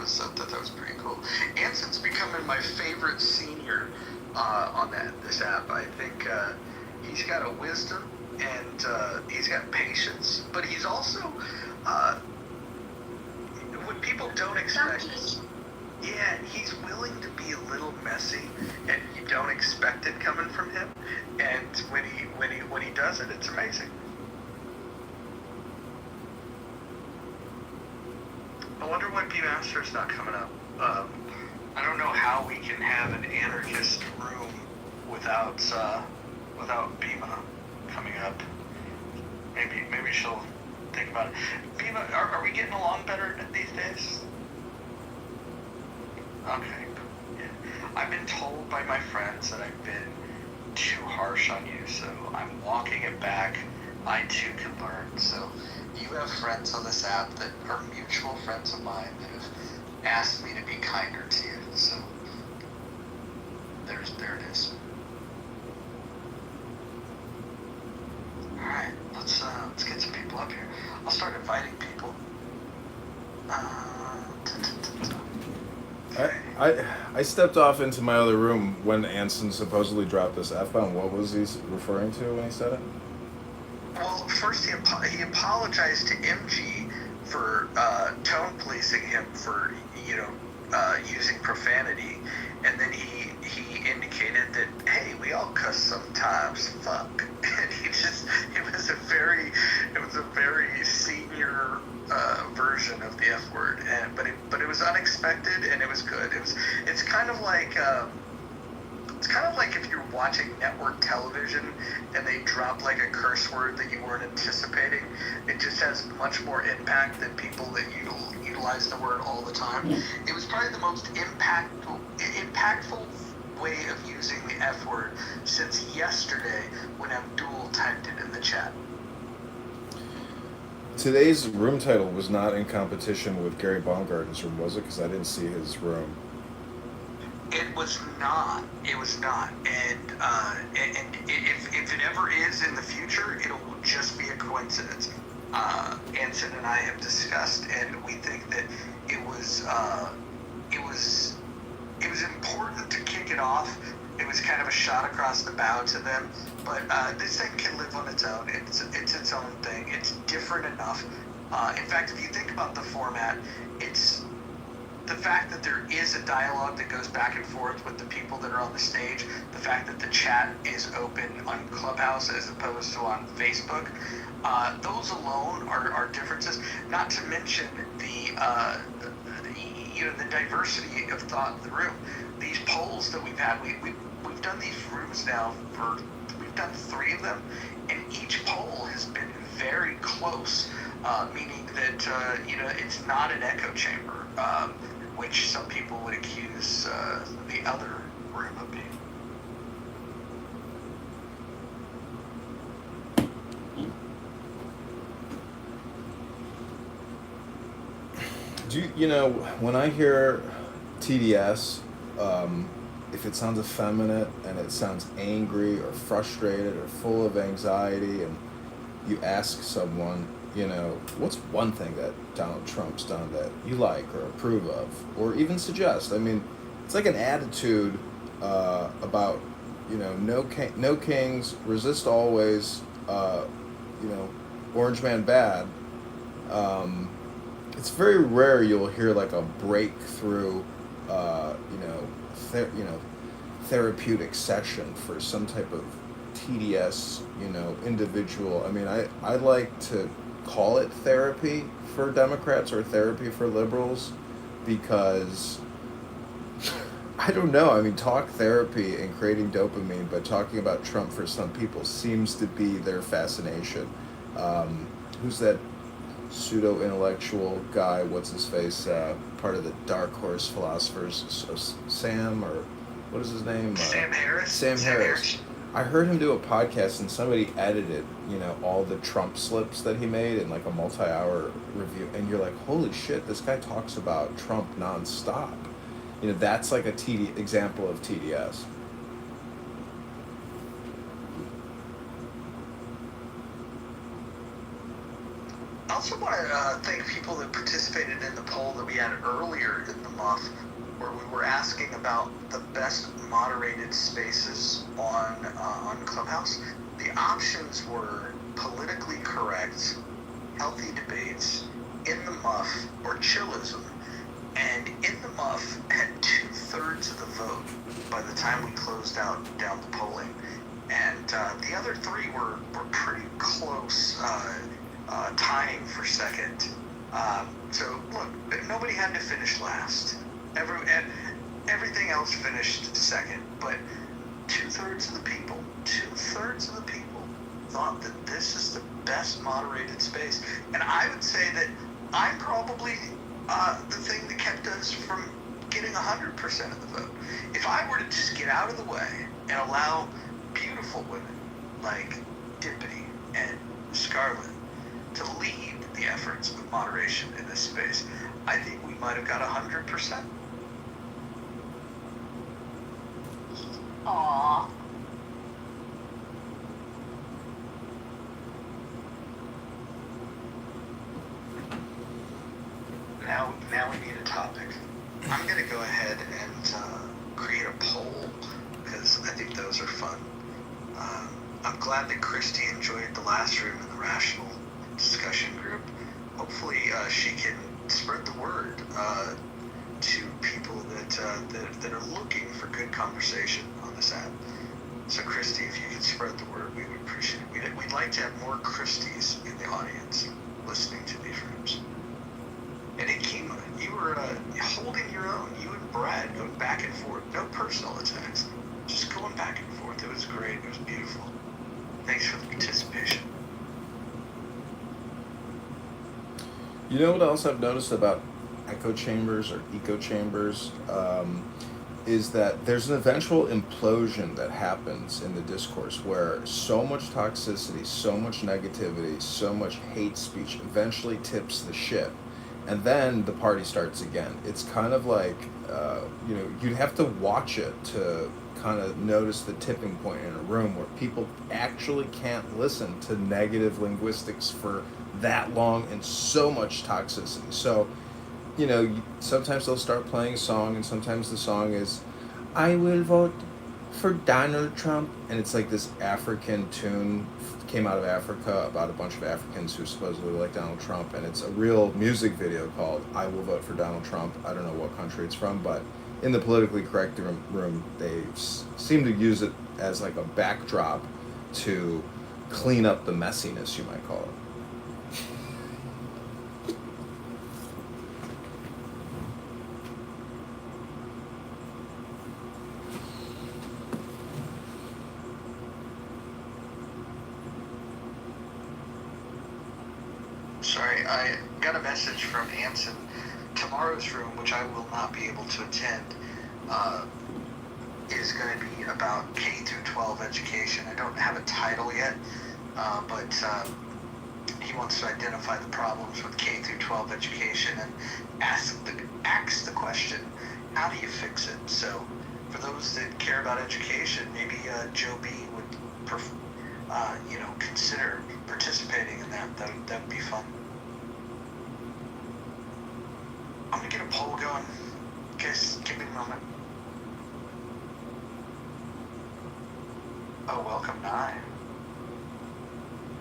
thought that was pretty cool. Anson's becoming my favorite senior on this app. I think he's got a wisdom and he's got patience, but he's also when people don't expect. Yeah, he's willing to be a little messy, and you don't expect it coming from him. And when he does it, it's amazing. I wonder why B-Master's not coming up. I don't know how we can have an anarchist room without Bima coming up. Maybe she'll think about it. Bima, are we getting along better these days? Okay. Yeah. I've been told by my friends that I've been too harsh on you, so I'm walking it back. I too can learn. So you have friends on this app that are mutual friends of mine that have asked me to be kinder to you. So there it is. All right, let's get some people up here. I'll start inviting people. I stepped off into my other room when Anson supposedly dropped this F-bomb. What was he referring to when he said it? Well, first he apologized to MG for tone policing him for using profanity, and then he indicated that, hey, we all cuss sometimes, fuck. And it was a very senior version of the F word, but it was unexpected and it was good. It's kind of like if you're watching network television and they drop like a curse word that you weren't anticipating. It just has much more impact than people that utilize the word all the time. It was probably the most impactful way of using the F word since yesterday when Abdul typed it in the chat. Today's room title was not in competition with Gary Baumgarten's room, was it? Because I didn't see his room. It was not. And if it ever is in the future, it'll just be a coincidence. Anson and I have discussed, and we think that it was important to kick it off. It was kind of a shot across the bow to them, but this thing can live on its own. It's its own thing. It's different enough. In fact, if you think about the format, it's the fact that there is a dialogue that goes back and forth with the people that are on the stage, the fact that the chat is open on Clubhouse as opposed to on Facebook, those alone are differences. Not to mention the diversity of thought in the room. These polls that we've had, we've done these rooms now we've done 3 of them, and each poll has been very close, meaning that it's not an echo chamber, which some people would accuse the other room of being. When I hear TDS, if it sounds effeminate and it sounds angry or frustrated or full of anxiety, and you ask someone, what's one thing that Donald Trump's done that you like or approve of, or even suggest? I mean, it's like an attitude about, no kings, resist always, Orange Man bad. It's very rare you'll hear like a breakthrough, therapeutic session for some type of TDS, individual. I mean, I like to call it therapy for Democrats or therapy for liberals because I don't know. I mean, talk therapy and creating dopamine, but talking about Trump for some people seems to be their fascination. Who's that pseudo-intellectual guy? What's his face? Part of the Dark Horse philosophers, Sam, or what is his name? Sam Harris. Sam Harris. I heard him do a podcast and somebody edited, all the Trump slips that he made in like a multi-hour review, and you're like, holy shit, this guy talks about Trump nonstop. That's like a example of TDS. I also want to thank people that participated in the poll that we had earlier in the month where we were asking about the best moderated spaces on Clubhouse. The options were politically correct, healthy debates, in the muff, or chillism. And in the muff had 2/3 of the vote by the time we closed out down the polling. And the other three were pretty close, tying for second. So look, nobody had to finish last. Everything else finished second, but 2/3 of the people thought that this is the best moderated space. And I would say that I'm probably the thing that kept us from getting 100% of the vote. If I were to just get out of the way and allow beautiful women like Dippity and Scarlett to lead the efforts of moderation in this space, I think we might have got 100%. Aww. Now we need a topic. I'm going to go ahead and create a poll because I think those are fun. I'm glad that Christy enjoyed the last room in the rational discussion group. Hopefully she can spread the word to people that are looking for good conversation on this app. So Christy, if you could spread the word, we would appreciate it. We'd like to have more Christies in the audience listening to these rooms. And Akima, you were holding your own. You and Brad going back and forth. No personal attacks. Just going back and forth. It was great. It was beautiful. Thanks for the participation. You know what else I've noticed about echo chambers or eco chambers is that there's an eventual implosion that happens in the discourse where so much toxicity, so much negativity, so much hate speech eventually tips the ship. And then the party starts again. It's kind of like, you'd have to watch it to kind of notice the tipping point in a room where people actually can't listen to negative linguistics for that long and so much toxicity. So, sometimes they'll start playing a song and sometimes the song is, I will vote for Donald Trump. And it's like this African tune came out of Africa about a bunch of Africans who supposedly like Donald Trump, and it's a real music video called I Will Vote for Donald Trump. I don't know what country it's from, but in the politically correct room they seem to use it as like a backdrop to clean up the messiness, you might call it. Sorry, I got a message from Anson. Tomorrow's room, which I will not be able to attend, is going to be about K through 12 education. I don't have a title yet, but he wants to identify the problems with K through 12 education and ask the question, how do you fix it? So for those that care about education, maybe Joe B would consider participating in that. That would be fun. I'm gonna get a poll going. Guys, give me a moment. Oh, welcome, Nye.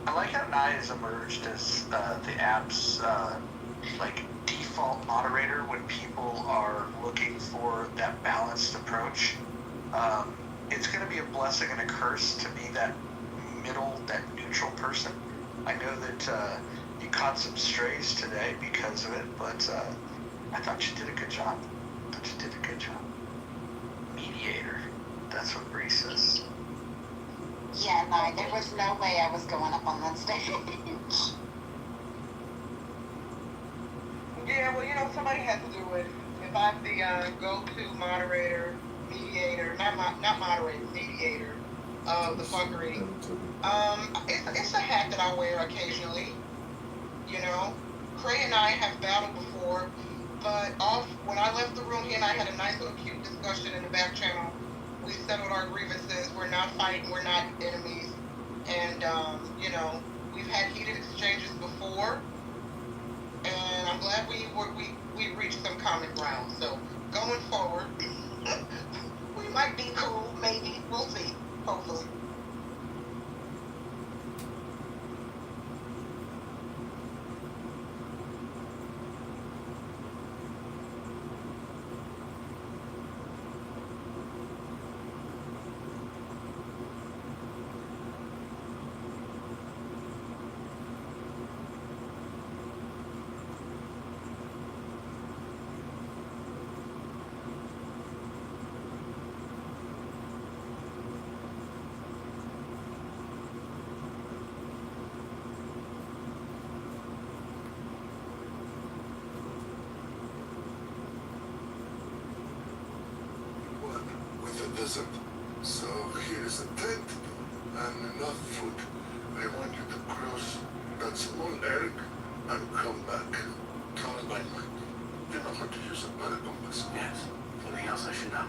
I like how Nye has emerged as the app's default moderator when people are looking for that balanced approach. It's gonna be a blessing and a curse to be that middle, that neutral person. I know that you caught some strays today because of it, but I thought you did a good job. Mediator. That's what Bree says. Yeah, no, there was no way I was going up on that stage. Yeah, well, somebody has to do it. If I'm the go-to moderator, mediator, not moderator, mediator of the fuckery, it's a hat that I wear occasionally. Cray and I have battled before, but when I left the room, he and I had a nice little cute discussion in the back channel. We settled our grievances. We're not fighting. We're not enemies. And, we've had heated exchanges before. And I I'm glad we reached some common ground. So going forward, we might be cool. Maybe we'll see. Hopefully. With a desert. So here's a tent and enough food. I want you to cross that small egg and come back. Congressman, you know how to use a battle compass? Yes. Anything else I should know?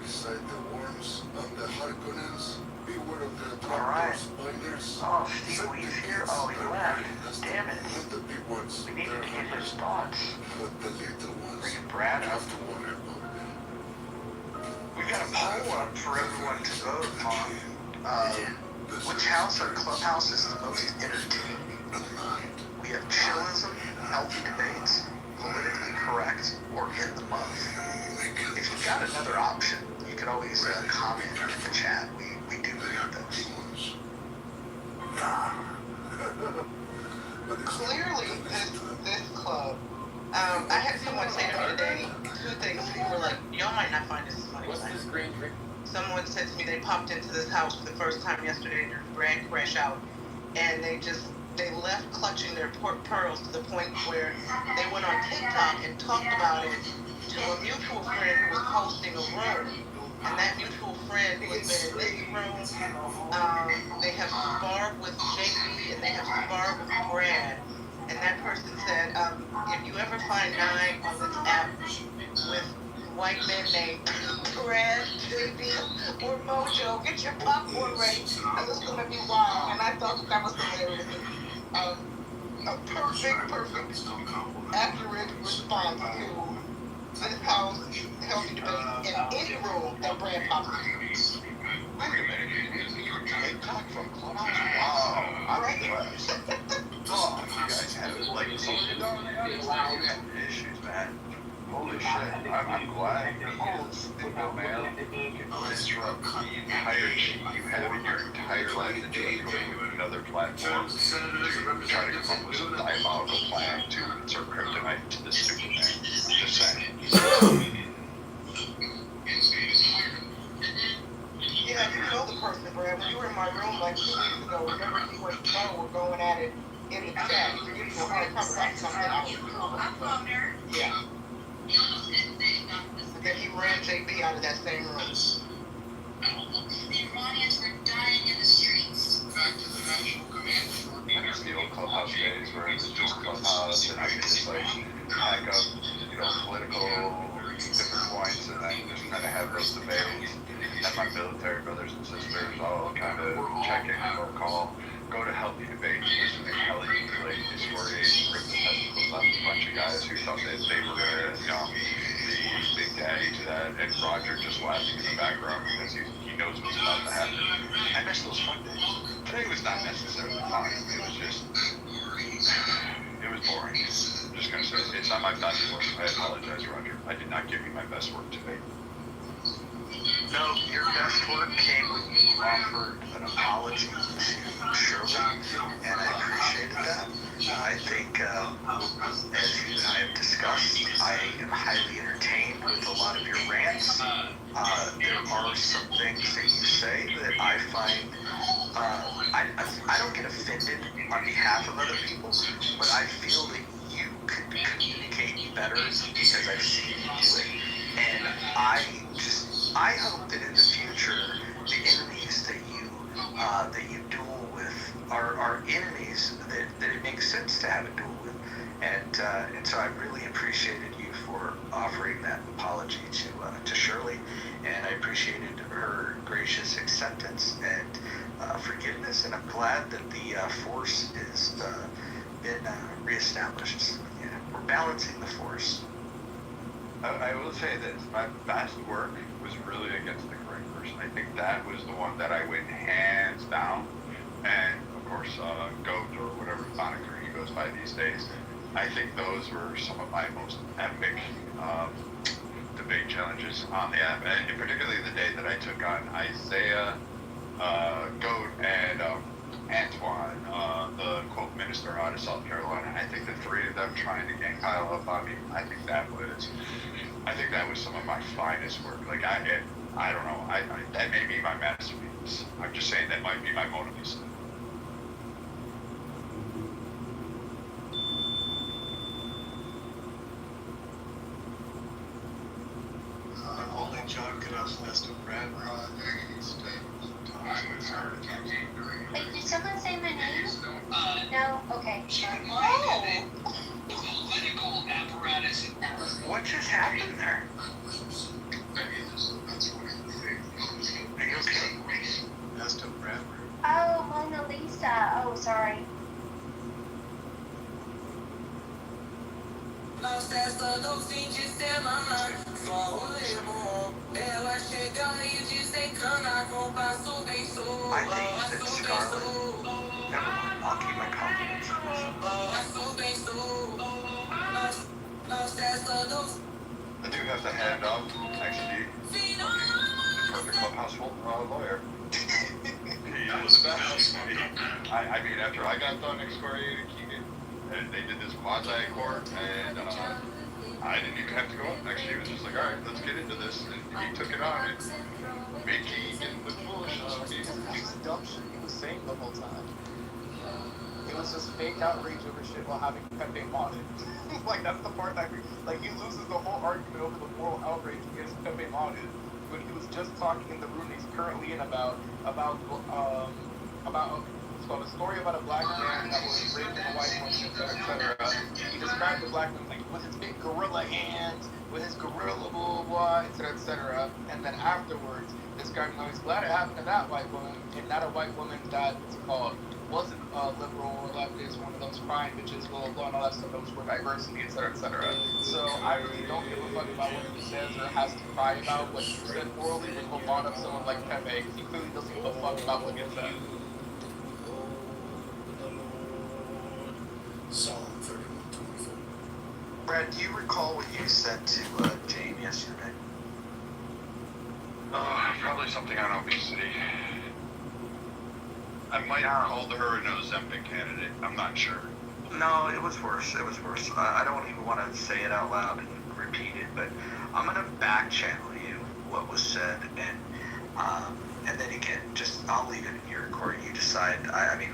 Beside the worms and the Harkonnens, beware of the All right. spiders. Oh, Steve Wee's here? Oh, he left. Damn it. Not the big ones. We need to They're get his thoughts. But the little ones, Bring Brad you up. have to worry about them. We got a poll up for everyone to vote on. This Which is house or very clubhouse is the most serious. entertaining? At night. We have chillism, healthy debates, politically correct, or in the month. If you've got another option, you could always comment in the chat. We do They are read those. demons. But it's Clearly, this club. I had someone say to me today two things. People were like, "Y'all might not find this funny." What's this green drink? Someone said to me they popped into this house for the first time yesterday during Grand Crash Out, and they left clutching their pearls to the point where they went on TikTok and talked about it to a mutual friend who was hosting a room, and that mutual friend has been in this room. They have sparred with JB and they have sparred with Brad, and that person said, if you ever find 9 on this app with white men named Brad, JB, or Mojo, get your popcorn ready, because it's going to be wild. And I thought that was hilarious. A perfect, accurate response to this house healthy debate in any room that Brad pops in. Wait a minute. You're TikTok from Clubhouse? Wow. All right. Oh, you guys have like you have issues, man. Holy shit. I'm glad people, man, disrupt the entire shit you have in your entire life that you have going to another platform to try to come up with some diabolical plan to insert kryptonite to this stupid thing. Just saying. Yeah, you know the person, Brad. When you were in my room like 2 weeks ago, remember you and Bo were going at it in the chat. You had a conversation something out. Yeah. And then he ran JB out of that same room. The Iranians were dying in the streets. back to the National Command for I miss the old Clubhouse days where it was just Clubhouse and I could just like hack up, political different points and then just kind of have those debates. And my military brothers and sisters all kind of check in or call, go to healthy debates, listen to Kelly relate his story, rip the testicles off a bunch of guys who thought that they were the big daddy to that, and Roger just laughing in the background because he knows what's about to happen. I miss those fun days. Today was not necessarily fun. It was just, it was boring. I'm just gonna say, it's not my best work. I apologize, Roger. I did not give you my best work today. No, your best work came when you offered an apology to Shirley, and I appreciated that. I think, as you and I have discussed, I am highly entertained with a lot of your rants. There are some things that you say that I find, I don't get offended on behalf of other people, but I feel that you could communicate better because I've seen you do it. And I hope that in the future, the enemies that you duel with are enemies that it makes sense to have a duel with. And so I really appreciated you for offering that apology to Shirley, and I appreciated her gracious acceptance and forgiveness, and I'm glad that the force has been reestablished. Yeah, we're balancing the force. I will say this, my best work was really against the correct person. I think that was the one that I went hands down. And, of course, GOAT or whatever moniker he goes by these days. I think those were some of my most epic debate challenges on the app. And particularly the day that I took on Isaiah, GOAT, and Antoine, the quote minister out of South Carolina. I think the three of them trying to gang pile up on me, I think that was some of my finest work. Like I don't know, that may be my masterpiece. I'm just saying that might be my Mona Lisa. Only John could ask Lester Bradley. Wait, did someone say my name? No? Okay. Oh! Political apparatus. What just happened there? Are you okay? Lester Bradley. Oh, Mona Lisa. Oh, sorry. I think that Scarlett. Never mind. I'll keep my confidence in myself. I do have to hand off XG, perfect clubhouse lawyer. He was the best. I mean, after I got done excoriating Keegan, and they did this quasi-court, and I didn't even have to go up. Actually, he was just like, all right, let's get into this. And he took it on and made Keegan look foolish. It was dumb shit he was saying the whole time. It was just fake outrage over shit while having Pepe modded. Like, that's the part that, like, he loses the whole argument over the moral outrage against Pepe modded when he was just talking in the room he's currently in about it's called a story about a black man that was raped in a white woman, etc. He described the black man like with his big gorilla hands, with his gorilla blah blah, etc. And then afterwards, this guy, he's glad it happened to that white woman, and not a white woman that wasn't liberal or leftist, one of those crying bitches, blah blah, and all that stuff that was for diversity, etc. So I really don't give a fuck about what he says or has to cry about what he said orally when he'll mod up someone like Pepe, because he clearly doesn't give a fuck about what he said. Psalm 31:24. Brad, do you recall what you said to Jane yesterday? Probably something on obesity. I might have called her an Ozempic candidate. I'm not sure. No, it was worse. It was worse. I don't even want to say it out loud and repeat it, but I'm gonna back channel you what was said, and then again, just I'll leave it in your court. You decide. I mean,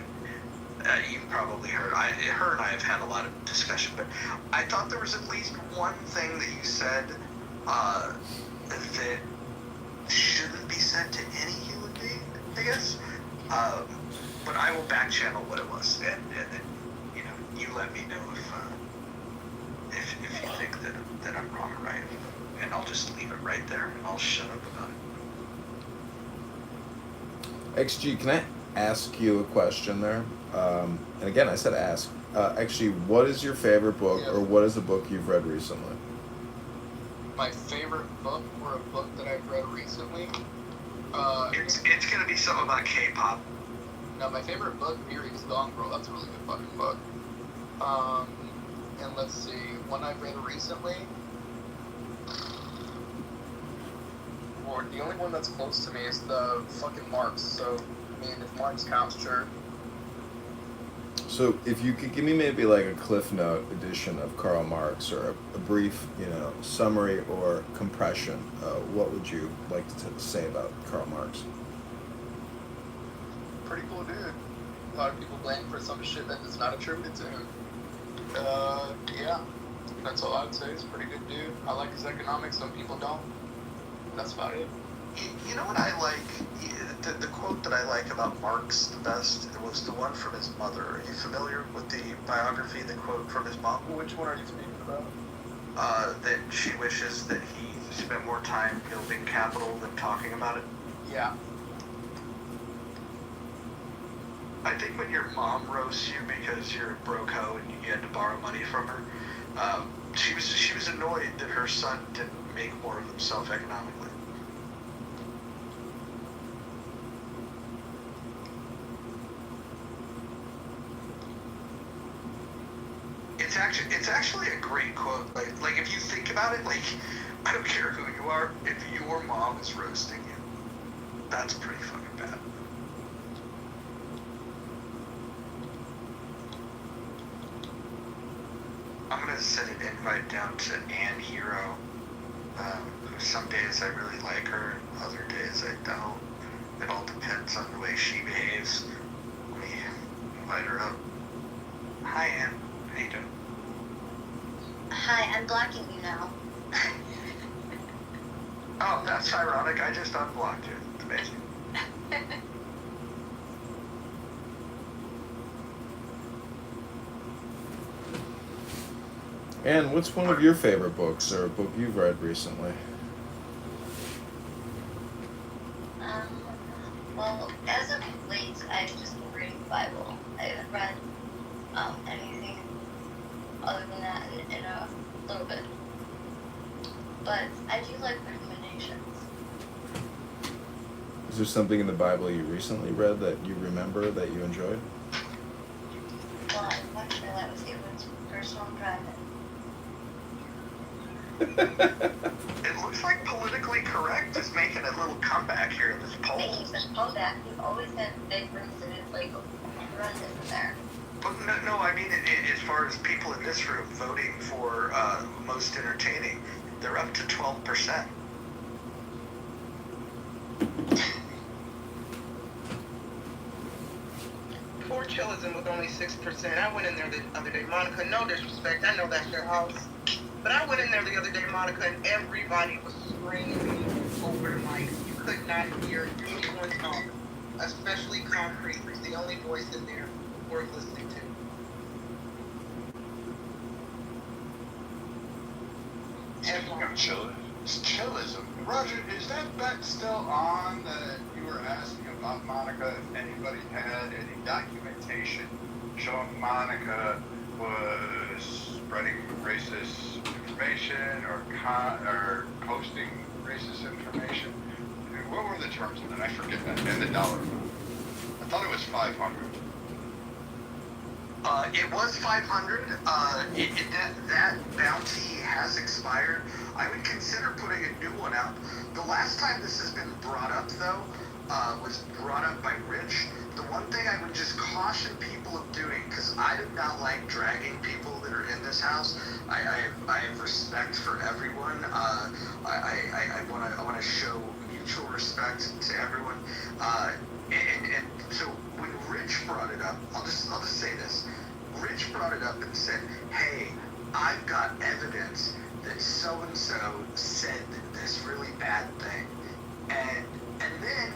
you probably heard. Her and I have had a lot of discussion, but I thought there was at least one thing that you said that shouldn't be said to any human being, I guess. But I will back channel what it was, and then you let me know if you think that I'm wrong or right, and I'll just leave it right there, and I'll shut up about it. XG, can I ask you a question there? And again, I said ask. Actually, what is your favorite book, or what is a book you've read recently? My favorite book, or a book that I've read recently? It's gonna be something about K-pop. No, my favorite book, Fury's Gone Girl. That's a really good fucking book. And let's see, one I've read recently. Or the only one that's close to me is the fucking Marx. So, I mean, if Marx counts, sure. So, if you could give me maybe like a Cliff Note edition of Karl Marx, or a brief, summary or compression, what would you like to say about Karl Marx? Pretty cool dude. A lot of people blame for some shit that is not attributed to him. Yeah, that's all I would say. He's a pretty good dude. I like his economics. Some people don't. That's about it. You know what I like? The quote that I like about Marx the best was the one from his mother. Are you familiar with the biography, the quote from his mom? Which one are you speaking about? That she wishes that he spent more time building capital than talking about it. Yeah. I think when your mom roasts you because you're a broke hoe and you had to borrow money from her, She was annoyed that her son didn't make more of himself economically. It's actually a great quote. Like if you think about it, like I don't care who you are, if your mom is roasting you, that's pretty fucking bad. I'm gonna send an invite down to Ann Hero. Some days I really like her, and other days I don't. It all depends on the way she behaves. Let me invite her up. Hi, Ann. How you doing? Hi, I'm blocking you now. Oh, that's ironic. I just unblocked you. It's amazing. And what's one of your favorite books or a book you've read recently? Well, as of late, I've just been reading the Bible. I haven't read anything other than that in a little bit. But I do like recommendations. Is there something in the Bible you recently read that you remember that you enjoyed? Well, I'm not sure that was given to personal and private. It looks like politically correct is making a little comeback here in this poll. Making such comeback, you've always had big rooms and it's like horrendous in there. But no, I mean, as far as people in this room voting for most entertaining, they're up to 12%. Poor chillism with only 6%. I went in there the other day. Monica, no disrespect. I know that's your house. But I went in there the other day, Monica, and everybody was screaming over the mic. You could not hear anyone talk, especially Concrete, who's the only voice in there worth listening to. Speaking of chillism, Roger, is that bet still on that you were asking about Monica if anybody had any documentation showing Monica was spreading racist information or posting racist information? What were the terms of that? I forget that. And the dollar amount. I thought it was 500. It was 500. That bounty has expired. I would consider putting a new one out. The last time this has been brought up, though, was brought up by Rich. The one thing I would just caution people of doing, because I do not like dragging people that are in this house. I have respect for everyone. I want to show mutual respect to everyone. And so when Rich brought it up, I'll just say this. Rich brought it up and said, "Hey, I've got evidence that so and so said this really bad thing," and then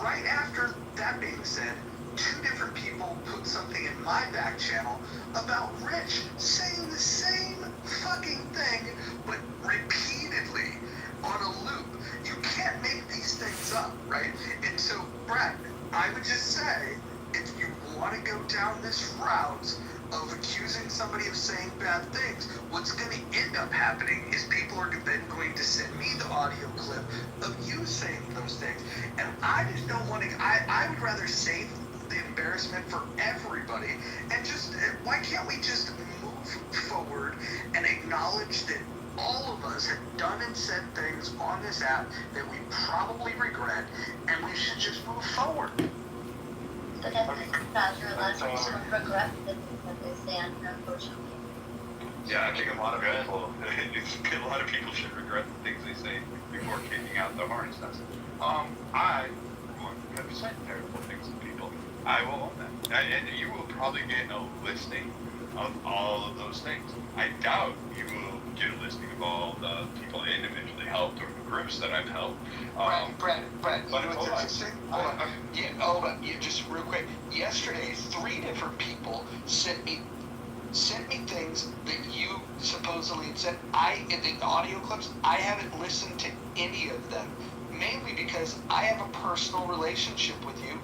right after that being said, 2 different people put something in my back channel about Rich saying the same fucking thing, but repeatedly on a loop. You can't make these things up, right? And so, Brad, I would just say, if you want to go down this route of accusing somebody of saying bad things, what's going to end up happening is people are then going to send me the audio clip of you saying those things. And I just don't want to, I would rather save the embarrassment for everybody and just, why can't we just move forward and acknowledge that all of us have done and said things on this app that we probably regret, and we should just move forward. But that's not your last to regret the things that they say on here, unfortunately. Yeah, I think a lot of people should regret the things they say before kicking out the hornet's nest. I, for one, have said terrible things to people. I will own that. And you will probably get a listing of all of those things. I doubt you will get a listing of all the people I individually helped or the groups that I've helped. Brad, you know what's interesting? Yeah, Just real quick. Yesterday, 3 different people sent me things that you supposedly had said. In the audio clips, I haven't listened to any of them, mainly because I have a personal relationship with you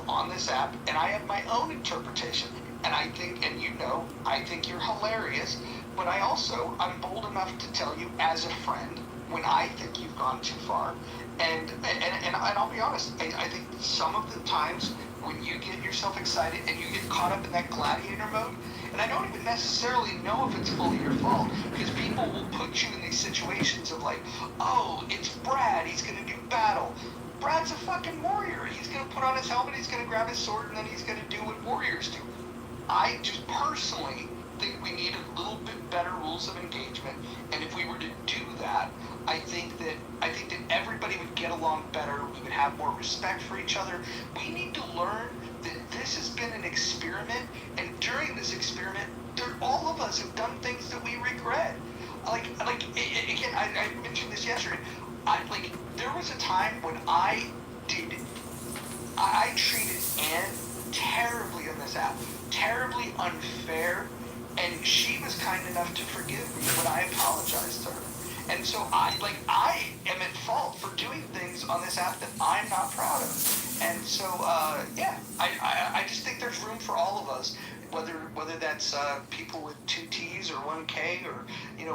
on this app, and I have my own interpretation. And I think, and I think you're hilarious, But I'm bold enough to tell you as a friend when I think you've gone too far. And I'll be honest, I think some of the times when you get yourself excited and you get caught up in that gladiator mode, and I don't even necessarily know if it's fully your fault, because people will put you in these situations of like, oh, it's Brad, he's gonna do battle. Brad's a fucking warrior. He's gonna put on his helmet, he's gonna grab his sword, and then he's gonna do what warriors do. I just personally think we need a little bit better rules of engagement, and if we were to do that, I think that everybody would get along better. We would have more respect for each other. We need to learn that this has been an experiment, and during this experiment, all of us have done things that we regret. Again, I mentioned this yesterday. There was a time when I treated Anne terribly on this app, terribly unfair, and she was kind enough to forgive me when I apologized to her. And so I am at fault for doing things on this app that I'm not proud of. And so I just think there's room for all of us, whether that's people with 2 T's or 1 K or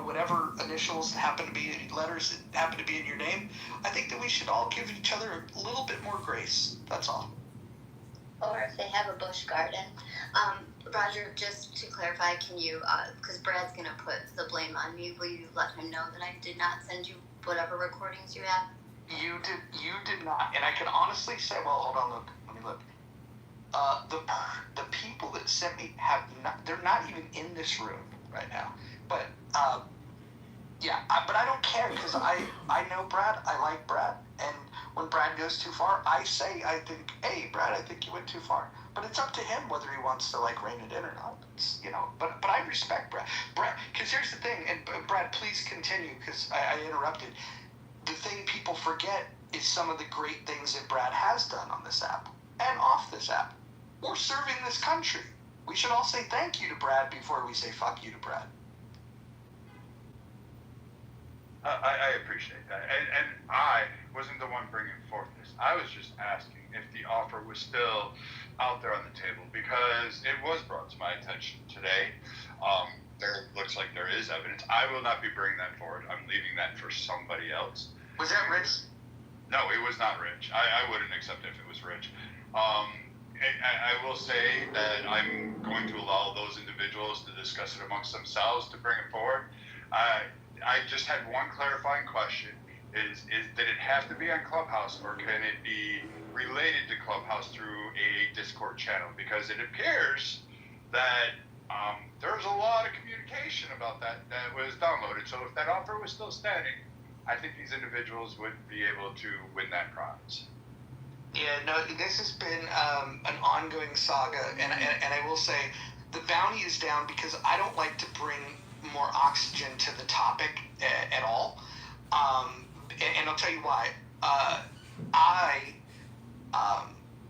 whatever initials letters that happen to be in your name. I think that we should all give each other a little bit more grace. That's all. Or if they have a bush garden. Roger, just to clarify, can you, because Brad's going to put the blame on me, will you let him know that I did not send you whatever recordings you have? You did not. And I can honestly say, well, hold on, let me look. The people that sent me they're not even in this room right now. But, but I don't care, because I know Brad, I like Brad, and when Brad goes too far, I think, hey, Brad, I think you went too far. But it's up to him whether he wants to rein it in or not. But I respect Brad. Because here's the thing, and Brad, please continue, because I interrupted. The thing people forget is some of the great things that Brad has done on this app and off this app, or serving this country. We should all say thank you to Brad before we say fuck you to Brad. I appreciate that. And I wasn't the one bringing forth this. I was just asking if the offer was still out there on the table, because it was brought to my attention today. There looks like there is evidence. I will not be bringing that forward. I'm leaving that for somebody else. Was that Rich? No, it was not Rich. I wouldn't accept it if it was Rich. I will say that I'm going to allow those individuals to discuss it amongst themselves to bring it forward. I just had one clarifying question. Did it have to be on Clubhouse, or can it be related to Clubhouse through a Discord channel? Because it appears that there's a lot of communication about that was downloaded. So if that offer was still standing, I think these individuals would be able to win that prize. Yeah, no, this has been an ongoing saga, and I will say the bounty is down because I don't like to bring more oxygen to the topic at all. And I'll tell you why. I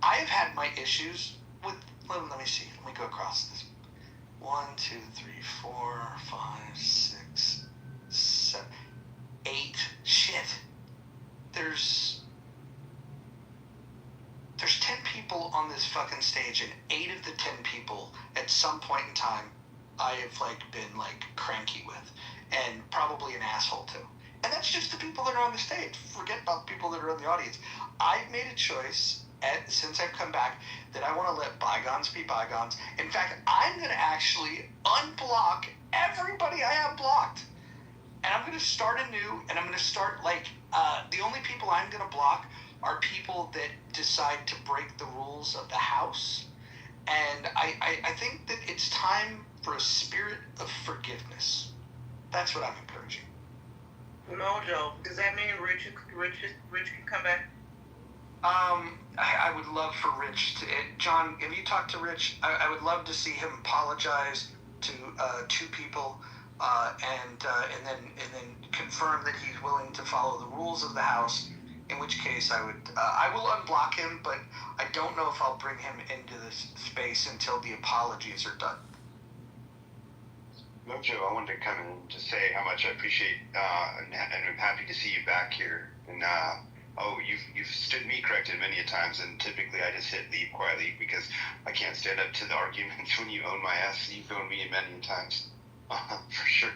have had my issues with. Let me see. Let me go across this. 1, 2, 3, 4, 5, 6, 7, 8. Shit. There's 10 people on this fucking stage, and 8 of the 10 people at some point in time I have been cranky with, and probably an asshole to. And that's just the people that are on the stage. Forget about the people that are in the audience. I've made a choice since I've come back that I want to let bygones be bygones. In fact, I'm going to actually unblock everybody I have blocked. And I'm going to start anew, and I'm going to start the only people I'm going to block are people that decide to break the rules of the house. And I think that it's time for a spirit of forgiveness. That's what I'm encouraging. Mojo, does that mean Rich can come back? I would love for Rich to. John, have you talked to Rich? I would love to see him apologize to 2 people, and then confirm that he's willing to follow the rules of the house. In which case, I will unblock him, but I don't know if I'll bring him into this space until the apologies are done. Mojo, I wanted to come in to say how much I appreciate and I'm happy to see you back here. And you've stood me corrected many a times, and typically I just hit leave quietly because I can't stand up to the arguments when you own my ass. You've owned me many times. For sure.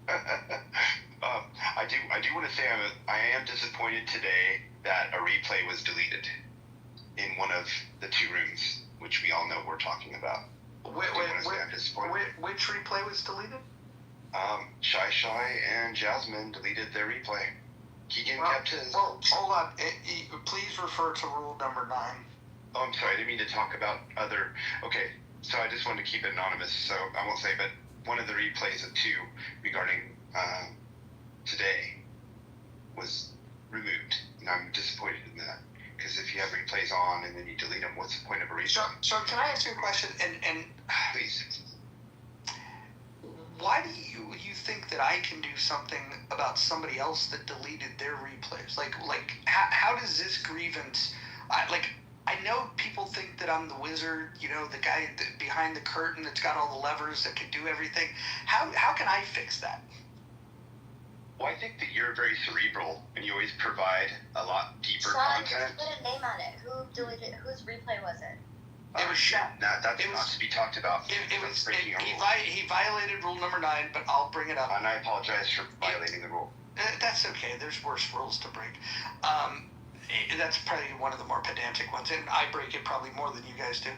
I do want to say I am disappointed today that a replay was deleted in one of the two rooms, which we all know we're talking about. I'm disappointed. Which replay was deleted? Shy and Jasmine deleted their replay. Keegan kept his. Well, hold on. Please refer to rule number 9. Oh, I'm sorry. I didn't mean to talk about other. Okay, so I just wanted to keep it anonymous, so I won't say. But one of the replays of 2 regarding today was removed, and I'm disappointed in that. Because if you have replays on and then you delete them, what's the point of a replay? So can I ask you a question? And Please. why do you think that I can do something about somebody else that deleted their replays? Like how does this grievance? I know people think that I'm the wizard, the guy behind the curtain that's got all the levers that can do everything. How can I fix that? Well, I think that you're very cerebral and you always provide a lot deeper Sean, content. just put a name on it. Who deleted? Whose replay was it? It was Sean. That's not to be talked about. He violated rule number 9, but I'll bring it up. And I apologize for violating the rule. That's okay. There's worse rules to break. That's probably one of the more pedantic ones, and I break it probably more than you guys do.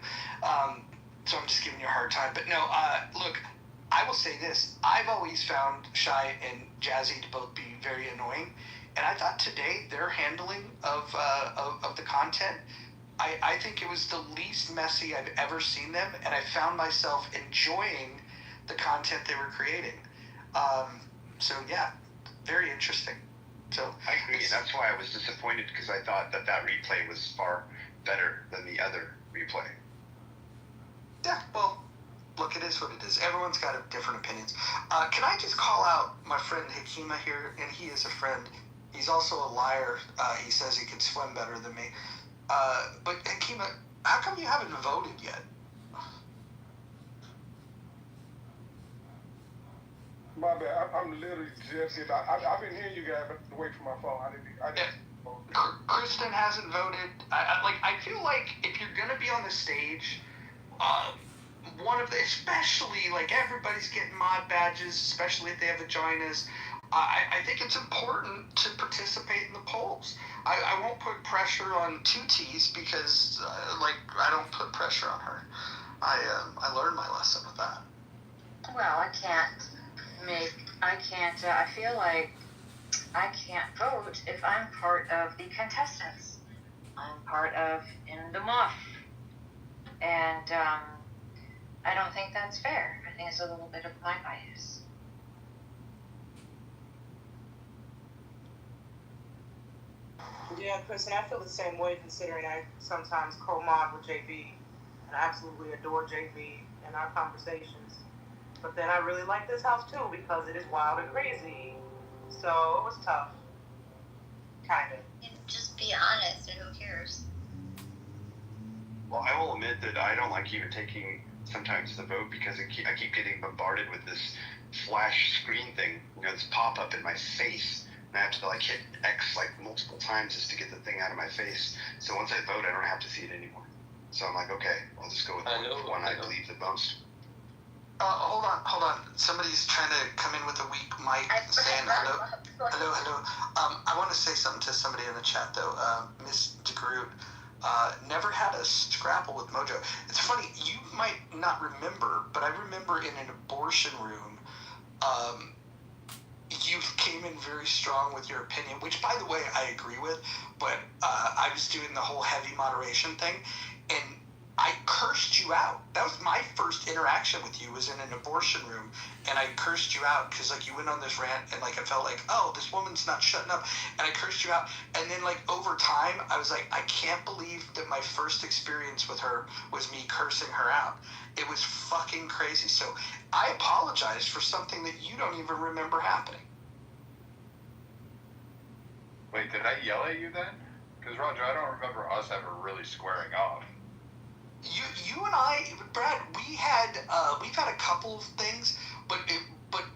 So I'm just giving you a hard time. But no, look, I will say this. I've always found Shy and Jazzy to both be very annoying, and I thought today their handling of the content, I think it was the least messy I've ever seen them, and I found myself enjoying the content they were creating. So yeah, very interesting. So I agree. That's why I was disappointed, because I thought that replay was far better than the other replay. Yeah, well, look, it is what it is. Everyone's got different opinions. Can I just call out my friend Hikima here? And he is a friend. He's also a liar. He says he can swim better than me. But Hikima, how come you haven't voted yet? My bad. I'm literally just getting. I've been hearing you guys, but away from my phone. I didn't. Kristen hasn't voted. I feel like if you're gonna be on the stage, especially everybody's getting mod badges, especially if they have vaginas. I think it's important to participate in the polls. I won't put pressure on 2Ts because I don't put pressure on her. I learned my lesson with that. Well, I feel like I can't vote if I'm part of the contestants. I'm part of In the Muff. And I don't think that's fair. I think it's a little bit of my bias. Yeah, Chris, and I feel the same way, considering I sometimes co-mod with JB, and I absolutely adore JB and our conversations. But then I really like this house too, because it is wild and crazy. So it was tough. Kind of. And just be honest, and who cares? Well, I will admit that I don't like even taking sometimes the vote, because I keep getting bombarded with this flash screen thing, this pop-up in my face. And I have to hit X multiple times just to get the thing out of my face. So once I vote, I don't have to see it anymore. So I'm like, okay, I'll just go with the one I believe the most. Hold on. Somebody's trying to come in with a weak mic saying hello. I want to say something to somebody in the chat though. Miss DeGroot never had a scrapple with Mojo. It's funny, you might not remember, but I remember in an abortion room, you came in very strong with your opinion, which by the way I agree with, but I was doing the whole heavy moderation thing, and I cursed you out. That was my first interaction with you, was in an abortion room, and I cursed you out because you went on this rant, and I felt like, oh, this woman's not shutting up, and I cursed you out. And then over time I was like, I can't believe that my first experience with her was me cursing her out. It was fucking crazy. So I apologize for something that you don't even remember happening. Wait, did I yell at you then? Because Roger, I don't remember us ever really squaring off. You and I, Brad, we've had a couple of things, but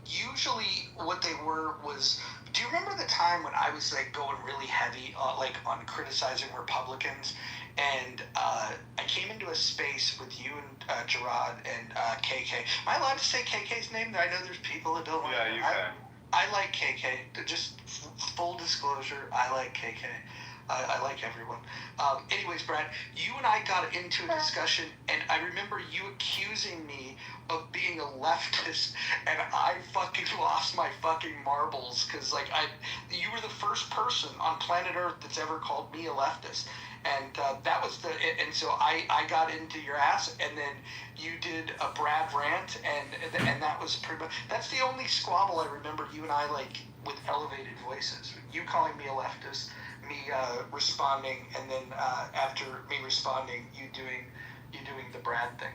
usually what they were was Do you remember the time when I was like going really heavy, like on criticizing Republicans, and I came into a space with you and Gerard and KK. Am I allowed to say KK's name? I know there's people that don't. Yeah, you can. I like KK. Just full disclosure, I like KK. I like everyone. Anyways, Brad, you and I got into a discussion, and I remember you accusing me of being a leftist, and I fucking lost my fucking marbles, because like you were the first person on planet Earth that's ever called me a leftist, and that was and so I got into your ass, and then you did a Brad rant, and that was pretty much, that's the only squabble I remember you and I like with elevated voices. You calling me a leftist, me responding, and then after me responding, you doing the Brad thing.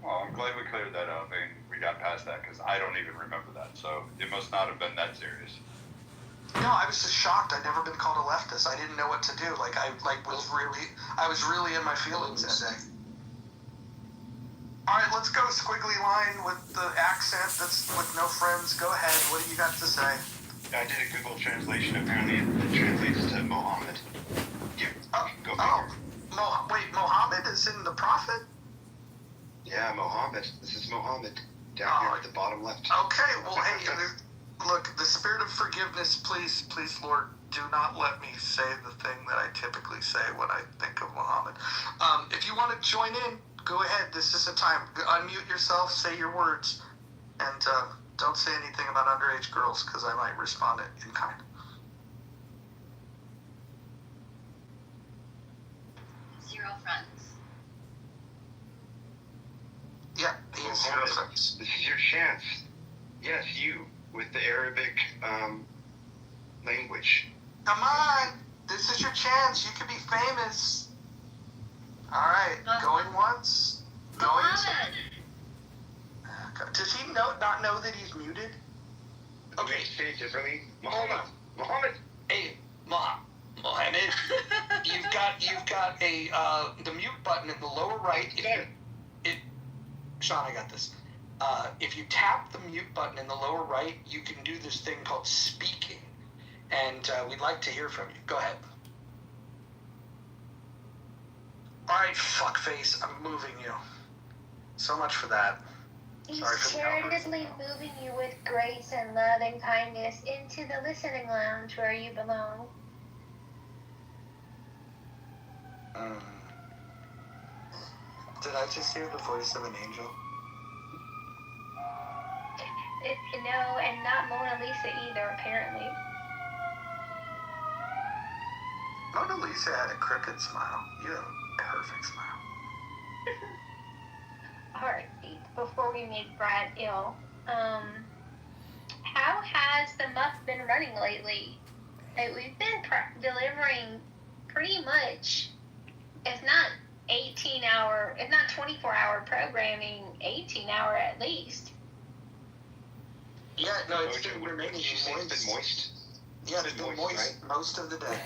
Well, I'm glad we cleared that up and we got past that, because I don't even remember that. So it must not have been that serious. No, I was just shocked. I'd never been called a leftist. I didn't know what to do. I was really in my feelings that day. All right, let's go squiggly line with the accent that's with no friends. Go ahead. What do you got to say? I did a Google translation. Apparently, it translates to Mohammed. Go figure. Wait, Mohammed is in the prophet? Yeah, Mohammed. This is Mohammed down here at the bottom left. Okay, well, hey, look, the spirit of forgiveness, please, Lord, do not let me say the thing that I typically say when I think of Muhammad. If you want to join in, go ahead. This is a time. Unmute yourself, say your words, and don't say anything about underage girls, because I might respond in kind. Zero friends. Yeah, he has zero friends. This is your chance. Yes, you, with the Arabic language. Come on, this is your chance. You could be famous. All right, going once. Going Does he not know that he's muted? Okay, say it differently. Hold on. Mohammed. Hey, Mohammed. you've got a the mute button in the lower right. Sean, I got this. If you tap the mute button in the lower right, you can do this thing called speaking, and we'd like to hear from you. Go ahead. All right, fuckface, I'm moving you. So much for that. He's charitably moving you with grace and love and kindness into the listening lounge where you belong. Did I just hear the voice of an angel? No, and not Mona Lisa either, apparently. Mona Lisa had a crooked smile. You have a perfect smile. Alright, before we make Brad ill, how has the muff been running lately? We've been delivering pretty much, if not 18-hour, if not 24-hour programming, 18-hour at least. Yeah, no, it's been remaining moist. Yeah, it's been moist right? Most of the day.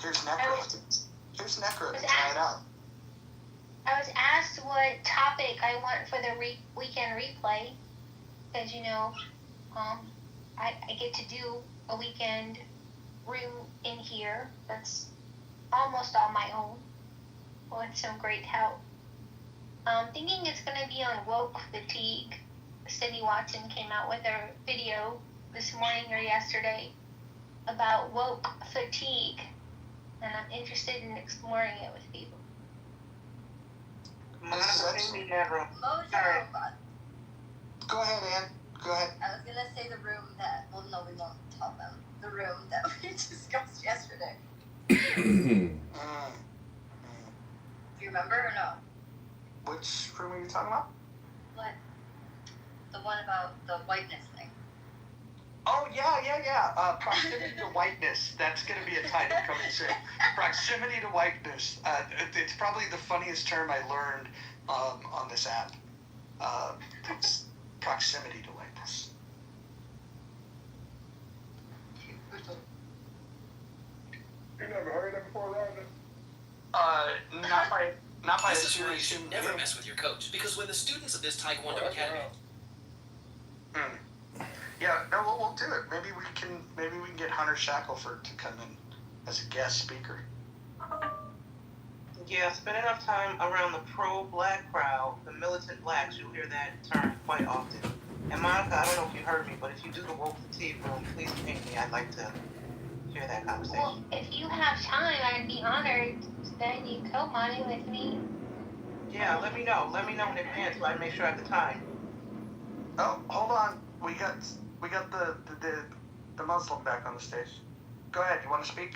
Here's Necro. Here's Necro to try it out. I was asked what topic I want for the weekend replay, because, I get to do a weekend room in here that's almost all my own, with some great help. I'm thinking it's going to be on woke fatigue. Cindy Watson came out with a video this morning or yesterday about woke fatigue, and I'm interested in exploring it with people. Go ahead, Ann. Go ahead. I was gonna say the room that, well, no, we won't talk about the room that we discussed yesterday. Do you remember or no? Which room are you talking about? What? The one about the whiteness thing. Oh, yeah. Proximity to whiteness. That's going to be a title coming soon. Proximity to whiteness. It's probably the funniest term I learned on this app. It's proximity to whiteness. You never heard that before, Roger? Not by a This is why you serious should human never being. mess with your coach, because when the students of this Taekwondo Academy... Yeah, no, we'll do it. Maybe we can get Hunter Shackelford to come in as a guest speaker. Yeah, spend enough time around the pro-black crowd, the militant blacks, you'll hear that term quite often. And Monica, I don't know if you heard me, but if you do the woke fatigue room, please ping me. I'd like to hear that conversation. Well, if you have time, I'd be honored that you co-mod it with me. Yeah, let me know. Let me know in advance so I make sure I have the time. Oh, hold on. We got the Muslim back on the stage. Go ahead. You want to speak?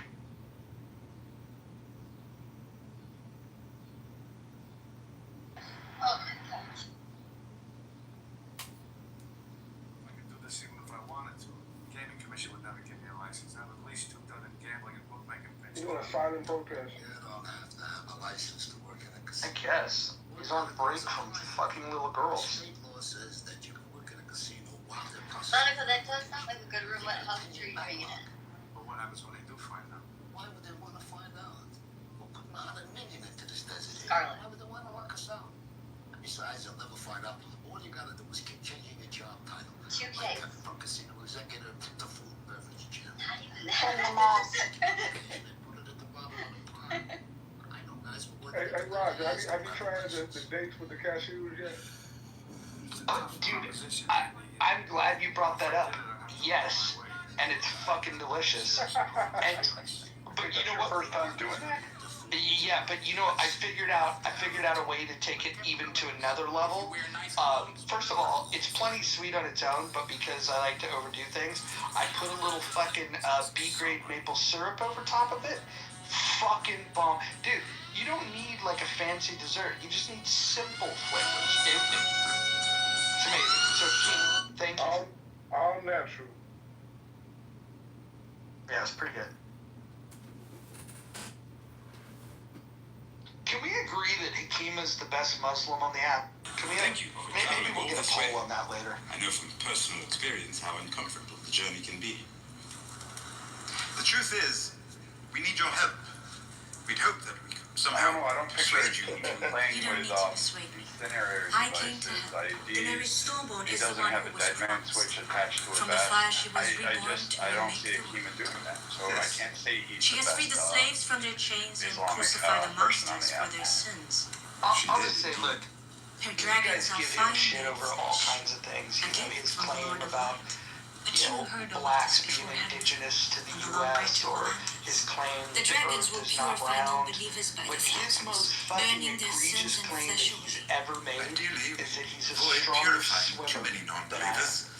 I could do this even if I wanted to. The Gaming Commission would never give me a license. I'm at least too done in gambling and bookmaking things. You doing a silent protest? You don't have to have a license to work in a I casino. guess. He's on break from fucking little girls. State law says that you can work in a casino while they're Monica, that does sound like a good roulette house to treat you in. But what happens when they do find out? Why would they want to find out? We're putting $100 million into this desert. Scarlet. Why would they want to lock us out? Besides, they'll never find out. All you gotta do is keep changing your job title. 2K. Like from casino executive to food and beverage chairman. Not even Turn them that. off. They put it at the bottom of the pile. I know guys who work Hey, at hey Roger, have you tried the dates with the cashews yet? Dude, I'm glad you brought that up. Yes, and it's fucking delicious. And but you know what? First time doing that? Yeah, but you know, I figured out a way to take it even to another level. First of all, it's plenty sweet on its own, but because I like to overdo things, I put a little fucking B-grade maple syrup over top of it. Fucking bomb, dude. You don't need like a fancy dessert. You just need simple flavors. It's amazing. So, Keen, thank you. All natural. Yeah, it's pretty good. Can we agree that Hakeem is the best Muslim on the app? Can we? Thank you. Maybe we'll get a poll on that later. I know from personal experience how uncomfortable the journey can be. The truth is, we need your help. We'd hope that we could somehow I don't picture persuade you. playing You don't with need to persuade me. scenarios, I came to devices, help. The marriage IDs. stillborn He is the doesn't one have who a was dead man promised. switch attached to a From the bat. fire she was reborn to I don't make see a the human doing that, so Yes. I can't say he's She the has best, freed the slaves from their chains and Islamic, crucified the person on masters the for app. their sins. I'll just say, look, Her you dragons guys are give him fire shit and over all flesh. kinds of things. You know, his From the claim Lord of about, But you you know, heard of blacks this being beforehand. indigenous to the From the long U.S. bridge or of his claim The that the dragons earth will is not purify round. non-believers by But the his thousands, most fucking burning their egregious sins and claim that flesh he's away. ever made Ideally, is that he's a avoid stronger purifying too swimmer many than I am. non-believers.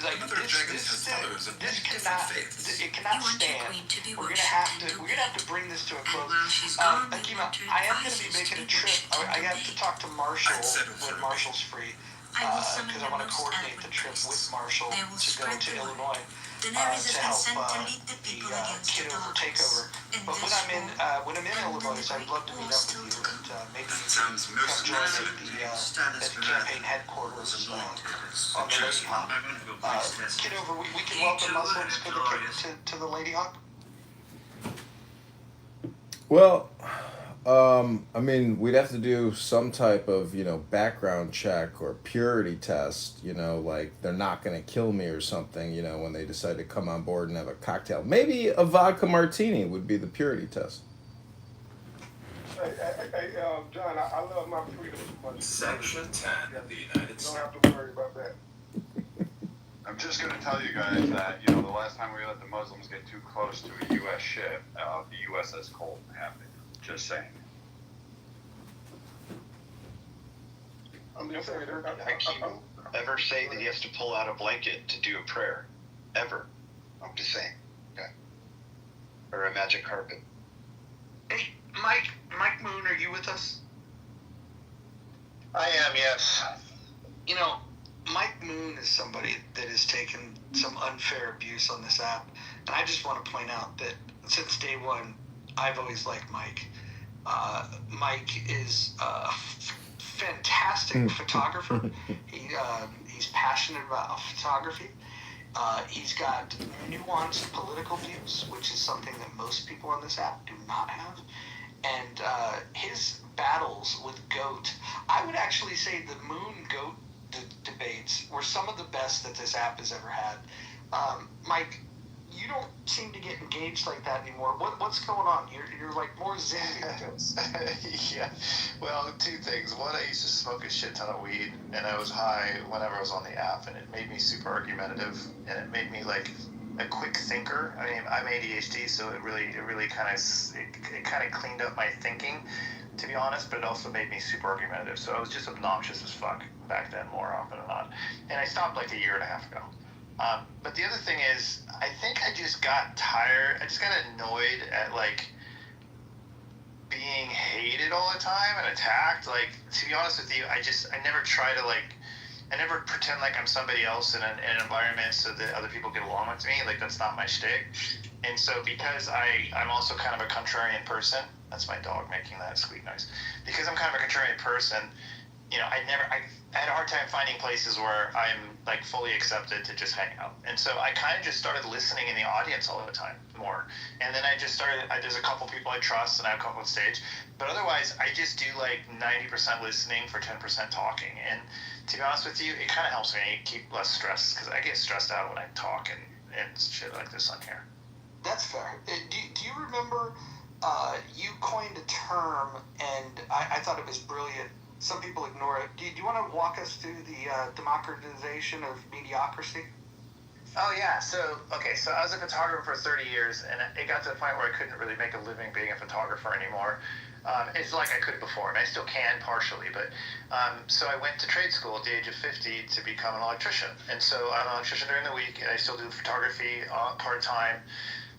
Like The mother of dragons has followers of many different cannot, faiths. it cannot You want your stand. queen to be We're worshipped and gonna have to bring this to a And close. while she's gone, we Akima, want her I am gonna be advisors making to a be trip. worshipped and I have to obeyed. talk to Marshall I'd settle for when a Marshall's free. I will summon Because I your want to most coordinate the eloquent trip with priests. Marshall They will to go spread to the word. Illinois Daenerys to has been help sent to lead the the people against the Kitover darkness. takeover. In But when this I'm in war, Illinois, the I'd love to Great meet War up still with to you come. and maybe That sounds come most join at absolutely. the campaign headquarters on the Lady Hawk. Kitover, we can welcome Muslims to the Lady Hawk. Well, I mean, we'd have to do some type of, background check or purity test, like they're not going to kill me or something, when they decide to come on board and have a cocktail. Maybe a vodka martini would be the purity test. Hey, John, I love my freedom too much. Section 10 of the United You States. don't have to worry about that. I'm just going to tell you guys that, the last time we let the Muslims get too close to a U.S. ship, the USS Colton happened. Just saying. I'm just saying, Hakeem ever say that he has to pull out a blanket to do a prayer? Ever. I'm just saying. Okay. Or a magic carpet. Hey, Mike Moon, are you with us? I am, yes. Mike Moon is somebody that has taken some unfair abuse on this app, and I just want to point out that since day one, I've always liked Mike. Mike is a fantastic photographer. He's passionate about photography. He's got nuanced political views, which is something that most people on this app do not have. And his battles with GOAT. I would actually say the Moon GOAT debates were some of the best that this app has ever had. Mike, you don't seem to get engaged like that anymore. What's going on? You're like more zen. Yeah. Well, two things. One, I used to smoke a shit ton of weed, and I was high whenever I was on the app, and it made me super argumentative, and it made me like a quick thinker. I mean, I'm ADHD, so it really kind of cleaned up my thinking, to be honest. But it also made me super argumentative. So I was just obnoxious as fuck back then, more often than not. And I stopped like a year and a half ago. But the other thing is, I think I just got tired. I just got annoyed at like being hated all the time and attacked. Like, to be honest with you, I never try to like, I never pretend like I'm somebody else in an environment so that other people get along with me. Like, that's not my shtick. And so because I'm also kind of a contrarian person, that's my dog making that squeak noise. Because I'm kind of a contrarian person, you know, I had a hard time finding places where I'm like fully accepted to just hang out. And so I kind of just started listening in the audience all the time more. And then there's a couple people I trust and I come on stage. But otherwise, I just do like 90% listening for 10% talking. And to be honest with you, it kind of helps me keep less stressed because I get stressed out when I talk and shit like this on here. That's fair. Do you remember you coined a term, and I thought it was brilliant. Some people ignore it. Do you want to walk us through the democratization of mediocrity? Oh, yeah. So I was a photographer for 30 years, and it got to the point where I couldn't really make a living being a photographer anymore. It's like I could before, and I still can partially, but so I went to trade school at the age of 50 to become an electrician. And so I'm an electrician during the week, and I still do photography part-time.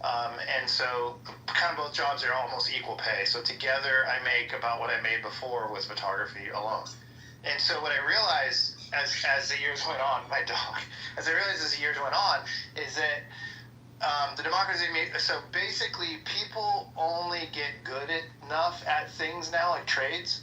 And so kind of both jobs are almost equal pay. So together I make about what I made before with photography alone. And so what I realized as the years went on, as the years went on, is that the democracy so basically people only get good enough at things now, like trades.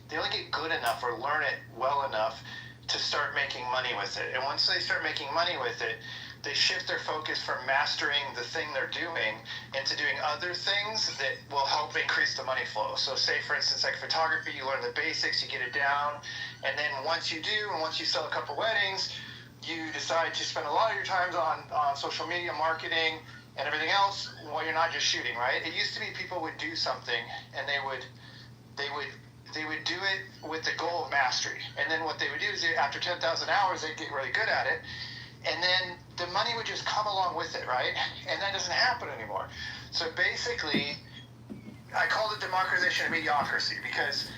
They only get good enough or learn it well enough to start making money with it. And once they start making money with it, they shift their focus from mastering the thing they're doing into doing other things that will help increase the money flow. So say, for instance, like photography, you learn the basics, you get it down, and then once you sell a couple weddings, you decide to spend a lot of your time on social media marketing and everything else while you're not just shooting, right? It used to be people would do something and they would do it with the goal of mastery. And then what they would do is after 10,000 hours, they'd get really good at it. And then the money would just come along with it, right? And that doesn't happen anymore. So basically, I call it democratization of mediocrity because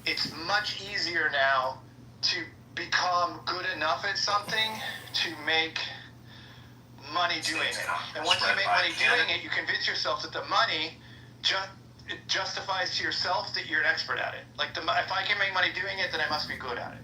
it's much easier now to become good enough at something to make money doing it. And once you make money doing it, you convince yourself that the money justifies to yourself that you're an expert at it. Like, if I can make money doing it, then I must be good at it.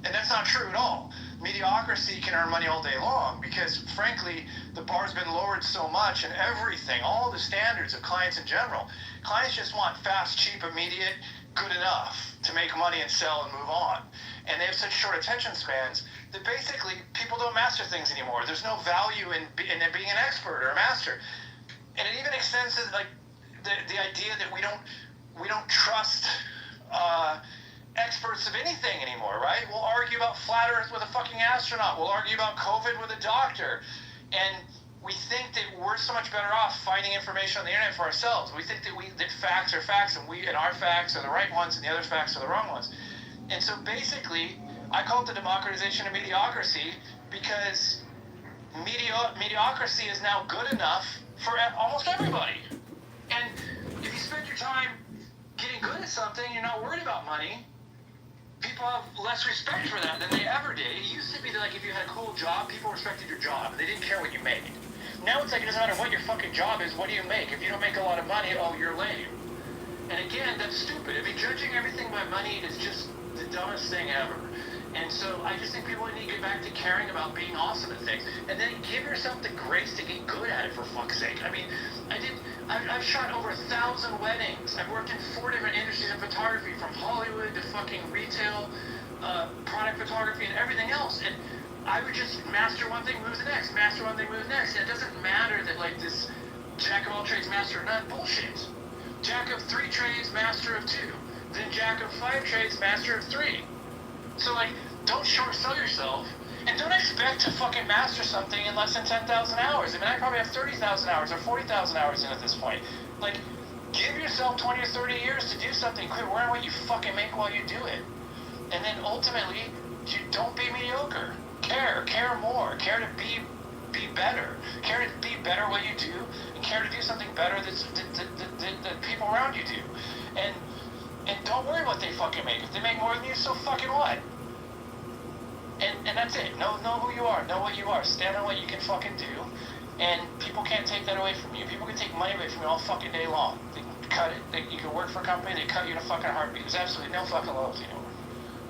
And that's not true at all. Mediocrity can earn money all day long because, frankly, the bar's been lowered so much and everything, all the standards of clients in general. Clients just want fast, cheap, immediate, good enough to make money and sell and move on. And they have such short attention spans that basically people don't master things anymore. There's no value in being an expert or a master. And it even extends to like the idea that we don't trust experts of anything anymore, right? We'll argue about flat Earth with a fucking astronaut. We'll argue about COVID with a doctor. And we think that we're so much better off finding information on the internet for ourselves. We think that facts are facts, and our facts are the right ones, and the other facts are the wrong ones. And so basically, I call it the democratization of mediocrity because mediocrity is now good enough for almost everybody. And if you spend your time getting good at something, you're not worried about money, people have less respect for that than they ever did. It used to be that, like, if you had a cool job, people respected your job, and they didn't care what you made. Now it's like it doesn't matter what your fucking job is, what do you make? If you don't make a lot of money, oh, you're lame. And again, that's stupid. I mean, judging everything by money is just the dumbest thing ever. And so I just think people need to get back to caring about being awesome at things. And then give yourself the grace to get good at it, for fuck's sake. I mean, I've shot over 1,000 weddings. I've worked in 4 different industries of photography, from Hollywood to fucking retail, product photography, and everything else. And I would just master one thing, move to the next. Master one thing, move to the next. And it doesn't matter that, like, this jack of all trades, master of none bullshit. Jack of 3 trades, master of 2. than jack of 5 trades, master of 3. So, like, don't short sell yourself, and don't expect to fucking master something in less than 10,000 hours. I mean, I probably have 30,000 hours or 40,000 hours in at this point. Like, give yourself 20 or 30 years to do something. Quit worrying what you fucking make while you do it. And then ultimately, you don't be mediocre. Care more. Care to be better. Care to be better what you do, and care to do something better that people around you do. And don't worry what they fucking make. If they make more than you, so fucking what? And that's it. Know who you are. Know what you are. Stand on what you can fucking do. And people can't take that away from you. People can take money away from you all fucking day long. They can cut it. You can work for a company, they cut you in a fucking heartbeat. There's absolutely no fucking loyalty anymore.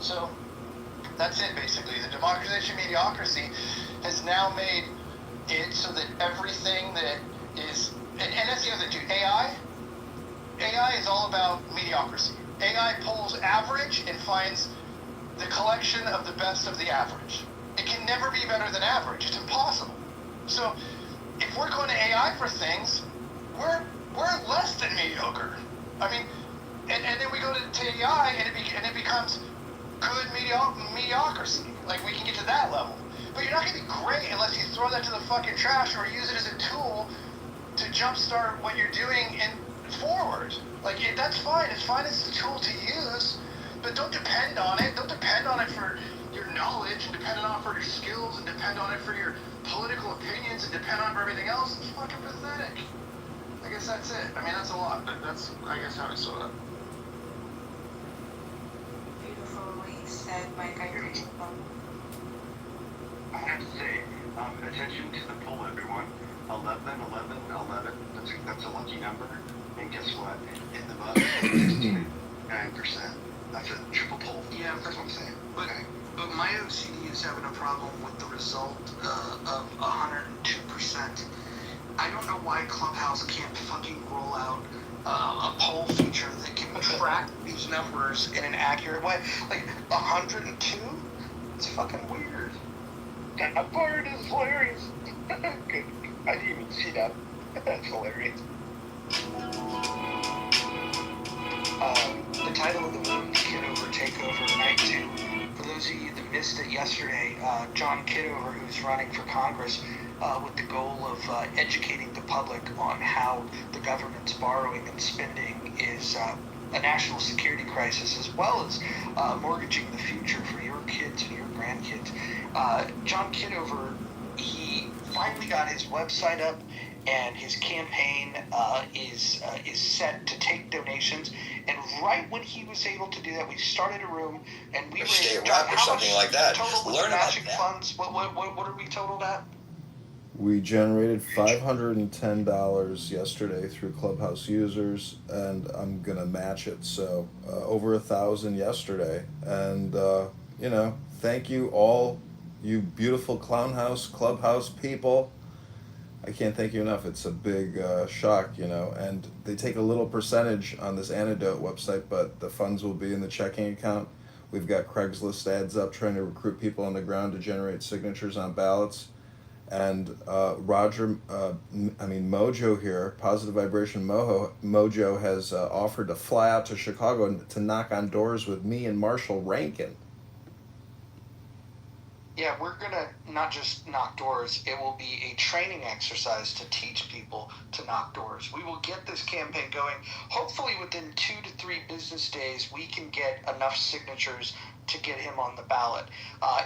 So, that's it basically. The democratization of mediocrity has now made it so that everything that is, and that's the other thing too, AI is all about mediocrity. AI pulls average and finds the collection of the best of the average. It can never be better than average. It's impossible. So, if we're going to AI for things, we're less than mediocre. I mean, and then we go to AI and it becomes good mediocrity. Like, we can get to that level. But you're not going to be great unless you throw that to the fucking trash or use it as a tool to jumpstart what you're doing forward. Like, that's fine. It's fine as a tool to use, but don't depend on it. Don't depend on it for your knowledge, and depend on it for your skills, and depend on it for your political opinions, and depend on it for everything else. It's fucking pathetic. I guess that's it. I mean, that's a lot, but that's, I guess, how I saw it. Beautifully said, Mike. I agree. I have to say, attention to the poll, everyone. 11. That's a lucky number. And guess what? In the month, 9%. That's a triple poll. Yeah, that's what I'm saying. But my OCD is having a problem with the result of 102%. I don't know why Clubhouse can't fucking roll out a poll feature that can track these numbers in an accurate way. Like, 102? It's fucking weird. That part is hilarious. Good. I didn't even see that. That's hilarious. The title of the room, Kitover Takeover Night 2. For those of you that missed it yesterday, John Kitover, who's running for Congress with the goal of educating the public on how the government's borrowing and spending is a national security crisis, as well as mortgaging the future for your kids and your grandkids. John Kitover, he finally got his website up, and his campaign is set to take donations. And right when he was able to do that, we started a room, and we raised or something like that. Total Learn about matching that. funds. What are we totaled at? We generated $510 yesterday through Clubhouse users, and I'm gonna match it. So over 1,000 yesterday, and thank you all, you beautiful Clubhouse people. I can't thank you enough. It's a big shock, and they take a little percentage on this Antidote website, but the funds will be in the checking account. We've got Craigslist ads up trying to recruit people on the ground to generate signatures on ballots. And Mojo here, Positive Vibration Mojo has offered to fly out to Chicago to knock on doors with me and Marshall Rankin. Yeah, we're gonna not just knock doors, it will be a training exercise to teach people to knock doors. We will get this campaign going. Hopefully within 2 to 3 business days, we can get enough signatures to get him on the ballot.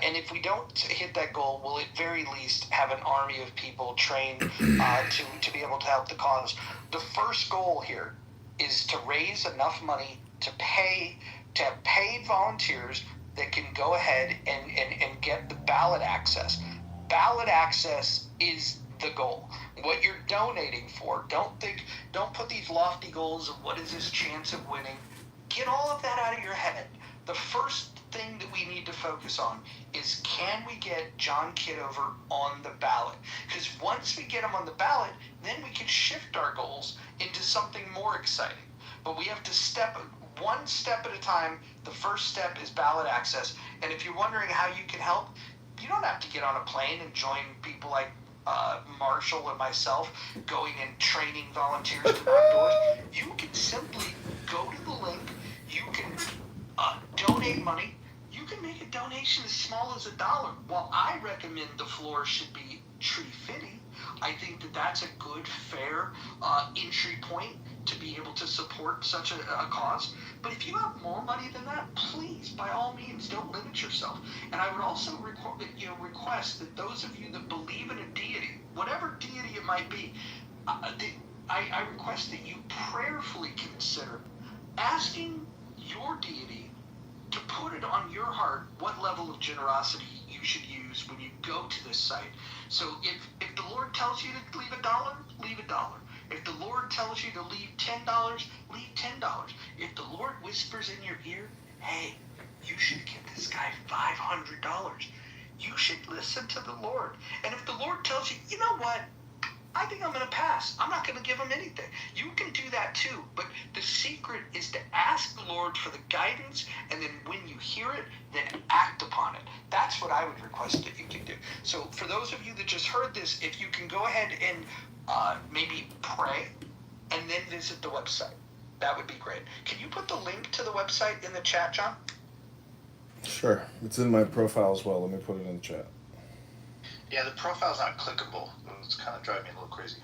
And if we don't hit that goal, we'll at very least have an army of people trained to be able to help the cause. The first goal here is to raise enough money to have paid volunteers that can go ahead and get the ballot access. Ballot access is the goal. What you're donating for, don't put these lofty goals of what is this chance of winning. Get all of that out of your head. The first thing that we need to focus on is, can we get John Kitover on the ballot? Because once we get him on the ballot, then we can shift our goals into something more exciting. But we have to step one step at a time. The first step is ballot access. And if you're wondering how you can help, you don't have to get on a plane and join people like Marshall and myself going and training volunteers to knock doors. You can simply go to the link, You can donate money. You can make a donation as small as $1. While I recommend the floor should be tree fitting, I think that that's a good, fair entry point to be able to support such a cause. But if you have more money than that, please, by all means, don't limit yourself. And I would also request that those of you that believe in a deity, whatever deity it might be, I request that you prayerfully consider asking your deity to put it on your heart what level of generosity you should use when you go to this site. So if the Lord tells you to leave $1, leave $1. If the Lord tells you to leave $10, leave $10. If the Lord whispers in your ear, hey, you should give this guy $500, you should listen to the Lord. And if the Lord tells you, you know what, I think I'm going to pass, I'm not going to give him anything, you can do that too. But the secret is to ask the Lord for the guidance, and then when you hear it, then act upon it. That's what I would request that you can do. So for those of you that just heard this, if you can go ahead and maybe pray and then visit the website, that would be great. Can you put the link to the website in the chat, John? Sure. It's in my profile as well. Let me put it in the chat. Yeah, the profile's not clickable. It's kind of driving me a little crazy.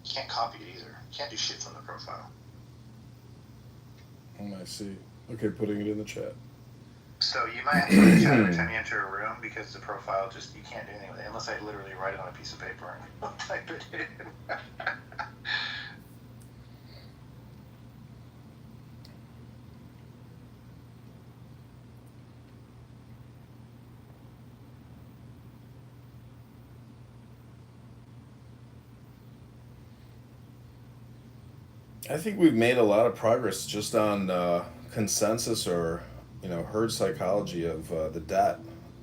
You can't copy it either. You can't do shit from the profile. I see. Okay, putting it in the chat. So you might have to put the chat every time you enter a room, because the profile just, you can't do anything with it unless I literally write it on a piece of paper and type it in. I think we've made a lot of progress just on consensus or, herd psychology of the debt.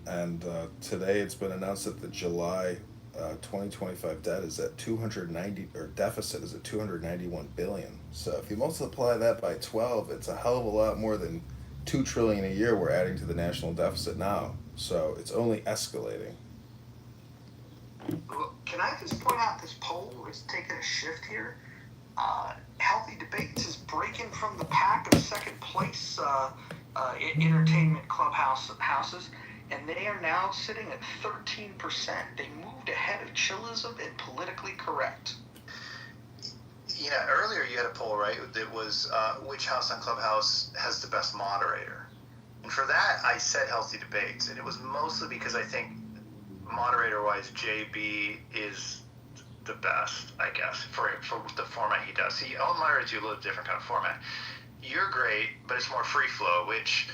And today it's been announced that the July 2025 debt is at 290, or deficit is at 291 billion. So if you multiply that by 12, it's a hell of a lot more than 2 trillion a year we're adding to the national deficit now. So it's only escalating. Can I just point out this poll is taking a shift here? Healthy Debates is breaking from the pack of second place entertainment houses, and they are now sitting at 13%. They moved ahead of Chillism and Politically Correct. Yeah, earlier you had a poll, right, that was which house on Clubhouse has the best moderator. And for that, I said Healthy Debates, and it was mostly because I think moderator-wise, JB is the best, I guess, for the format he does. He moderates you a little different kind of format. You're great, but it's more free flow, which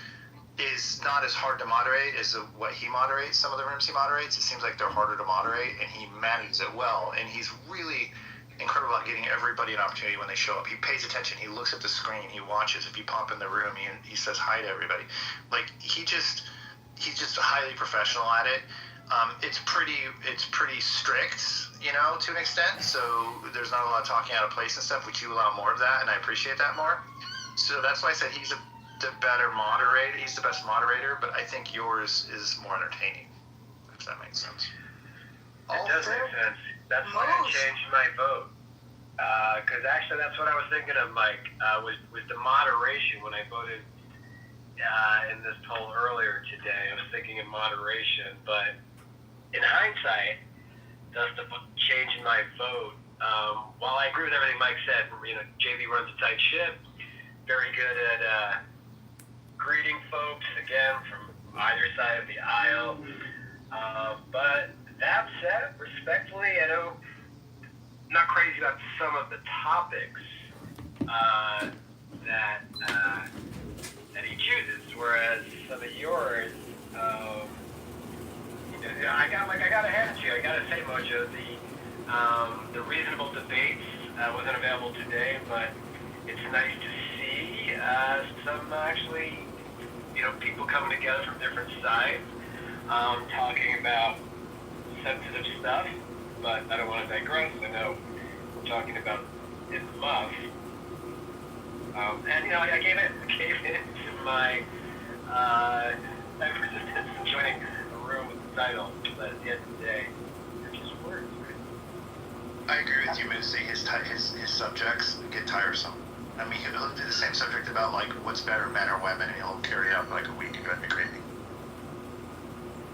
is not as hard to moderate as what he moderates. Some of the rooms he moderates, it seems like they're harder to moderate, and he manages it well. And he's really incredible at getting everybody an opportunity when they show up. He pays attention. He looks at the screen. He watches. If you pop in the room, he says hi to everybody. Like, he's just highly professional at it. It's pretty strict, to an extent. So there's not a lot of talking out of place and stuff, which you allow more of that, and I appreciate that more. So that's why I said he's the better moderator. He's the best moderator, but I think yours is more entertaining, if that makes sense. It does make sense. That's why I changed my vote. Because actually, that's what I was thinking of, Mike. With the moderation when I voted in this poll earlier today, I was thinking of moderation, but in hindsight, thus the change in my vote. While I agree with everything Mike said, JB runs a tight ship, very good at greeting folks again from either side of the aisle. But that said, respectfully, I'm not crazy about some of the topics that he chooses, whereas some of yours, I got ahead of you. I gotta say, Mojo, the reasonable debates wasn't available today, but it's nice to see some actually, people coming together from different sides, talking about sensitive stuff. But I don't want to digress. I know we're talking about in the muff. And I gave it to my resistance in joining a room with the title, but at the end of the day, they're just words, right? I agree with you, Missy. His subjects get tiresome. I mean, he'll do the same subject about like what's better, men or women, and he'll carry out like a week and go into crazy.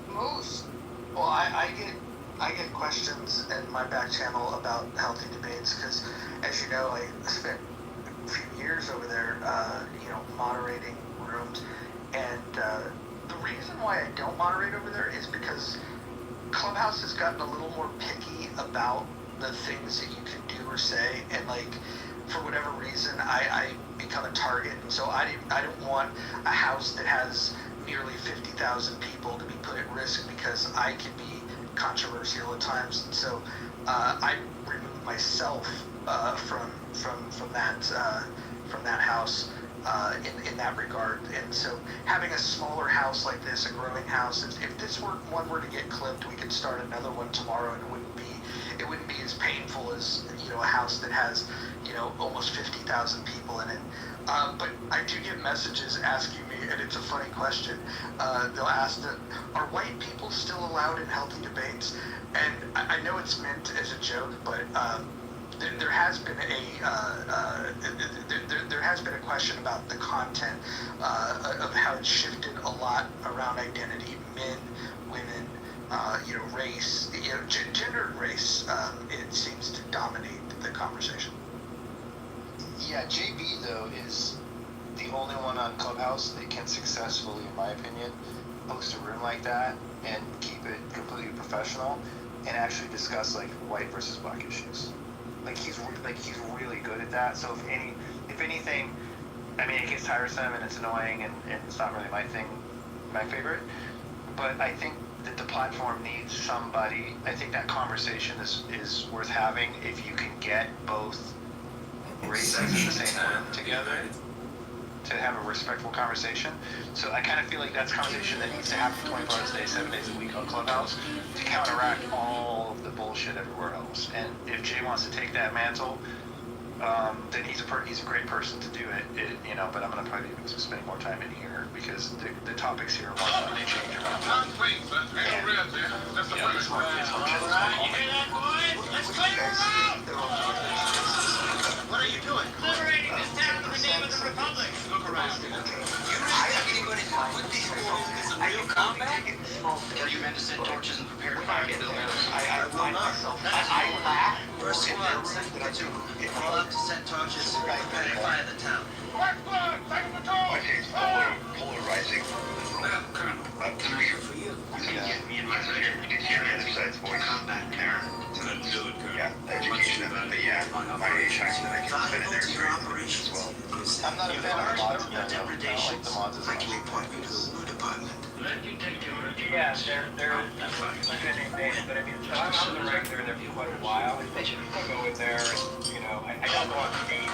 Moose. Well, I get questions in my back channel about healthy debates because, as you know, I spent a few years over there, moderating rooms, and the reason why I don't moderate over there is because Clubhouse has gotten a little more picky about the things that you can do or say, and like for whatever reason, I become a target, and so I don't want a house that has nearly 50,000 people to be put at risk because I can be controversial at times, and so I removed myself from that house in that regard. And so having a smaller house like this, a growing house, if this one were to get clipped, we could start another one tomorrow, and it wouldn't be as painful as a house that has almost 50,000 people in it. But I do get messages asking me, and it's a funny question. They'll ask, are white people still allowed in healthy debates? And I know it's meant as a joke, but there has been a question about the content of how it's shifted a lot around identity, men, women, race, gender and race. It seems to dominate the conversation. Yeah, JB though is the only one on Clubhouse that can successfully, in my opinion, host a room like that and keep it completely professional and actually discuss like white versus black issues. He's really good at that. So if anything, I mean, it gets tiresome and it's annoying and it's not really my favorite. But I think that the platform needs somebody. I think that conversation is worth having if you can get both races in the same room together to have a respectful conversation. So I kind of feel like that's a conversation that needs to happen 24 hours a day, 7 days a week on Clubhouse to counteract all of the bullshit everywhere else. And if Jay wants to take that mantle, then he's a great person to do it. But I'm going to probably be spending more time in here because the topics here are more change around. What are you doing? Liberating this town in the name of the Republic. Look around. You really think anybody who put these walls is a real combat? Or you meant to set torches and prepare fire to build I will not. I laugh. First one, second platoon. All up to set torches and prepare to fire the town. My tape's polarizing. For you. Me and my leader. You can hear the other side's voice. Combat there. Yeah, education of my age, I can spend it there as well. I'm not a fan of mods. I don't like the mods as much. Yeah, they're good names, but I mean, so I was a regular there for quite a while. I still go in there, and, I got to go on stage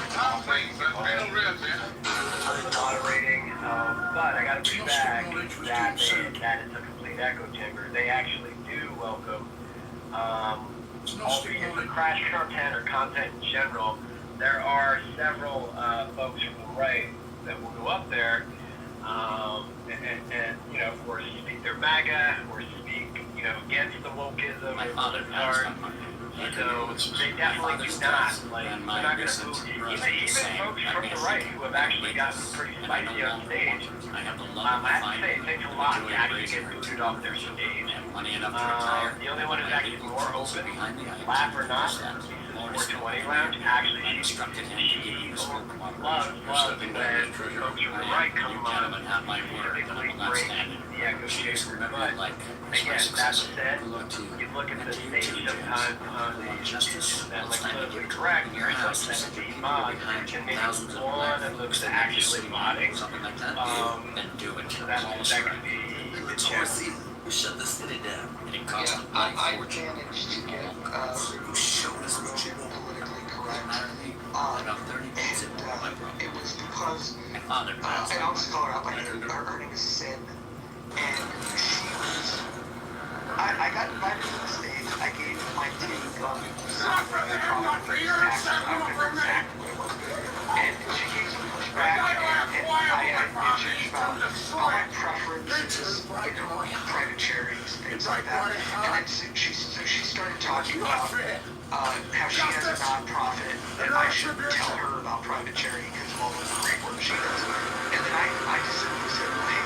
moderating, but I got to push back that it's a complete echo chamber. They actually do welcome, albeit the crash content or content in general, there are several folks from the right that will go up there and of course, speak their MAGA or speak, against the wokeism. My father passed on my so they definitely do not, they're not going to move. Even folks from the right who have actually gotten pretty spicy on stage, I have to say, it takes a lot to actually get booted off their stage. The only one who's actually more open, laugh or not, 420 Lounge, actually, she loves when folks from the right come on, typically break the echo chamber. But again, that said, you look at the stage sometimes on and politically correct, you're like 17 mods, and maybe one of them is actually modding. So that could be the chance. We shut the city down. And it cost I managed to get who showed us what you want. politically correct. About 30 minutes in my problem. It was because, and I'll just call her out by name, her name is Sin, and she was, I got invited to the stage, I gave my take on the problem for your action, I don't remember exactly what it was, and she gave some pushback, and I mentioned about my preferences, private charities, things like that, and then she started talking about how she has a nonprofit and I shouldn't tell her about private charity because of all the great work she does. And then I just simply said, well, hey,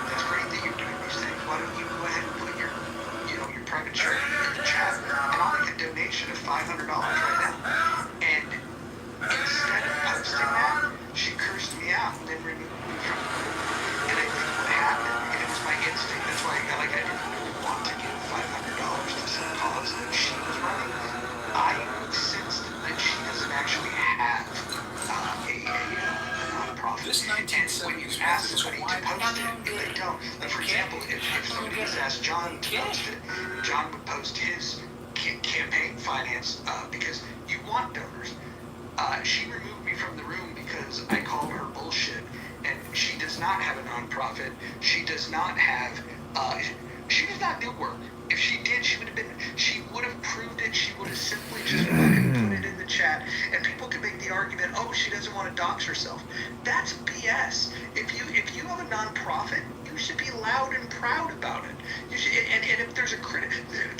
that's great that you're doing these things. Why don't you go ahead and put your private charity in the chat, and I'll make a donation of $500 right now. And instead of posting that, she cursed me out and then removed me from the group. And I think what happened, and it was my instinct, that's why I didn't really want to give $500 to some cause that she was running. I sensed that she doesn't actually have a nonprofit. This 1970s and when you ask somebody to post it, if they don't, like for example, if somebody was asked John to post it, John would post his campaign finance because you want donors. She removed me from the room because I called her bullshit, and she does not have a nonprofit. She does not have. She does not do work. If she did, she would have proved it. She would have simply just fucking put it in the chat, and people could make the argument, oh, she doesn't want to dox herself. That's BS. If you have a nonprofit, you should be loud and proud about it. You should, and if there's a critic,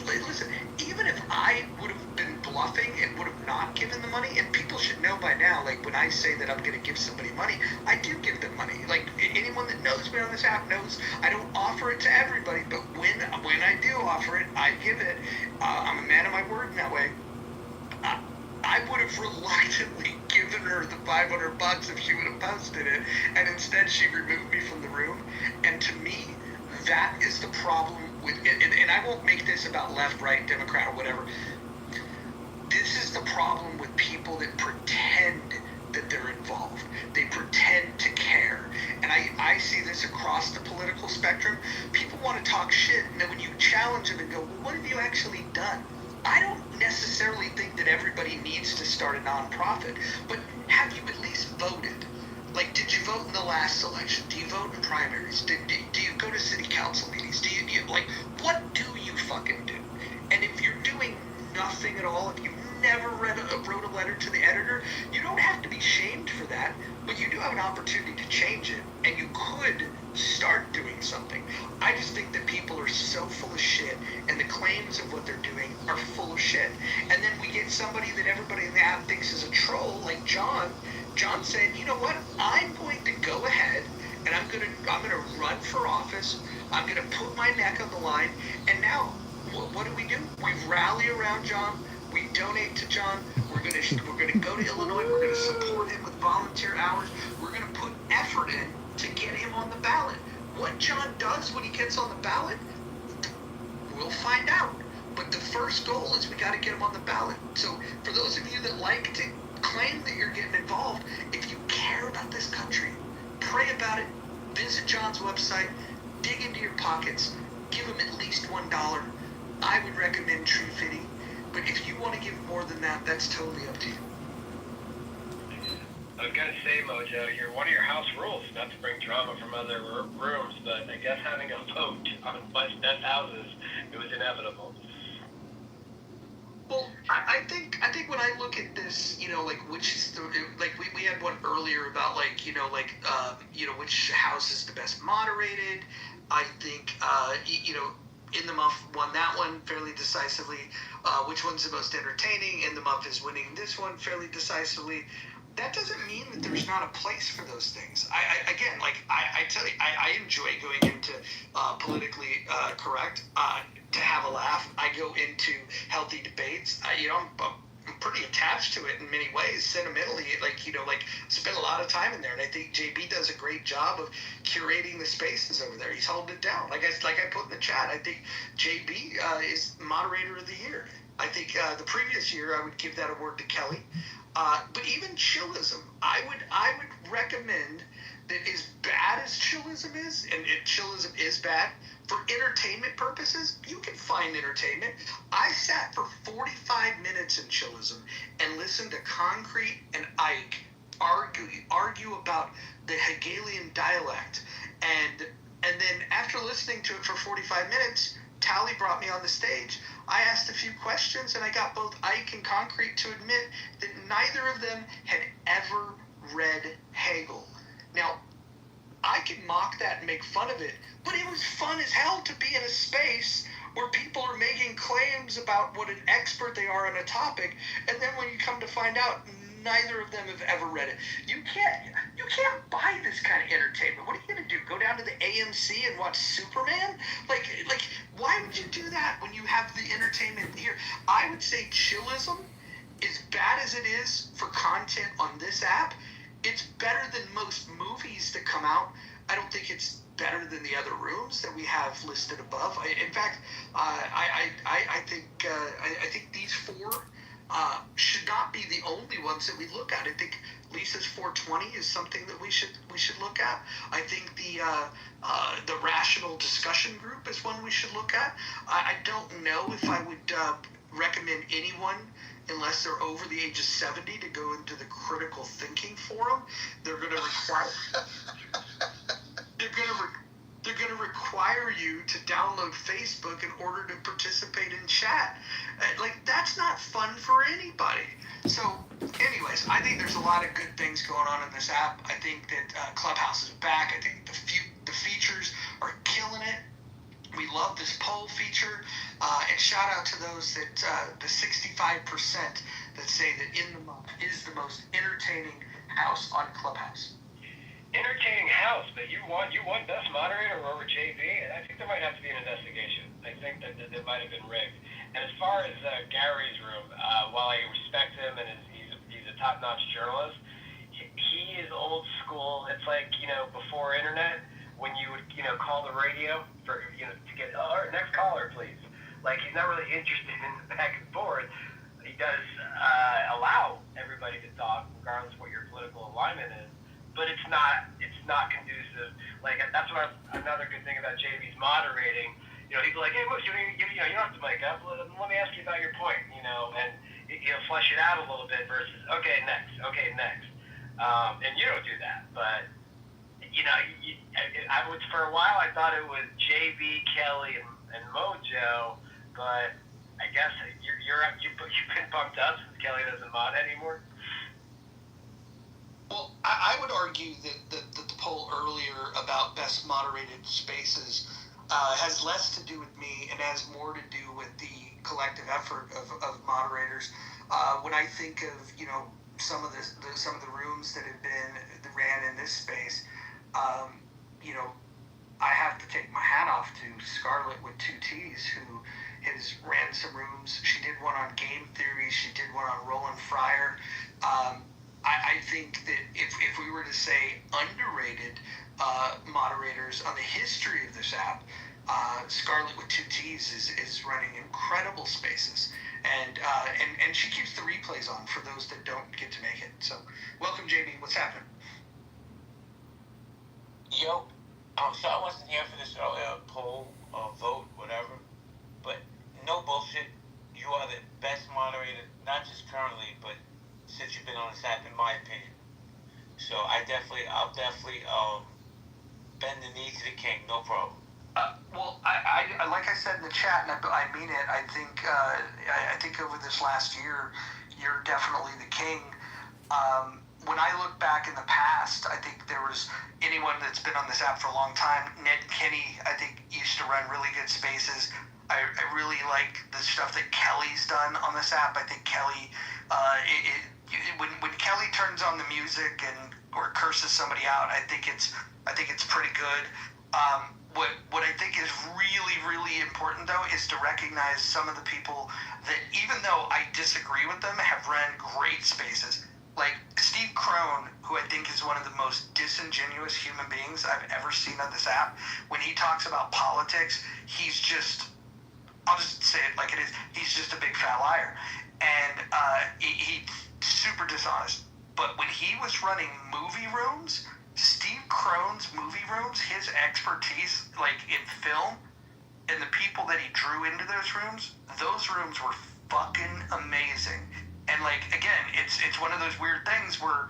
listen, even if I would have been bluffing and would have not given the money, and people should know by now, like when I say that I'm going to give somebody money, I do give them money. Like anyone that knows me on this app knows I don't offer it to everybody, but when I do offer it, I give it. I'm a man of my word in that way. I would have reluctantly given her the $500 if she would have posted it, and instead she removed me from the room. And to me, that is the problem with it. And I won't make this about left, right, Democrat, or whatever. This is the problem with people that pretend that they're involved. They pretend to care. And I see this across the political spectrum. People want to talk shit, and then when you challenge them and go, well, what have you actually done? I don't necessarily think that everybody needs to start a nonprofit, but have you at least voted? Like, did you vote in the last election? Do you vote in primaries? Do you go to city council meetings? Do you like, what do you fucking do? And if you're doing nothing at all, if you never wrote a letter to the editor, you don't have to be shamed for that, but you do have an opportunity to change it, and you could start doing something. I just think that people are so full of shit, and the claims of what they're doing are full of shit. And then we get somebody that everybody in the app thinks is a troll, like John. John said, you know what, I'm going to go ahead and I'm gonna run for office. I'm gonna put my neck on the line, and now what do? We rally around John. We donate to John. We're gonna go to Illinois. We're gonna support him with volunteer hours. We're gonna put effort in to get him on the ballot. What John does when he gets on the ballot, we'll find out. But the first goal is we got to get him on the ballot. So for those of you that like to claim that you're getting involved, if you care about this country, pray about it. Visit John's website. Dig into your pockets. Give him at least $1. I would recommend True Fitting. But if you want to give more than that, that's totally up to you. I was gonna say, Mojo, one of your house rules is not to bring drama from other rooms, but I guess having a vote on spent houses, it was inevitable. Well, I think when I look at this, like which is like we had one earlier about which house is the best moderated. I think In the Muff won that one fairly decisively. Which one's the most entertaining? In the Muff is winning this one fairly decisively. That doesn't mean that there's not a place for those things. I tell you, I enjoy going into politically correct to have a laugh. I go into healthy debates. I'm pretty attached to it in many ways, sentimentally. Spend a lot of time in there, and I think JB does a great job of curating the spaces over there. He's holding it down. Like I put in the chat, I think JB is moderator of the year. I think the previous year I would give that award to Kelly. But even chillism, I would recommend that as bad as chillism is, and chillism is bad, for entertainment purposes, you can find entertainment. I sat for 45 minutes in chillism and listened to Concrete and Ike argue about the Hegelian dialect. And then after listening to it for 45 minutes, Tally brought me on the stage. I asked a few questions, and I got both Ike and Concrete to admit that neither of them had ever read Hegel. Now, I could mock that and make fun of it, but it was fun as hell to be in a space where people are making claims about what an expert they are on a topic, and then when you come to find out, neither of them have ever read it. You can't buy this kind of entertainment. What are you gonna do? Go down to the AMC and watch Superman? Like, why would you do that when you have the entertainment here? I would say chillism, as bad as it is for content on this app, it's better than most movies that come out. I don't think it's better than the other rooms that we have listed above. In fact, I think these four should not be the only ones that we look at. I think Lisa's 420 is something that we should look at. I think the rational discussion group is one we should look at. I don't know if I would recommend anyone, unless they're over the age of 70, to go into the critical thinking forum. They're going to require they're going to require you to download Facebook in order to participate in chat. Like, that's not fun for anybody. So, anyways, I think there's a lot of good things going on in this app. I think that Clubhouse is back. I think the features are killing it. We love this poll feature, and shout out to those that the 65% that say that In the Muff is the most entertaining house on Clubhouse. Entertaining house, but you want best moderator over JB, and I think there might have to be an investigation. I think that it might have been rigged. And as far as Gary's room, while I respect him and he's a top-notch journalist, he is old school. It's like, before internet, when you would call the radio for to get next caller please. Like, he's not really interested in the back and forth. He does allow everybody to talk regardless of what your political alignment is. But it's not conducive. Like, that's what another good thing about JB's moderating. He'd be like, hey, Moose, you don't have to mic up. Let me ask you about your point, and he'll flesh it out a little bit versus, okay, next. And you don't do that. But, I was, for a while, I thought it was JB, Kelly, and Mojo, but I guess you've been bumped up since Kelly doesn't mod anymore. Well, I would argue that the poll earlier about best moderated spaces has less to do with me and has more to do with the collective effort of moderators. When I think of some of the rooms that ran in this space, I have to take my hat off to Scarlett with 2 T's, who has ran some rooms. She did one on game theory. She did one on Roland Fryer. I think that if we were to say underrated moderators on the history of this app, Scarlett with 2 T's is running incredible spaces, and she keeps the replays on for those that don't get to make it. So, welcome, JB. What's happening? Yo, so I wasn't here for this earlier poll or vote, whatever, but no bullshit. You are the best moderator, not just currently, but since you've been on this app, in my opinion. So I'll definitely bend the knee to the king, no problem. Well, I like I said in the chat, and I mean it. I think over this last year, you're definitely the king. When I look back in the past, I think there was anyone that's been on this app for a long time. Ned Kinney, I think, used to run really good spaces. I really like the stuff that Kelly's done on this app. I think Kelly, when Kelly turns on the music or curses somebody out, I think it's pretty good. What I think is really, really important, though, is to recognize some of the people that, even though I disagree with them, have run great spaces. Like Steve Crone, who I think is one of the most disingenuous human beings I've ever seen on this app. When he talks about politics, he's just, I'll just say it like it is, he's just a big fat liar. And he's super dishonest. But when he was running movie rooms, Steve Crone's movie rooms, his expertise, like in film, and the people that he drew into those rooms were fucking amazing. And like, again, it's one of those weird things where,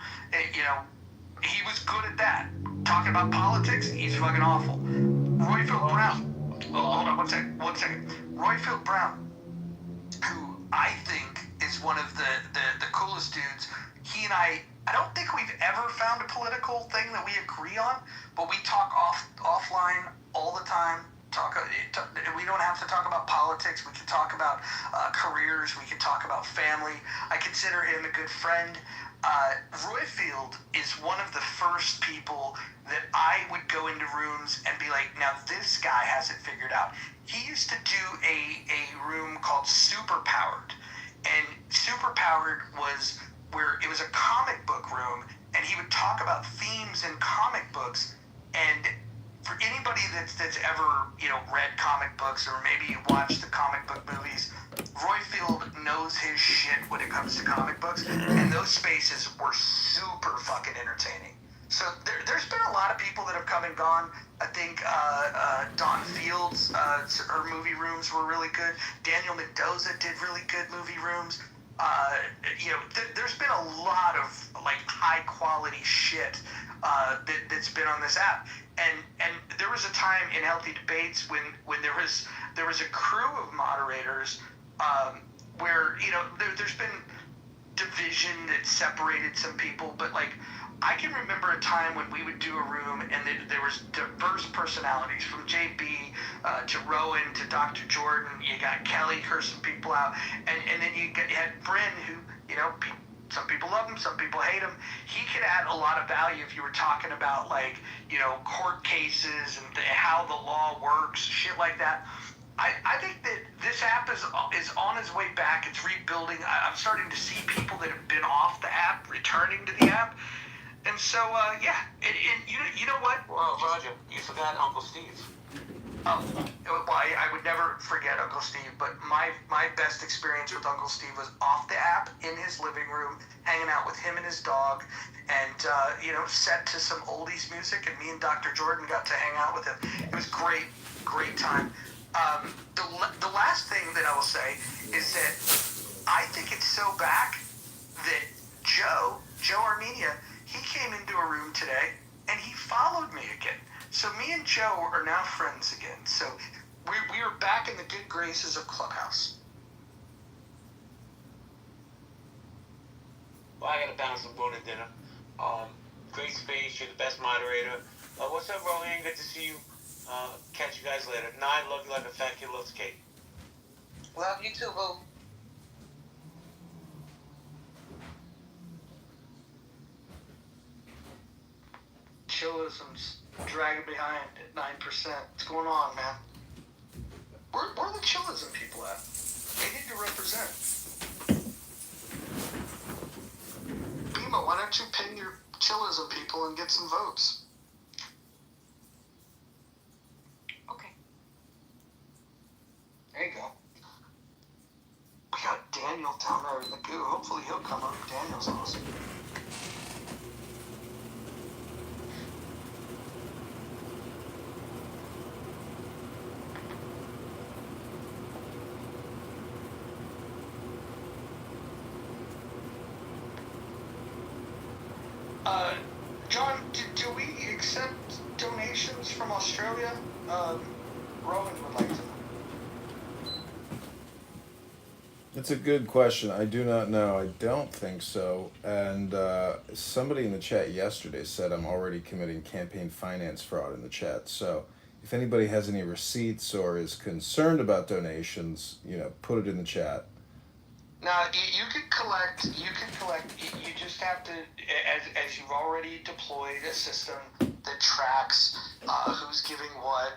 he was good at that. Talking about politics, he's fucking awful. Royfield Brown. Oh, hold on, one second. Royfield Brown, who I think is one of the coolest dudes. He and I don't think we've ever found a political thing that we agree on, but we talk offline all the time. We don't have to talk about politics. We can talk about careers. We can talk about family. I consider him a good friend. Royfield is one of the first people that I would go into rooms and be like, now this guy has it figured out. He used to do a room called Superpowered. And Superpowered was where it was a comic book room, and he would talk about themes in comic books. And for anybody that's ever, read comic books, or maybe you watch the comic book movies, Royfield knows his shit when it comes to comic books, and those spaces were super fucking entertaining. So there's been a lot of people that have come and gone. I think Dawn Fields, her movie rooms were really good. Daniel Mendoza did really good movie rooms. There's been a lot of high quality shit that's been on this app. And there was a time in Healthy Debates when there was a crew of moderators where there's been division that separated some people, but I can remember a time when we would do a room and there was diverse personalities, from JB to Rowan to Dr. Jordan. You got Kelly cursing people out, and then you had Bryn, who some people love him, some people hate him. He could add a lot of value if you were talking about court cases and how the law works, shit like that. I think that this app is on its way back. It's rebuilding. I'm starting to see people that have been off the app returning to the app. And so, and you know what? Well, Roger, you forgot Uncle Steve. Oh, well, I would never forget Uncle Steve, but my best experience with Uncle Steve was off the app, in his living room, hanging out with him and his dog, and, set to some oldies music, and me and Dr. Jordan got to hang out with him. It was great time. The last thing that I will say is that I think it's so back that Joe Armenia, he came into a room today and he followed me again. So me and Joe are now friends again. So we are back in the good graces of Clubhouse. Well, I gotta bounce some going to dinner. Great space. You're the best moderator. What's up, Rohan? Good to see you. Catch you guys later. Nine, love you like a fat kid loves cake. Love you too, boo. Chillism's dragging behind at 9%. What's going on, man? Where are the chillism people at? They need to represent. Bima, why don't you pin your chillism people and get some votes? Okay. There you go. We got Daniel down there in the goo. Hopefully he'll come up. Daniel's awesome. John, do we accept donations from Australia? Rowan would like to know. It's a good question. I do not know. I don't think so. And somebody in the chat yesterday said I'm already committing campaign finance fraud in the chat. So if anybody has any receipts or is concerned about donations, put it in the chat. Now, you could collect. You just have to, as you've already deployed a system that tracks who's giving what.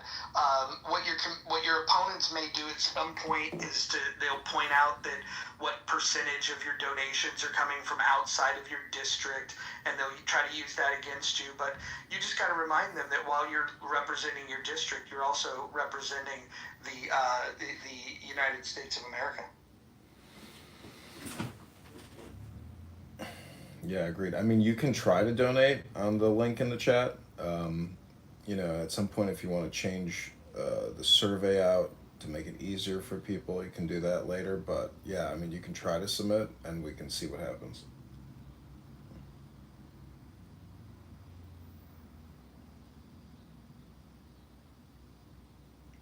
What your opponents may do at some point is they'll point out that what percentage of your donations are coming from outside of your district, and they'll try to use that against you. But you just got to remind them that while you're representing your district, you're also representing the United States of America. Yeah, agreed. I mean, you can try to donate on the link in the chat. At some point, if you want to change the survey out to make it easier for people, you can do that later. But yeah, I mean, you can try to submit and we can see what happens.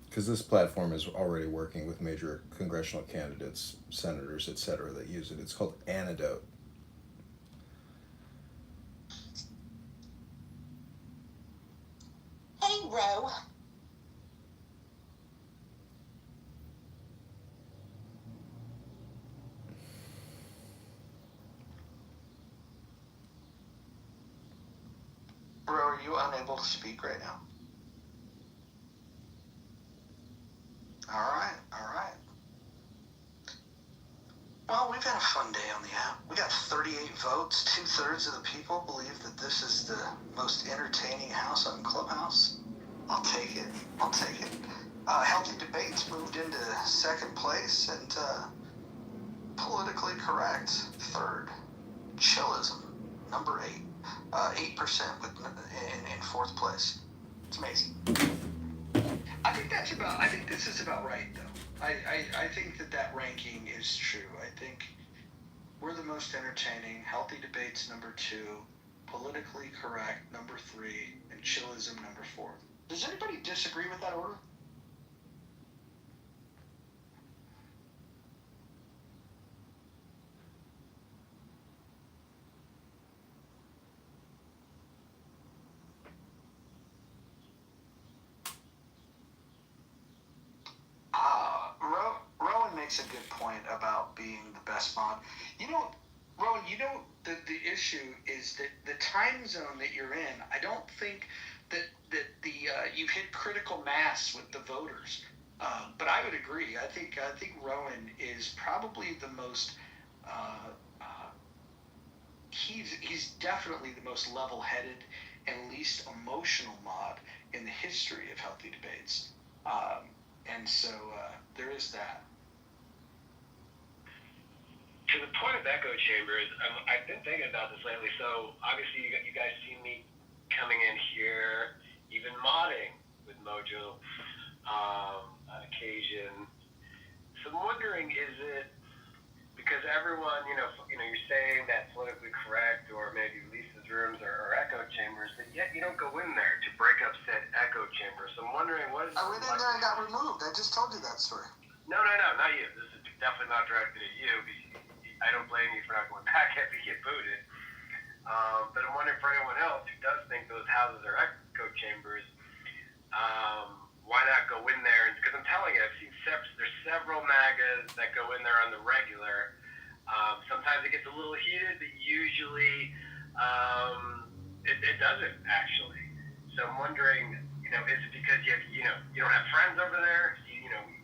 Because this platform is already working with major congressional candidates, senators, etc. that use it. It's called Antidote. Hey, Ro. Bro, are you unable to speak right now? All right. Well, we've had a fun day on the app. We got 38 votes. 2/3 of the people believe that this is the most entertaining house on Clubhouse. I'll take it. Healthy Debates moved into second place, and Politically Correct third. Chillism number 8. 8% in fourth place. It's amazing. I think this is about right, though. I think that ranking is true. I think we're the most entertaining. Healthy Debates number 2, Politically Correct number 3, and Chillism number 4. Does anybody disagree with that order? Rowan makes a good point about being the best mod. Rowan, the issue is that the time zone that you're in, I don't think that you've hit critical mass with the voters. But I would agree. I think Rowan is probably the most. He's definitely the most level-headed and least emotional mod in the history of Healthy Debates. And so there is that. To the point of echo chambers, I've been thinking about this lately. So obviously you guys see me coming in here, even modding with Mojo on occasion. So I'm wondering, is it because everyone, you're saying that politically correct or maybe Lisa's rooms are echo chambers, but yet you don't go in there to break up said echo chamber. So I'm wondering, what is I went in there and got removed. I just told you that story. No, not you. This is definitely not directed at you. I don't blame you for not going back after you get booted. But I'm wondering for anyone else who does think those houses are echo chambers, why not go in there? Because I'm telling you, I've seen there's several MAGAs that go in there on the regular. Sometimes it gets a little heated, but usually it doesn't actually. So I'm wondering, is it because you don't have friends over there?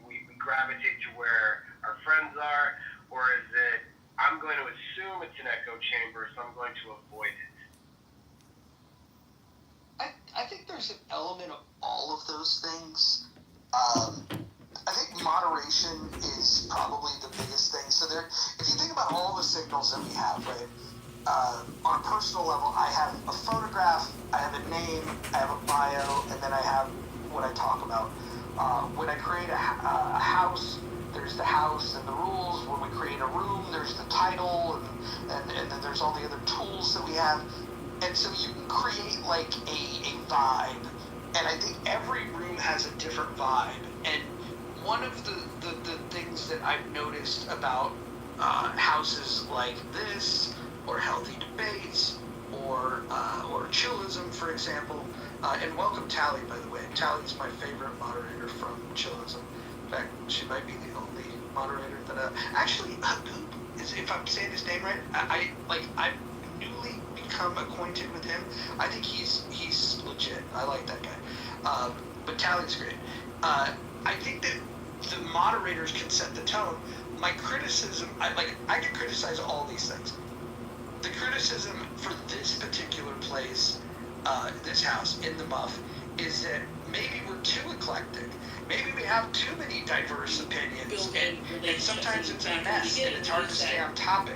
We gravitate to where our friends are, or is it I'm going to assume it's an echo chamber, so I'm going to avoid it? I think there's an element of all of those things. I think moderation is probably the biggest thing. So if you think about all the signals that we have, right? On a personal level, I have a photograph, I have a name, I have a bio, and then I have what I talk about. When I create a house, there's the house and the rules. When we create a room, there's the title, and then there's all the other tools that we have. And so you can create like a vibe. And I think every room has a different vibe. And one of the things that I've noticed about houses like this, or Healthy Debates, or Chillism, for example, and welcome Tally, by the way. Tally's my favorite moderator from Chillism. In fact, she might be the only moderator that actually, if I'm saying his name right, I've newly become acquainted with him. I think he's legit. I like that guy. But Tally's great. I think that the moderators can set the tone. My criticism, I can criticize all these things. The criticism for this particular place, this house in the Muff, is that maybe we're too eclectic. Maybe we have too many diverse opinions, and sometimes it's a mess, and it's hard to stay on topic.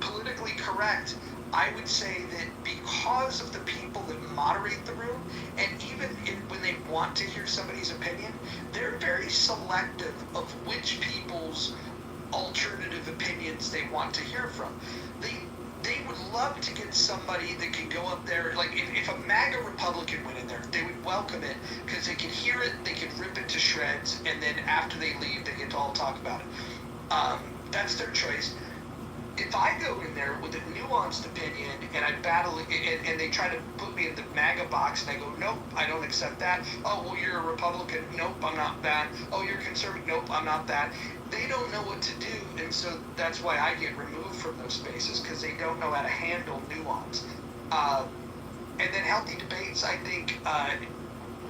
Politically correct, I would say that because of the people that moderate the room, and even when they want to hear somebody's opinion, they're very selective of which people's alternative opinions they want to hear from. They would love to get somebody that could go up there, like if a MAGA Republican went in there, they would welcome it because they could hear it, they could rip it to shreds, and then after they leave, they get to all talk about it. That's their choice. If I go in there with a nuanced opinion and I battle and they try to put me in the MAGA box and I go, nope, I don't accept that. Oh, well, you're a Republican. Nope, I'm not that. Oh, you're conservative. Nope, I'm not that. They don't know what to do, and so that's why I get removed from those spaces, because they don't know how to handle nuance. And then Healthy Debates, I think,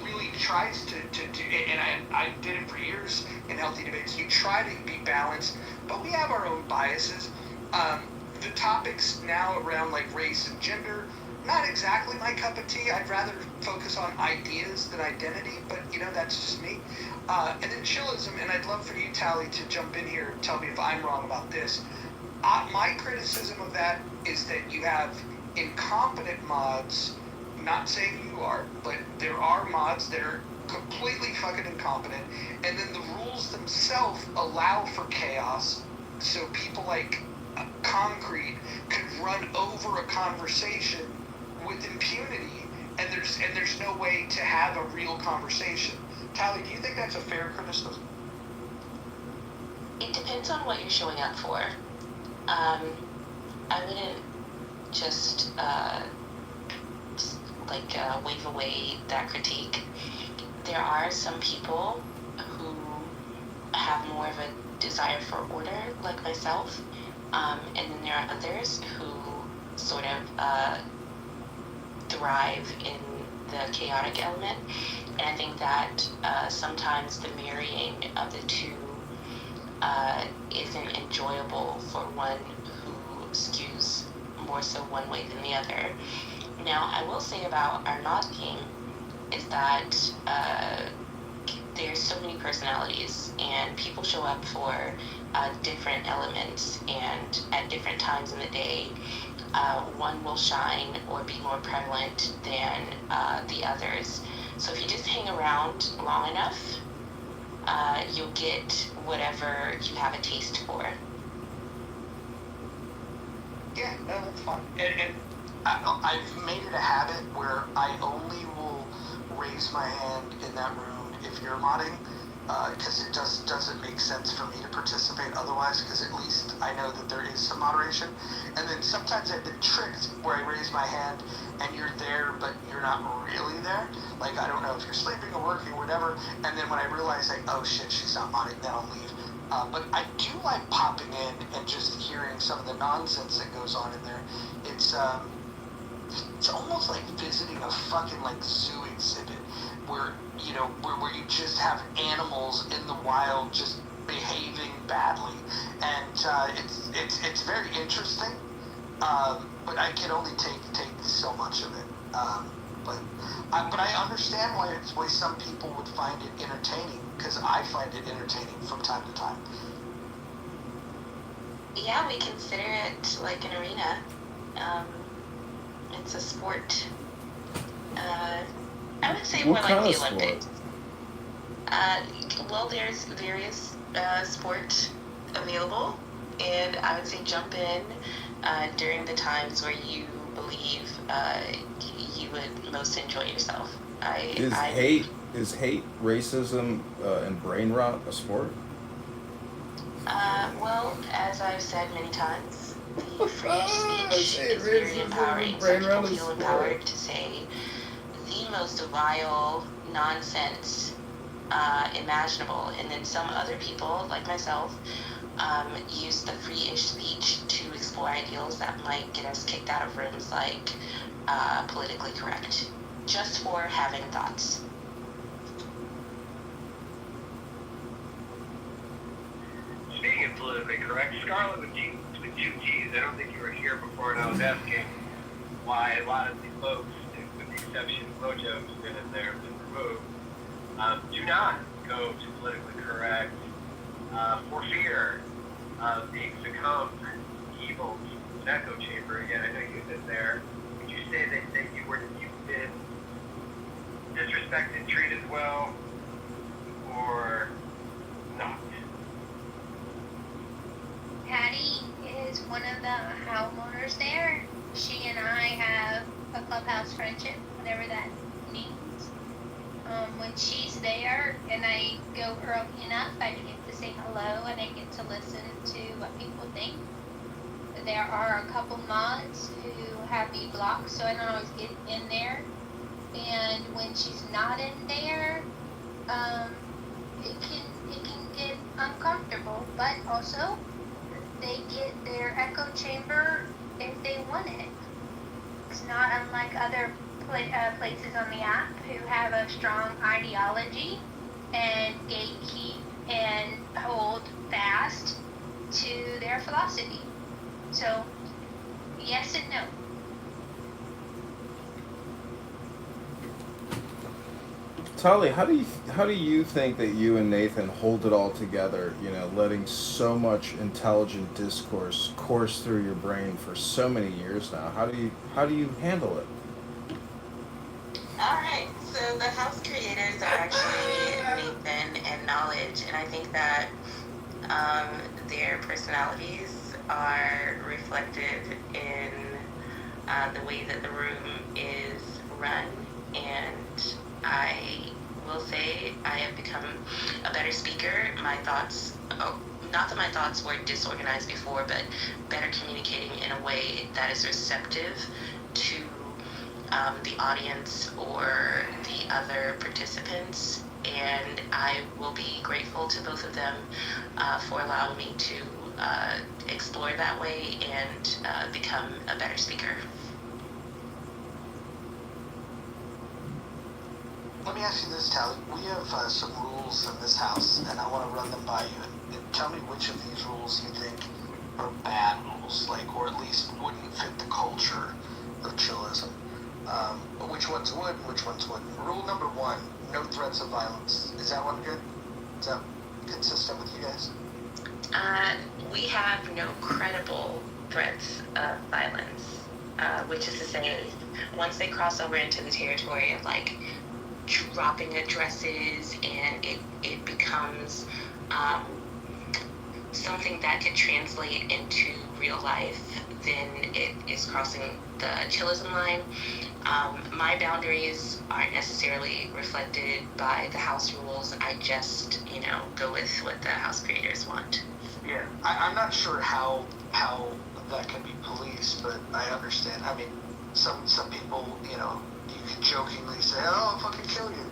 really tries to and I did it for years in Healthy Debates. You try to be balanced, but we have our own biases. The topics now around like race and gender, not exactly my cup of tea. I'd rather focus on ideas than identity, but that's just me. And then chillism, and I'd love for you, Tally, to jump in here and tell me if I'm wrong about this. My criticism of that is that you have incompetent mods, not saying you are, but there are mods that are completely fucking incompetent, and then the rules themselves allow for chaos, so people like Concrete could run over a conversation with impunity, and there's no way to have a real conversation. Tally, do you think that's a fair criticism? It depends on what you're showing up for. I wouldn't just wave away that critique. There are some people who have more of a desire for order, like myself, and then there are others who sort of thrive in the chaotic element. And I think that sometimes the marrying of the two isn't enjoyable for one who skews more so one way than the other. Now, I will say about our mod king is that there's so many personalities, and people show up for different elements, and at different times in the day, one will shine or be more prevalent than the others. So if you just hang around long enough, you'll get whatever you have a taste for. Yeah, no, that's fine. And I've made it a habit where I only will raise my hand in that room if you're modding, because it doesn't make sense for me to participate otherwise, because at least I know that there is some moderation. And then sometimes I've been tricked where I raise my hand and you're there, but you're not really there. Like, I don't know if you're sleeping or working or whatever, and then when I realize, like, oh shit, she's not modding, then I'll leave. But I do like popping in and just hearing some of the nonsense that goes on in there. It's almost like visiting a fucking like zoo exhibit where where you just have animals in the wild just behaving badly, and it's very interesting. But I can only take so much of it. But I understand why some people would find it entertaining, because I find it entertaining from time to time. Yeah, we consider it like an arena. It's a sport. I would say more like the Olympics. Well, there's various sport available, and I would say jump in during the times where you believe you would most enjoy yourself. Is hate, racism, and brain rot a sport? Well, as I've said many times, the free speech is very empowering. Some people feel empowered to say the most vile nonsense imaginable, and then some other people, like myself, use the free-ish speech to explore ideals that might get us kicked out of rooms like politically correct, just for having thoughts. Speaking of politically correct, Scarlett with two G's. I don't think you were here before, and I was asking why a lot of these folks, with the exception of Mojo, who's been in there, been removed, do not go to politically correct for fear of being succumbed to evil, an echo chamber. Again, I know you've been there. Would you say that you've been disrespected, treated well, or not? Patty is one of the homeowners there. She and I have a clubhouse friendship, whatever that means. When she's there and I go early enough, I get to say hello and I get to listen to what people think. There are a couple mods who have me blocked, so I don't always get in there. And when she's not in there, it can get uncomfortable. But also, they get their echo chamber if they want it. It's not unlike other places on the app who have a strong ideology and gatekeep and hold fast to their philosophy. So, yes and no. Tali, how do you think that you and Nathan hold it all together? You know, letting so much intelligent discourse course through your brain for so many years now. How do you handle it? All right, so the house creators are actually Nathan and Knowledge, and I think that their personalities are reflected in the way that the room is run, and I will say I have become a better speaker. My thoughts, not that my thoughts were disorganized before, but better communicating in a way that is receptive to the audience or the other participants, and I will be grateful to both of them for allowing me to explore that way and become a better speaker. Let me ask you this, Tally. We have some rules in this house, and I want to run them by you. And tell me which of these rules you think are bad rules, like, or at least wouldn't fit the culture of chillism. Which ones would, which ones wouldn't. Rule number 1, no threats of violence. Is that one good? Is that consistent with you guys? We have no credible threats of violence, which is to say, once they cross over into the territory of like dropping addresses and it becomes something that could translate into real life, then it is crossing the chillism line. My boundaries aren't necessarily reflected by the house rules. I just, go with what the house creators want. Yeah, I'm not sure how that can be policed, but I understand. I mean, some people, you could jokingly say, "Oh, I'll fucking kill you."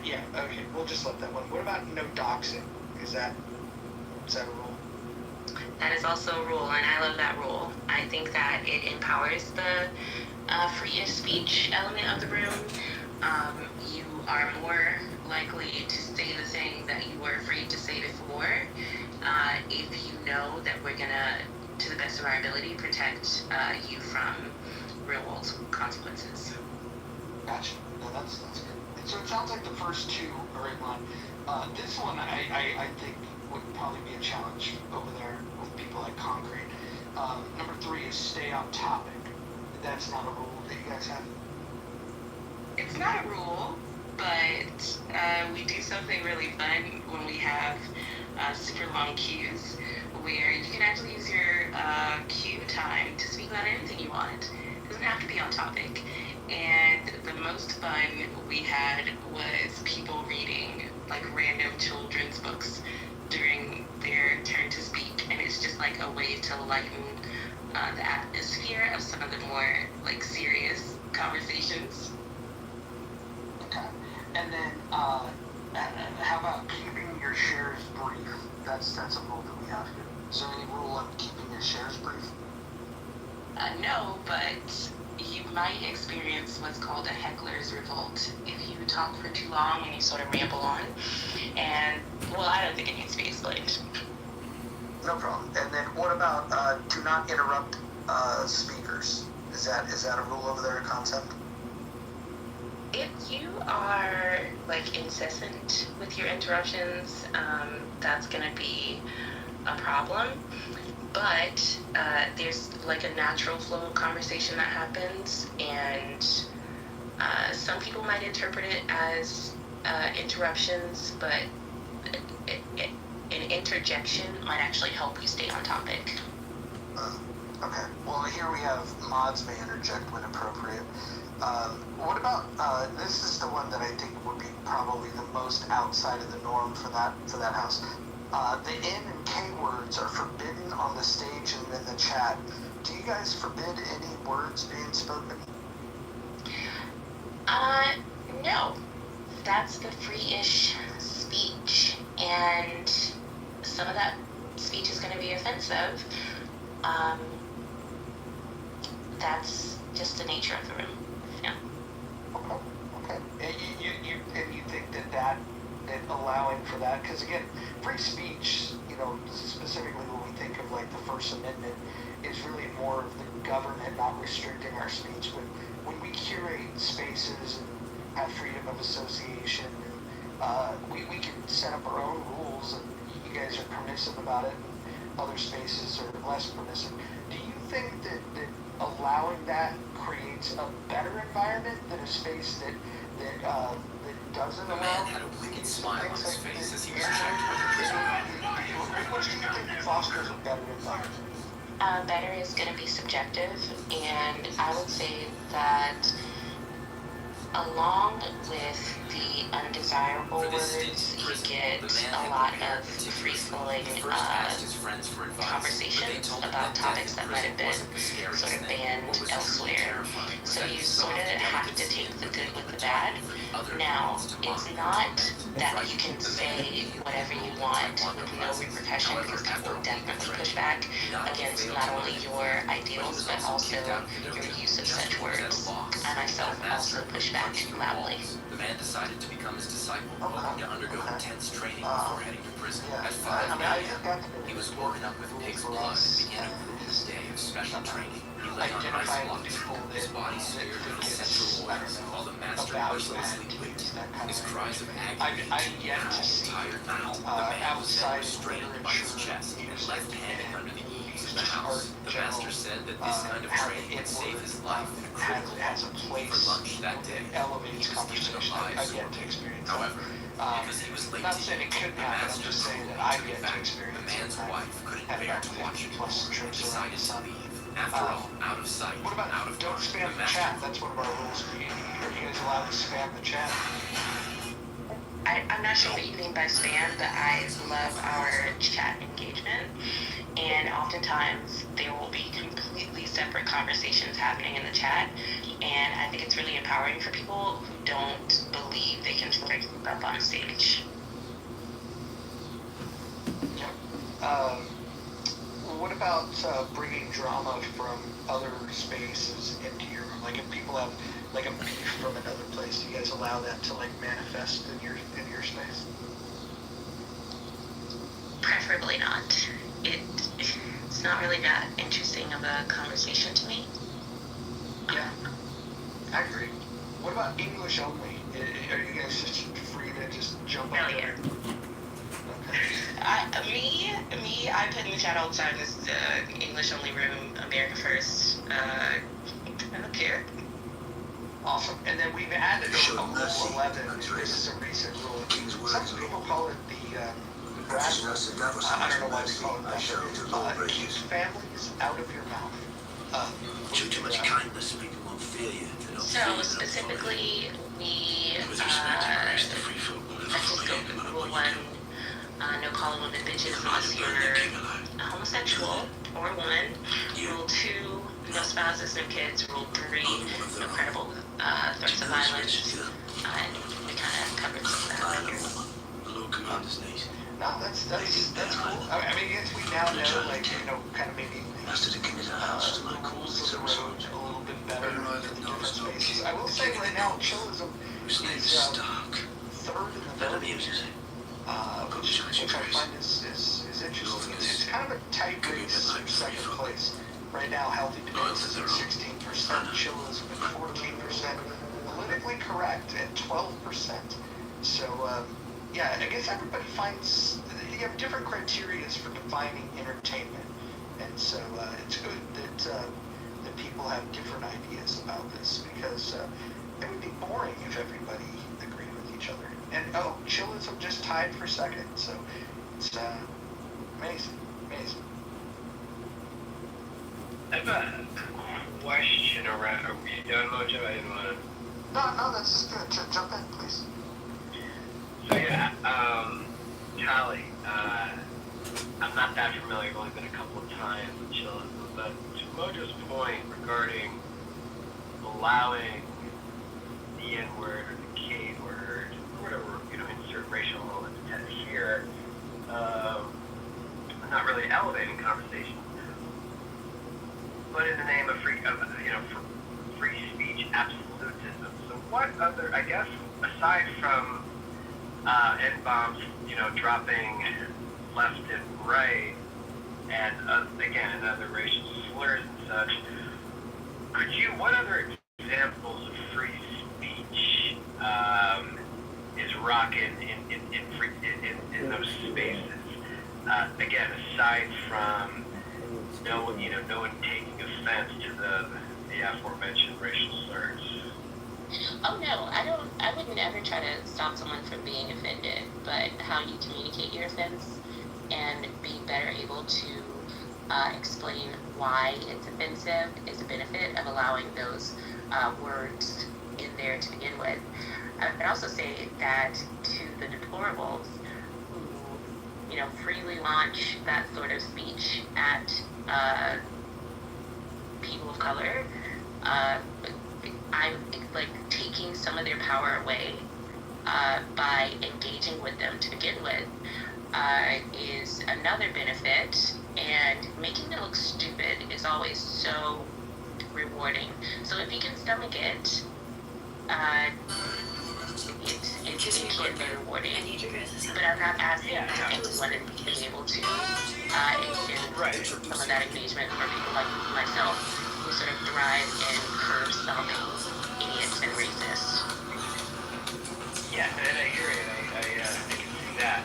Yeah, okay, we'll just let that one. What about no doxing? Is that a rule? That is also a rule, and I love that rule. I think that it empowers the free speech element of the room. You are more likely to say the thing that you were afraid to say before if you know that we're gonna, to the best of our ability, protect you from real-world consequences. Gotcha. No, that's good. So it sounds like the first two are in line. This one, I think, would probably be a challenge over there with people like Concrete. Number 3 is stay on topic. That's not a rule that you guys have? It's not a rule, but we do something really fun when we have super long queues where you can actually use your queue time to speak about anything you want. It doesn't have to be on topic. And the most fun we had was people reading like random children's books during their turn to speak, and it's just like a way to lighten the atmosphere of some of the more like serious conversations. Okay. And then how about keeping your shares brief? That's a rule that we have here. Is there any rule on keeping your shares brief? No, but you might experience what's called a heckler's revolt if you talk for too long and you sort of ramble on. And, well, I don't think it needs to be explained. No problem. And then what about do not interrupt speakers? Is that a rule over there, a concept? If you are, like, incessant with your interruptions, that's going to be a problem. But there's like a natural flow of conversation that happens, and some people might interpret it as interruptions, but an interjection might actually help you stay on topic. Okay. Well, here we have mods may interject when appropriate. What about this is the one that I think would be probably the most outside of the norm for that house. The N and K words are forbidden on the stage and in the chat. Do you guys forbid any words being spoken? No. That's the free-ish speech, and some of that speech is going to be offensive. That's just the nature of the room. Yeah. Okay. And you think that allowing for that, because again, free speech, specifically when we think of like the First Amendment, is really more of the government not restricting our speech. But when we curate spaces and have freedom of association, we can set up our own rules, and you guys are permissive about it, and other spaces are less permissive. Do you think that allowing that creates a better environment than a space that doesn't allow? The man had a wicked smile on his face as he was checked with the prison. Which do you think fosters a better environment? Better is going to be subjective, and I would say that along with the undesirable words, you get a lot of free-flowing conversations about topics that might have been sort of banned elsewhere. So you sort of have to take the good with the bad. Now, it's not that you can say whatever you want with no repercussion, because people definitely push back against not only your ideals, but also your use of such words. I myself also push back loudly. The man decided to become his disciple, hoping to undergo intense training before heading to prison. At 5 a.m., he was woken up with pig's blood and began a grueling day of special training. He lay on ice blocks, his body smeared with essential oils, while the master mercilessly whipped him. His cries of agony came out of his tired mouth. The man was then restrained by his chest and left hanging under the eaves of the house. The master said that this kind of training would save his life in a critical moment. For lunch that day, he was given a live sorbet. However, because he was late to eat, the master told him to get back. The man's wife couldn't bear to watch him more and decided to leave. After all, out of sight, What about out of don't mind, spam the chat? That's one of our rules. Are you guys allowed to spam the chat? I'm not sure what you mean by spam, but I love our chat engagement. And oftentimes there will be completely separate conversations happening in the chat. And I think it's really empowering for people who don't believe they can sort of keep up on stage. Yep. What about bringing drama from other spaces into your room? Like if people have like a beef from another place, do you guys allow that to like manifest in your space? Preferably not. It's not really that interesting of a conversation to me. Yeah, I agree. What about English only? Are you guys just free to just jump on there? I put in the chat all the time, this English only room, America first. I don't care. Awesome. And then we've added a rule 11. This is a recent rule. Some people call it the Brad rule. I don't know why they call it that. Keep families out of your mouth. Show too much kindness, people won't fear you. So specifically, we let's just go with rule 1. No calling women bitches unless you're homosexual, or 1. Rule 2, no spouses, no kids. Rule 3, no credible threats of violence. And we kind of covered some of that right here. No, that's cool. I mean, yes, we now know, like, kind of maybe the rules of the road a little bit better in different spaces. I will say right now, chillism is third in the voting. Which I find is interesting. It's kind of a tight race for second place. Right now, healthy debates is at 16%, chillism at 14%, politically correct at 12%. So, yeah, I guess everybody finds, you have different criteria for defining entertainment. And so it's good that people have different ideas about this, because it would be boring if everybody agreed with each other. And chillism just tied for second, so it's amazing. I have a question around. Are we done, Mojo? I didn't want to. No, that's just good. Jump in, please. So yeah, Charlie. I'm not that familiar. I've only been a couple of times with chillism, but to Mojo's point regarding allowing the N-word or the K-word, whatever, insert racial element here, not really elevating conversation, but in the name of free speech absolutism. So what other, I guess, aside from N-bombs, dropping left and right, and again, and other racial slurs and such, what other examples of free speech is rocking in those spaces? Again, aside from no one taking offense to the aforementioned racial slurs. Oh no, I wouldn't ever try to stop someone from being offended, but how you communicate your offense and be better able to explain why it's offensive is a benefit of allowing those words in there to begin with. I would also say that to the deplorables who, freely launch that sort of speech at people of color, I'm like taking some of their power away by engaging with them to begin with is another benefit, and making them look stupid is always so rewarding. So if you can stomach it, it can be rewarding. But I'm not asking everyone to be able to extend some of that engagement for people like myself who sort of thrive in curb stomping idiots and racists. Yeah, and I hear it. I can see that.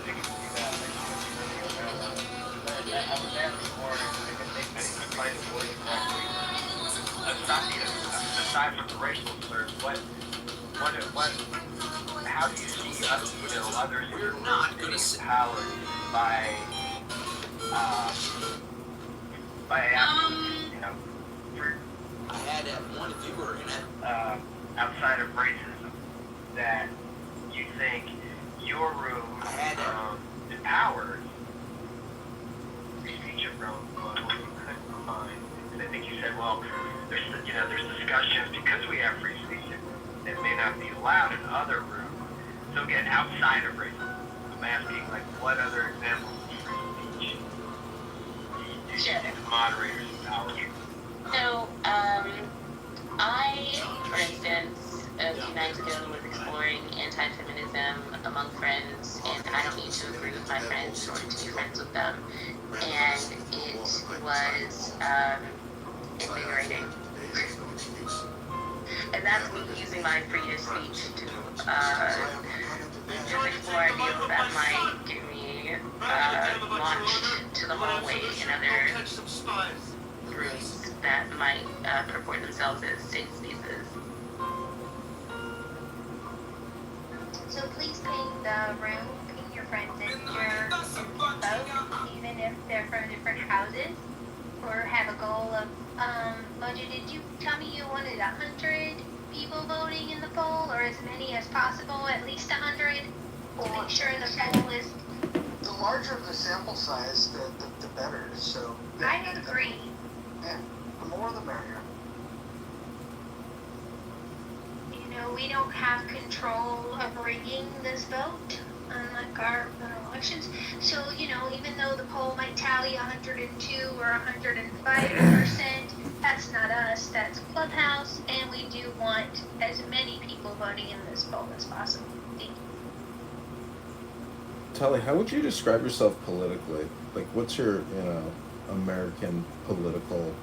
I was asked before, I think find the voice correctly. Aside from the racial slurs, how do you see others We're not going to sit empowered by I had to have one if you were in it. outside of racism, that you think your room empowers free speech around what you couldn't find? And I think you said, well, there's discussions because we have free speech that may not be allowed in other rooms. So again, outside of racism, I'm asking, like, what other examples of free speech do you think the moderators empower? So, I, for instance, a few nights ago was exploring anti-feminism among friends, and I don't need to agree with my friends in order to be friends with them. And it was invigorating. And that's me using my freedom of speech to just explore ideas that might get me launched to the hallway in other groups that might purport themselves as safe spaces. So please paint the room, paint your friends in your both, even if they're from different houses, or have a goal of budget. Did you tell me you wanted 100 people voting in the poll, or as many as possible, at least 100, to make sure the poll is... The larger the sample size, the better. So I agree. Yeah, the more the merrier. We don't have control of rigging this vote, unlike our elections. So, even though the poll might tally 102 or 105%, that's not us, that's Clubhouse, and we do want as many people voting in this poll as possible. Thank you. Tully, how would you describe yourself politically? Like, what's your, American political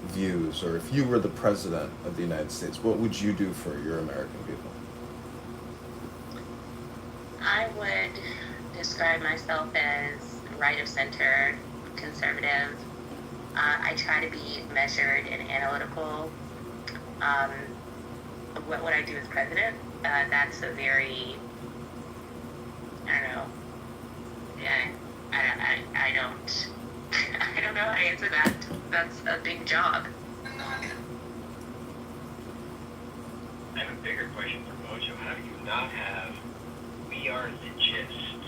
views? Or if you were the president of the United States, what would you do for your American people? I would describe myself as right of center, conservative. I try to be measured and analytical. What would I do as president? That's a very, I don't know. Yeah, I don't. I don't know how to answer that. That's a big job. I have a bigger question for Mojo. How do you not have We Are the Gist,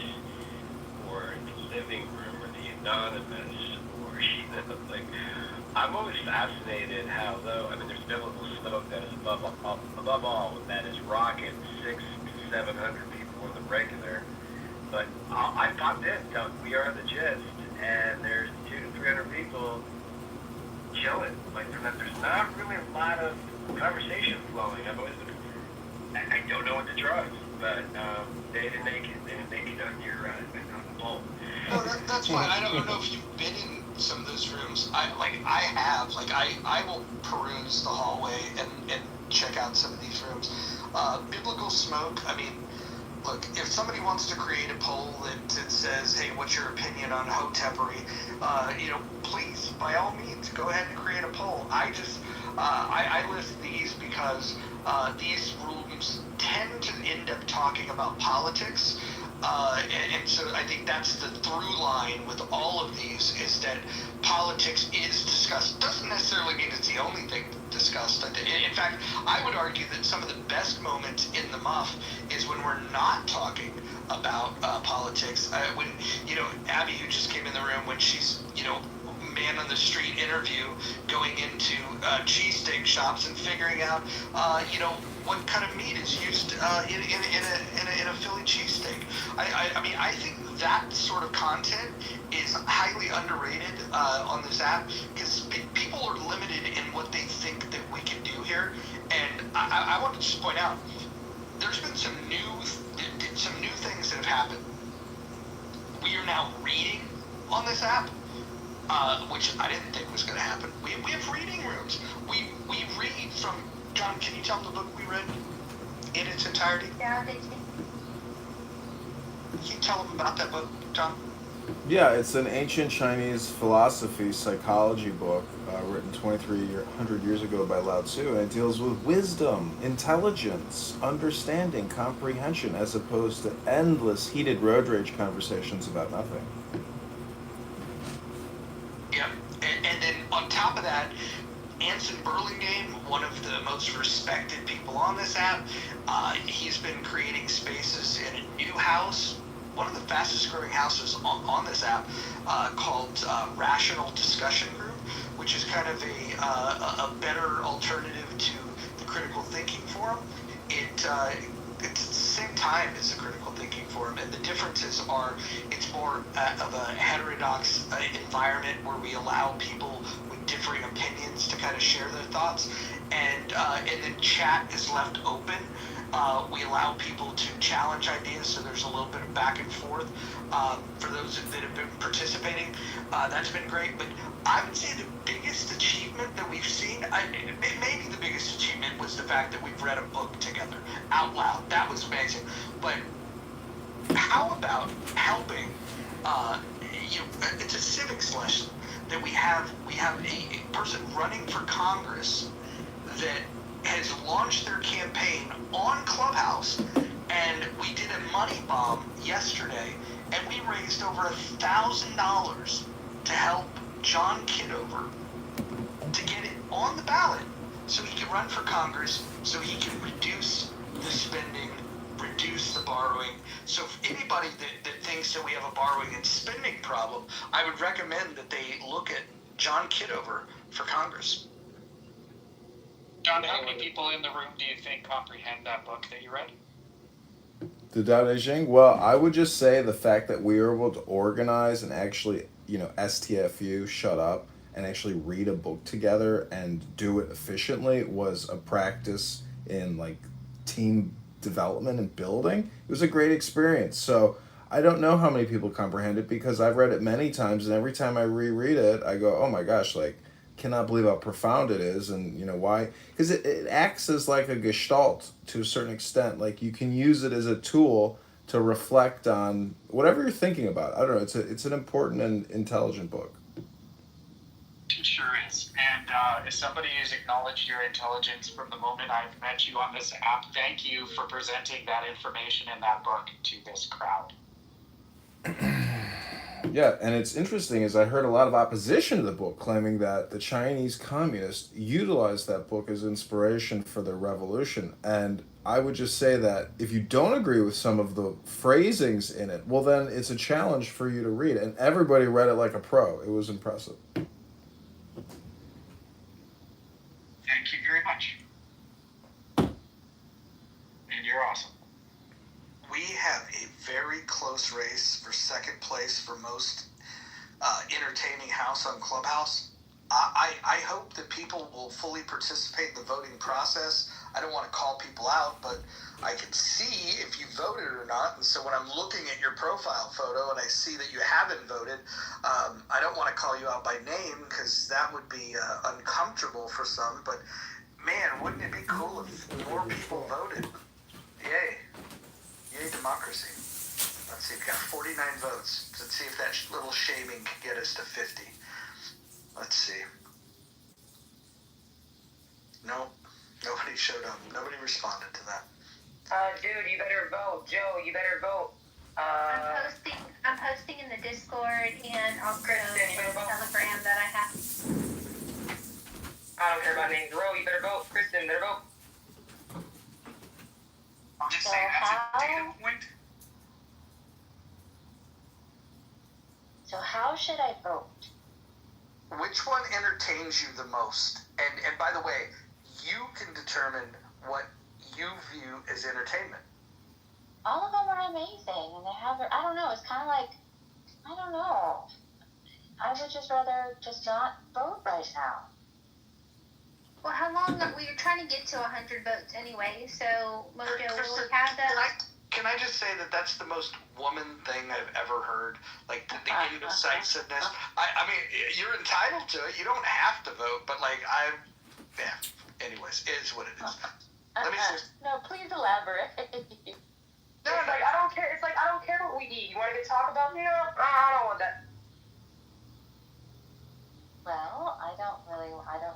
or the Living Room, or the Anonymous, or like, I'm always fascinated how, though, there's biblical smoke that is above all, that is rocking 600 to 700 people on the regular. But I popped in, We Are the Gist, and there's 200 to 300 people chilling. like that there's not really a lot of conversation flowing. I've always been, I don't know what the drugs, but they didn't make it. They didn't make it on your on the poll. No, that's fine. I don't know if you've been in some of those rooms. I have. Like, I will peruse the hallway and check out some of these rooms. Biblical Smoke, I mean, look, if somebody wants to create a poll that says, hey, what's your opinion on Hotepery, please, by all means, go ahead and create a poll. I list these because these rooms tend to end up talking about politics. And so I think that's the through line with all of these, is that politics is discussed. Doesn't necessarily mean it's the only thing discussed. In fact, I would argue that some of the best moments in the muff is when we're not talking about politics. When, Abby, who just came in the room, when she's, man on the street interview, going into cheesesteak shops and figuring out, what kind of meat is used in a Philly cheesesteak. I mean, I think that sort of content is highly underrated on this app, because people are limited in what they think that we can do here. And I want to just point out, there's been some new things that have happened. We are now reading on this app, which I didn't think was going to happen. We have reading rooms. We read from, John, can you tell them the book we read in its entirety? Down Beijing. Can you tell them about that book, John? Yeah, it's an ancient Chinese philosophy, psychology book written 2,300 years ago by Lao Tzu, and it deals with wisdom, intelligence, understanding, comprehension, as opposed to endless heated road rage conversations about nothing. Yeah, and then on top of that, Anson Burlingame, one of the most respected people on this app, he's been creating spaces in a new house, one of the fastest growing houses on this app, called Rational Discussion Group, which is kind of a better alternative to the Critical Thinking Forum. It's at the same time as the Critical Thinking Forum, and the differences are, it's more of a heterodox environment where we allow people with differing opinions to kind of share their thoughts, and then chat is left open. We allow people to challenge ideas, so there's a little bit of back and forth for those that have been participating. That's been great, but I would say the biggest achievement that we've seen, maybe the biggest achievement, was the fact that we've read a book together out loud. That was amazing. But how about helping? It's a civics lesson that we have a person running for Congress that has launched their campaign on Clubhouse, and we did a money bomb yesterday, and we raised over $1,000 to help John Kitover to get it on the ballot so he can run for Congress, so he can reduce the spending, reduce the borrowing. So if anybody that thinks that we have a borrowing and spending problem, I would recommend that they look at John Kitover for Congress. John, how many people in the room do you think comprehend that book that you read? The Tao Te Ching? Well, I would just say the fact that we were able to organize and actually, STFU, shut up, and actually read a book together and do it efficiently was a practice in, team development and building. It was a great experience. So I don't know how many people comprehend it, because I've read it many times, and every time I reread it, I go, oh my gosh, cannot believe how profound it is, and why, because it acts as like a gestalt to a certain extent. You can use it as a tool to reflect on whatever you're thinking about. I don't know, it's an important and intelligent book. It sure is. And as somebody who's acknowledged your intelligence from the moment I've met you on this app, thank you for presenting that information in that book to this crowd. Yeah, and it's interesting, is I heard a lot of opposition to the book, claiming that the Chinese communists utilized that book as inspiration for their revolution. And I would just say that if you don't agree with some of the phrasings in it, well, then it's a challenge for you to read. And everybody read it like a pro. It was impressive. Thank you very much. And you're awesome. We have a very close race for second place for most entertaining house on Clubhouse. I hope that people will fully participate in the voting process. I don't want to call people out, but I can see if you voted or not. And so when I'm looking at your profile photo and I see that you haven't voted, I don't want to call you out by name because that would be uncomfortable for some. But man, wouldn't it be cool if more people voted? Yay. Yay, democracy. Let's see, we've got 49 votes. Let's see if that little shaming can get us to 50. Let's see. No, nobody showed up. Nobody responded to that. Dude, you better vote. Joe, you better vote. I'm posting in the Discord and also in the Telegram that I have. I don't care about names. Ro, you better vote. Kristen, better vote. I'm just saying that's a data point. So how should I vote? Which one entertains you the most? And by the way, you can determine what you view as entertainment. All of them are amazing, and they have. I don't know. It's kind of like, I don't know. I would just rather just not vote right now. Well, how long? We were trying to get to 100 votes anyway, so Mojo, will we have that? Can I just say that that's the most woman thing I've ever heard? Like the indecisiveness. I mean, you're entitled to it. You don't have to vote, but like yeah. Anyways, it is what it is. Let me just. No, please elaborate. No, it's like I don't care. It's like I don't care what we eat. You want to get talk about? You know, I don't want that. Well, I don't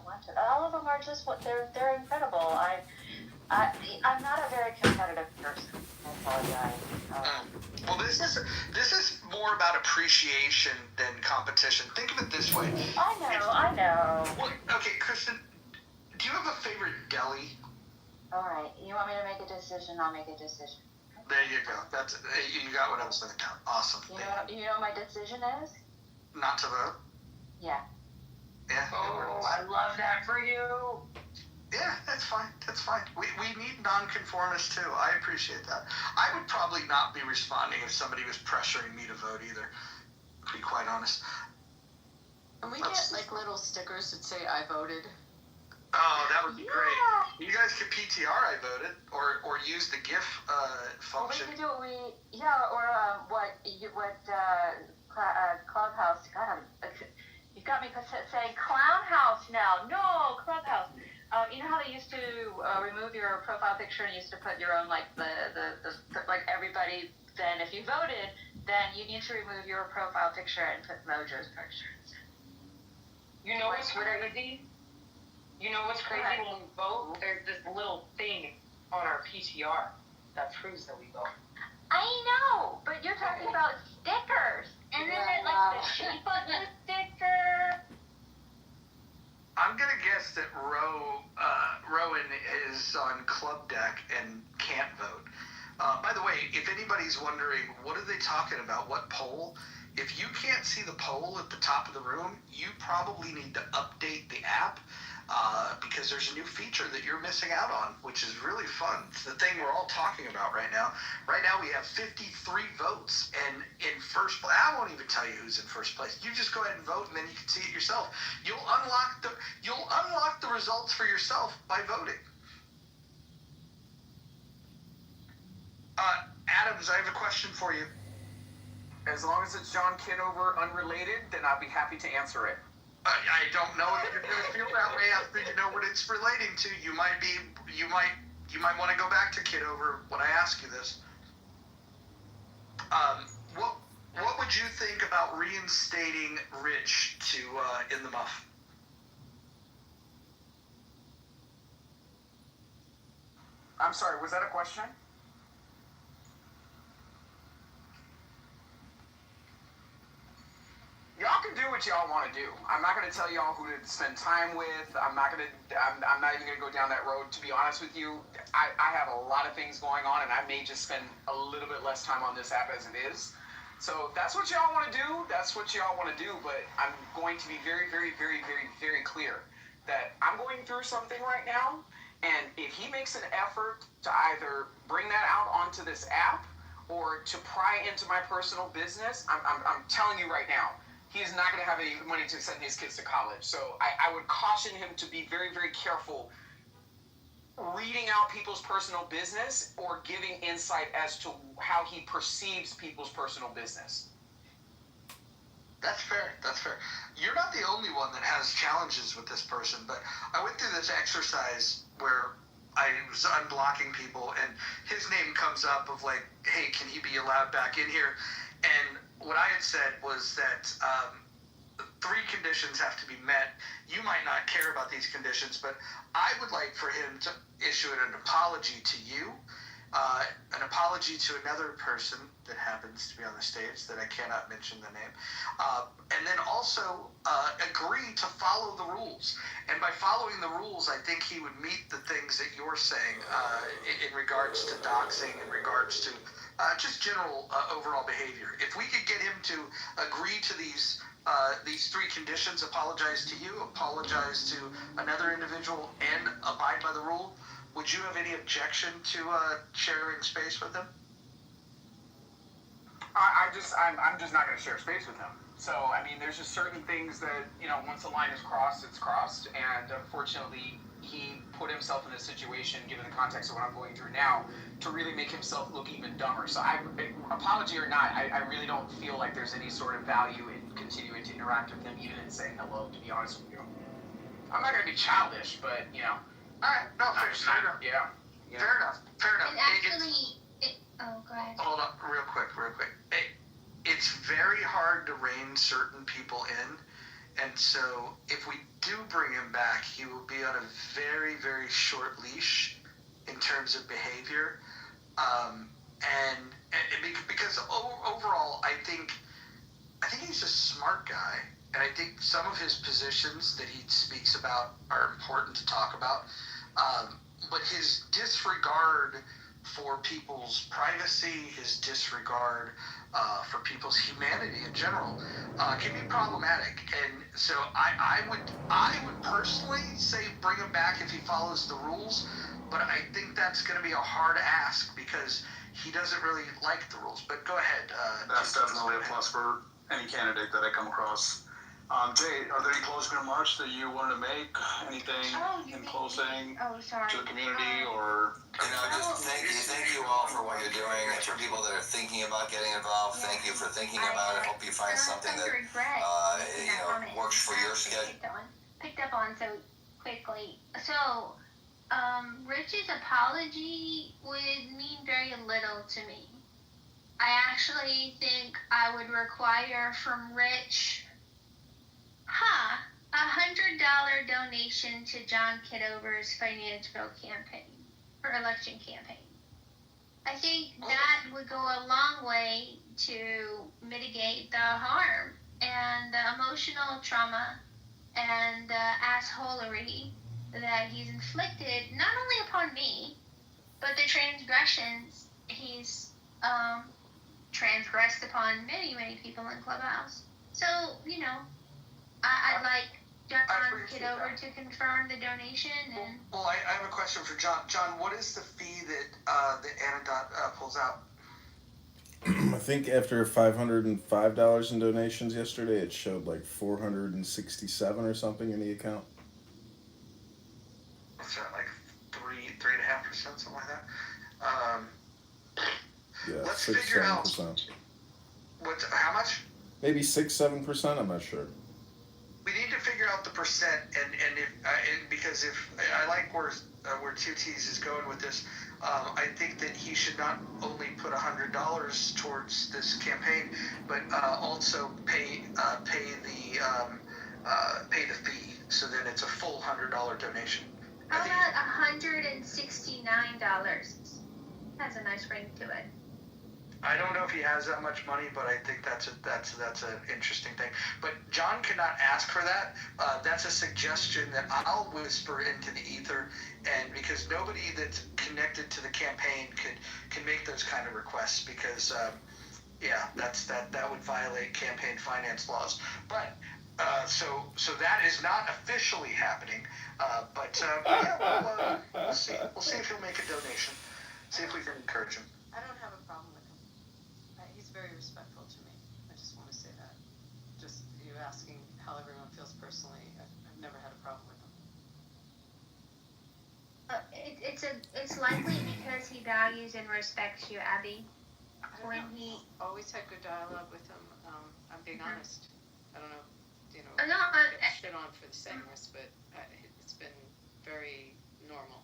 want to. All of them are just they're incredible. I'm not a very competitive person. I apologize. Well, this is more about appreciation than competition. Think of it this way. I know. Well, okay, Kristen, do you have a favorite deli? All right. You want me to make a decision? I'll make a decision. There you go. That's you got what I was looking at. Awesome. You know what my decision is? Not to vote. Yeah. Yeah. Oh, I love that for you. Yeah, that's fine. That's fine. We need nonconformists too. I appreciate that. I would probably not be responding if somebody was pressuring me to vote either, to be quite honest. Can we get like little stickers that say I voted? Oh, that would be great. You guys could PTR I voted or use the GIF function. Well, we could do Clubhouse. God, you got me saying Clown House now. No, Clubhouse. You know how they used to remove your profile picture and used to put your own like the like everybody. Then if you voted, then you need to remove your profile picture and put Mojo's picture. You know what's crazy? You know what's crazy when we vote? There's this little thing on our PTR that proves that we vote. I know, but you're talking about stickers. And then like the sheep on the sticker. I'm gonna guess that Rowan is on Club Deck and can't vote. By the way, if anybody's wondering, what are they talking about? What poll? If you can't see the poll at the top of the room, you probably need to update the app because there's a new feature that you're missing out on, which is really fun. It's the thing we're all talking about right now. Right now we have 53 votes, and in first place, I won't even tell you who's in first place. You just go ahead and vote, and then you can see it yourself. You'll unlock the results for yourself by voting. Adams, I have a question for you. As long as it's John Kitover unrelated, then I'll be happy to answer it. I don't know if you're going to feel that way after you know what it's relating to. You might want to go back to Kitover when I ask you this. What would you think about reinstating Rich to In the Muff? I'm sorry, was that a question? Y'all can do what y'all want to do. I'm not going to tell y'all who to spend time with. I'm not even going to go down that road. To be honest with you, I have a lot of things going on, and I may just spend a little bit less time on this app as it is. So that's what y'all want to do. That's what y'all want to do. But I'm going to be very, very, very, very, very clear that I'm going through something right now, and if he makes an effort to either bring that out onto this app or to pry into my personal business, I'm telling you right now, he is not going to have any money to send his kids to college. So I would caution him to be very, very careful reading out people's personal business or giving insight as to how he perceives people's personal business. That's fair. That's fair. You're not the only one that has challenges with this person, but I went through this exercise where I was unblocking people, and his name comes up of like, hey, can he be allowed back in here? And what I had said was that 3 conditions have to be met. You might not care about these conditions, but I would like for him to issue an apology to you, an apology to another person that happens to be on the stage that I cannot mention the name, and then also agree to follow the rules. And by following the rules, I think he would meet the things that you're saying in regards to doxing, in regards to just general overall behavior. If we could get him to agree to these 3 conditions, apologize to you, apologize to another individual, and abide by the rule, would you have any objection to sharing space with him? I'm just not going to share space with him. So, I mean, there's just certain things that, once the line is crossed, it's crossed. And unfortunately, he put himself in a situation, given the context of what I'm going through now, to really make himself look even dumber. So, apology or not, I really don't feel like there's any sort of value in continuing to interact with him, even in saying hello, to be honest with you. I'm not going to be childish, but, All right, no, fair enough. Yeah. Fair enough. And actually, oh, go ahead. Hold on, real quick. It's very hard to rein certain people in, and so if we do bring him back, he will be on a very, very short leash in terms of behavior, and because overall, I think he's a smart guy, and I think some of his positions that he speaks about are important to talk about, but his disregard for people's privacy, his disregard for people's humanity in general, can be problematic. And so I would personally say bring him back if he follows the rules, but I think that's going to be a hard ask because he doesn't really like the rules. But go ahead. That's definitely a plus for any candidate that I come across. Jay, are there any closing remarks that you wanted to make? Anything in closing to the community or? Just thank you all for what you're doing. And for people that are thinking about getting involved, thank you for thinking about it. Hope you find something that works for your schedule. Picked up on so quickly. So, Rich's apology would mean very little to me. I actually think I would require from Rich $100 donation to John Kitover's financial campaign, or election campaign. I think that would go a long way to mitigate the harm and the emotional trauma and the assholery that he's inflicted, not only upon me, but the transgressions he's transgressed upon many, many people in Clubhouse. So, I'd like John Kitover to confirm the donation. And well, I have a question for John. John, what is the fee that Anadot pulls out? I think after $505 in donations yesterday, it showed like 467 or something in the account. What's that, like 3.5%, something like that? Yeah, let's 6-7%. figure out how much? Maybe 6-7%. I'm not sure. We need to figure out the percent, because if I like where 2T's is going with this, I think that he should not only put $100 towards this campaign, but also pay the fee, so that it's a full $100 donation. How about $169? Has a nice ring to it. I don't know if he has that much money, but I think that's an interesting thing. But John cannot ask for that. That's a suggestion that I'll whisper into the ether, and because nobody that's connected to the campaign can make those kind of requests, because that would violate campaign finance laws. But so that is not officially happening. We'll see. We'll see if he'll make a donation. See if we can encourage him. I don't have a problem with him. He's very respectful to me. I just want to say that. Just, asking how everyone feels personally. I've never had a problem with them. It's likely because he values and respects you, Abby. When he always had good dialogue with him. I'm being honest. I don't know, No, get shit on for the saying this, but it's been very normal.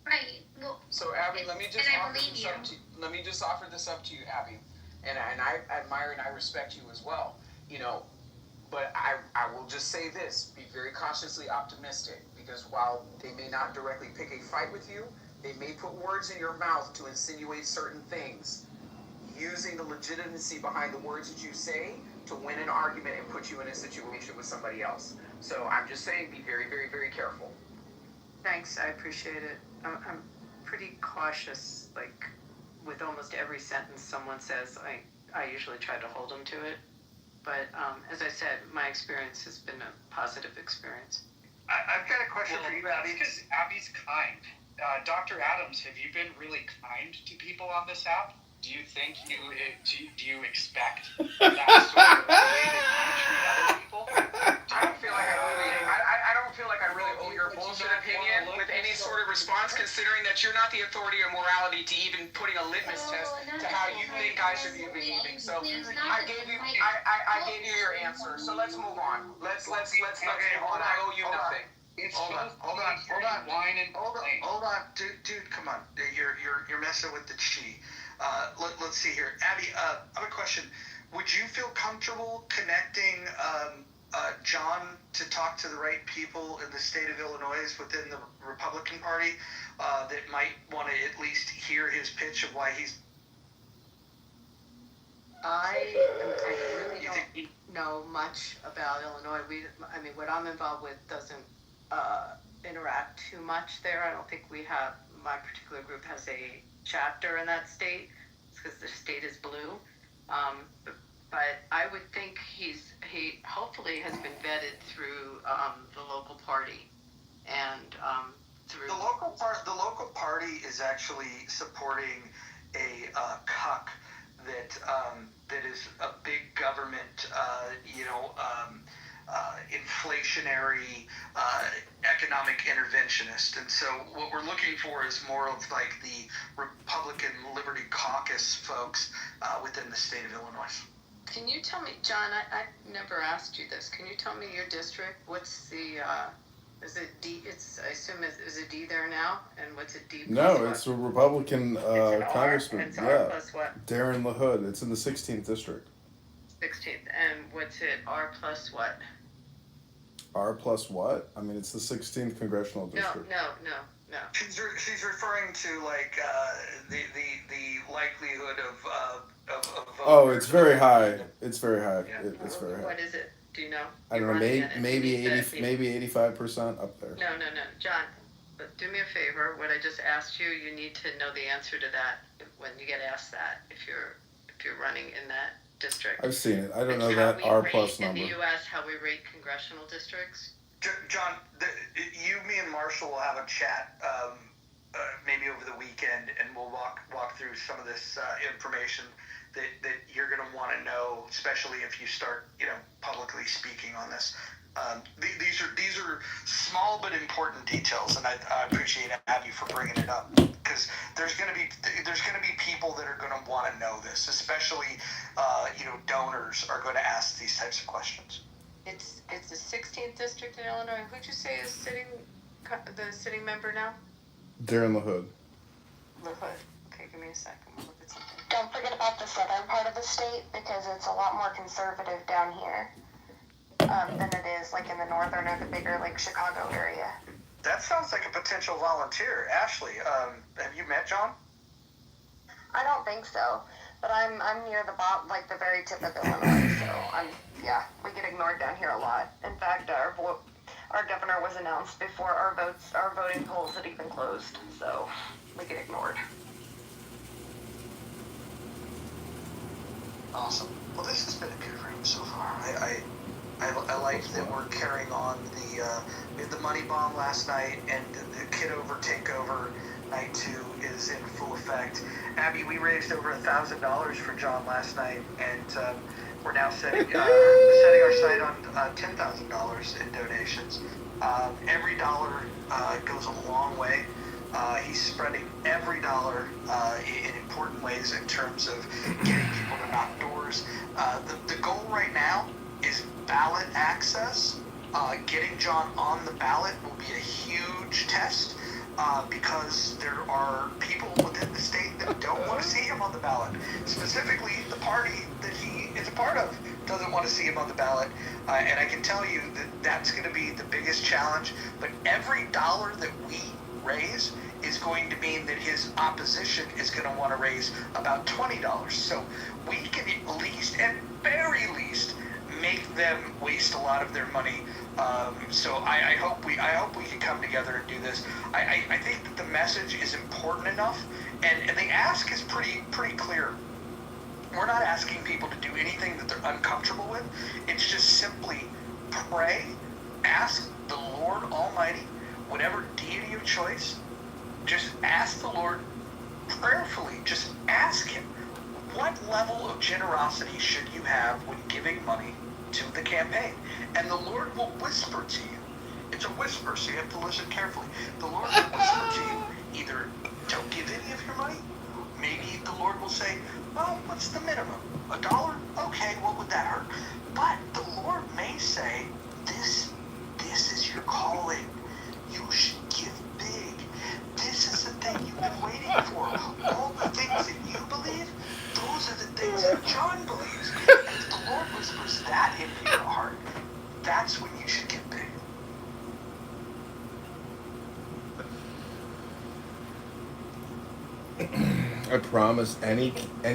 Right. Well, so Abby, let me just offer this up to you, Abby, and I admire and I respect you as well. But I will just say this: be very cautiously optimistic, because while they may not directly pick a fight with you, they may put words in your mouth to insinuate certain things, using the legitimacy behind the words that you say to win an argument and put you in a situation with somebody else. So I'm just saying, be very, very, very careful. Thanks, I appreciate it. I'm pretty cautious, like with almost every sentence someone says, I usually try to hold them to it. But as I said, my experience has been a positive experience. I've got a question for you, Abby. Because Abby's kind. Dr. Adams, have you been really kind to people on this app? Do you think do you expect that sort of way that you treat other people? I don't feel like I really owe your bullshit opinion with any sort of response, considering that you're not the authority or morality to even putting a litmus test to how you think I should be behaving. So I gave you your answer. So let's move on. Let's move on. I owe you nothing. Hold on, dude, come on. You're messing with the chi. Let's see here, Abby. I have a question. Would you feel comfortable connecting John to talk to the right people in the state of Illinois within the Republican Party that might want to at least hear his pitch of why he's? I really don't know much about Illinois. What I'm involved with doesn't interact too much there. I don't think my particular group has a chapter in that state. It's because the state is blue. But I would think he hopefully has been vetted through the local party and through the local party is actually supporting a cuck that is a big government inflationary economic interventionist, and so what we're looking for is more of like the Republican Liberty Caucus folks within the state of Illinois. Can you tell me, John, I never asked you this. Can you tell me your district? What's the, is it D? I assume, is it D there now? And what's it D? No, it's a Republican congressman. It's R plus what? Darren LaHood. It's in the 16th district. 16th. And what's it? R plus what? R plus what? I mean, it's the 16th congressional district. No. She's referring to like the likelihood of oh, it's very high. It's very high. Yeah. It's very high. What is it? Do you know? I don't know. Maybe 85% up there. No. John, but do me a favor. What I just asked you, you need to know the answer to that when you get asked that. If you're running in that district. I've seen it. I don't know that R plus number. In the U.S., how we rate congressional districts. John, me and Marshall will have a chat maybe over the weekend, and we'll walk through some of this information that you're going to want to know, especially if you start publicly speaking on this. These are small but important details, and I appreciate Abby for bringing it up, because there's going to be people that are going to want to know this, especially donors are going to ask these types of questions. It's the 16th district in Illinois. Who'd you say is the sitting member now? Darren LaHood. LaHood. Okay, give me a second. We'll look at something. Don't forget about the southern part of the state, because it's a lot more conservative down here than it is like in the northern or the bigger like Chicago area. That sounds like a potential volunteer. Ashley, have you met John? I don't think so, but I'm near the bottom, like the very tip of Illinois, so we get ignored down here a lot. In fact, our governor was announced before our voting polls had even closed, so we get ignored. Awesome. Well, this has been a good room so far. I like that we're carrying on we had the money bomb last night, and the Kitover takeover night 2 is in full effect. Abby, we raised over $1,000 for John last night, and we're now setting our sight on $10,000 in donations. Every dollar goes a long way. He's spreading every dollar in important ways in terms of getting people to knock doors. The goal right now is ballot access. Getting John on the ballot will be a huge test because there are people within the state that don't want to see him on the ballot. Specifically, the party that he is a part of doesn't want to see him on the ballot. And I can tell you that that's going to be the biggest challenge. But every dollar that we raise is going to mean that his opposition is going to want to raise about $20. So we can at least, at very least, make them waste a lot of their money. So I hope we can come together and do this. I think that the message is important enough, and the ask is pretty clear. We're not asking people to do anything that they're uncomfortable with. It's just simply pray, ask the Lord Almighty, whatever deity of choice, just ask the Lord prayerfully. Just ask Him, what level of generosity should you have when giving money to the campaign? And the Lord will whisper to you. It's a whisper, so you have to listen carefully. The Lord will whisper to you, either don't give any of your money. Maybe the Lord will say, well, what's the minimum? $1? Okay, what would that hurt? But the Lord may say, this is your calling. You should give big. This is the thing you've been waiting for. All the things that you believe, those are the things that John believes. And if the Lord whispers that into your heart, that's when you should give big. I promise any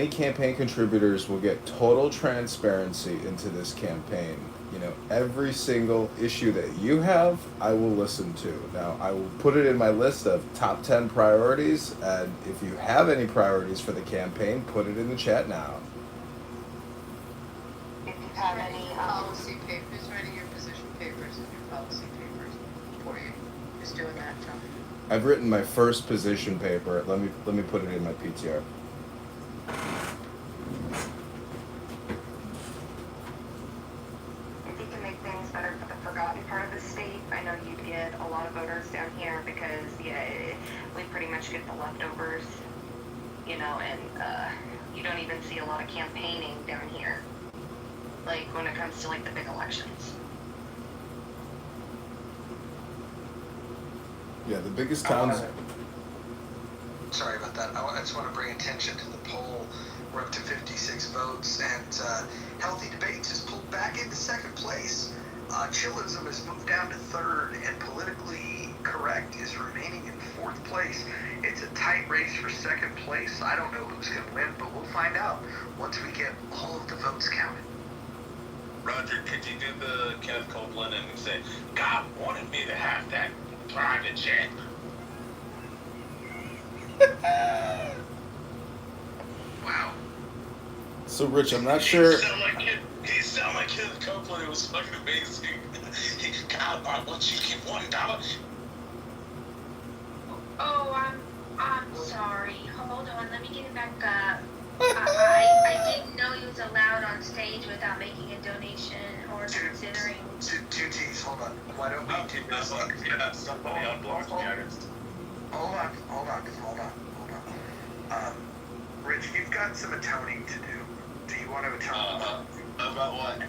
campaign contributors will get total transparency into this campaign. You know, every single issue that you have, I will listen to. Now, I will put it in my list of top 10 priorities, and if you have any priorities for the campaign, put it in the chat now. If you have any policy papers, writing your position papers and your policy papers for you. Just doing that, John. I've written my first position paper. Let me put it in my PTR. If you can make things better for the forgotten part of the state, I know you'd get a lot of voters down here because we pretty much get the leftovers, you know, and you don't even see a lot of campaigning down here, like when it comes to like the big elections. Yeah, the biggest towns. Sorry about that. I just want to bring attention to the poll. We're up to 56 votes, and Healthy Debates is pulled back into second place. Chillism has moved down to third, and Politically Correct is remaining in fourth place. It's a tight race for second place. I don't know who's going to win, but we'll find out once we get all of the votes counted. Roger, could you do the Kev Copeland and say, God wanted me to have that private jet? Wow. So, Rich, I'm not sure. He sounded like Kev Copeland. It was fucking amazing. God, why won't you give $1? Oh, I'm sorry. Hold on, let me get it back up. I didn't know he was allowed on stage without making a donation or considering. Two T's, hold on. Why don't we do this? Somebody unblocked me. Hold on. Rich, you've got some atoning to do. Do you want to atone? About what?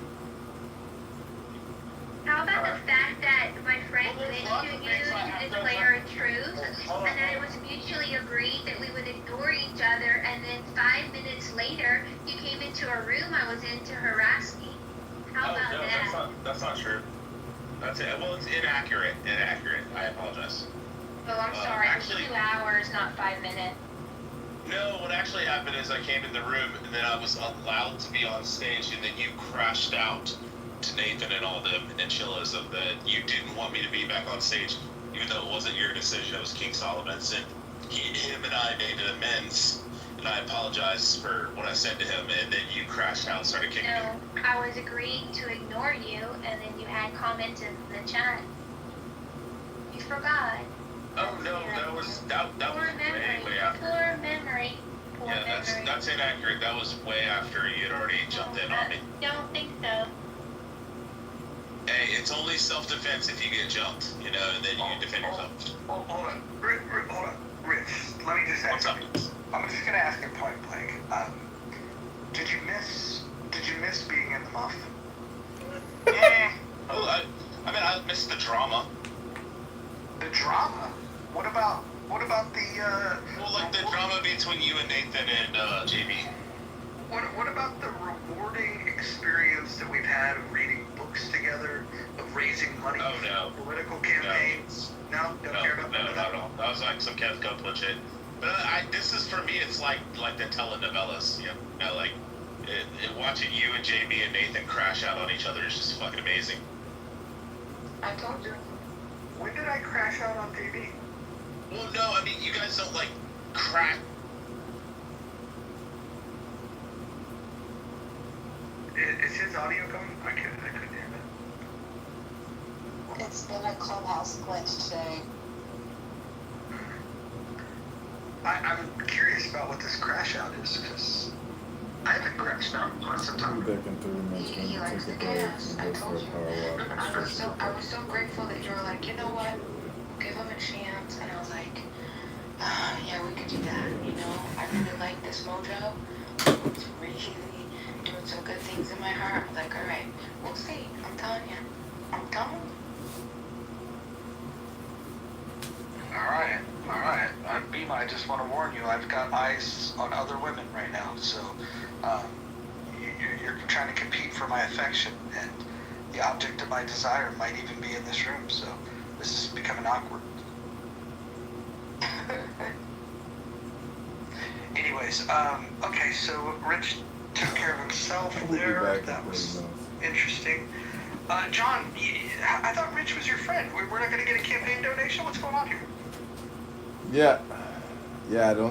How about the fact that my friend went to you to declare a truce, and that it was mutually agreed that we would ignore each other, and then 5 minutes later, you came into a room I was in to harass me? How about that? That's not true. That's it. Well, it's inaccurate. I apologize. Oh, I'm sorry. Actually, it was 2 hours, not 5 minutes. No, what actually happened is I came in the room, and then I was allowed to be on stage, and then you crashed out to Nathan and all them and Chillism that you didn't want me to be back on stage, even though it wasn't your decision, it was King Solomon's, and him and I made an amends, and I apologize for what I said to him, and then you crashed out and started kicking me. No, I was agreeing to ignore you, and then you had comments in the chat. You forgot. Oh no, that was way after. Poor memory. Yeah, that's inaccurate. That was way after you had already jumped in on me. Don't think so. it's only self-defense if you get jumped, you know, and then you defend yourself. Hold on, Rich, let me just ask you. I'm just gonna ask you point blank. Did you miss being in the muff? I mean, I missed the drama. The drama? What about the Well, like the drama between you and Nathan and JB. What about the rewarding experience that we've had of reading books together, of raising money for political campaigns? No, don't care about that. No, not at all. That was like some Kev Copeland shit. But this is for me. It's like the telenovelas. You know, like watching you and JB and Nathan crash out on each other is just fucking amazing. I told you. When did I crash out on JB? Well, no, I mean you guys don't like crack. Is his audio going? I couldn't hear that. It's been a clubhouse glitch today. I'm curious about what this crash out is, because I haven't crashed out in quite some time. Back in 30 minutes. He likes the gas. I told you. I was so grateful that you were like, you know what? Give him a chance. And I was like, yeah, we could do that. You know, I really like this mojo. It's really doing some good things in my heart. I was like, all right, we'll see. I'm telling you. I'm telling you. All right. Beam, I just want to warn you, I've got eyes on other women right now, so you're trying to compete for my affection, and the object of my desire might even be in this room, so this is becoming awkward. Anyways, okay, so Rich took care of himself there. That was interesting. John, I thought Rich was your friend. We're not going to get a campaign donation? What's going on here? Yeah,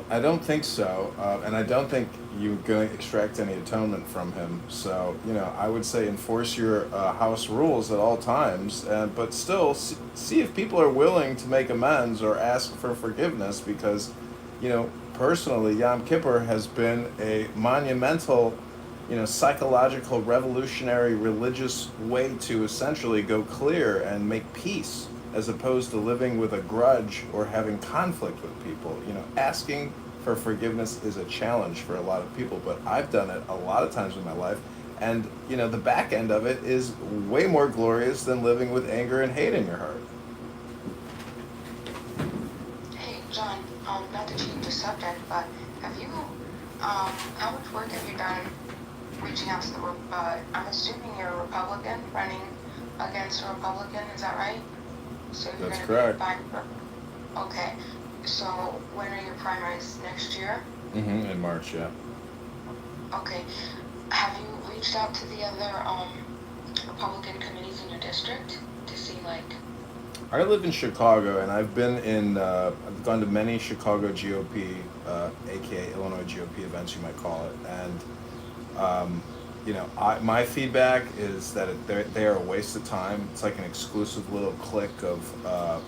I don't think so, and I don't think you're going to extract any atonement from him. So, you know, I would say enforce your house rules at all times, but still see if people are willing to make amends or ask for forgiveness, because, you know, personally, Yom Kippur has been a monumental, you know, psychological, revolutionary, religious way to essentially go clear and make peace, as opposed to living with a grudge or having conflict with people. You know, asking for forgiveness is a challenge for a lot of people, but I've done it a lot of times in my life, and, you know, the back end of it is way more glorious than living with anger and hate in your heart. Hey, John, not to change the subject, but have you, how much work have you done reaching out to the, I'm assuming you're a Republican running against a Republican, is that right? So you're That's gonna correct. Okay, so when are your primaries, next year? In March, yeah. Okay, have you reached out to the other Republican committees in your district to see, like? I live in Chicago, and I've been I've gone to many Chicago GOP, aka Illinois GOP events, you might call it, and you know, my feedback is that they are a waste of time. It's like an exclusive little clique of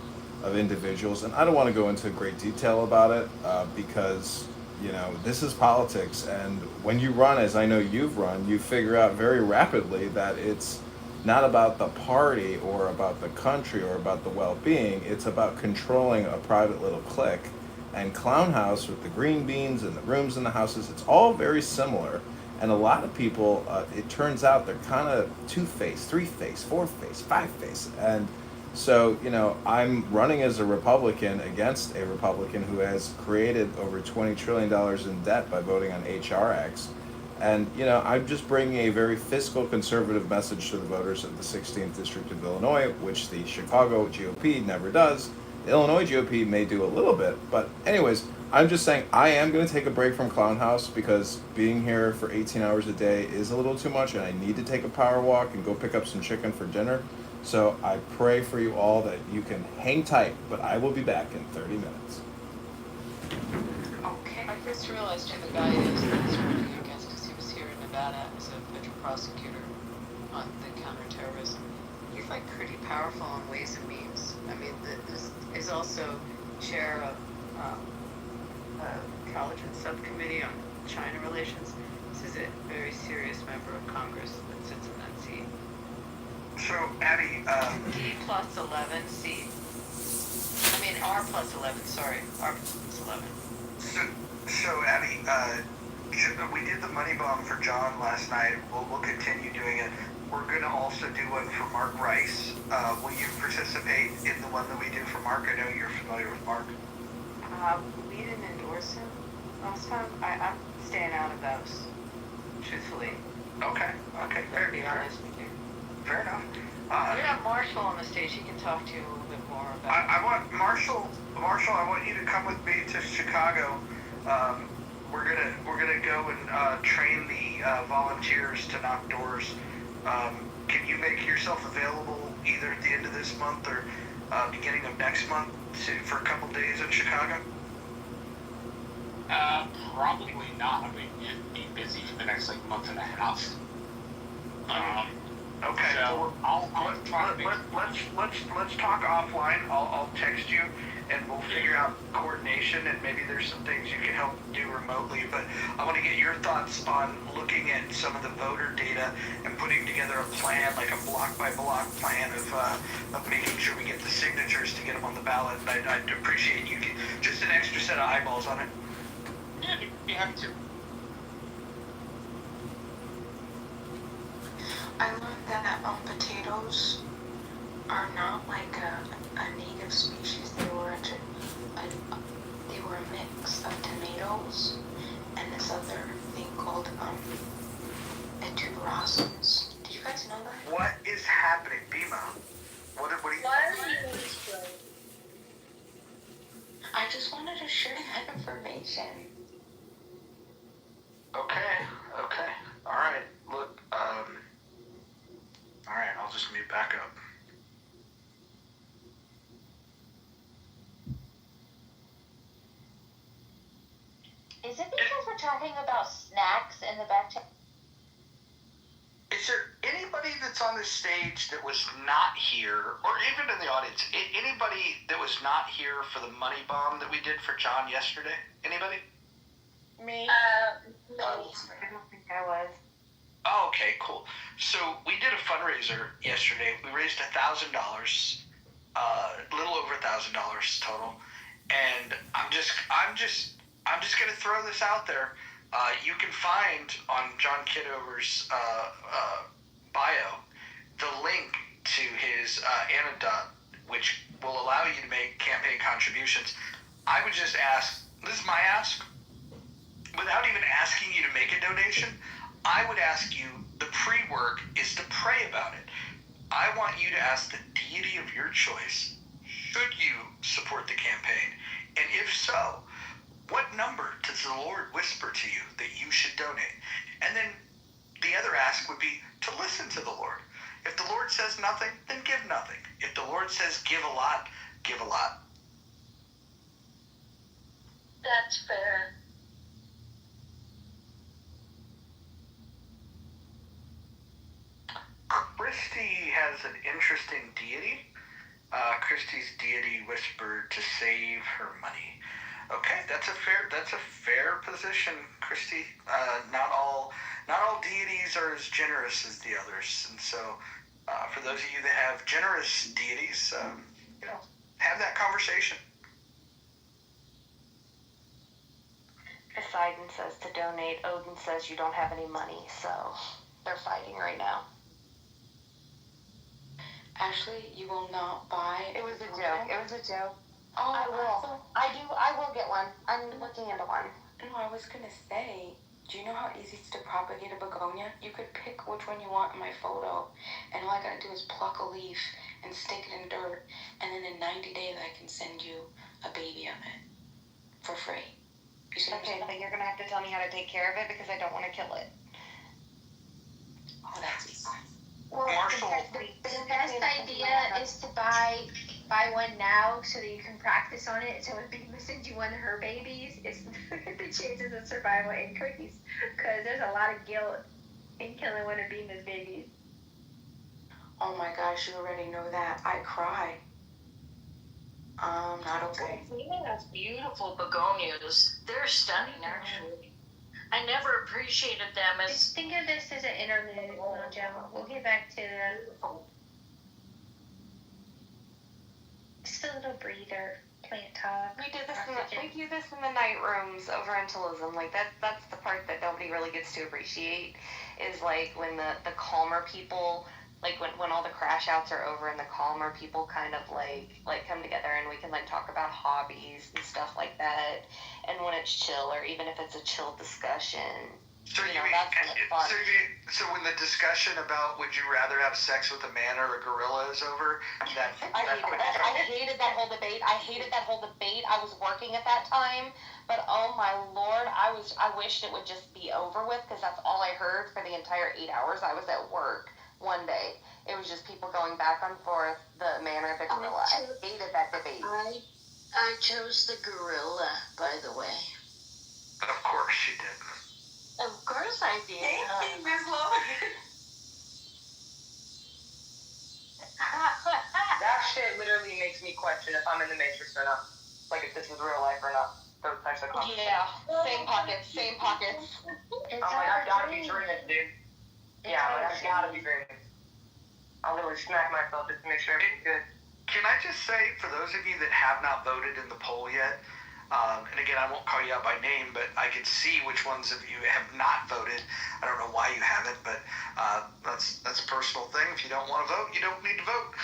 individuals, and I don't want to go into great detail about it because, you know, this is politics, and when you run, as I know you've run, you figure out very rapidly that it's not about the party or about the country or about the well-being. It's about controlling a private little clique. And Clown House, with the green beans and the rooms in the houses, it's all very similar. And a lot of people, it turns out they're kind of two-faced, three-faced, four-faced, five-faced. And so, you know, I'm running as a Republican against a Republican who has created over $20 trillion in debt by voting on HR acts. And, you know, I'm just bringing a very fiscal conservative message to the voters of the 16th District of Illinois, which the Chicago GOP never does. The Illinois GOP may do a little bit. But anyways, I'm just saying I am going to take a break from Clown House because being here for 18 hours a day is a little too much, and I need to take a power walk and go pick up some chicken for dinner. So I pray for you all that you can hang tight, but I will be back in 30 minutes. Okay. I first realized who the guy is that he's running against because he was here in Nevada as a federal prosecutor on the counterterrorism. He's like pretty powerful on Ways and Means. I mean, this is also chair of Intelligence Subcommittee on China Relations. This is a very serious member of Congress that sits in that seat. So, Abby, D plus 11, C. I mean, R plus 11, sorry. R plus 11. So Abby, we did the money bomb for John last night. We'll continue doing it. We're going to also do one for Mark Rice. Will you participate in the one that we do for Mark? I know you're familiar with Mark. We didn't endorse him last time. I'm staying out of those, truthfully. Okay, fair enough. We have Marshall on the stage. He can talk to you a little bit more about I want Marshall, I want you to come with me to Chicago. We're gonna go and train the volunteers to knock doors. Can you make yourself available either at the end of this month or beginning of next month for a couple days in Chicago? Probably not. I mean, you'd be busy for the next month and a half. Okay. So let's talk offline. I'll text you and we'll figure out coordination, and maybe there's some things you can help do remotely. But I want to get your thoughts on looking at some of the voter data and putting together a plan, like a block by block plan of making sure we get the signatures to get them on the ballot. And I'd appreciate you get just an extra set of eyeballs on it. yeah, you have to. I learned that potatoes are not like a native species. They were a mix of tomatoes and this other thing called tuberosums. Did you guys know that? What is happening, Bima? What are you? I just wanted to share that information. Okay. All right. Look, all right, I'll just mute back up. Is it because we're talking about snacks in the back? Is there anybody that's on the stage that was not here, or even in the audience, anybody that was not here for the money bomb that we did for John yesterday? Anybody? Me? No, I don't think I was. Oh, okay, cool. So we did a fundraiser yesterday. We raised $1,000, a little over $1,000 total. And I'm just gonna throw this out there. You can find on John Kitover's bio the link to his anecdote, which will allow you to make campaign contributions. I would just ask, this is my ask, without even asking you to make a donation, I would ask you, the pre-work is to pray about it. I want you to ask the deity of your choice, should you support the campaign? And if so, what number does the Lord whisper to you that you should donate? And then the other ask would be to listen to the Lord. If the Lord says nothing, then give nothing. If the Lord says give a lot, give a lot. That's fair. Christy has an interesting deity. Christy's deity whispered to save her money. Okay, that's a fair position, Christy. Not all deities are as generous as the others, and so for those of you that have generous deities, have that conversation. Poseidon says to donate. Odin says you don't have any money, so they're fighting right now. Ashley, you will not buy. It was a joke. It was a joke. Oh, I will. I will get one. I'm looking into one. No, I was gonna say, do you know how easy it's to propagate a begonia? You could pick which one you want in my photo, and all I gotta do is pluck a leaf and stick it in dirt, and then in 90 days I can send you a baby of it for free. Okay, but you're gonna have to tell me how to take care of it because I don't want to kill it. Oh, that's easy. Well, Marshall. the best idea is to buy one now so that you can practice on it. So when Bima sends you one of her babies, the chances of survival increase because there's a lot of guilt in killing one of Bima's babies. Oh my gosh, you already know that. I cry. Not okay. Bima has beautiful begonias. They're stunning, actually. I never appreciated them as. Just think of this as an interlude, Mojo. We'll get back to the. little breather, plant talk. We do this in the night rooms over in Toulouse. Like that's the part that nobody really gets to appreciate, is like when the calmer people, like when all the crash outs are over and the calmer people kind of like come together and we can like talk about hobbies and stuff like that. And when it's chill, or even if it's a chill discussion, So you know, that's when it's fun. So when the discussion about would you rather have sex with a man or a gorilla is over, I hated that whole debate. I was working at that time, but oh my lord, I wished it would just be over with, because that's all I heard for the entire 8 hours I was at work one day. It was just people going back and forth, the man or the gorilla. I hated that debate. I chose the gorilla, by the way. Of course she did. Of course I did. Thank you, Ms. Logan. That shit literally makes me question if I'm in the Matrix or not. Like if this is real life or not. Those types of conversations. Yeah, same pockets. I'm like, I gotta be dreaming, dude. Yeah, like, I gotta be dreaming. I'll literally smack myself just to make sure everything's good. Can I just say, for those of you that have not voted in the poll yet, and again, I won't call you out by name, but I can see which ones of you have not voted. I don't know why you haven't, but that's a personal thing. If you don't want to vote, you don't need to vote.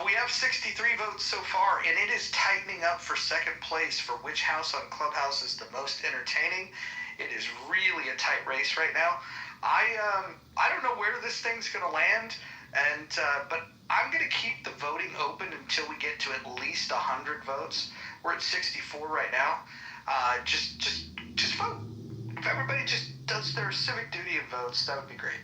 We have 63 votes so far, and it is tightening up for second place for which house on Clubhouse is the most entertaining. It is really a tight race right now. I don't know where this thing's going to land, but I'm going to keep the voting open until we get to at least 100 votes. We're at 64 right now. Just vote. If everybody just does their civic duty and votes, that would be great.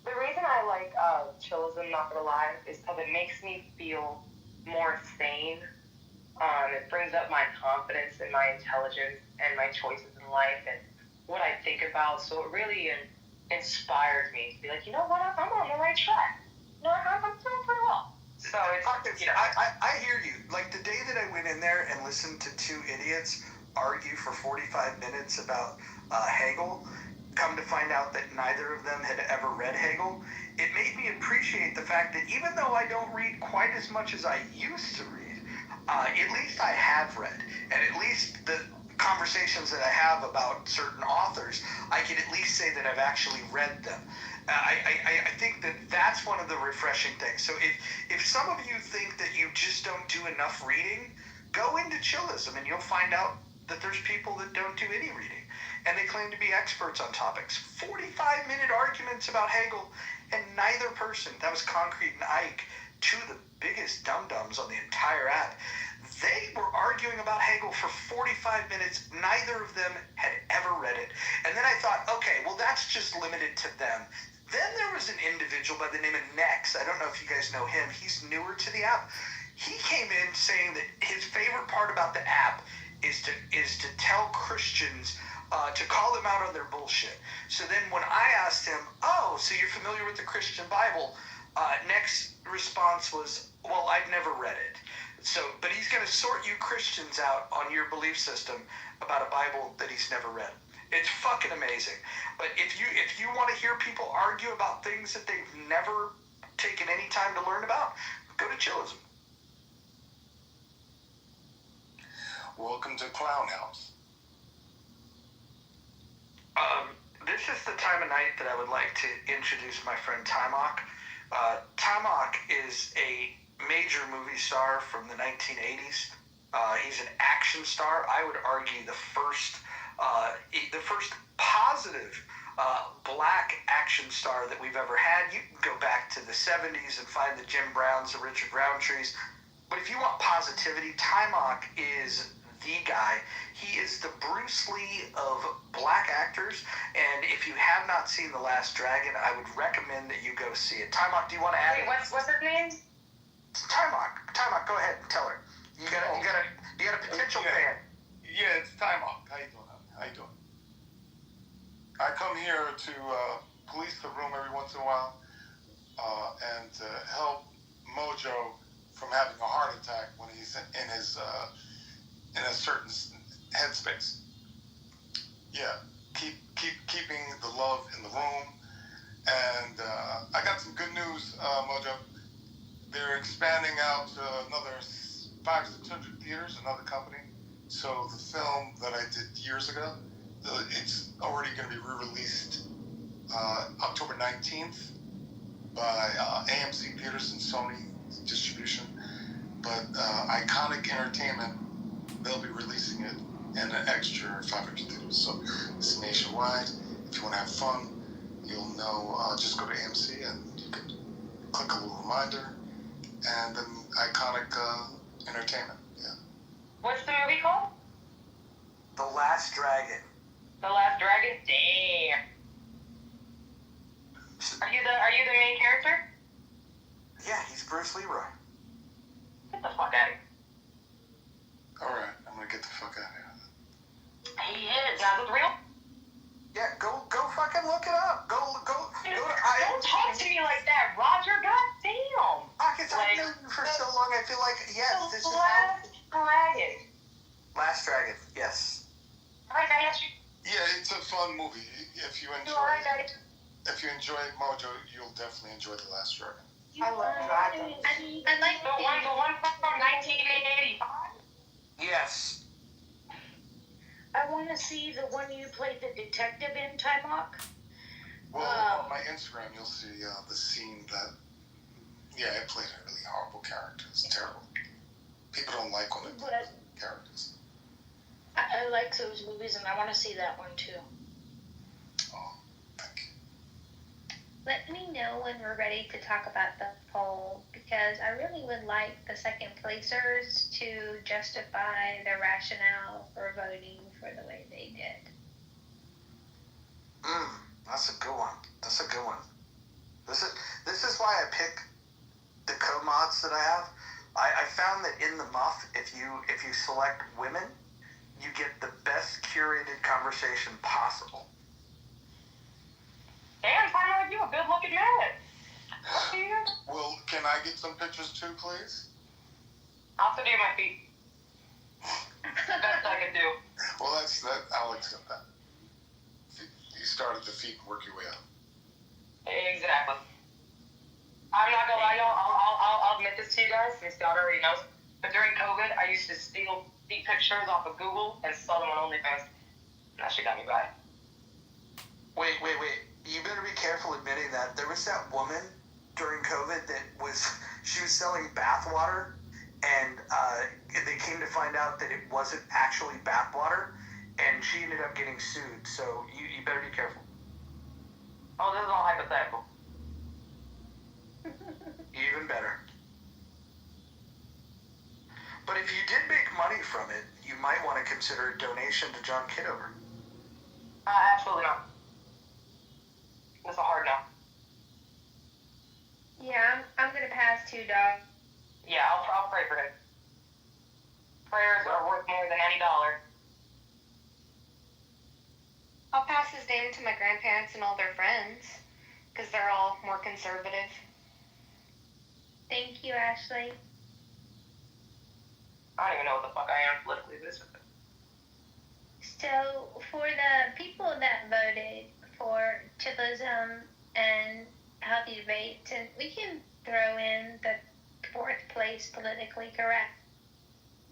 The reason I like chillism, not gonna lie, is because it makes me feel more sane. It brings up my confidence and my intelligence and my choices in life and what I think about. So it really inspired me to be like, you know what, I'm on the right track. No, I'm doing pretty well. So it's, you know. I hear you. Like the day that I went in there and listened to two idiots argue for 45 minutes about Hegel, come to find out that neither of them had ever read Hegel, it made me appreciate the fact that even though I don't read quite as much as I used to read, at least I have read. And at least the conversations that I have about certain authors, I can at least say that I've actually read them. I think that that's one of the refreshing things. So if some of you think that you just don't do enough reading, go into chillism and you'll find out that there's people that don't do any reading. And they claim to be experts on topics. 45-minute arguments about Hegel, and neither person, that was Concrete and Ike, two of the biggest dum-dums on the entire app, they were arguing about Hegel for 45 minutes. Neither of them had ever read it. And then I thought, okay, well, that's just limited to them. Then there was an individual by the name of Nex. I don't know if you guys know him. He's newer to the app. He came in saying that his favorite part about the app is to tell Christians to call them out on their bullshit. So then when I asked him, oh, so you're familiar with the Christian Bible? Nex's response was, well, I've never read it. So, but he's going to sort you Christians out on your belief system about a Bible that he's never read. It's fucking amazing. But if you want to hear people argue about things that they've never taken any time to learn about, go to chillism. Welcome to Clown House. This is the time of night that I would like to introduce my friend Timok. Timok is a major movie star from the 1980s. He's an action star. I would argue the first positive black action star that we've ever had. You can go back to the 70s and find the Jim Browns, the Richard Roundtrees. But if you want positivity, Timok is the guy. He is the Bruce Lee of black actors. And if you have not seen The Last Dragon, I would recommend that you go see it. Timok, do you want to add? Wait, what's his name? Timok, go ahead and tell her. You got a potential fan. Yeah, it's Timok. How you doing? I come here to police the room every once in a while and help Mojo from having a heart attack when he's in a certain headspace. Yeah, keeping the love in the room. And I got some good news, Mojo. they're expanding out to another 500-600 theaters, another company. So the film that I did years ago, it's already going to be re-released October 19th by AMC Theaters and Sony Distribution. But Iconic Entertainment, they'll be releasing it in an extra 500 theaters. So it's nationwide. If you want to have fun, you'll know, just go to AMC and you can click a little reminder. And then Iconic Entertainment, yeah. What's the movie called? The Last Dragon. The Last Dragon? Damn. Are you the main character? Yeah, he's Bruce Leroy. Get the fuck out of here. Alright, I'm gonna get the fuck out of here. He is. Now, is it real? Yeah, go fucking look it up. Go Don't talk to me like that, Roger. God damn. Because I've known you for so long, I feel like, yes, this is Last Dragon. Last Dragon, yes. Alright, I asked you. Yeah, it's a fun movie. If you enjoy Mojo, you'll definitely enjoy The Last Dragon. I love dragons. I like the one from 1985. Yes. I want to see the one you played the detective in, Timok. Well, on my Instagram, you'll see the scene that, I played a really horrible character. It's terrible. People don't like when they play characters. I like those movies, and I want to see that one too. Oh, thank you. Let me know when we're ready to talk about the poll, because I really would like the second placers to justify their rationale for voting for the way they did. That's a good one. This is why I pick the co-mods that I have. I found that in the muff, if you select women, you get the best curated conversation possible. Damn, finally, you a good-looking man. Well, can I get some pictures too, please? I'll send you my feet. Best I can do. Well, I'll accept that. You start at the feet and work your way up. Exactly. I'm not gonna lie, y'all. I'll admit this to you guys, since y'all already knows. But during COVID, I used to steal feet pictures off of Google and sell them on OnlyFans. That shit got me by. Wait. You better be careful admitting that. There was that woman during COVID she was selling bath water, and they came to find out that it wasn't actually bath water, and she ended up getting sued. So you better be careful. Oh, this is all hypothetical. Even better. But if you did make money from it, you might want to consider a donation to John Kitover. Absolutely not. That's a hard no. Yeah, I'm gonna pass too, dog. Yeah, I'll pray for him. Prayers are worth more than any dollar. I'll pass his name to my grandparents and all their friends, because they're all more conservative. Thank you, Ashley. I don't even know what the fuck I am politically, but it's okay. So, for the people that voted for chillism and healthy debates, and we can throw in the fourth place politically correct.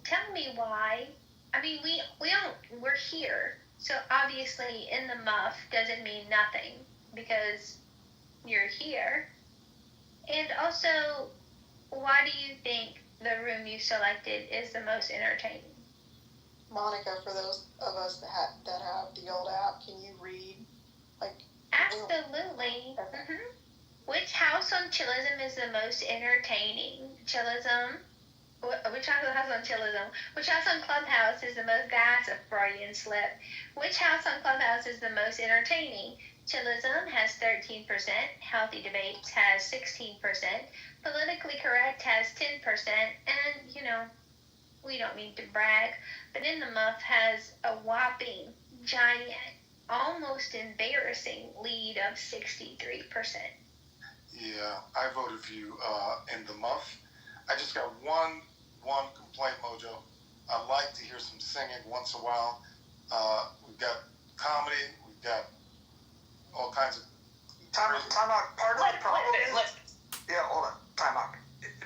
Tell me why. I mean, we're here, so obviously in the muff doesn't mean nothing because you're here. And also, why do you think the room you selected is the most entertaining? Monica, for those of us that have the old app, can you read? Absolutely. Mm-hmm. Which house on chillism is the most entertaining? Chillism? Which house on chillism? Which house on Clubhouse is the most a Freudian slip? Which house on Clubhouse is the most entertaining? Chillism has 13%, Healthy Debates has 16%, Politically Correct has 10%, and, we don't mean to brag, but In the Muff has a whopping, giant, almost embarrassing lead of 63%. Yeah, I voted for you in the muff. I just got one complaint, Mojo. I like to hear some singing once in a while. We've got comedy. We've got all kinds of... Time out. Part of the problem is... Yeah, hold on. Time out.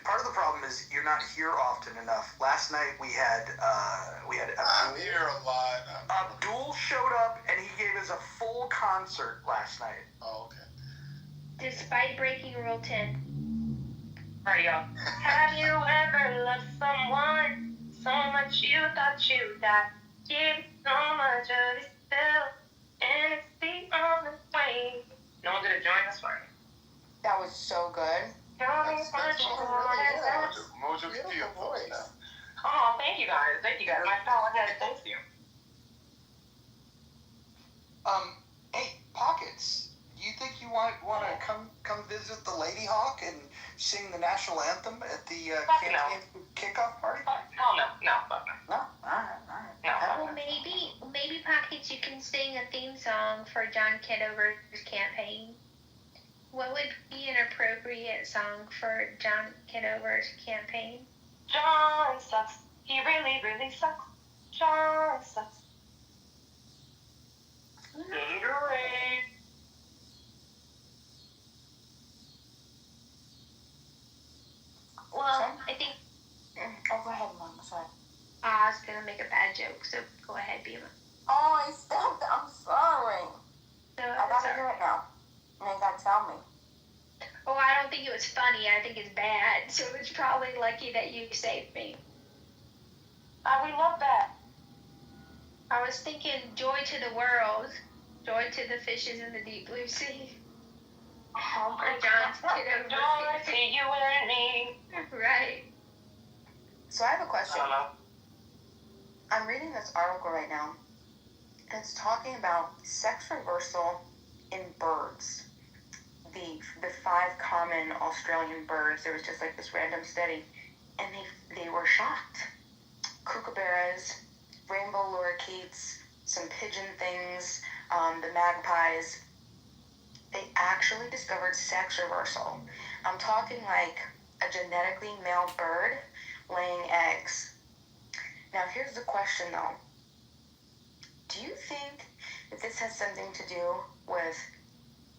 Part you're not here often enough. Last night we had I'm here a lot. Abdul showed up and he gave us a full concert last night. Oh, okay. Despite breaking Rule 10. Alright, y'all. Have you ever loved someone so much you thought you died? Give so much of yourself, and it's the only way. No one gonna join us for it. That was so good. That's what we really is. Mojo Beautiful voice. Oh, thank you guys. Thank you guys. My fellow head, thank you. Hey, Pockets, do you think you want to come visit the Lady Hawk and sing the national anthem at the campaign kickoff party? Hell no. No, fuck no. No? Alright. No, fuck Well, no. maybe Pockets, you can sing a theme song for John Kitover's campaign. What would be an appropriate song for John Kitover's campaign? John sucks. He really, really sucks. John sucks. Gatorade. Well, I think Oh, go ahead, Mom. Sorry. I was gonna make a bad joke, so go ahead, Bima. Oh, I stopped. I'm sorry. No, I gotta hear it now. And you gotta tell me. Oh, I don't think it was funny. I think it's bad. So it's probably lucky that you saved me. We love that. I was thinking joy to the world, joy to the fishes in the deep blue sea. Oh, Or John's Kitover. Joy to you and me. Right. So I have a question. Hello. I'm reading this article right now, and it's talking about sex reversal in birds. The 5 common Australian birds. There was just like this random study, and they were shocked. Kookaburras, rainbow lorikeets, some pigeon things, the magpies. They actually discovered sex reversal. I'm talking like a genetically male bird laying eggs. Now here's the question though. Do you think that this has something to do with,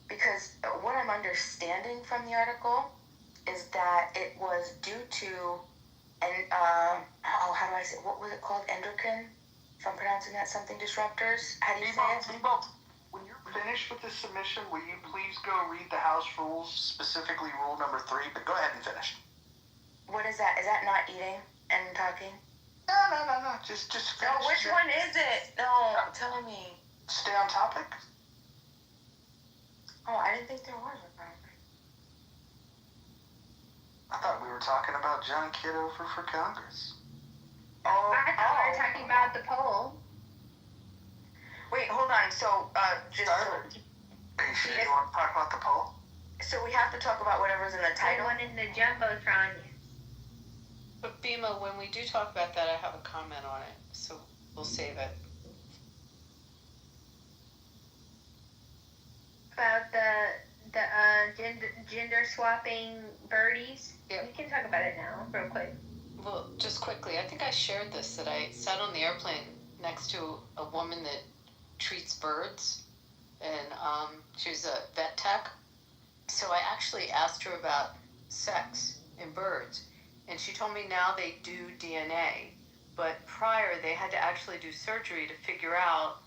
because what I'm understanding from the article is that it was due to, how do I say, what was it called? Endocrine? If I'm pronouncing that, something disruptors? How do you say it? When you're finished with this submission, will you please go read the House rules, specifically rule number 3? But go ahead and finish. What is that? Is that not eating and talking? No. Just finish. No, which one is it? No, tell me. Stay on topic. Oh, I didn't think there was a problem. I thought we were talking about John Kitover for Congress. I thought we were talking about the poll. Wait, hold on. So, just... Are you sure you want to talk about the poll? So we have to talk about whatever's in the The title? one in the Jumbotron. But Bima, when we do talk about that, I have a comment on it. So we'll save it. About the gender swapping birdies. Yeah. We can talk about it now, real quick. Well, just quickly, I think I shared this, that I sat on the airplane next to a woman that treats birds, and she was a vet tech. So I actually asked her about sex in birds, and she told me now they do DNA, but prior they had to actually do surgery to figure out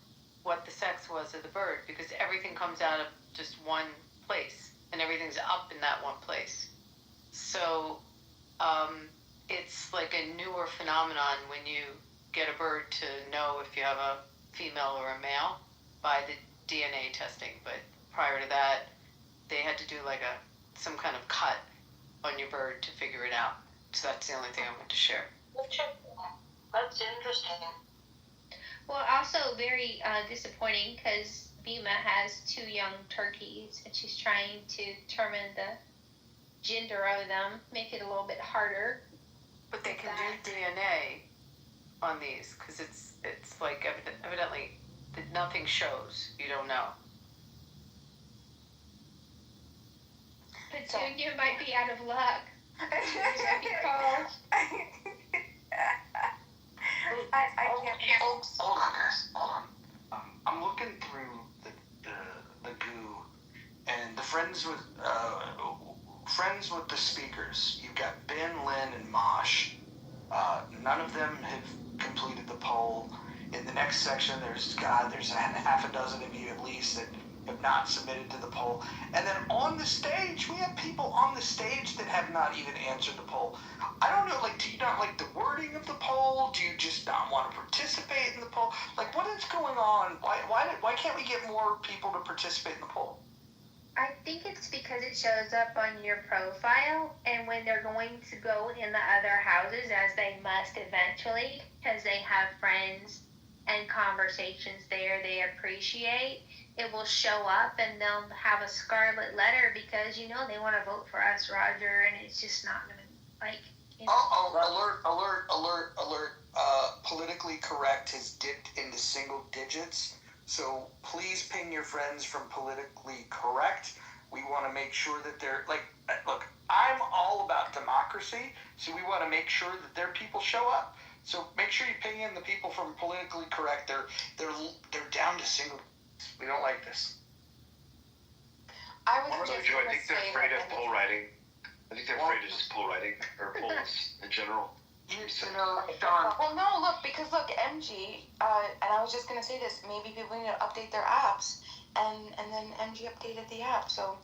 what the sex was of the bird, because everything comes out of just one place, and everything's up in that one place. So it's like a newer phenomenon when you get a bird to know if you have a female or a male by the DNA testing. But prior to that, they had to do like some kind of cut on your bird to figure it out. So that's the only thing I want to share. That's interesting. Well, also very disappointing because Bima has 2 young turkeys and she's trying to determine the gender of them, make it a little bit harder. But they can do DNA on these because it's like evidently that nothing shows. You don't know. Petunia might be out of luck. She might be called. I can't. Hold on, guys. Hold on. I'm looking through the goo, and the friends friends with the speakers. You've got Ben, Lynn, and Mosh. None of them have completed the poll. In the next section, there's a half a dozen of you at least that have not submitted to the poll. And then on the stage, we have people on the stage that have not even answered the poll. I don't know, like, do you not like the wording of the poll? Do you just not want to participate in the poll? Like, what is going on? Why can't we get more people to participate in the poll? I think it's because it shows up on your profile, and when they're going to go in the other houses, as they must eventually, because they have friends and conversations there they appreciate, it will show up and they'll have a scarlet letter because, you know, they want to vote for us, Roger, and it's just not going to, like, you know. Alert. Politically correct has dipped into single digits. So please ping your friends from politically correct. We want to make sure that they're, like, look, I'm all about democracy, so we want to make sure that their people show up. So make sure you ping in the people from politically correct. They're down to single. We don't like this. I think they're afraid of poll writing. I think they're afraid of just poll writing or polls in general. Sean. Well, no, look, because look, MG, and I was just gonna say this. Maybe people need to update their apps, and then MG updated the app. So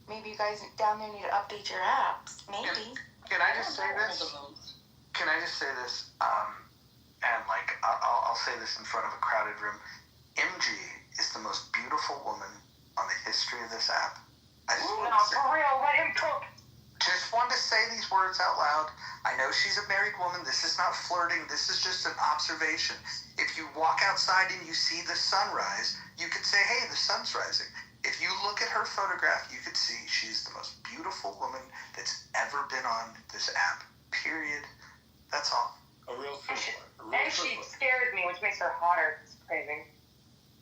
maybe you guys down there need to update your apps. Maybe. Can I just say this? Can I just say this? And like I'll say this in front of a crowded room. MG is the most beautiful woman on the history of this app. For real, let him cook. Just wanted to say these words out loud. I know she's a married woman. This is not flirting. This is just an observation. If you walk outside and you see the sunrise, you could say, hey, the sun's rising. If you look at her photograph, you could see she's the most beautiful woman that's ever been on this app. Period. That's all. A real fizzler. And she scares me, which makes her hotter. It's crazy.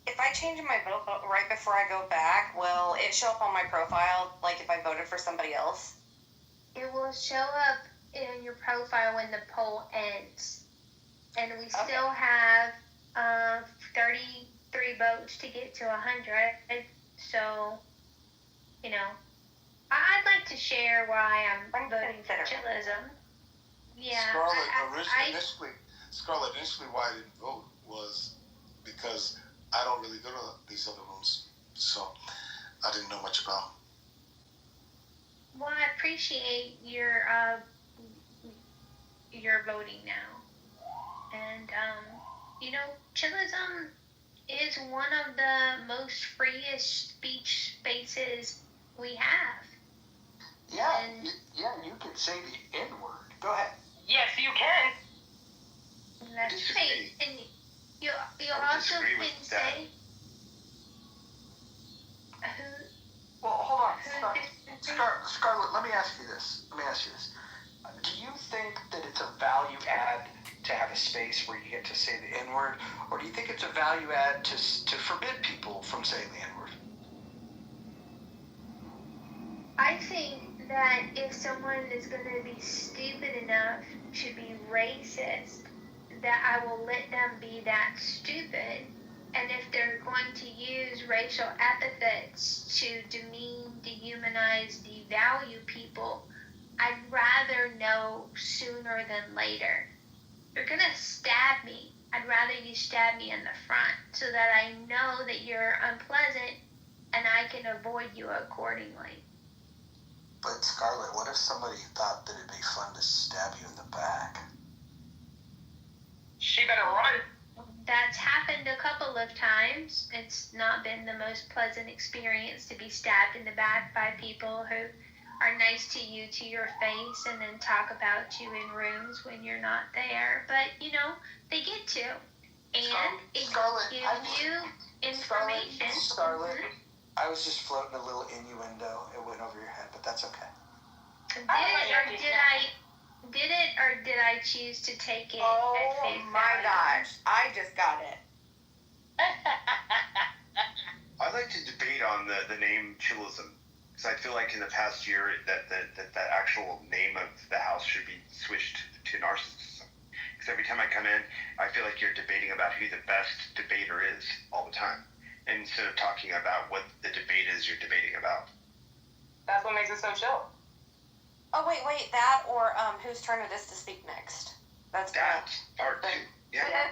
If I change my vote right before I go back, will it show up on my profile, like if I voted for somebody else? It will show up in your profile when the poll ends. And we still have 33 votes to get to 100. So, you know, I'd like to share why I'm voting for chillism. Yeah. Scarlett, initially why I didn't vote was because I don't really go to these other rooms. So I didn't know much about them. Well, I appreciate your voting now, and you know, chillism is one of the most freest speech spaces we have. Yeah, and you can say the N-word. Go ahead. Yes, you can. That's right, and you also can say. Well, hold on. Scarlett, let me ask you this. Do you think that it's a value add to have a space where you get to say the N-word, or do you think it's a value add to forbid people from saying the N-word? I think that if someone is going to be stupid enough to be racist, that I will let them be that stupid. And if they're going to use racial epithets to demean, dehumanize, devalue people, I'd rather know sooner than later. You're going to stab me. I'd rather you stab me in the front so that I know that you're unpleasant and I can avoid you accordingly. But Scarlett, what if somebody thought that it'd be fun to stab you in the back? She better run. That's happened a couple of times. It's not been the most pleasant experience to be stabbed in the back by people who are nice to you to your face and then talk about you in rooms when you're not there. But, you know, they get to. And it gives you information. Scarlett, I was just floating a little innuendo. It went over your head, but that's okay. Did I choose to take it Oh at face my value? gosh, I just got it. I'd like to debate on the name chillism, because I feel like in the past year that actual name of the house should be switched to narcissism. Because every time I come in, I feel like you're debating about who the best debater is all the time, instead of talking about what the debate is you're debating about. That's what makes it so chill. Oh, wait, that or whose turn it is to speak next. That's part 2. Yeah.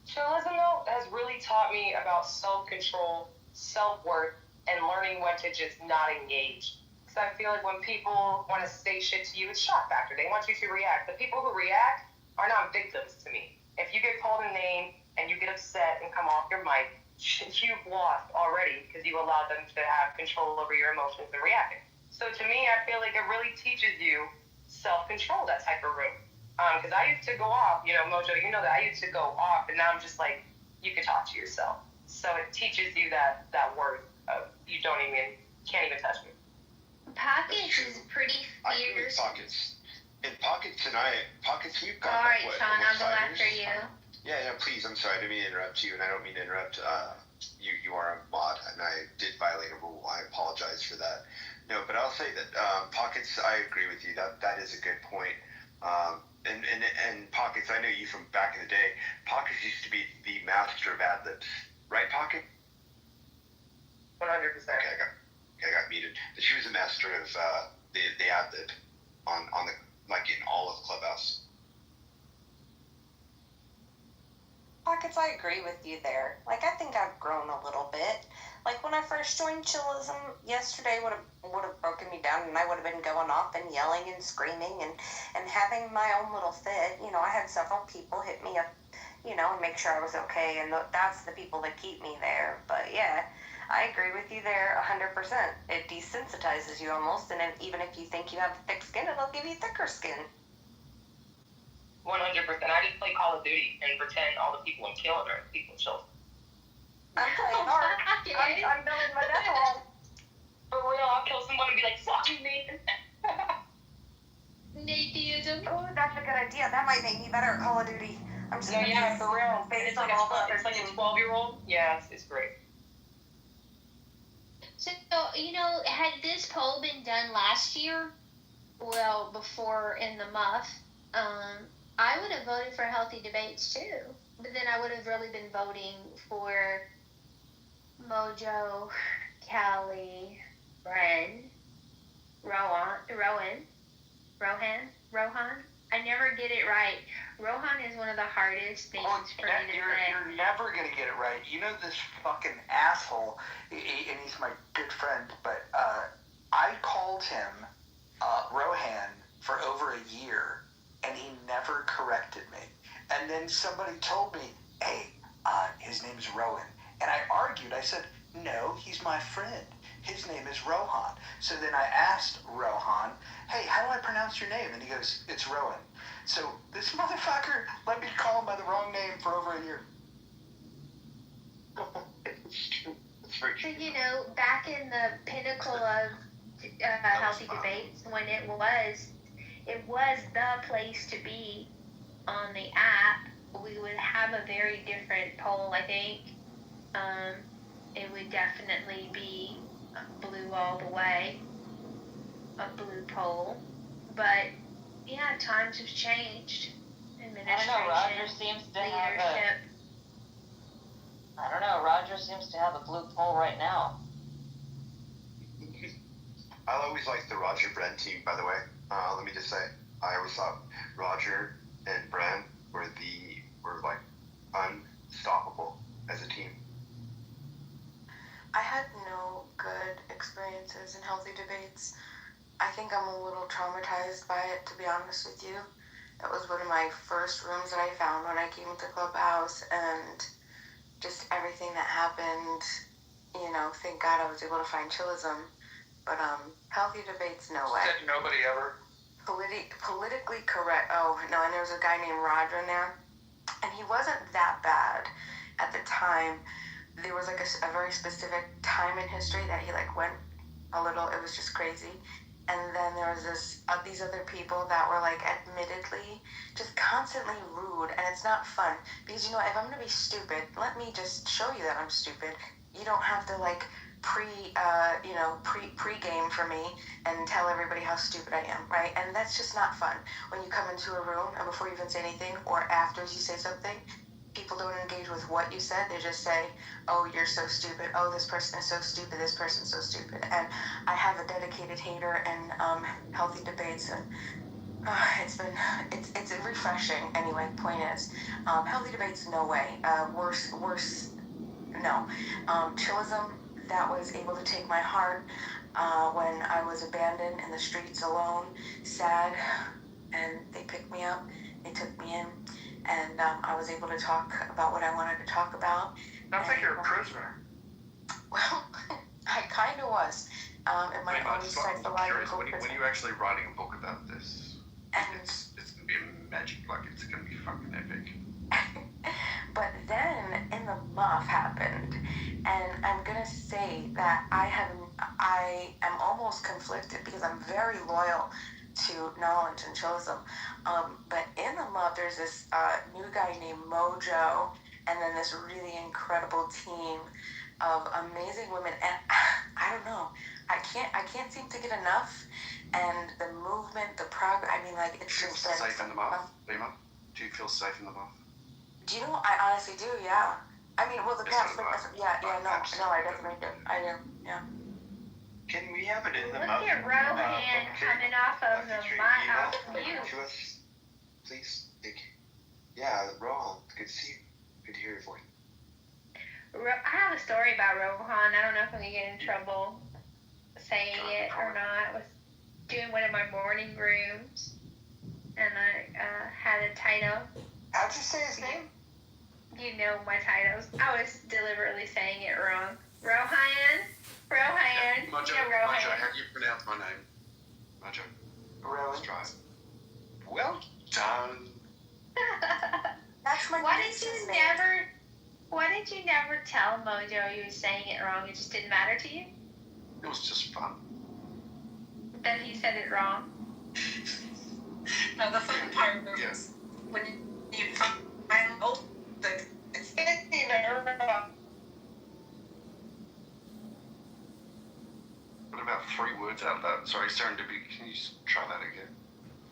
Chillism, though, has really taught me about self-control, self-worth, and learning when to just not engage. Because I feel like when people want to say shit to you, it's shock factor. They want you to react. The people who react are not victims to me. If you get called a name and you get upset and come off your mic, you've lost already because you allowed them to have control over your emotions and reacting. So to me, I feel like it really teaches you self-control, that type of room. Because I used to go off, Mojo, you know that I used to go off, and now I'm just like, you can talk to yourself. So it teaches you that worth of you can't even touch me. Pockets is pretty I agree with fierce. Pockets. In Pockets tonight, We've got Alright, what, Sean, I'll almost go 5 after years? you. Yeah, please, I'm sorry, I didn't mean to interrupt you, and I don't mean to interrupt you are a mod, and I did violate a rule. I apologize for that. No, but I'll say that Pockets, I agree with you. That is a good point. And Pockets, I know you from back in the day. Pockets used to be the master of ad-libs. Right, Pocket? 100%. Okay, I got muted. She was a master of the ad-lib on the, like, in all of Clubhouse. Pockets, I agree with you there. Like, I think I've grown a little bit. Like, when I first joined Chillism, yesterday would have broken me down, and I would have been going off and yelling and screaming and having my own little fit. I had several people hit me up, and make sure I was okay, and that's the people that keep me there. But yeah, I agree with you there 100%. It desensitizes you almost, and even if you think you have thick skin, it'll give you thicker skin. 100%. I just play Call of Duty and pretend all the people I'm killing are people children. I'm playing hard. I'm building my death hole. For real, I'll kill someone and be like, fuck you, Nathan. Nathanism. Oh, that's a good idea. That might make me better at Call of Duty. I'm just for real. Based It's on like all the it's like a 12-year-old. Yeah, it's great. So, had this poll been done last year, well, before in the muff, I would have voted for healthy debates too. But then I would have really been voting for Mojo, Callie, Bren, Rohan. I never get it right. Rohan is one of the hardest things for me to say. You're never going to get it right. You know this fucking asshole, and he's my good friend, but I called him Rohan for over a year, and he never corrected me. And then somebody told me, hey, his name's Rowan. And I argued. I said, no, he's my friend. His name is Rohan. So then I asked Rohan, hey, how do I pronounce your name? And he goes, it's Rowan. So this motherfucker let me call him by the wrong name for over a year. So, back in the pinnacle of healthy debates, when it was the place to be on the app, we would have a very different poll, I think. It would definitely be blue all the way, a blue poll. But, yeah, times have changed. Administration, Roger seems to leadership. I don't know, Roger seems to have a blue poll right now. I always liked the Roger Bren team, by the way. Let me just say, I always thought Roger and Bren were like unstoppable as a team. I had no good experiences in healthy debates. I think I'm a little traumatized by it, to be honest with you. That was one of my first rooms that I found when I came to Clubhouse, and just everything that happened, thank God I was able to find Chillism. But healthy debates, no way. Said nobody ever. Politically correct. Oh, no, and there was a guy named Roger in there, and he wasn't that bad at the time. There was like a very specific time in history that he went a little, it was just crazy. And then there was these other people that were admittedly just constantly rude, and it's not fun because if I'm gonna be stupid, let me just show you that I'm stupid. You don't have to pre-game for me and tell everybody how stupid I am, right? And that's just not fun when you come into a room and before you even say anything or after you say something, people don't engage with what you said. They just say, oh, you're so stupid. Oh, this person is so stupid. This person's so stupid. And I have a dedicated hater in healthy debates, and it's refreshing. Anyway, point is, healthy debates, no way. Worse, no. Chillism, that was able to take my heart when I was abandoned in the streets alone, sad, and they picked me up, they took me in, and I was able to talk about what I wanted to talk about. Sounds like you're a prisoner. Well, I kind of was. In my own psychological prison. When are you actually writing a book about this? And it's going to be magic, like it's going to be fucking epic. But then in the muff happened, and I'm gonna say that I am almost conflicted because I'm very loyal to knowledge and chillism. But in the muff, there's this new guy named Mojo, and then this really incredible team of amazing women. And I don't know, I can't seem to get enough. And the movement, the progress. I mean, like, it's just been safe in the muff, Lima? Do you feel safe in the muff? Do you know? I honestly do. Yeah. I mean, well, the cast. Yeah. No, I definitely do. I do. Yeah. Can we have it in the Look mouth? at Rohan coming off of the mute. To us, please. Thank you. Yeah, Rohan. Good to see you. Good to hear your voice. I have a story about Rohan. I don't know if I'm gonna get in trouble saying it or not. I was doing one of my morning rooms, and I had a title. How'd you say his name? You know my titles. I was deliberately saying it wrong. Rohan. Mojo, Rohan. Mojo, how do you pronounce my name? Mojo. Really? Let's try it. Well done. That's my Why did you never tell Mojo you were saying it wrong? It just didn't matter to you? It was just fun. Then he said it wrong. No, the fun part was when you find out that it's What about 3 words out of that? Sorry, serendipity. Can you try that again?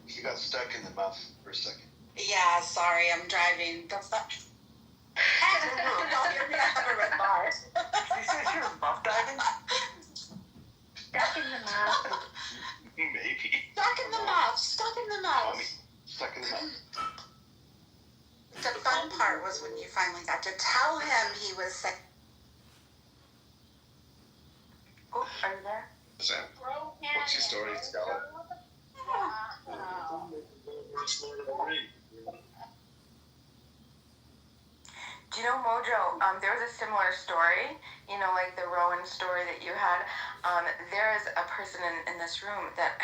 You got stuck in the mouth for a second. Yeah, sorry, I'm driving. Don't stop. Don't hear me. I have a red bar. He says you're muff diving? Stuck in the mouth. Maybe. Stuck in the mouth. Stuck in the mouth. Stuck in the mouth. The fun part was when you finally got to tell him he was sick. Oh, are you there? Sam, what's your story, Scarlett? Do you know, Mojo, there was a similar story, you know, like the Rowan story that you had. There is a person in this room that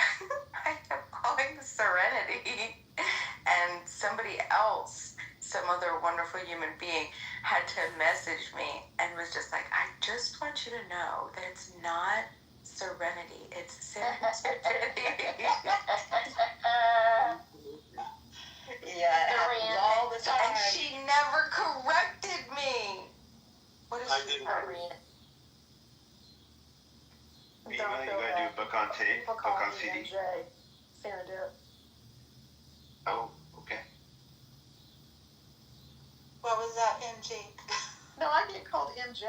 I am calling Serenity, and somebody else, some other wonderful human being, had to message me and was just like, I just want you to know that it's not Serenity, it's Serenity. Yeah, it happens all the time. And she never corrected me. What is she? You gotta do a book on tape, book on CD. Oh, okay. What was that, MG? No, I get called MJ.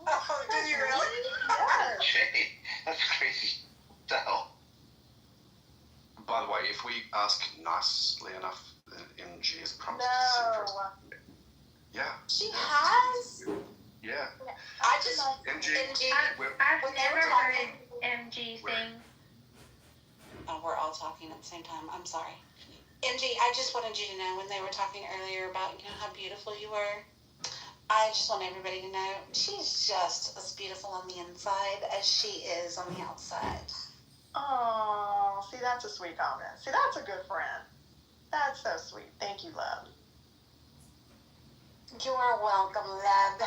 Oh, do you really? Yes. Jay, that's crazy. What the hell? By the way, if we ask nicely enough, then MG is promised No. to sing for us. Yeah. She has? Yeah. I just... MG. I've never heard MG sing. Oh, we're all talking at the same time. I'm sorry. MG, I just wanted you to know when they were talking earlier about, you know, how beautiful you were. I just want everybody to know she's just as beautiful on the inside as she is on the outside. Oh, see, that's a sweet comment. See, that's a good friend. That's so sweet. Thank you, love. You're welcome, love.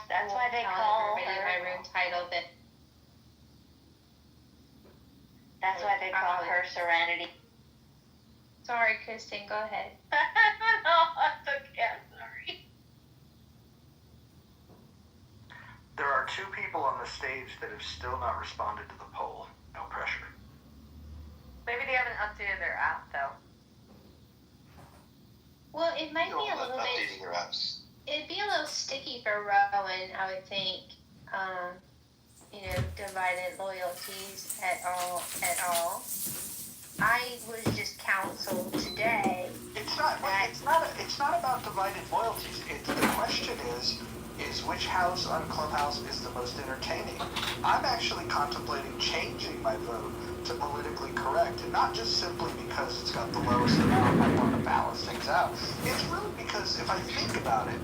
That's why they call everybody in my room title that. That's why they call her Serenity. Sorry, Kristen, go ahead. No, it's okay, I'm sorry. There are 2 people on the stage that have still not responded to the poll. No pressure. Maybe they haven't updated their app though. Well, it might Still be a little updating bit. your apps. It'd be a little sticky for Rowan, I would think. Divided loyalties at all. I was just counseled today. It's not about divided loyalties. The question is which house on Clubhouse is the most entertaining? I'm actually contemplating changing my vote to politically correct, and not just simply because it's got the lowest amount. I want to balance things out. It's really because if I think about it,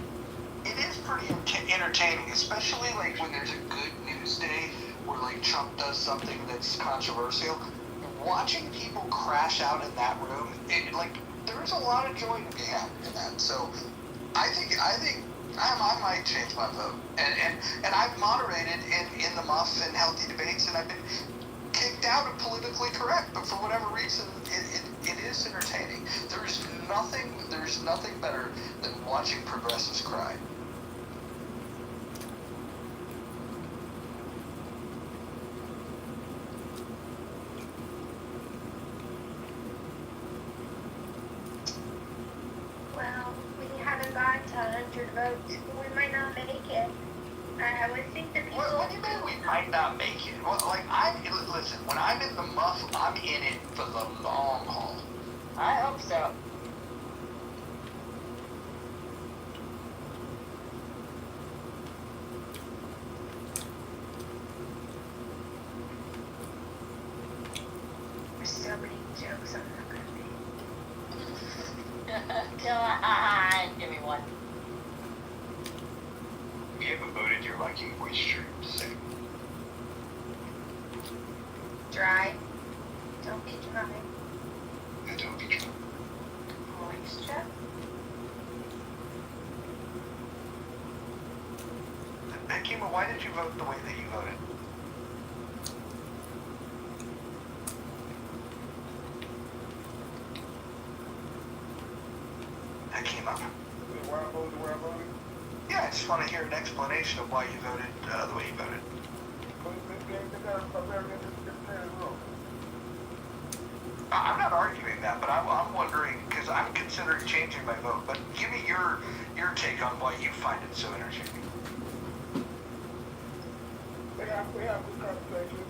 it is pretty entertaining, especially like when there's a good news day where like Trump does something that's controversial. Watching people crash out in that room, there's a lot of joy to be had in that. So I think I might change my vote, and I've moderated in the muff and healthy debates, and I've been kicked out of politically correct, but for whatever reason, it is entertaining. There's nothing better than watching progressives cry. Well, we haven't got to 100 votes. We might not make it. I would think that people... What do you mean we might not make it? Well, listen, when I'm in the muff, I'm in it for the long haul. I hope so. There's so many jokes I'm not going to make. Come on, give me one. If you haven't voted, your Viking voice sure to say. Dry. Don't be dry. And don't be drunk. Moisture. Kima, why did you vote the way that you voted? Kima. Why I voted the way I voted? Yeah, I just want to hear an explanation of why you voted the way you voted. I'm not arguing that, but I'm wondering, because I'm considering changing my vote, but give me your take on why you find it so entertaining. We have good conversations.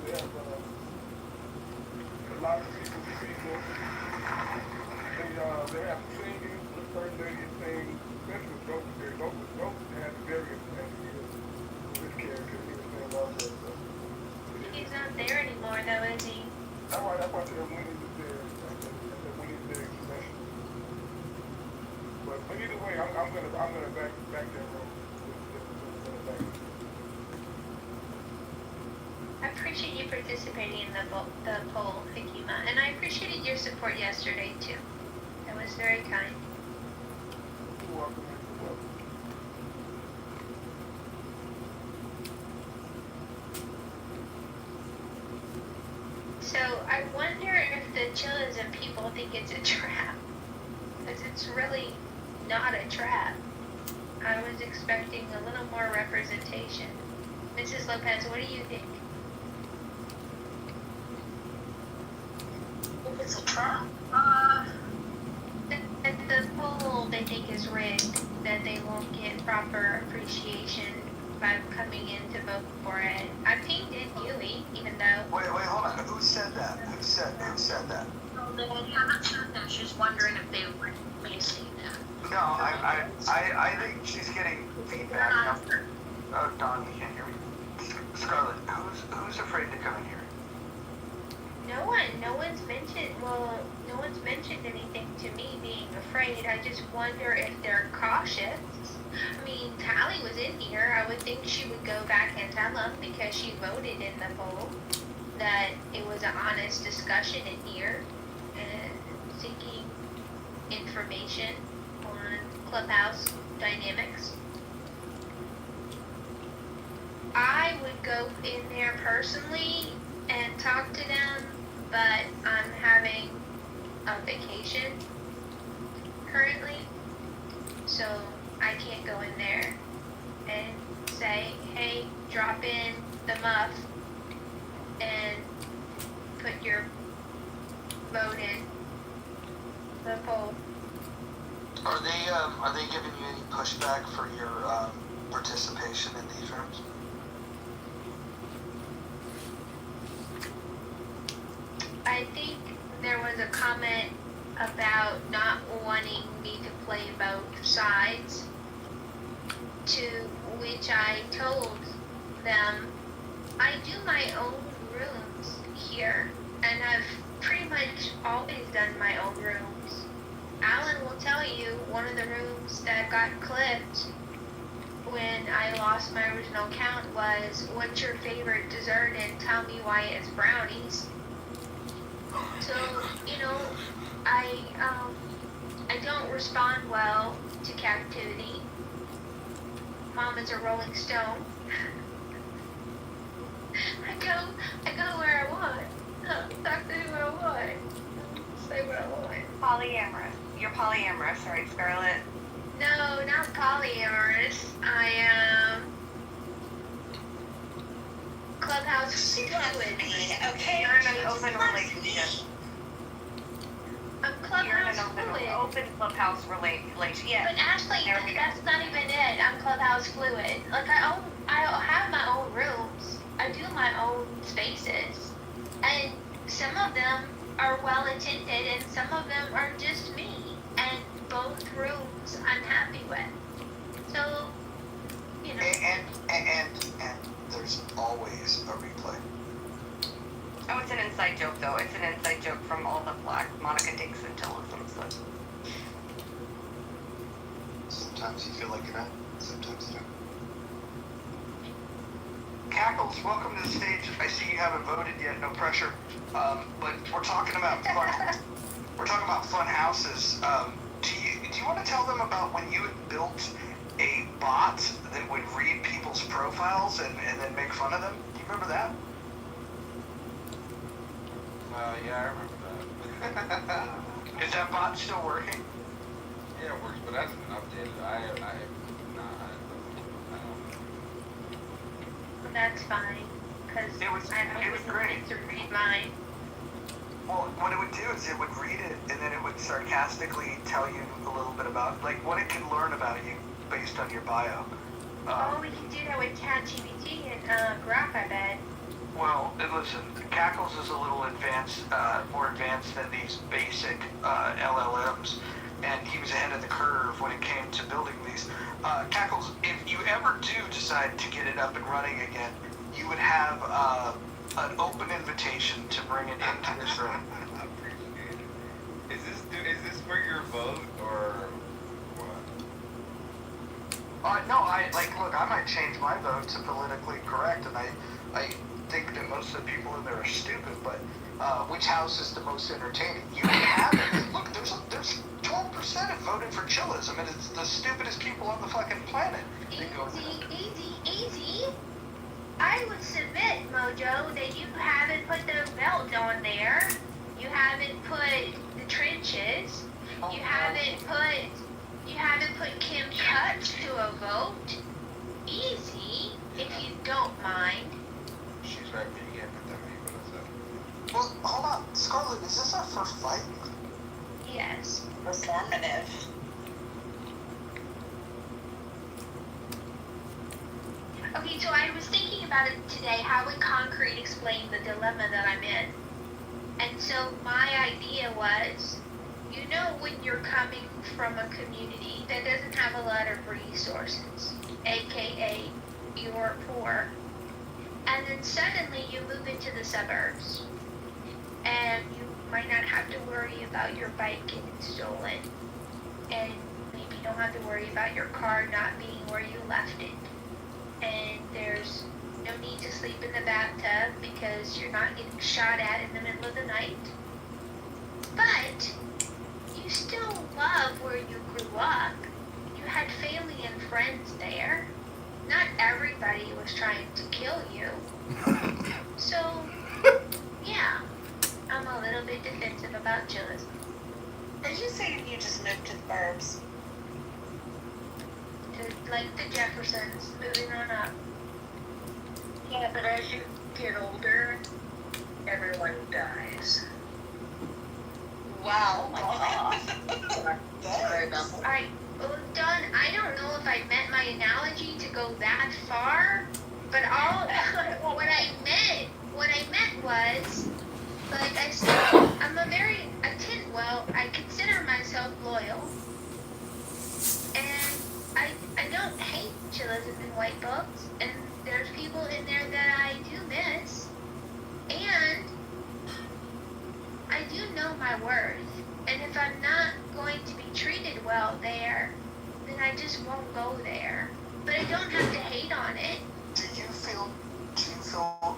We have a lot of people speak. They have singing, the first lady is saying, especially with Dope there. Dope has very interesting with his character. He was saying also. He's not there anymore, though, is he? That's why I said when he was there. I said when he's there, especially. But either way, I'm gonna back that room. I appreciate you participating in the poll, Hikima, and I appreciated your support yesterday, too. That was very kind. You're welcome. So I wonder if the chillism people think it's a trap, because it's really not a trap. I was expecting a little more representation. Mrs. Lopez, what do you think? If it's a trap, The poll they think is rigged, that they won't get proper appreciation by coming in to vote for it. I pinged in Huey, even though... Wait, hold on. Who said that? Who said that? they haven't said that. She's wondering if they may say that. No, I think she's getting feedback. Oh, Don, you can't hear me. Scarlett, who's afraid to come in here? No one's mentioned anything to me being afraid. I just wonder if they're cautious. I mean, Tally was in here. I would think she would go back and tell them, because she voted in the poll, that it was an honest discussion in here and seeking information on Clubhouse dynamics. I would go in there personally and talk to them, but I'm having a vacation currently, so I can't go in there and say, hey, drop in the muff and put your voted. The poll. Are they giving you any pushback for your participation in these rooms? I think there was a comment about not wanting me to play both sides, to which I told them I do my own rooms here, and I've pretty much always done my own rooms. Alan will tell you one of the rooms that got clipped when I lost my original count was, what's your favorite dessert, and tell me why it's brownies. So, you know, I don't respond well to captivity. Mom is a rolling stone. I go where I want. Talk to who I want. Say what I want. Polyamorous. You're polyamorous, right, Scarlett? No, not polyamorous. I am Clubhouse fluid. Okay. You're in an open relationship. I'm Clubhouse You're in fluid. an open Clubhouse relationship. Yeah. But Ashley, that's not even it. I'm Clubhouse fluid. Like I have my own rooms. I do my own spaces, and some of them are well attended, and some of them are just me. And both rooms I'm happy with. So, you know. And there's always a replay. Oh, it's an inside joke, though. It's an inside joke from all the Black Monica Dixon Tillisms. So. Sometimes you feel like you're not, sometimes you don't. Cackles, welcome to the stage. I see you haven't voted yet. No pressure. But we're talking about fun houses. Do you want to tell them about when you had built a bot that would read people's profiles and then make fun of them? Do you remember that? Yeah, I remember that. Is that bot still working? Yeah, it works, but it hasn't been updated. I don't. That's fine, because it was great to read mine. Well, what it would do is it would read it, and then it would sarcastically tell you a little bit about, like, what it can learn about you based on your bio. We can do that with ChatGPT and Grok, I bet. Well, and listen, Cackles is a little advanced, more advanced than these basic LLMs, and he was ahead of the curve when it came to building these. Cackles, if you ever do decide to get it up and running again, you would have an open invitation to bring it into this room. Is this for your vote or what? No, look, I might change my vote to politically correct, and I think that most of the people in there are stupid, but which house is the most entertaining? You have it. Look, there's 12% have voted for chillism, and it's the stupidest people on the fucking planet. Easy. I would submit, Mojo, that you haven't put the belt on there. You haven't put the trenches. You haven't put Kim Cutts to a vote. Easy, if you don't mind. She's right, but you can't put that many votes up. Well, hold on. Scarlett, is this our first fight? Yes. Performative. Okay, so I was thinking about it today, how would concrete explain the dilemma that I'm in? And so my idea was, you know, when you're coming from a community that doesn't have a lot of resources, aka you're poor, and then suddenly you move into the suburbs, and you might not have to worry about your bike getting stolen, and maybe you don't have to worry about your car not being where you left it. And there's no need to sleep in the bathtub because you're not getting shot at in the middle of the night. But you still love where you grew up. You had family and friends there. Not everybody was trying to kill you. So, yeah, I'm a little bit defensive about chillism. Are you saying you just moved to the burbs? Like the Jeffersons, moving on up. Yeah, but as you get older, everyone dies. Wow. Oh my God. Sorry, Bumble. Alright, well, Dawn, I don't know if I meant my analogy to go that far, but what I meant was, like I said, I consider myself loyal, and I don't hate chillism and white books, and there's people in there that I do miss, and I do know my worth, and if I'm not going to be treated well there, then I just won't go there. But I don't have to hate on it. Do you feel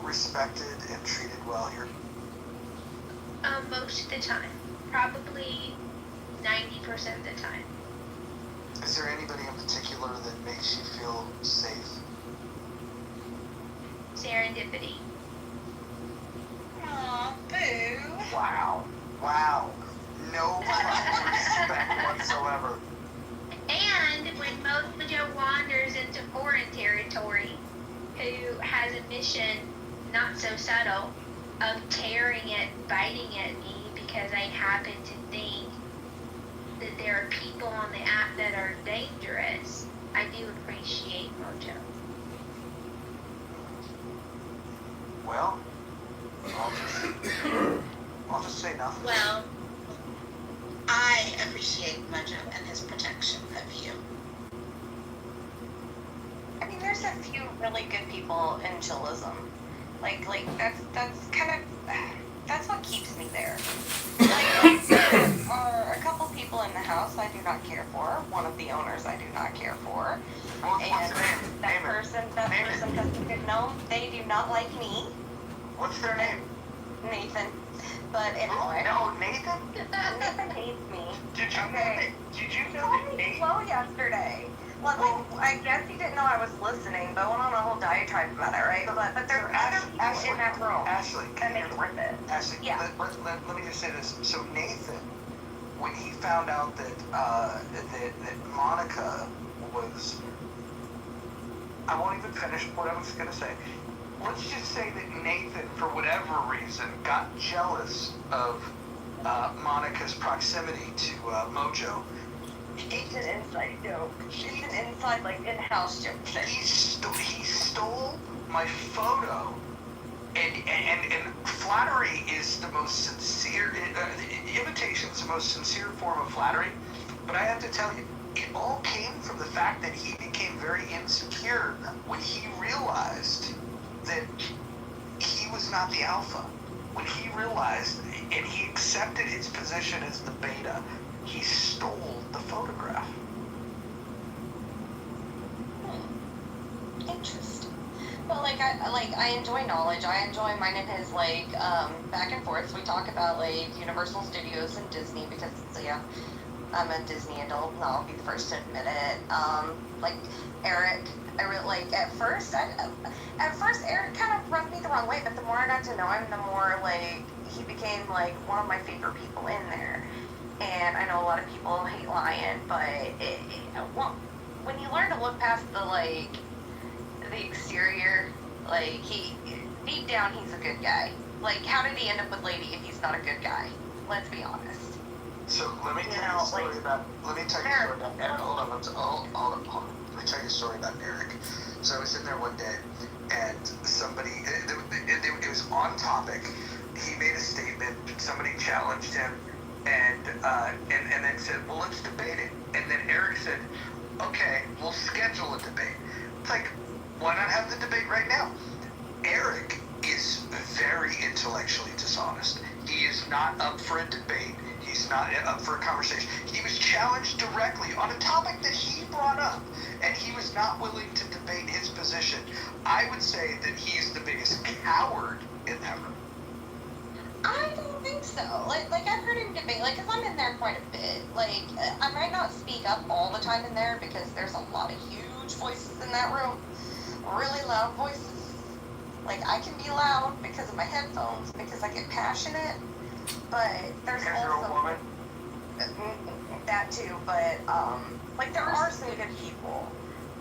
respected and treated well here? Most of the time. Probably 90% of the time. Is there anybody in particular that makes you feel safe? Serendipity. Aw, boo. Wow. Wow. No respect whatsoever. And when Mojo wanders into foreign territory, who has a mission, not so subtle, of tearing it, biting at me because I happen to think that there are people on the app that are dangerous, I do appreciate Mojo. Well, I'll just say nothing. Well, I appreciate Mojo and his protection of you. I mean, there's a few really good people in chillism. Like that's kind of that's what keeps me there. Like there are a couple people in the house I do not care for. One of the owners I do not care for. What's the name? That person doesn't get known. They do not like me. What's their name? Nathan. But anyway. No, Nathan? Nathan hates me. Did you know that Nathan? Slow yesterday. Well, I guess he didn't know I was listening, but went on a whole diatribe about it, right? But there's other people in that room. Ashley, that make it worth it. Ashley, Yeah. let me just say this. So Nathan, when he found out that that Monica was, I won't even finish what I was going to say. Let's just say that Nathan, for whatever reason, got jealous of Monica's proximity to Mojo. It's an inside joke. It's an inside, like, in-house joke. He stole my photo, and flattery is the most sincere. Imitation is the most sincere form of flattery. But I have to tell you, it all came from the fact that he became very insecure when he realized that he was not the alpha. When he realized and he accepted his position as the beta, he stole the photograph. Interesting. Well, I enjoy knowledge. I enjoy mine and his, back and forth. We talk about, Universal Studios and Disney because, yeah, I'm a Disney adult, and I'll be the first to admit it. Eric, I really, at first, Eric kind of rubbed me the wrong way, but the more I got to know him, the more, he became, one of my favorite people in there. And I know a lot of people hate Lion, but when you learn to look past the exterior, he, deep down, he's a good guy. How did he end up with Lady if he's not a good guy? Let's be honest. So let me tell you a story about. Let me tell you a story about Eric. Hold on. Let me tell you a story about Eric. So I was in there one day, and somebody. It was on topic. He made a statement. Somebody challenged him, and then said, "Well, let's debate it." And then Eric said, "Okay, we'll schedule a debate." It's like, why not have the debate right now? Eric is very intellectually dishonest. He is not up for a debate. He's not up for a conversation. He was challenged directly on a topic that he brought up, and he was not willing to debate his position. I would say that he's the biggest coward in that room. I don't think so. I've heard him debate, because I'm in there quite a bit. I might not speak up all the time in there because there's a lot of huge voices in that room. Really loud voices. I can be loud because of my headphones, because I get passionate, but there's because you're a woman? That too, but, there are some good people.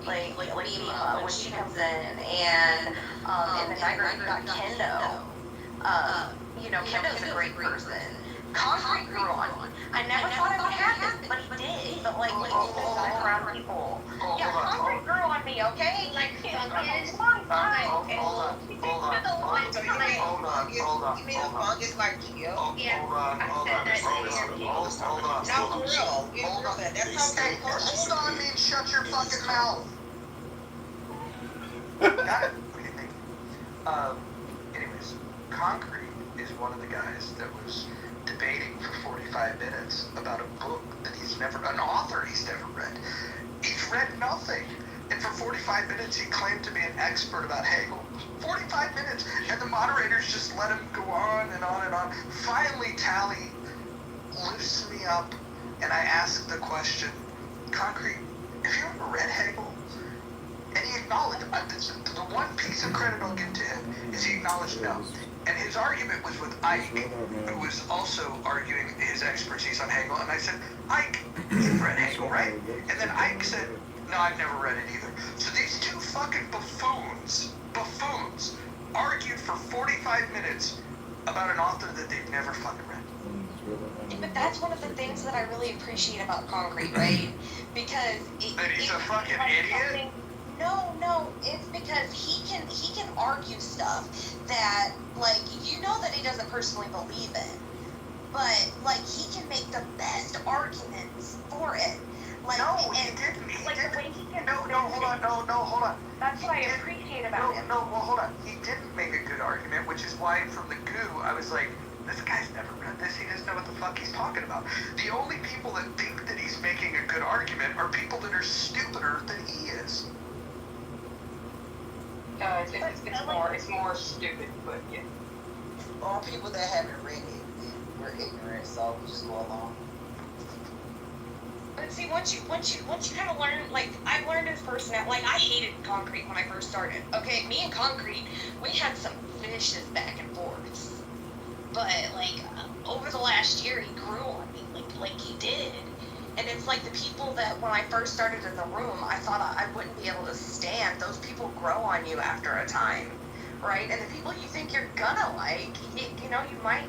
Like Eva, when she comes in, and, in the night room, you got Kendo. Kendo's a great person. Concrete grew on me. I never thought it would happen, but he did. But like around people. Yeah, concrete grew on me, okay? Like fungus. Hold on. You mean a fungus like you? Yeah. No, for real. Hold on. Hey, hold on, mean shut your fucking mouth. Got it. Okay, thank you. Anyways, Concrete is one of the guys that was debating for 45 minutes about a book that an author he's never read. He's read nothing. And for 45 minutes, he claimed to be an expert about Hegel. 45 minutes, and the moderators just let him go on and on and on. Finally, Tally lifts me up, and I ask the question, Concrete, have you ever read Hegel? And he acknowledged, the one piece of credit I'll give to him is he acknowledged no. And his argument was with Ike, who was also arguing his expertise on Hegel. And I said, Ike, you've read Hegel, right? And then Ike said, no, I've never read it either. So these two fucking buffoons, argued for 45 minutes about an author that they've never fucking read. But that's one of the things that I really appreciate about Concrete, right? Because that he's a fucking idiot? No, it's because he can argue stuff that, like, you know that he doesn't personally believe in, but like he can make the best arguments for it. Like, no, he didn't. The way he can. Hold on. That's what I appreciate about him. Hold on. He didn't make a good argument, which is why from the goo I was like, this guy's never read this. He doesn't know what the fuck he's talking about. The only people that think that he's making a good argument are people that are stupider than he is. It's more stupid, but yeah. All people that haven't read it, we're ignorant, so we just go along. But see, once you kind of learn, like, I learned his personality. Like, I hated Concrete when I first started. Okay, me and Concrete, we had some vicious back and forths. But like over the last year, he grew on me, like he did. And it's like the people that when I first started in the room, I thought I wouldn't be able to stand. Those people grow on you after a time, right? And the people you think you're gonna like, you know, you might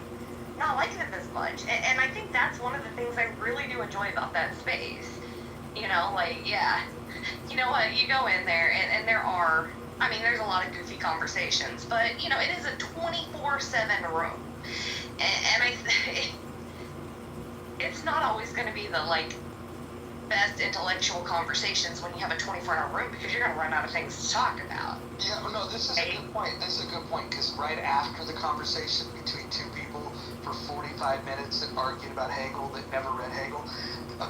not like them as much. And I think that's one of the things I really do enjoy about that space. You know, like, yeah, you know what, you go in there and there are, I mean, there's a lot of goofy conversations, but, you know, it is a 24/7 room. And it's not always going to be the, like, best intellectual conversations when you have a 24-hour room because you're going to run out of things to talk about. Yeah, no, this is a good point. This is a good point because right after the conversation between two people for 45 minutes that argued about Hegel that never read Hegel,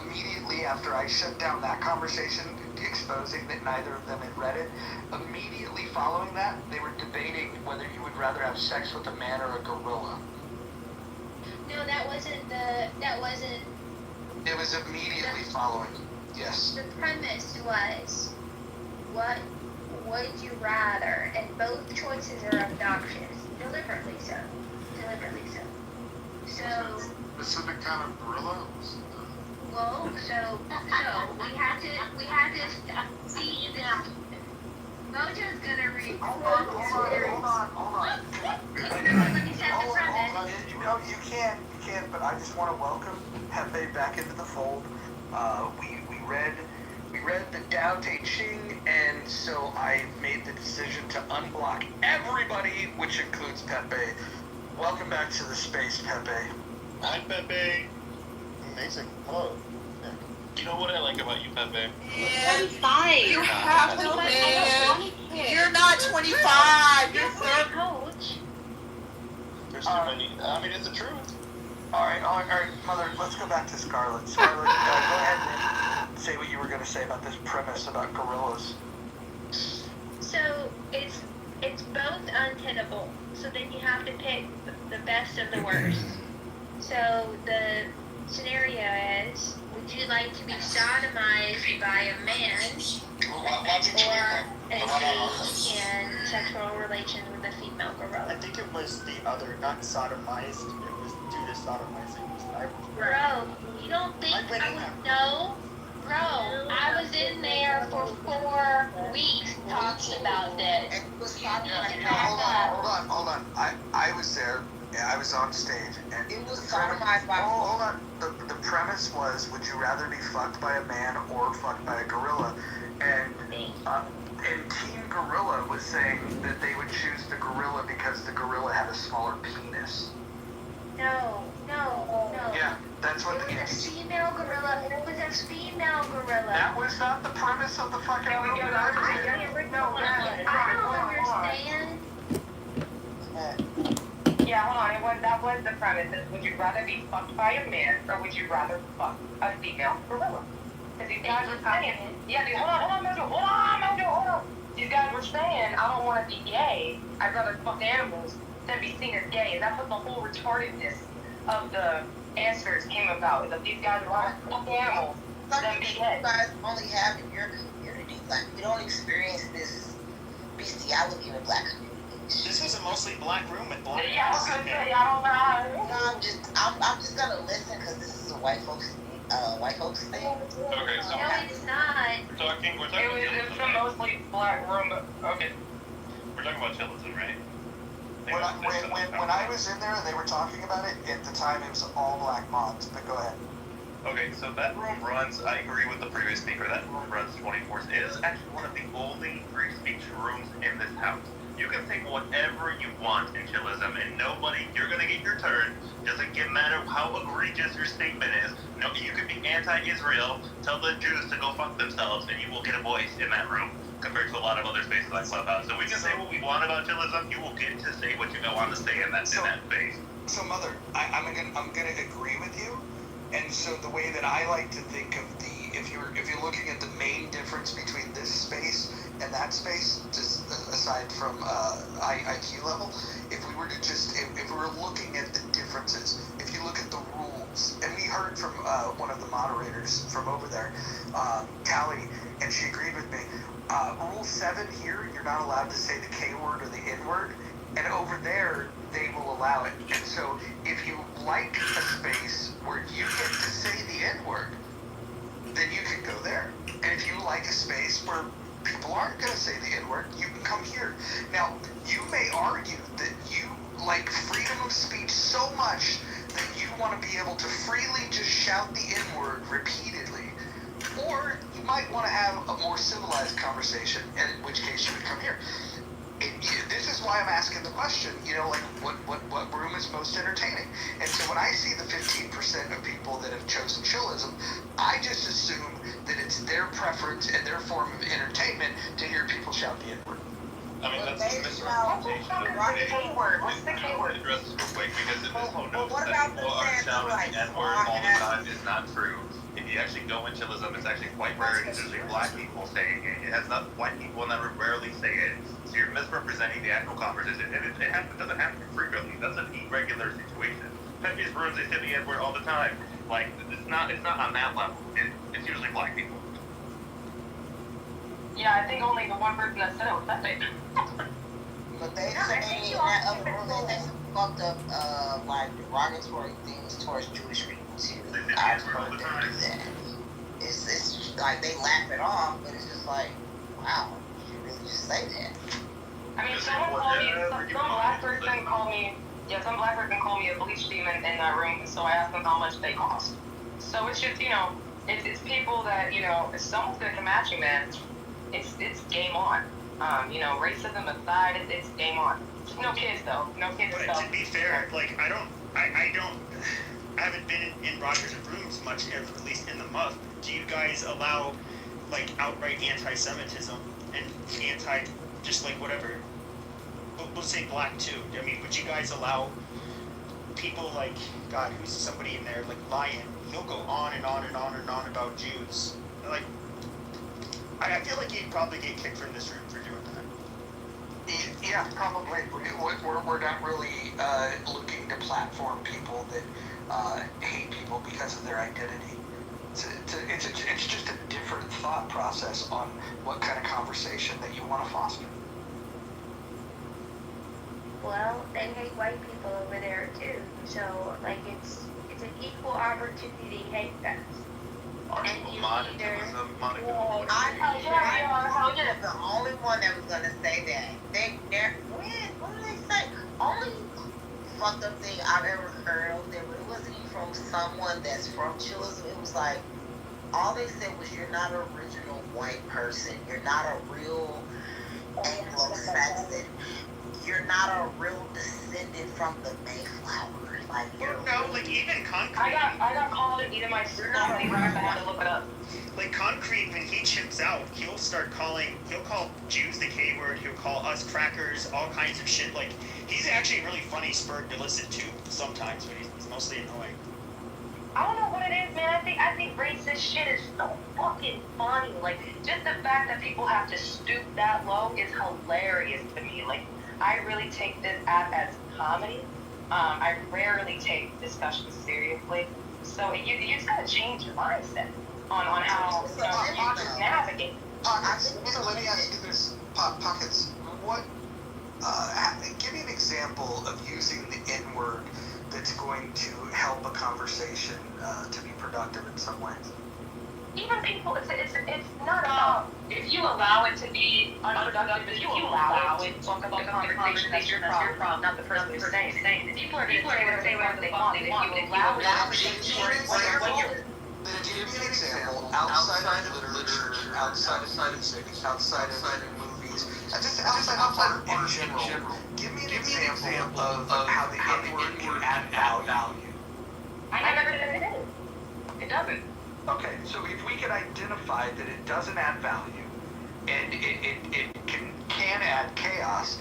immediately after I shut down that conversation, exposing that neither of them had read it, immediately following that, they were debating whether you would rather have sex with a man or a gorilla. No, that wasn't. It was immediately following. Yes. The premise was, what would you rather? And both choices are obnoxious, deliberately so. So. Specific kind of gorilla. Well, so we have to see them. Mojo's gonna read. Hold on. Let me set the premise. No, you can't, but I just want to welcome Pepe back into the fold. We read the Tao Te Ching, and so I made the decision to unblock everybody, which includes Pepe. Welcome back to the space, Pepe. Hi, Pepe. Amazing. Hello. You know what I like about you, Pepe? Yeah. 25. You have to live. You're not 25. You're 30. Coach. There's too many. I mean, it's the truth. All right, Mother, let's go back to Scarlett. Scarlett, go ahead and say what you were going to say about this premise about gorillas. So it's both untenable. So then you have to pick the best of the worst. So the scenario is, would you like to be sodomized by a man or engage in sexual relations with a female gorilla? I think it was the other, not sodomized. It was due to sodomizing. Bro, you don't think I would know? Bro, I was in there for 4 weeks talking about this. Hold on. I was there. I was on stage, and it was sodomized by. Oh, hold on. The premise was, would you rather be fucked by a man or fucked by a gorilla? And Team Gorilla was saying that they would choose the gorilla because the gorilla had a smaller penis. No. Yeah, that's what it was a female gorilla. It was a female gorilla. That was not the premise of the fucking movie. I don't understand. Yeah, hold on. That was the premise. Would you rather be fucked by a man or would you rather fuck a female gorilla? Because these guys were saying, hold on. These guys were saying, I don't want to be gay. I'd rather fuck animals than be seen as gay. And that's what the whole retardedness of the answers came about. Is that these guys want to fuck animals than be gay. You guys only have in your community. Like, you don't experience this bestiality in the black community. This was a mostly black room with black I was gonna say, I don't know. No, I'm just gonna listen because this is a white folks thing. Okay, so No, it's not. we're talking It's a mostly black room, but okay. We're talking about Chilton, right? When I was in there and they were talking about it, at the time it was all black mods, but go ahead. Okay, so that room runs, I agree with the previous speaker, that room runs 24/7. It is actually one of the only free speech rooms in this house. You can think whatever you want in Chillism, and nobody, you're gonna get your turn. Doesn't matter how egregious your statement is. No, you could be anti-Israel, tell the Jews to go fuck themselves, and you will get a voice in that room, compared to a lot of other spaces like Clubhouse. So we can say what we want about Chillism, you will get to say what you want to say in that space. So, Mother, I'm gonna agree with you. And so the way that I like to think of if you're looking at the main difference between this space and that space, just aside from IQ level, if we were looking at the differences, if you look at the rules, and we heard from one of the moderators from over there, Callie, and she agreed with me. Rule 7 here, you're not allowed to say the K word or the N word, and over there, they will allow it. And so if you like a space where you get to say the N word, then you can go there. And if you like a space where people aren't going to say the N word, you can come here. Now, you may argue that you like freedom of speech so much that you want to be able to freely just shout the N word repeatedly. Or you might want to have a more civilized conversation, and in which case you would come here. This is why I'm asking the question, what room is most entertaining? And so when I see the 15% of people that have chosen Chillism, I just assume that it's their preference and their form of entertainment to hear people shout the N-word. I mean, that's a misrepresentation of the K word. What's the K word? Address this real quick, because this whole notion that people are shouting the N-word all the time is not true. If you actually go in Chillism, it's actually quite rare. It's usually black people saying it. It has not, white people never rarely say it. So you're misrepresenting the actual conversation. And it doesn't happen frequently. That's an irregular situation. Pepe's rooms, they say the N-word all the time. Like, it's not on that level. It's usually black people. Yeah, I think only the one person that said it was Pepe. But they say in that other room, they say some fucked up, like, derogatory things towards Jewish people, too. I've heard them do that. It's like they laugh it off, but it's just like, wow, you really just say that. I mean, some black person called me a bleach demon in that room, so I asked them how much they cost. So it's just, it's people that, if someone's gonna come at you, man, it's game on. Racism aside, it's game on. No kids though. No kids. But to be fair, like I haven't been in Rogers' rooms much, at least in the muff. Do you guys allow like outright anti-Semitism and just like whatever? We'll say black too. I mean, would you guys allow people like, God, who's somebody in there like Lion? He'll go on and on and on and on about Jews. Like, I feel like you'd probably get kicked from this room for doing that. Yeah, probably. We're not really looking to platform people that hate people because of their identity. It's just a different thought process on what kind of conversation that you want to foster. Well, they hate white people over there too. So like it's an equal opportunity hate fest. And you either I was the only one that was gonna say that. What did they say? Only fucked up thing I've ever heard over there, but it wasn't even from someone that's from Chilism. It was like, all they said was, you're not an original white person. You're not a real Anglo-Saxon. You're not a real descendant from the Mayflower. Like, you're even Concrete. I got called it either my sister or they I had to look it up. Like Concrete, when he chips out, he'll call Jews the K word, he'll call us crackers, all kinds of shit. Like, he's actually a really funny spurred to listen to sometimes, but he's mostly annoying. I don't know what it is, man. I think racist shit is so fucking funny. Like, just the fact that people have to stoop that low is hilarious to me. Like, I really take this app as comedy. I rarely take discussions seriously. So you just gotta change your mindset on how you navigate. Pockets. Let me ask you this, Pockets. What? Give me an example of using the N-word that's going to help a conversation to be productive in some way. Even people, it's not about if you allow it to be unproductive. If you allow it to talk about the conversation, that's your problem, not the person who's saying it. People are going to say whatever they want. If you allow it to Give me an example outside of literature, outside of music, outside of movies, just outside of art in general. Give me an example of how the N-word can add value. I never said it is. It doesn't. Okay, so if we could identify that it doesn't add value, and it can add chaos,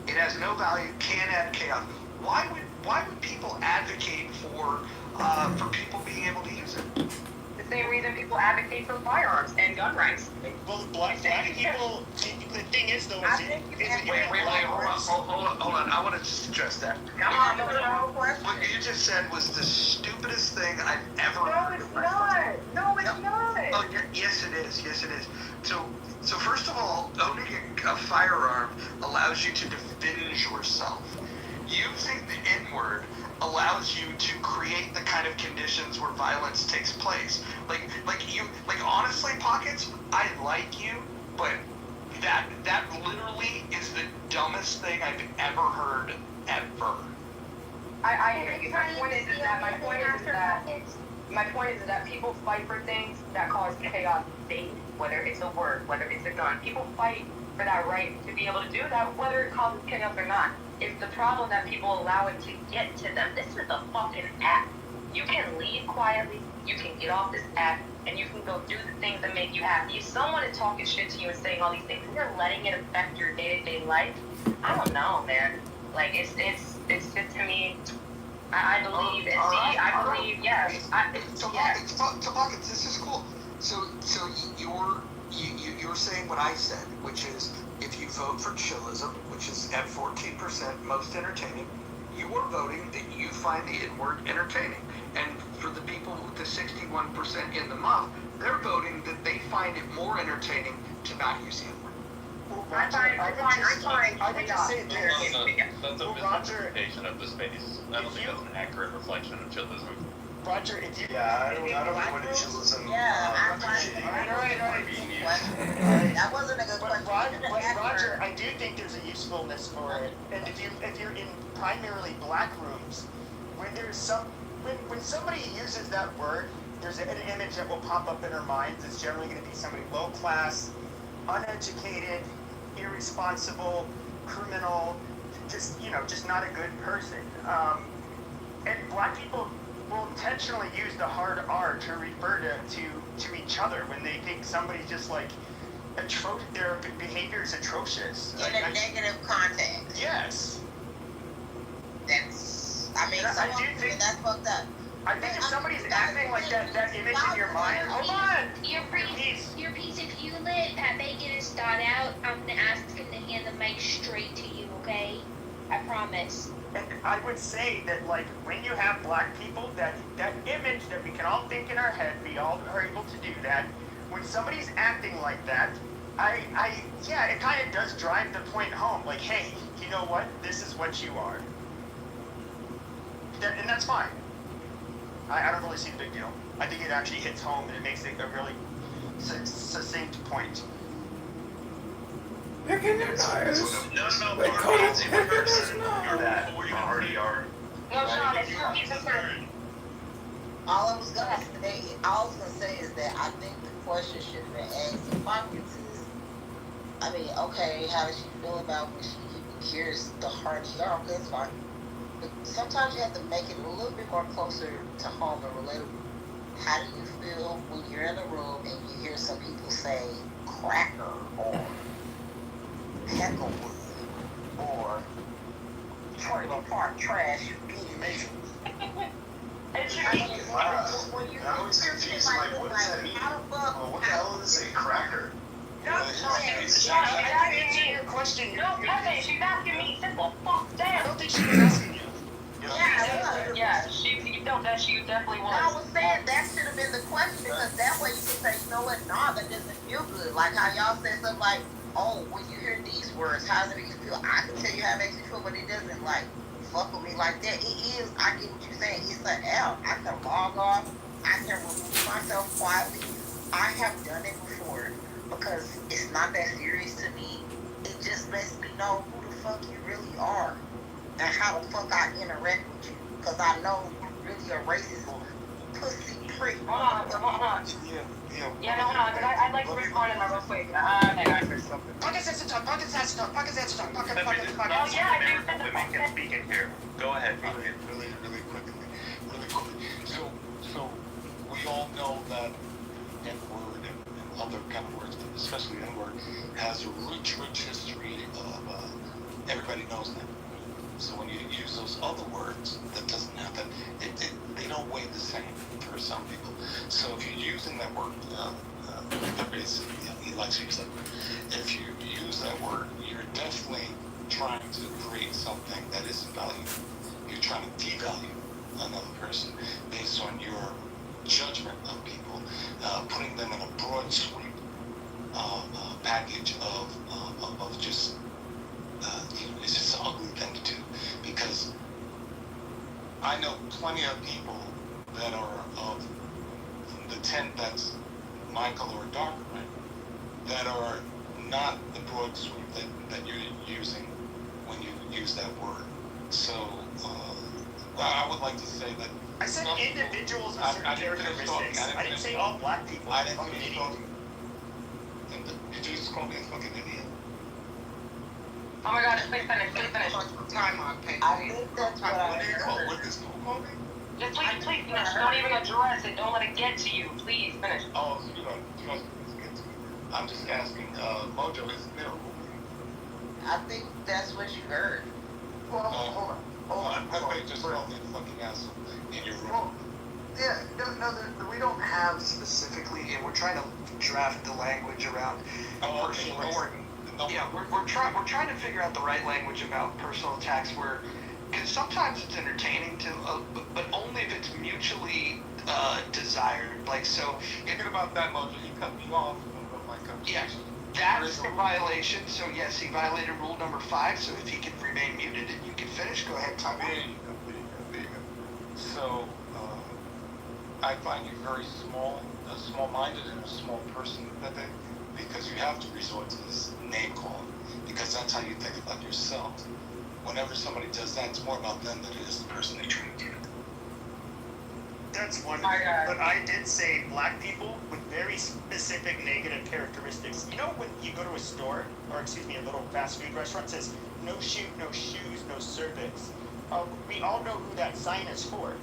it has no value, can add chaos. Why would people advocate for people being able to use it? The same reason people advocate for firearms and gun rights. Well, black people. The thing is, though, hold on. I want to just address that. Come on, what you just said was the stupidest thing I've ever heard. No, it's not. Oh, yes, it is. Yes, it is. So first of all, owning a firearm allows you to defend yourself. Using the N-word allows you to create the kind of conditions where violence takes place. Like honestly, Pockets, I like you, but that literally is the dumbest thing I've ever heard, ever. I hear you. My point is that people fight for things that cause chaos daily, whether it's a word, whether it's a gun. People fight for that right to be able to do that, whether it causes chaos or not. It's the problem that people allow it to get to them. This is a fucking app. You can leave quietly, you can get off this app, and you can go do the things that make you happy. If someone is talking shit to you and saying all these things, and you're letting it affect your day-to-day life, I don't know, man. Like, it's just, to me, I believe, and see, I believe, yes. Pockets, this is cool. So you're saying what I said, which is, if you vote for Chilism, which is at 14% most entertaining, you are voting that you find the N-word entertaining. And for the people, the 61% in the muff, they're voting that they find it more entertaining to not use the N-word. I would just say this. That's a misinterpretation of the space. I don't think that's an accurate reflection of Chilism. Roger, if you... I don't know what Chilism... That wasn't a good question. But Roger, I do think there's a usefulness for it. And if you're in primarily black rooms, when somebody uses that word, there's an image that will pop up in their minds. It's generally going to be somebody low class, uneducated, irresponsible, criminal, just not a good person. And black people will intentionally use the hard R to refer to each other when they think somebody's just like their behavior is atrocious. In a negative context. Yes. That's fucked up. I think if somebody's acting like that image in your mind, hold on. Your piece of hewlett at Bacon is thought out. I'm gonna ask him to hand the mic straight to you, okay? I promise. And I would say that, like, when you have black people, that image that we can all think in our head, we all are able to do that. When somebody's acting like that, it kind of does drive the point home. Like, hey, you know what? This is what you are. And that's fine. I don't really see the big deal. I think it actually hits home and it makes it a really succinct point. Recognize. No, They call it Nancy, recognize now. you're that. You already are. No, Sean, it's your turn. All I was gonna say is that I think the question should have been asked to Parkinson's. I mean, okay, how does she feel about when she hears the hard ER? Okay, it's fine. But sometimes you have to make it a little bit more closer to home and relatable. How do you feel when you're in a room and you hear some people say cracker or hecklewood or trailer park trash, you being amazing? When you hear shit like this, how the fuck? What the hell is a cracker? She's asking me a question. No, Kevin, she's asking me simple. Fuck, damn. I don't think she was asking you. Yeah, she definitely was. I was saying that should have been the question because that way you can say, you know what, nah, that doesn't feel good. Like how y'all said something like, oh, when you hear these words, how does it make you feel? I can tell you how it makes you feel, but it doesn't like fuck with me like that. It is, I get what you're saying. It's an L. I can log off. I can remove myself quietly. I have done it before because it's not that serious to me. It just lets me know who the fuck you really are and how the fuck I interact with you. Because I know you're really a racist pussy prick. Hold on. Yeah, no, hold on, because I'd like to respond to that real quick. Pockets has to talk. Oh, yeah, I do. Women can speak in here. Go ahead. Really quickly. So we all know that N-word and other kind of words, but especially N-word, has a rich history of everybody knows that. So when you use those other words, that doesn't have that. They don't weigh the same for some people. So if you're using that word, he likes to use that word. If you use that word, you're definitely trying to create something that isn't valuable. You're trying to devalue another person based on your judgment of people, putting them in a broad sweep package of just it's just an ugly thing to do, because I know plenty of people that are of the tint that's my color or darker, right, that are not the broad sweep that you're using when you use that word. So I would like to say that I said individuals with certain characteristics. I didn't say all black people. I didn't finish talking. Did you just call me a fucking idiot? Oh my god, please finish. Time on paper. I think that's what I heard. What is call me? Just please finish. Don't even address it. Don't let it get to you. Please finish. Oh, you know, get to me. I'm just asking, Mojo, is there a rule? I think that's what you heard. Well, hold on. Everybody just called me a fucking asshole in your room. Yeah, no, we don't have specifically, and we're trying to draft the language around personal attacks. Yeah, we're trying to figure out the right language about personal attacks where, because sometimes it's entertaining to, but only if it's mutually desired. Like, so. Thinking about that, Mojo, you cut me off. Yeah, that's a violation. So yes, he violated rule number 5. So if he can remain muted and you can finish, go ahead, Tom. There you go. So, I find you very small-minded and a small person, Pepe, because you have to resort to this name calling, because that's how you think about yourself. Whenever somebody does that, it's more about them than it is the person they treat you. That's one thing, but I did say black people with very specific negative characteristics. You know when you go to a store, or excuse me, a little fast food restaurant, says, no shoe, no shoes, no cervix. We all know who that sign is for.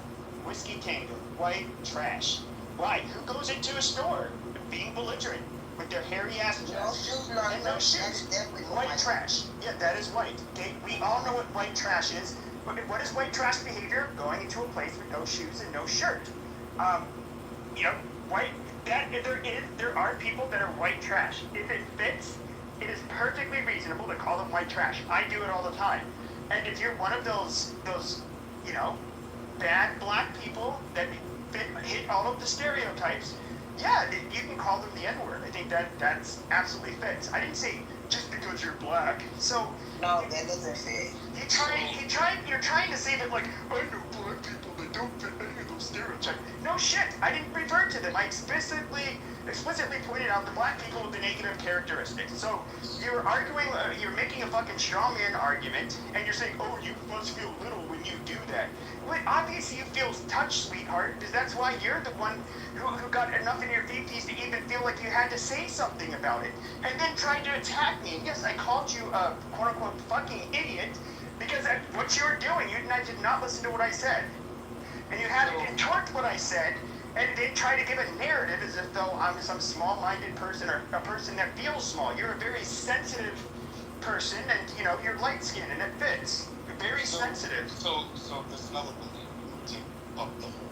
Whiskey Tango, white trash. Why? Who goes into a store being belligerent with their hairy ass chest and no shoes? White trash. Yeah, that is white. Okay, we all know what white trash is. But what is white trash behavior? Going into a place with no shoes and no shirt. White. There are people that are white trash. If it fits, it is perfectly reasonable to call them white trash. I do it all the time. And if you're one of those bad black people that hit all of the stereotypes, yeah, you can call them the N-word. I think that's absolutely fits. I didn't say just because you're black. So no, that doesn't fit. You're trying to say that, like, I know black people that don't fit any of those stereotypes. No shit, I didn't refer to them. I explicitly explicitly pointed out the black people with the negative characteristics. So you're arguing, you're making a fucking straw man argument, and you're saying, oh, you must feel little when you do that. Well, obviously you feel touched, sweetheart, because that's why you're the one who got enough in your fifties to even feel like you had to say something about it, and then tried to attack me. And yes, I called you a quote-unquote fucking idiot, because that's what you were doing. You did not listen to what I said. And you had to contort what I said, and then try to give a narrative as if though I'm some small-minded person or a person that feels small. You're a very sensitive person, and you know you're light-skinned, and it fits. You're very sensitive. So there's another thing you take up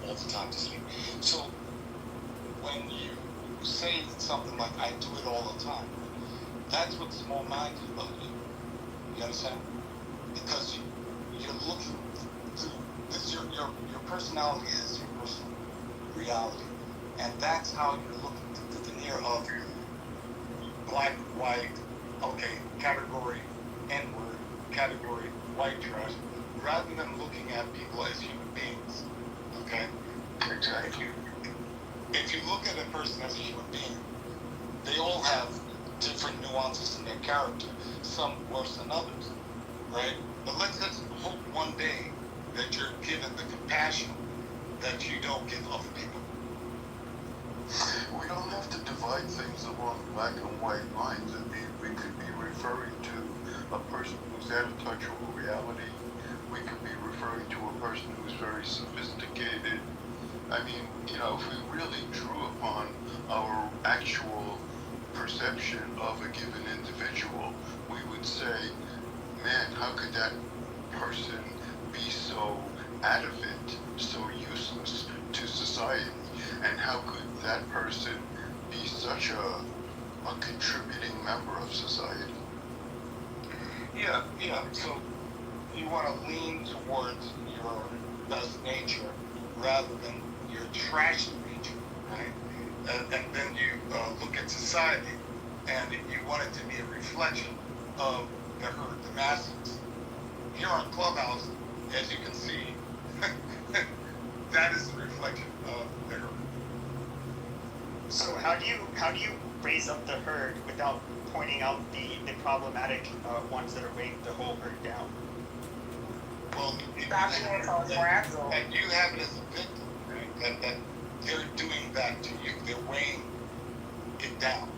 all the time to speak. So when you say something like "I do it all the time," that's what's small-minded about you. You understand? Because you're looking through this. Your personality is your personal reality, and that's how you're looking through the veneer of black, white, okay, category N-word, category white trash, rather than looking at people as human beings. Okay? Exactly. If you look at a person as a human being, they all have different nuances in their character, some worse than others, right? But let's hope one day that you're given the compassion that you don't give other people. We don't have to divide things along black and white lines. I mean, we could be referring to a person who's out of touch with reality. We could be referring to a person who's very sophisticated. I mean, you know, if we really drew upon our actual perception of a given individual, we would say, man, how could that person be so out of it, so useless to society? And how could that person be such a contributing member of society? Yeah. So you want to lean towards your best nature rather than your trashy nature, right? And then you look at society, and you want it to be a reflection of the herd, the masses. Here on Clubhouse, as you can see, that is the reflection of the herd. So how do you raise up the herd without pointing out the problematic ones that are weighing the whole herd down? Well, and you have it as a victim, right? That they're doing that to you. They're weighing it down.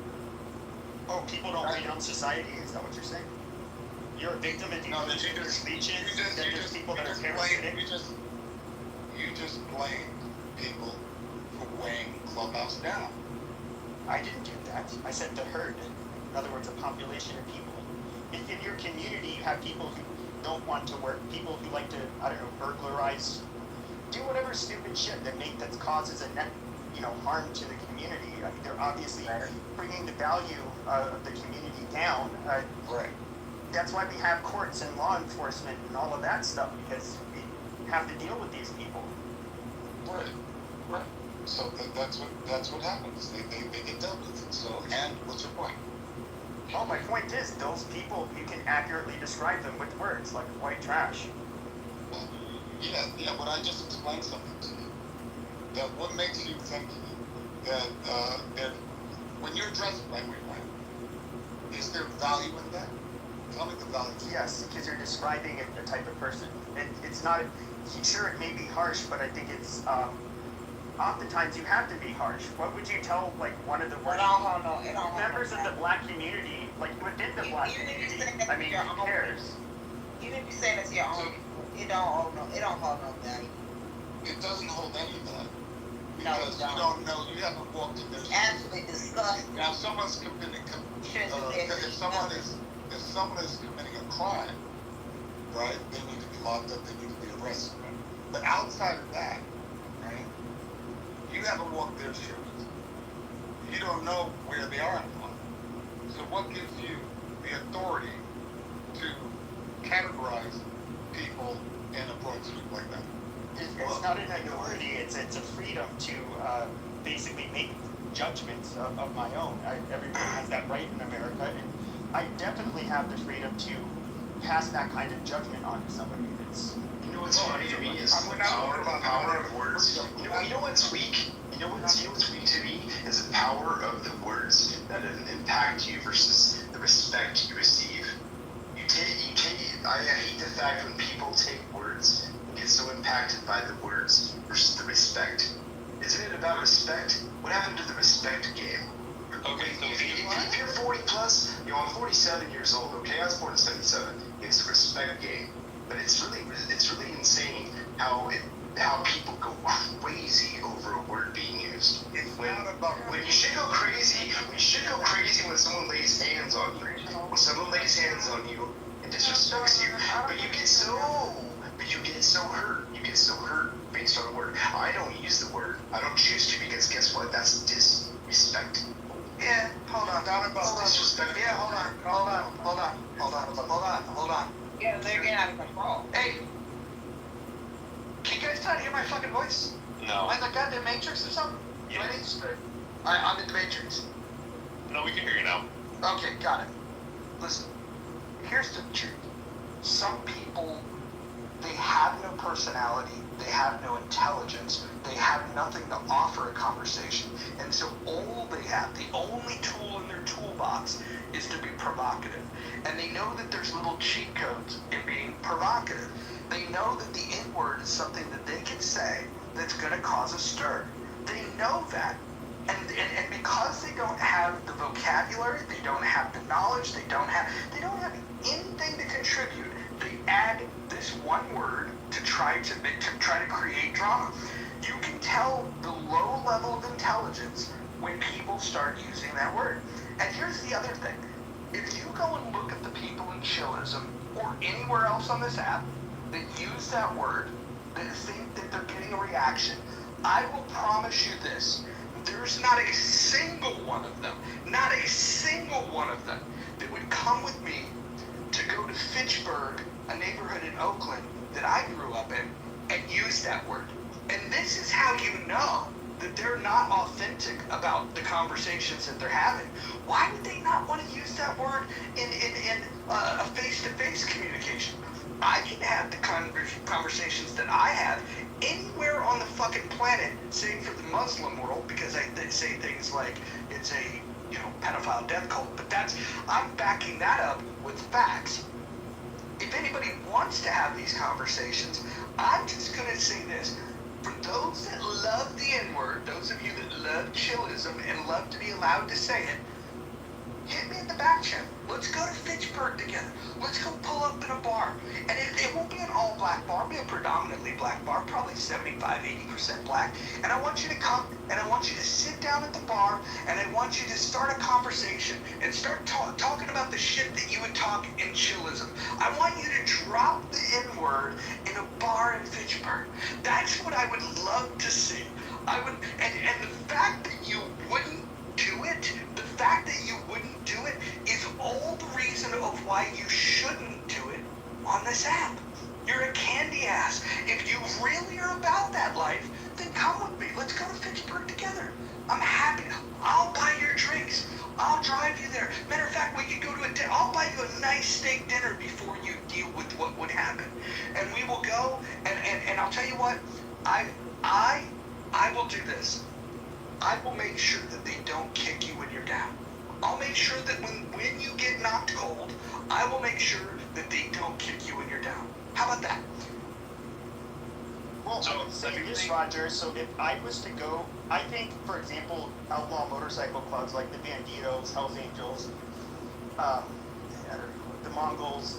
Oh, people don't weigh down society? Is that what you're saying? You're a victim and you think your speech is that there's people that are parasitic? You just blamed people for weighing Clubhouse down. I didn't do that. I said the herd. In other words, a population of people. If in your community you have people who don't want to work, people who like to, I don't know, burglarize, do whatever stupid shit that causes a net, harm to the community. I mean, they're obviously bringing the value of the community down. Right. That's why we have courts and law enforcement and all of that stuff, because we have to deal with these people. Right. So that's what happens. They get dealt with. So, and what's your point? Oh, my point is, those people, you can accurately describe them with words like white trash. Yeah, but I just explained something to you. That what makes you think that when you're dressed like white, is there value in that? Tell me the value. Yes, because you're describing a type of person. It's not, sure it may be harsh, but I think it's, oftentimes you have to be harsh. What would you tell, like, one of the worst members of the black community, like, within the black community? I mean, who cares? Even if you say that's your own, it don't hold no value. It doesn't hold any value. Because you don't know, you haven't walked in their shoes. Absolutely disgusting. Now, if someone's committing, if someone is committing a crime, right, they need to be locked up, they need to be arrested, right? But outside of that, right, you haven't walked their shoes. You don't know where they are in life. So what gives you the authority to categorize people in a broad sweep like that? It's not an authority, it's a freedom to basically make judgments of my own. Everyone has that right in America, and I definitely have the freedom to pass that kind of judgment on somebody. It's, you know what's funny to me is the power of words. You know what's weak? You know what's weak to me is the power of the words that impact you versus the respect you receive. I hate the fact when people take words and get so impacted by the words versus the respect. Isn't it about respect? What happened to the respect game? Okay, so if you're 40 plus, I'm 47 years old, okay? I was born in 77. It's a respect game. But it's really insane how people go crazy over a word being used. When you should go crazy, when someone lays hands on you. When someone lays hands on you and disrespects you. But you get so hurt. You get so hurt based on the word. I don't use the word. I don't choose to because guess what? That's disrespect. Yeah, hold on, Disrespect. Yeah, hold on. Yeah, they're getting out of control. Hey, can you guys not hear my fucking voice? No. Am I in the goddamn Matrix or something? Yeah. I'm in the Matrix. No, we can hear you now. Okay, got it. Listen, here's the truth. Some people, they have no personality, they have no intelligence, they have nothing to offer a conversation, and so all they have, the only tool in their toolbox is to be provocative. And they know that there's little cheat codes in being provocative. They know that the N-word is something that they can say that's going to cause a stir. They know that. And because they don't have the vocabulary, they don't have the knowledge, they don't have anything to contribute, they add this one word to try to create drama. You can tell the low level of intelligence when people start using that word. And here's the other thing. If you go and look at the people in Chillism or anywhere else on this app that use that word, that think that they're getting a reaction, I will promise you this. There's not a single one of them that would come with me to go to Fitchburg, a neighborhood in Oakland that I grew up in, and use that word. And this is how you know that they're not authentic about the conversations that they're having. Why would they not want to use that word in a face-to-face communication? I can have the conversations that I have anywhere on the fucking planet, save for the Muslim world, because they say things like it's a pedophile death cult. But I'm backing that up with facts. If anybody wants to have these conversations, I'm just gonna say this. For those that love the N-word, those of you that love chillism and love to be allowed to say it, hit me in the back channel. Let's go to Fitchburg together. Let's go pull up in a bar. And it won't be an all-black bar. It'll be a predominantly black bar, probably 75-80% black. And I want you to come, and I want you to sit down at the bar, and I want you to start a conversation and start talking about the shit that you would talk in chillism. I want you to drop the N-word in a bar in Fitchburg. That's what I would love to see. And the fact that you wouldn't do it, the fact that you wouldn't do it is all the reason of why you shouldn't do it on this app. You're a candy ass. If you really are about that life, then come with me. Let's go to Fitchburg together. I'm happy. I'll buy your drinks. I'll drive you there. Matter of fact, we could go to a dinner. I'll buy you a nice steak dinner before you deal with what would happen. And we will go, and I'll tell you what, I will do this. I will make sure that they don't kick you when you're down. I'll make sure that when you get knocked cold, I will make sure that they don't kick you when you're down. How about that? Well, I would say this, Roger. So if I was to go, I think, for example, outlaw motorcycle clubs like the Banditos, Hells Angels, the Mongols,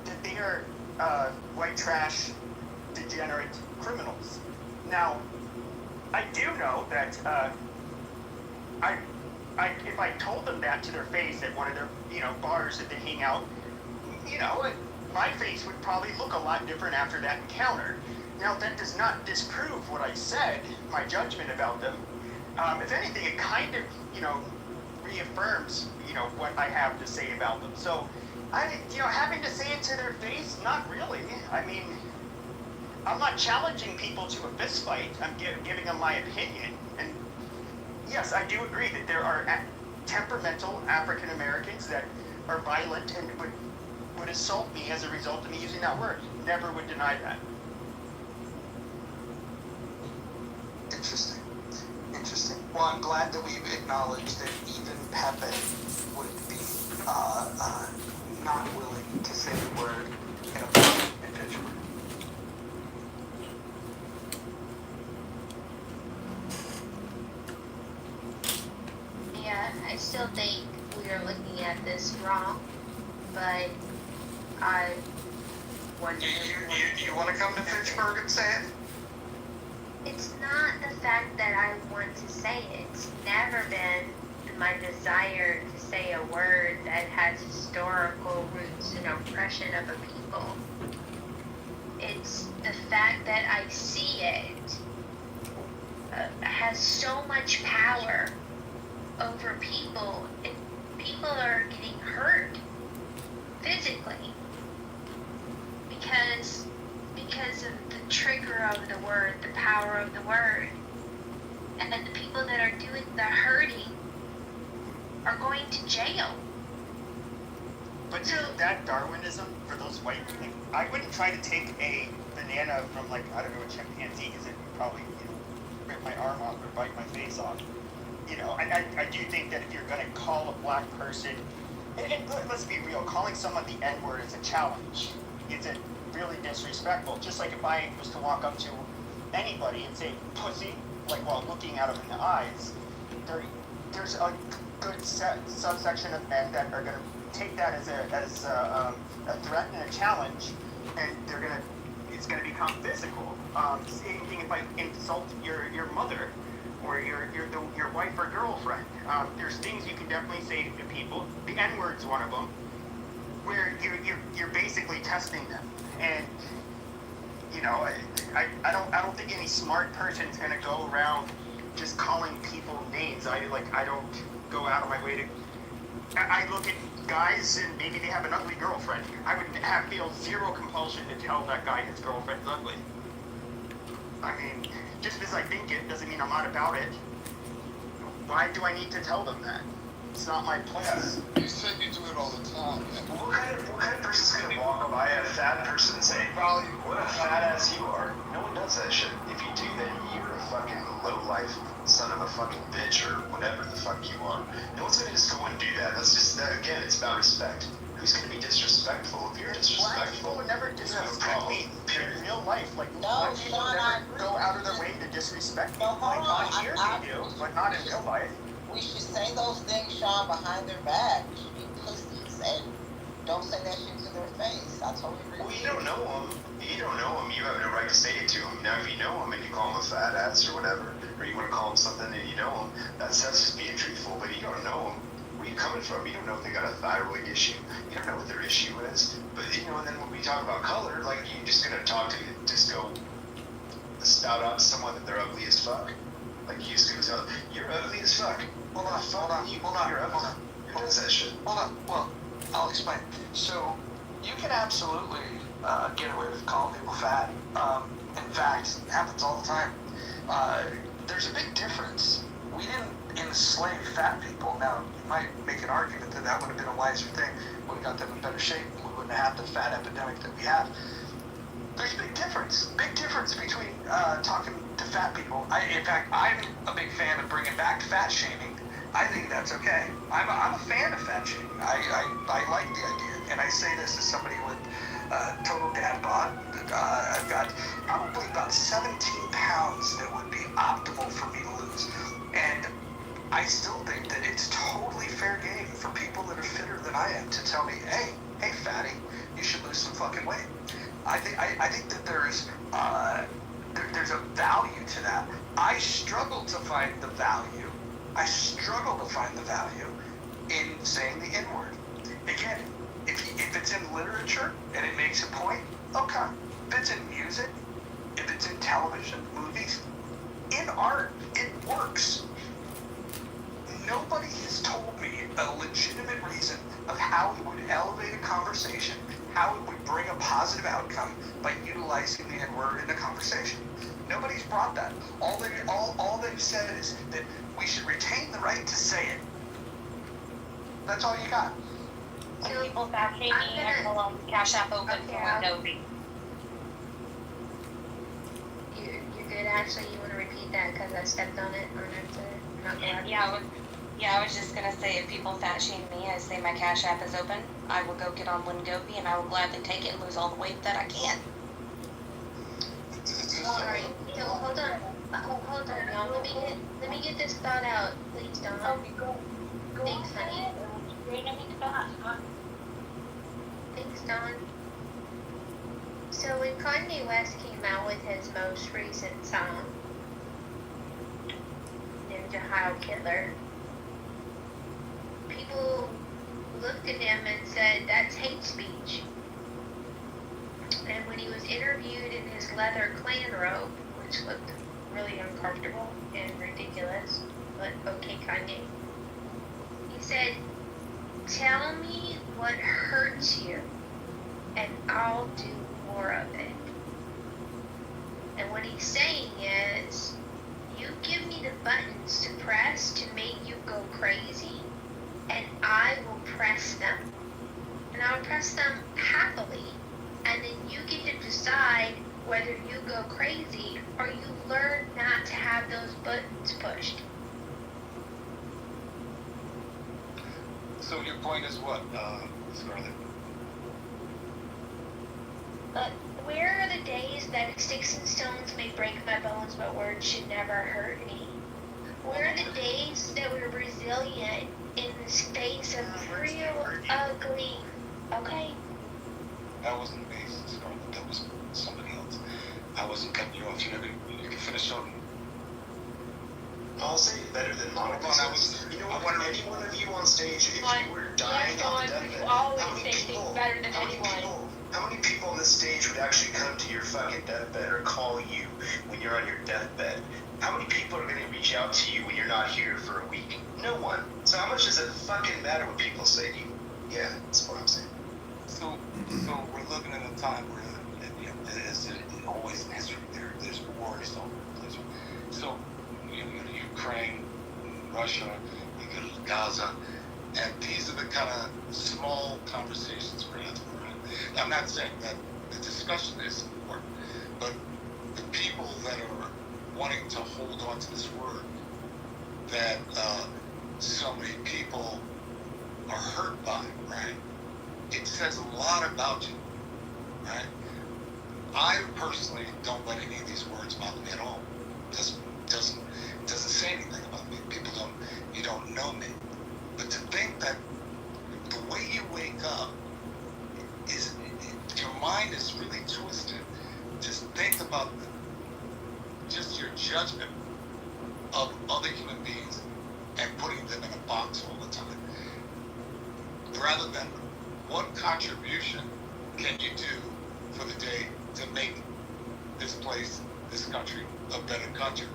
that they are white trash, degenerate criminals. Now, I do know that if I told them that to their face at one of their bars that they hang out, my face would probably look a lot different after that encounter. Now that does not disprove what I said, my judgment about them. If anything, it kind of reaffirms what I have to say about them. So having to say it to their face, not really. I mean, I'm not challenging people to a fist fight. I'm giving them my opinion. And yes, I do agree that there are temperamental African Americans that are violent and would assault me as a result of me using that word. Never would deny that. Interesting. Interesting. Well, I'm glad that we've acknowledged that even Pepe would be not willing to say the word in a bar in Pittsburgh. Yeah, I still think we are looking at this wrong, but I wonder. You want to come to Fitchburg and say it? It's not the fact that I want to say it. It's never been my desire to say a word that has historical roots in oppression of a people. It's the fact that I see it has so much power over people, and people are getting hurt physically because of the trigger of the word, the power of the word. And then the people that are doing the hurting are going to jail. But isn't that Darwinism for those white people? I wouldn't try to take a banana from, like, I don't know, a chimpanzee, because it would probably, rip my arm off or bite my face off. I do think that if you're going to call a black person, and let's be real, calling someone the N-word is a challenge. It's really disrespectful. Just like if I was to walk up to anybody and say pussy, like while looking at them in the eyes, there's a good subsection of men that are going to take that as a threat and a challenge, and it's going to become physical. Same thing if I insult your mother or your wife or girlfriend. There's things you can definitely say to people. The N-word's one of them, where you're basically testing them. And I don't think any smart person's gonna go around just calling people names. I don't go out of my way to. I look at guys and maybe they have an ugly girlfriend. I would feel zero compulsion to tell that guy his girlfriend's ugly. I mean, just because I think it doesn't mean I'm not about it. Why do I need to tell them that? It's not my place. You said you do it all the time. What kind of person's gonna walk by a fat person and say, Probably. what a fat ass you are? No one does that shit. If you do, then you're a fucking low-life son of a fucking bitch or whatever the fuck you are. No one's gonna just go and do that. Again, it's about respect. Who's gonna be disrespectful if you're disrespectful? Black people would never disrespect me in real life. Like, No, black people Sean, never go out of their way to disrespect me. No, hold on. Like, here they do, but not in real life. We should say those things, Sean, behind their back. We should be pussies and don't say that shit to their face. I totally agree. Well, you don't know them. You don't know them. You have no right to say it to them. Now, if you know them and you call them a fat ass or whatever, or you want to call them something and you know them, that's just being truthful. But you don't know them. Where you coming from? You don't know if they got a thyroid issue. You don't know what their issue is. But and then when we talk about color, like you just gonna go spout out to someone that they're ugly as fuck. Like you just gonna tell them, you're ugly as fuck. Hold on. You're ugly. Who does that shit? Hold on. Well, I'll explain. So, you can absolutely get away with calling people fat. In fact, it happens all the time. There's a big difference. We didn't enslave fat people. Now, you might make an argument that that would have been a wiser thing. Would have got them in better shape. We wouldn't have the fat epidemic that we have. There's a big difference. Big difference between talking to fat people. In fact, I'm a big fan of bringing back fat shaming. I think that's okay. I'm a fan of fat shaming. I like the idea, and I say this as somebody with total dad bod. I've got probably about 17 pounds that would be optimal for me to lose, and I still think that it's totally fair game for people that are fitter than I am to tell me, hey fatty, you should lose some fucking weight. I think that there's a value to that. I struggle to find the value in saying the N-word. Again, if it's in literature and it makes a point, okay. If it's in music, if it's in television, movies, in art, it works. Nobody has told me a legitimate reason of how it would elevate a conversation, how it would bring a positive outcome by utilizing the N-word in a conversation. Nobody's brought that. All they've said is that we should retain the right to say it. That's all you got. So people fat shame me, I will Cash App open for Adobe. You're good, Ashley. You want to repeat that because I stepped on it on accident? Not glad. Yeah, I was just gonna say, if people fat shame me, I say my Cash App is open. I will go get on Lingobi and I will gladly take it and lose all the weight that I can. Alright, so hold on, y'all. Let me get this thought out, please, Dawn. Thanks, honey. Thanks, Dawn. So when Kanye West came out with his most recent song, Ninja Heil Killer, people looked at him and said, that's hate speech. And when he was interviewed in his leather Klan robe, which looked really uncomfortable and ridiculous, but okay, Kanye, he said, tell me what hurts you, and I'll do more of it. And what he's saying is, you give me the buttons to press to make you go crazy, and I will press them. And I'll press them happily. And then you get to decide whether you go crazy or you learn not to have those buttons pushed. So your point is what, Scarlett? But where are the days that sticks and stones may break my bones, but words should never hurt me? Where are the days that we're resilient in the face of real ugly, okay? That wasn't me, Scarlett. That was somebody else. I wasn't cutting you off. You can finish on. I'll say it better than Monica says. You know what? Any one of you on stage, if you were dying on the deathbed, how many people on this stage would actually come to your fucking deathbed or call you when you're on your deathbed? How many people are going to reach out to you when you're not here for a week? No one. So how much does it fucking matter what people say to you? Yeah, that's what I'm saying. So we're living in a time where, as always in history, there's wars all over the place. So you go to Ukraine, Russia, you go to Gaza, and these are the kind of small conversations we're having. Right? Now, I'm not saying that the discussion is important, but the people that are wanting to hold on to this word that so many people are hurt by, right? It says a lot about you, right? I personally don't let any of these words bother me at all. Doesn't say anything about me. You don't know me. But to think that the way you wake up is, your mind is really twisted. Just think about just your judgment of other human beings and putting them in a box all the time, rather than what contribution can you do for the day to make this place, this country, a better country.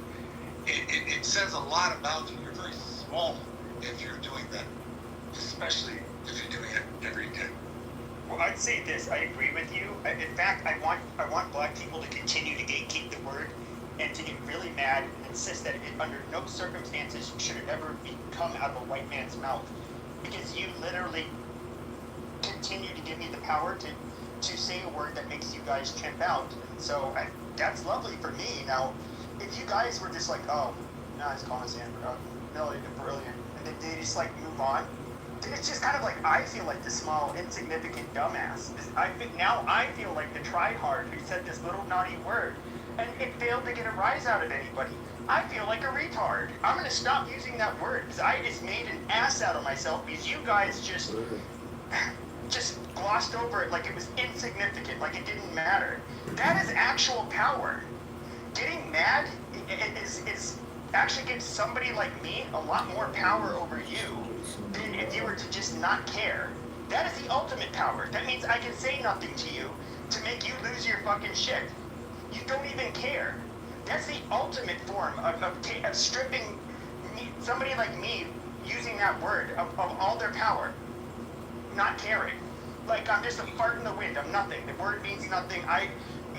It says a lot about you. You're very small if you're doing that, especially if you're doing it every day. Well, I'd say this. I agree with you. In fact, I want black people to continue to gatekeep the word and to get really mad and insist that it, under no circumstances should it ever come out of a white man's mouth, because you literally continue to give me the power to say a word that makes you guys chimp out. So that's lovely for me. Now, if you guys were just like, oh, no, it's calling Sandra, brilliant, and then they just like move on, then it's just kind of like, I feel like the small, insignificant dumbass. Now I feel like the tryhard who said this little naughty word, and it failed to get a rise out of anybody. I feel like a retard. I'm gonna stop using that word, because I just made an ass out of myself, because you guys just glossed over it like it was insignificant, like it didn't matter. That is actual power. Getting mad is actually gives somebody like me a lot more power over you than if you were to just not care. That is the ultimate power. That means I can say nothing to you to make you lose your fucking shit. You don't even care. That's the ultimate form of stripping somebody like me, using that word, of all their power. Not caring. Like I'm just a fart in the wind. I'm nothing. The word means nothing.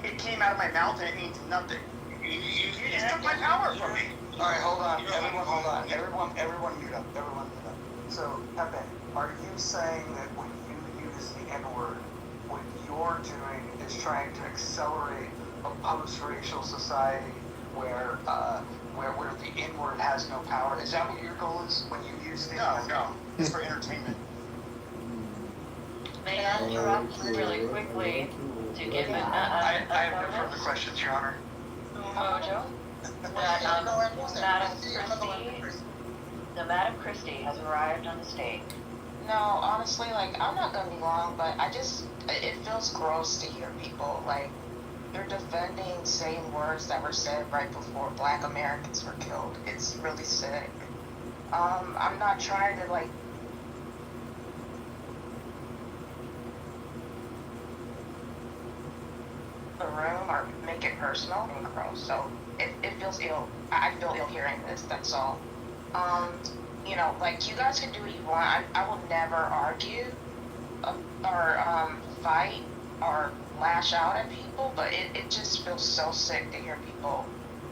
It came out of my mouth and it means nothing. You just took my power from me. Alright, hold on. Everyone hold on. Everyone mute up. Everyone mute up. So, Pepe, are you saying that when you use the N-word, what you're doing is trying to accelerate a post-racial society where the N-word has no power. Is that what your goal is when you use the N-word? No, it's for entertainment. May I interrupt really quickly to give I have no further questions, Your Honor. Mojo, that Madam Christie has arrived on the stage. No, honestly, like, I'm not gonna be long, but it feels gross to hear people, like, they're defending same words that were said right before Black Americans were killed. It's really sick. I'm not trying to, like, the room or make it personal and gross, so it feels ill. I feel ill hearing this, that's all. You know, like, you guys can do what you want. I will never argue or fight or lash out at people, but it just feels so sick to hear people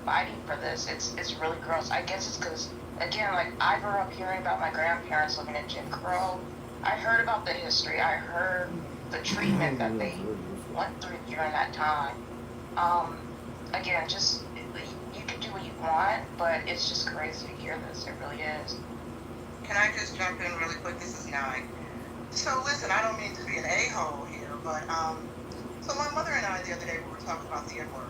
fighting for this. It's really gross. I guess it's because, again, like, I grew up hearing about my grandparents living in Jim Crow. I heard about the history. I heard the treatment that they went through during that time. Again, just, you can do what you want, but it's just crazy to hear this. It really is. Can I just jump in really quick? This is Nye. So listen, I don't mean to be an a-hole here, but so my mother and I the other day we were talking about the N-word.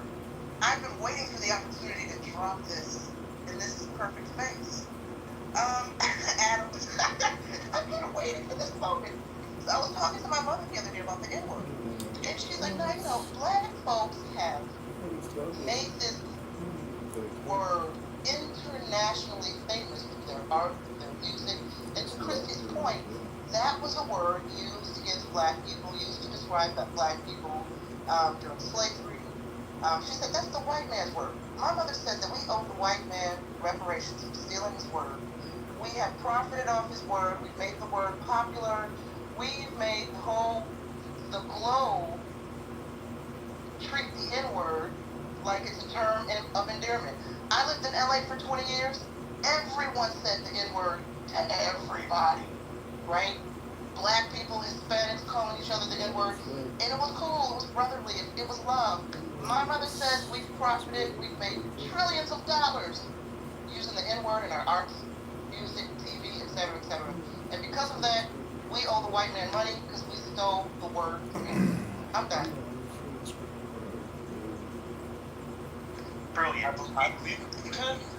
I've been waiting for the opportunity to drop this in this perfect space. Adam, I've been waiting for this moment. So I was talking to my mother the other day about the N-word, and she's like, "No, you know, Black folks have made this word internationally famous through their art, through their music, and to Christie's point, that was a word used against Black people, used to describe Black people during slavery. She said that's the white man's word. My mother said that we owe the white man reparations for stealing his word. We have profited off his word. We've made the word popular. We've made the globe treat the N-word like it's a term of endearment. I lived in LA for 20 years. Everyone said the N-word to everybody, right? Black people, Hispanics calling each other the N-word. And it was cool, it was brotherly, it was love. My mother says we've profited, we've made trillions of dollars using the N-word in our arts, music, TV, etc., etc. And because of that, we owe the white man money because we stole the word from him. I'm done. Brilliant.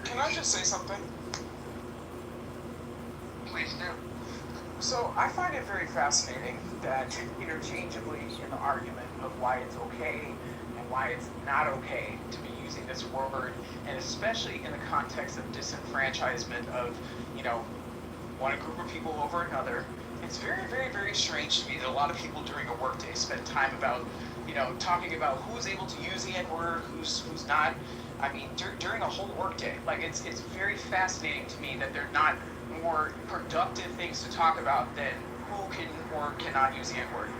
Can I just say something? Please do. So I find it very fascinating that interchangeably in the argument of why it's okay and why it's not okay to be using this word, and especially in the context of disenfranchisement of, one group of people over another, it's very, very, very strange to me that a lot of people during a workday spend time about, talking about who's able to use the N-word, who's not. I mean, during a whole workday, like it's very fascinating to me that they're not more productive things to talk about than who can or cannot use the N-word.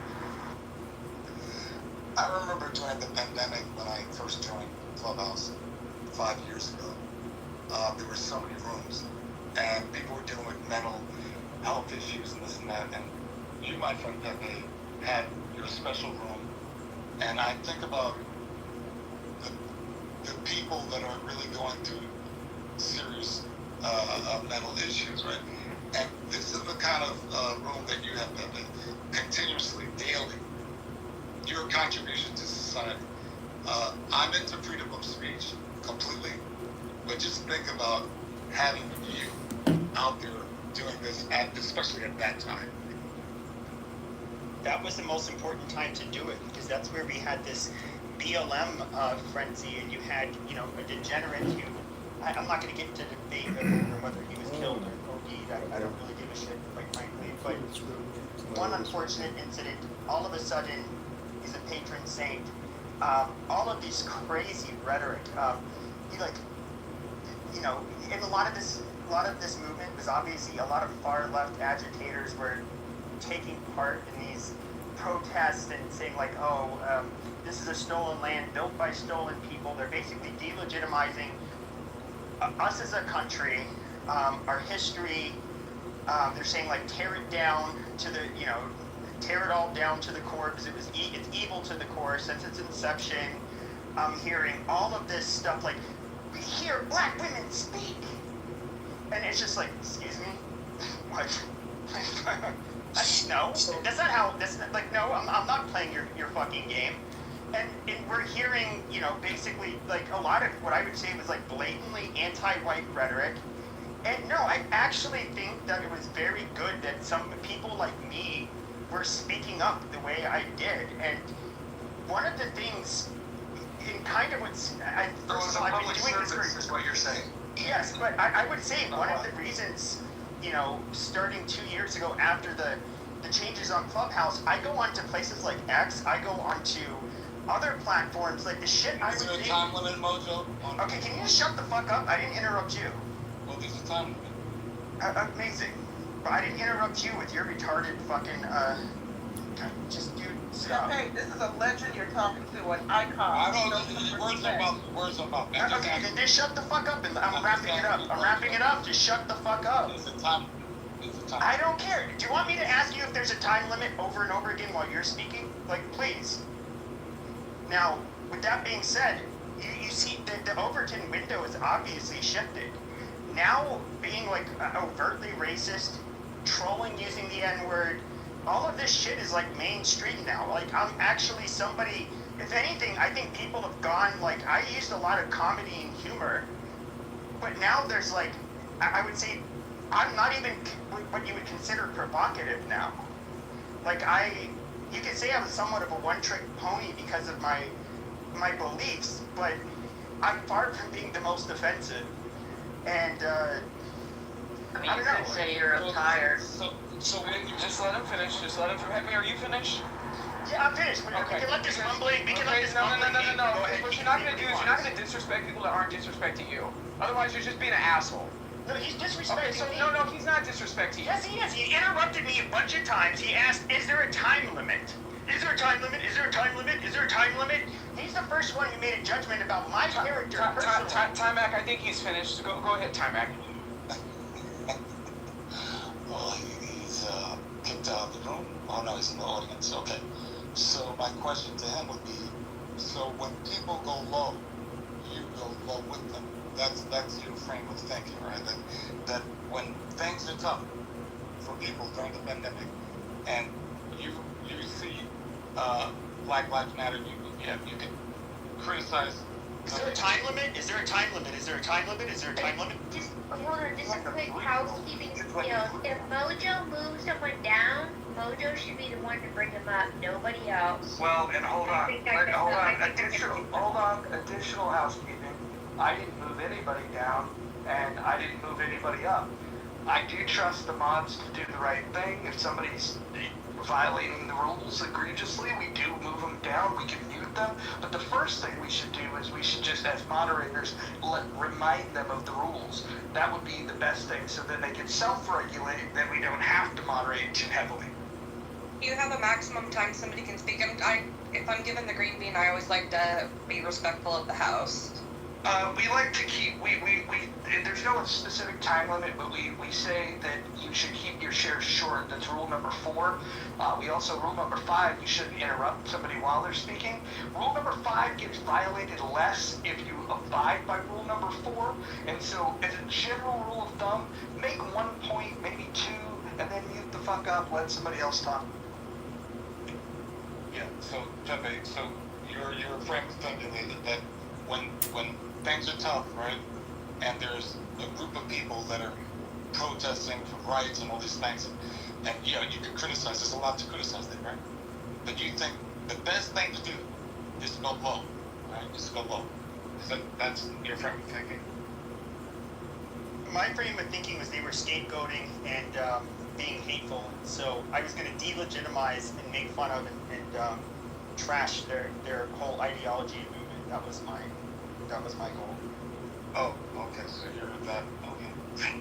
I remember during the pandemic when I first joined Clubhouse 5 years ago, there were so many rooms, and people were dealing with mental health issues and this and that, and you, my friend Pepe, had your special room, and I think about the people that are really going through serious mental issues, right? And this is the kind of room that you have, Pepe, continuously, daily. Your contribution to society. I'm into freedom of speech completely, but just think about having you out there doing this, especially at that time. That was the most important time to do it, because that's where we had this BLM frenzy, and you had, a degenerate who, I'm not going to get into the debate of whether he was killed or OD'd. I don't really give a shit, quite frankly. But one unfortunate incident, all of a sudden, he's a patron saint. All of this crazy rhetoric, and a lot of this movement was obviously a lot of far left agitators were taking part in these protests and saying like, this is a stolen land built by stolen people. They're basically delegitimizing us as a country, our history. They're saying like tear it down to the, tear it all down to the core because it's evil to the core since its inception. I'm hearing all of this stuff like, we hear black women speak, and it's just like, excuse me, what? No, that's not how. That's not, like, no, I'm not playing your fucking game. And we're hearing, you know, basically like a lot of what I would say was like blatantly anti-white rhetoric. And no, I actually think that it was very good that some people like me were speaking up the way I did. And one of the things, in kind of what's, I've been doing this for, is what you're saying. Yes, but I would say one of the reasons, you know, starting 2 years ago after the changes on Clubhouse, I go onto places like X, I go onto other platforms, like the shit I would Is there a think. time limit, Mojo? Okay, can you just shut the fuck up? I didn't interrupt you. Well, there's a time limit. Amazing. But I didn't interrupt you with your retarded fucking, just dude, stop. Hey, this is a legend you're talking to, an icon. I don't know, words about. Okay, then just shut the fuck up, and I'm wrapping it up. I'm wrapping it up, just shut the fuck up. It's a time. I don't care. Do you want me to ask you if there's a time limit over and over again while you're speaking? Like, please. Now, with that being said, you see the Overton window is obviously shifted. Now, being like overtly racist, trolling using the N-word, all of this shit is like mainstream now. Like, I'm actually somebody, if anything, I think people have gone, like, I used a lot of comedy and humor, but now there's like, I would say, I'm not even what you would consider provocative now. Like, you could say I was somewhat of a one-trick pony because of my beliefs, but I'm far from being the most offensive. And, I mean, I don't know. you could say you're tired. So when you Just let him finish. Just let him finish. Are you finished? Yeah, I'm finished. We can let this mumbling. We can let this No. mumbling. What you're not gonna do is you're not gonna disrespect people that aren't disrespecting you. Otherwise, you're just being an asshole. No, he's disrespecting me. No, he's not disrespecting you. Yes, he is. He interrupted me a bunch of times. He asked, is there a time limit? Is there a time limit? Is there a time limit? Is there a time limit? He's the first one who made a judgment about my character personally. Timac, I think he's finished. Go ahead, Timac. Well, he's kicked out of the room. Oh no, he's in the audience. Okay. So my question to him would be: so when people go low, you go low with them. That's your frame of thinking, right? That when things are tough for people during the pandemic, and you see Black Lives Matter, you can criticize. Is there a time limit? Is there a time limit? Is there a time limit? Is there a time limit? Just hold on, just a quick housekeeping skills. If Mojo moves someone down, Mojo should be the one to bring him up, nobody else. Well, and hold on, additional housekeeping. I didn't move anybody down, and I didn't move anybody up. I do trust the mods to do the right thing. If somebody's violating the rules egregiously, we do move them down, we can mute them. But the first thing we should do is we should just, as moderators, remind them of the rules. That would be the best thing, so then they can self-regulate, then we don't have to moderate too heavily. You have a maximum time somebody can speak. If I'm given the green bean, I always like to be respectful of the house. We like to keep, there's no specific time limit, but we say that you should keep your shares short. That's rule number 4. Rule number 5, you shouldn't interrupt somebody while they're speaking. Rule number 5 gets violated less if you abide by rule number 4. And so, as a general rule of thumb, make 1 point, maybe 2, and then mute the fuck up, let somebody else talk. Yeah, so, Pepe, so your frame of thinking is that when things are tough, right, and there's a group of people that are protesting for rights and all these things, and you can criticize, there's a lot to criticize there, right? But you think the best thing to do is to go low, right? Is to go low. That's your frame of thinking? My frame of thinking was they were scapegoating and being hateful, so I was going to delegitimize and make fun of and trash their whole ideology and movement. That was my goal. Oh, okay, so you're that, okay.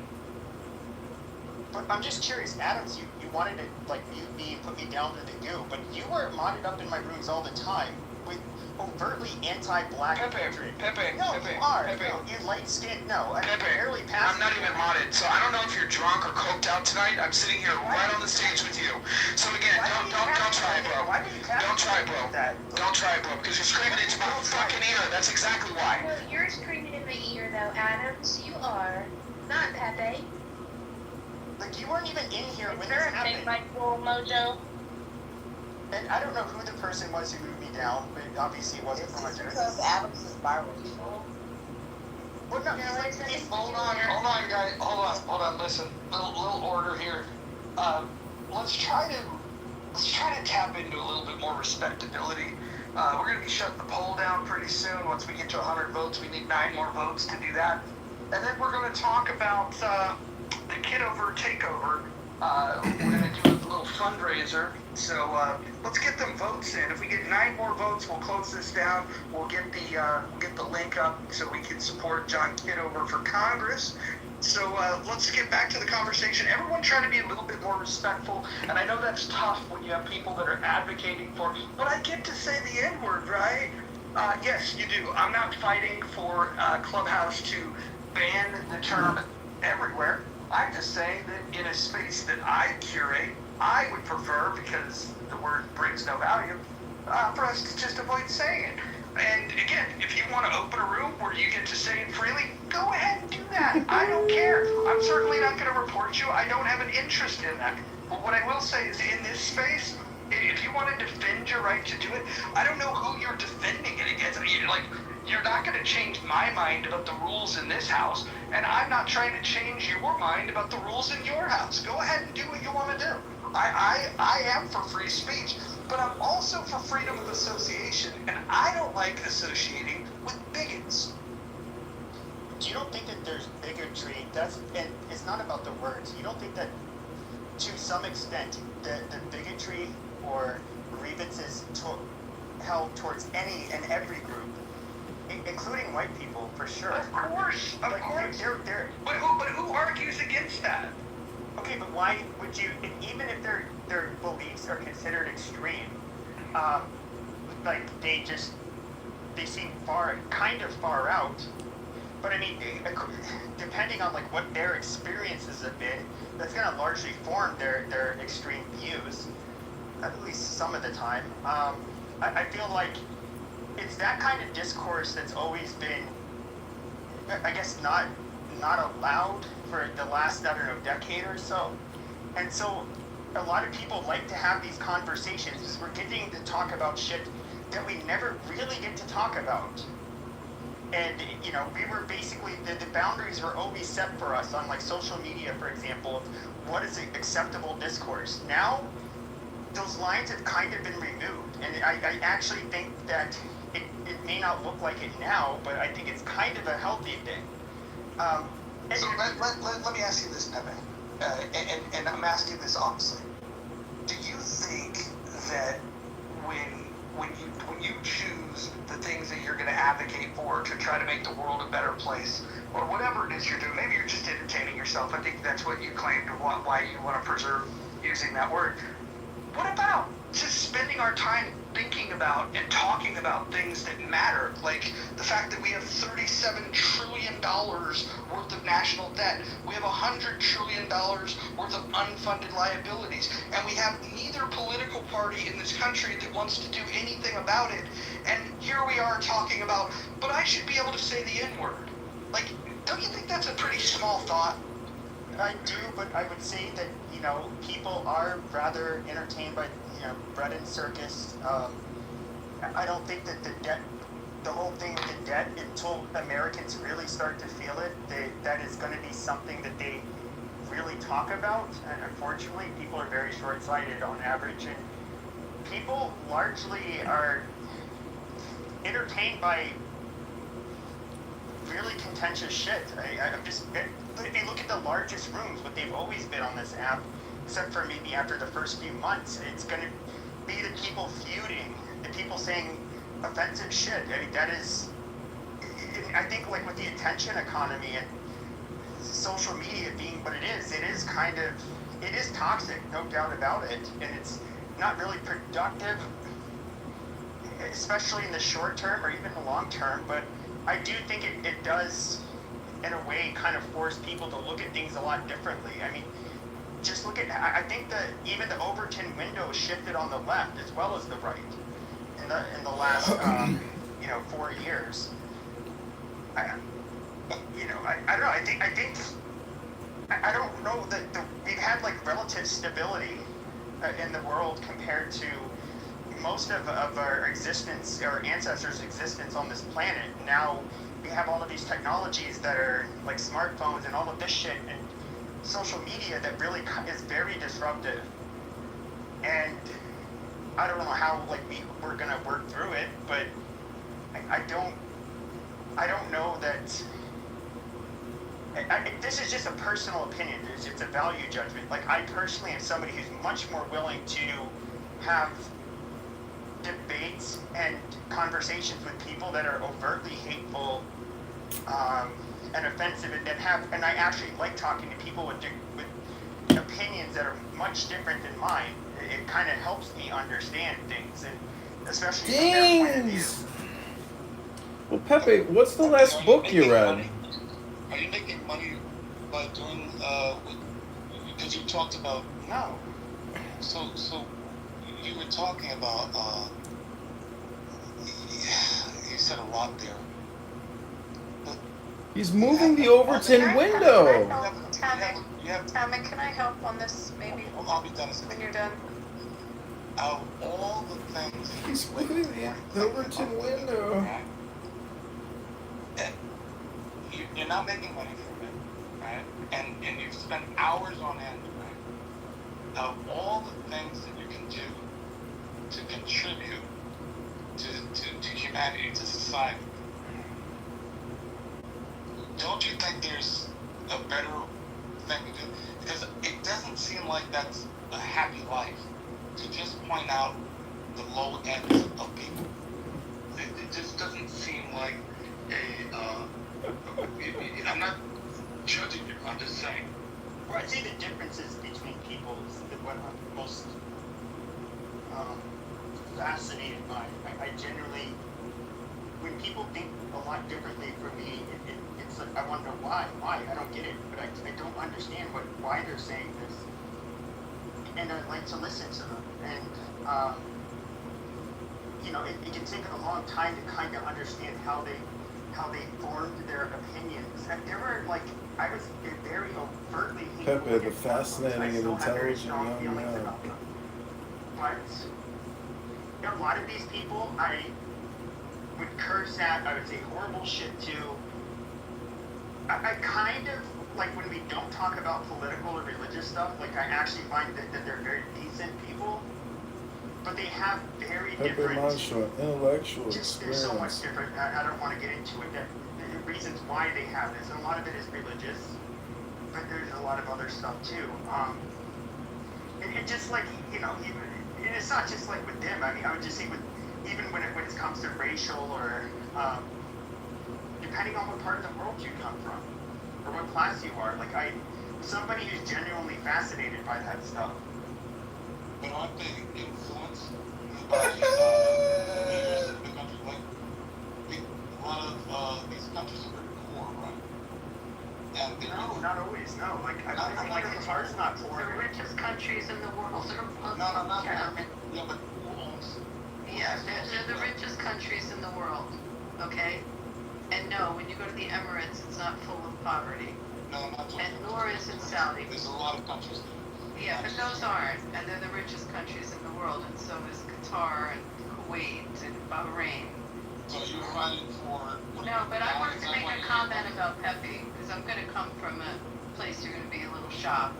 But I'm just curious, Adams, you wanted to like mute me and put me down to the goo, but you were modded up in my rooms all the time with overtly anti-black hatred. Pepe, No, Pepe, you are. Pepe. No, you light-skinned. No, I Pepe, barely passed. I'm not even modded, so I don't know if you're drunk or coked out tonight. I'm sitting here right on the stage with you. So again, don't try, bro. Don't try, bro. Don't try, bro, because you're screaming into my fucking ear. That's exactly why. No, you're screaming in my ear though, Adams. You are. Not Pepe. Like, you weren't even in here when Is this there a happened. big mic rule, Mojo? And I don't know who the person was who moved me down, but obviously it wasn't from my Because Adams is biracial. Well, no, He's hold on, guys. Hold on. Listen, little order here. Let's try to tap into a little bit more respectability. We're gonna be shutting the poll down pretty soon. Once we get to 100 votes, we need 9 more votes to do that. And then we're gonna talk about the Kitover takeover. We're gonna do a little fundraiser. So let's get them votes in. If we get 9 more votes, we'll close this down. We'll get the link up so we can support John Kitover for Congress. So let's get back to the conversation. Everyone try to be a little bit more respectful. And I know that's tough when you have people that are advocating for, but I get to say the N-word, right? Yes, you do. I'm not fighting for Clubhouse to ban the term everywhere. I'm just saying that in a space that I curate, I would prefer, because the word brings no value, for us to just avoid saying it. And again, if you want to open a room where you get to say it freely, go ahead and do that. I don't care. I'm certainly not going to report you. I don't have an interest in that. But what I will say is, in this space, if you want to defend your right to do it, I don't know who you're defending it against. You're not going to change my mind about the rules in this house, and I'm not trying to change your mind about the rules in your house. Go ahead and do what you want to do. I am for free speech, but I'm also for freedom of association, and I don't like associating with bigots. You don't think that there's bigotry? And it's not about the words. You don't think that, to some extent, the bigotry or grievances held towards any and every group, including white people, for sure. Of course. But who argues against that? Okay, but why would you, even if their beliefs are considered extreme, like they seem kind of far out, but I mean, depending on like what their experiences have been, that's gonna largely form their extreme views, at least some of the time. I feel like it's that kind of discourse that's always been, I guess, not allowed for the last, I don't know, decade or so. And so a lot of people like to have these conversations because we're getting to talk about shit that we never really get to talk about. And, you know, we were basically, the boundaries were always set for us on like social media, for example, of what is acceptable discourse. Now, those lines have kind of been removed. And I actually think that it may not look like it now, but I think it's kind of a healthy thing. So let me ask you this, Pepe, and I'm asking this honestly. Do you think that when you choose the things that you're going to advocate for to try to make the world a better place, or whatever it is you're doing, maybe you're just entertaining yourself. I think that's what you claimed, why you want to preserve using that word. What about just spending our time thinking about and talking about things that matter, like the fact that we have $37 trillion worth of national debt, we have $100 trillion worth of unfunded liabilities, and we have neither political party in this country that wants to do anything about it, and here we are talking about, but I should be able to say the N-word. Like, don't you think that's a pretty small thought? I do, but I would say that, you know, people are rather entertained by, you know, bread and circus. I don't think that the whole thing with the debt, until Americans really start to feel it, that is going to be something that they really talk about. And unfortunately, people are very short-sighted on average, and people largely are entertained by really contentious shit. I'm just, if you look at the largest rooms, what they've always been on this app, except for maybe after the first few months, it's going to be the people feuding, the people saying offensive shit. I mean, that is, I think, like with the attention economy and social media being what it is toxic, no doubt about it, and it's not really productive, especially in the short term or even the long term. But I do think it does, in a way, kind of force people to look at things a lot differently. I mean, just look at, I think that even the Overton window shifted on the left as well as the right in the last 4 years. I don't know. I don't know that we've had like relative stability in the world compared to most of our existence, our ancestors' existence on this planet. Now we have all of these technologies that are like smartphones and all of this shit and social media that really is very disruptive. And I don't know how like we're gonna work through it, but I don't know that. This is just a personal opinion. It's a value judgment. Like, I personally am somebody who's much more willing to have debates and conversations with people that are overtly hateful and offensive, and I actually like talking to people with opinions that are much different than mine. It kind of helps me understand things, and especially from their point of view. Well, Pepe, what's the last book you read? Are you making money by doing because you talked about no. So you were talking about you said a lot there. But he's moving the Overton window. Tammy, can I help on this maybe? I'll be done when you're done. Out of all the things he's moving the Overton window. You're not making money from it, right? And you've spent hours on end, right? Of all the things that you can do to contribute to humanity, to society, don't you think there's a better thing to do? Because it doesn't seem like that's a happy life, to just point out the low ends of people. It just doesn't seem like I'm not judging you, I'm just saying. Well, I see the differences between people is what I'm most fascinated by. I generally, when people think a lot differently from me, it's like, I wonder why. I don't get it, but I don't understand why they're saying this. And I like to listen to them. And, it can take a long time to kind of understand how they formed their opinions. And there were I was very overtly hateful. Pepe, the fascinating and intelligent young man. But a lot of these people I would curse at, I would say horrible shit to. I kind of, like, when we don't talk about political or religious stuff, I actually find that they're very decent people. But they have very different... intellectual just, there's so much different. I don't want to get into it. The reasons why they have this, and a lot of it is religious, but there's a lot of other stuff too. And just even, and it's not just like with them. I mean, I would just say even when it comes to racial or depending on what part of the world you come from or what class you are. Somebody who's genuinely fascinated by that stuff. But aren't they influenced by leaders in the country? A lot of these countries are very poor, right? And no, not always. No, Qatar's not poor. The richest countries in the world are Muslim. No, not yeah, but who owns? Yeah, they're the richest countries in the world. Okay, and no, when you go to the Emirates, it's not full of poverty. No, not and nor is it Saudi. There's a lot of countries there. Yeah, but those aren't, and they're the richest countries in the world, and so is Qatar and Kuwait and Bahrain. So you're fighting for... No, but I wanted to make a comment about Pepe, because I'm going to come from a place you're going to be a little shocked.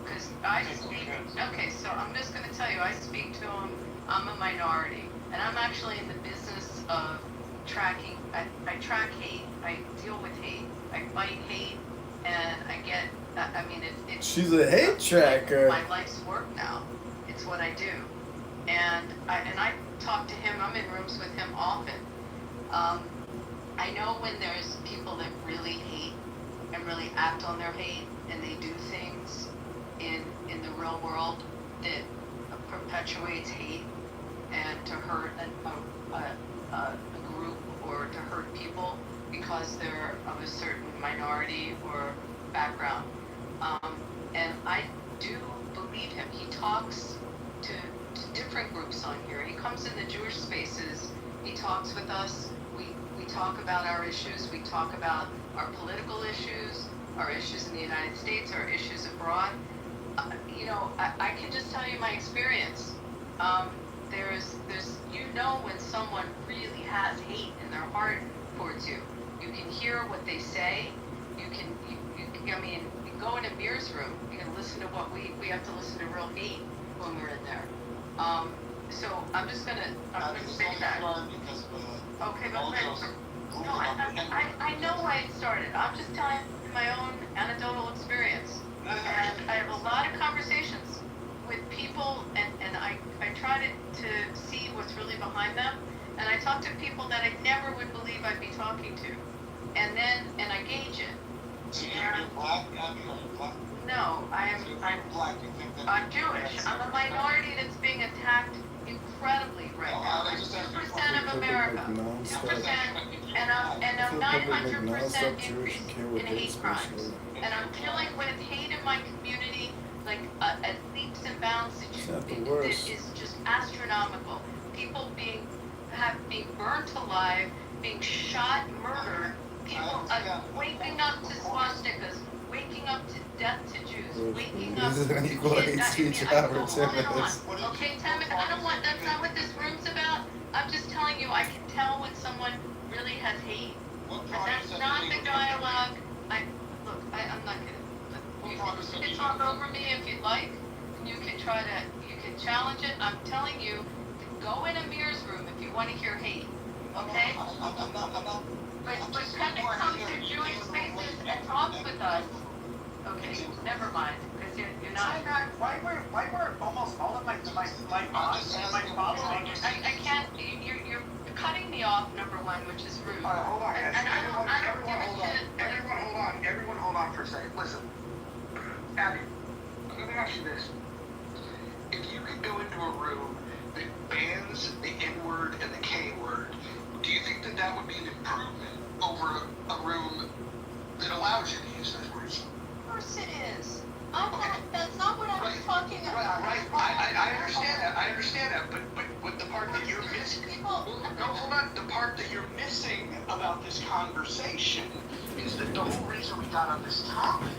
Because I speak... Okay, so I'm just going to tell you, I speak to him, I'm a minority, and I'm actually in the business of tracking. I track hate, I deal with hate, I fight hate, and I get... She's a hate tracker. My life's work now. It's what I do. And I talk to him, I'm in rooms with him often. I know when there's people that really hate and really act on their hate, and they do things in the real world that perpetuates hate and to hurt a group or to hurt people because they're of a certain minority or background. And I do believe him. He talks to different groups on here. He comes in the Jewish spaces. He talks with us. We talk about our issues. We talk about our political issues, our issues in the United States, our issues abroad. I can just tell you my experience. There's when someone really has hate in their heart towards you. You can hear what they say. You go in Amir's room. You can listen to what we have to listen to real hate when we're in there. So I'm gonna say that. Okay, but no, I know why it started. I'm just telling you my own anecdotal experience. And I have a lot of conversations with people, and I try to see what's really behind them. And I talk to people that I never would believe I'd be talking to. And I gauge it. So you're black, Abby, or you're black? No, I'm Jewish. I'm a minority that's being attacked incredibly right now. I'm 2% of America. 2%, and I'm 900% increase in hate crimes. And I'm dealing with hate in my community like at leaps and bounds that is just astronomical. People being burned alive, being shot, murdered, people waking up to swastikas, waking up to death to Jews, waking up to kids. Okay, Tammy, that's not what this room's about. I'm just telling you, I can tell when someone really has hate. And that's not the dialogue. I'm not gonna. You can talk over me if you'd like. You can challenge it. I'm telling you, go in Amir's room if you want to hear hate. Okay? But Pepe comes to Jewish spaces and talks with us. Okay, never mind, because you're not. Why were almost all of my boss and my following? I can't. You're cutting me off. Number one, which is rude. Hold on, guys. And I don't give a shit. Everyone hold on for a second. Listen, Abby, let me ask you this. If you could go into a room that bans the N-word and the K-word, do you think that would be an improvement over a room that allows you to use those words? Of course it is. That's not what I'm talking about. Right. I understand that. But the part that you're missing. No, hold on. The part that you're missing about this conversation is that the whole reason we got on this topic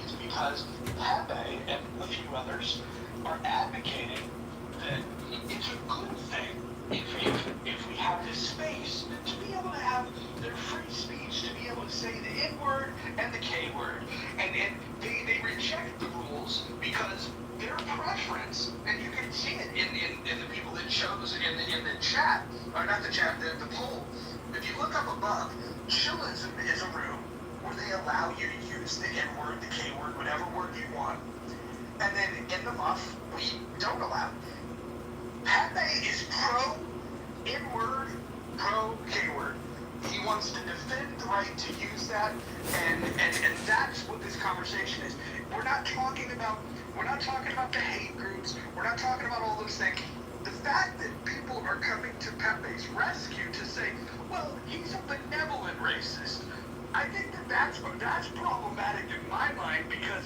is because Pepe and a few others are advocating that it's a good thing if we have this space to be able to have their free speech, to be able to say the N-word and the K-word. And they reject the rules because their preference, and you can see it in the people that chose in the chat, or not the chat, the poll. If you look up above, chillism is a room where they allow you to use the N-word, the K-word, whatever word you want. And then in the muff, we don't allow. Pepe is pro N-word, pro K-word. He wants to defend the right to use that, and that's what this conversation is. We're not talking about the hate groups. We're not talking about all those things. The fact that people are coming to Pepe's rescue to say, well, he's a benevolent racist. I think that's problematic in my mind, because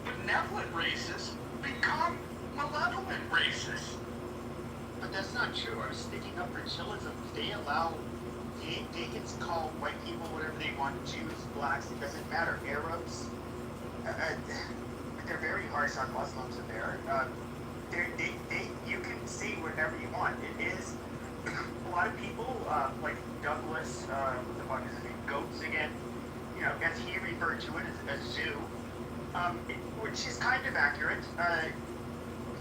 benevolent racists become malevolent racists. But that's not true. Our sticking up for chillism, they can call white people whatever they want, Jews, blacks, it doesn't matter, Arabs. They're very harsh on Muslims in there. You can say whatever you want. It is a lot of people like Douglas, what is his name, Goats again. As he referred to it as zoo, which is kind of accurate.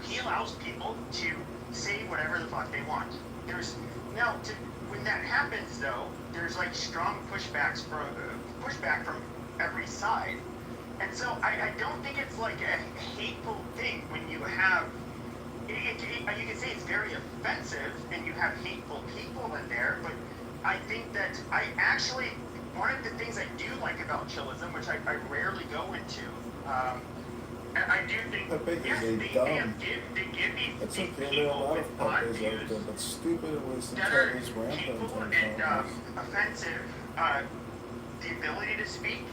He allows people to say whatever the fuck they want. When that happens, though, there's like strong pushback from every side, and so I don't think it's like a hateful thing when you have. You can say it's very offensive, and you have hateful people in there, but I think that one of the things I do like about chillism, which I rarely go into, and I do think Pepe yes, is a they dumb. give It's these okay, there are a people lot with of odd Pepes out views there, but stupid ways to that tell are his rampant capable on and campus. offensive, the ability to speak.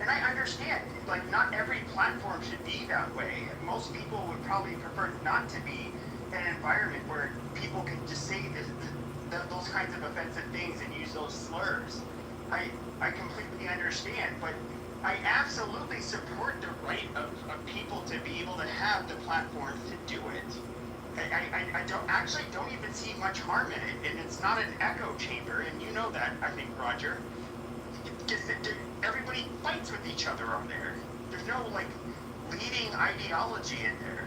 And I understand, like, not every platform should be that way. Most people would probably prefer not to be in an environment where people can just say those kinds of offensive things and use those slurs. I completely understand, but I absolutely support the right of people to be able to have the platforms to do it. I don't even see much harm in it, and it's not an echo chamber, and you know that, I think, Roger. Everybody fights with each other on there. There's no, like, leading ideology in there.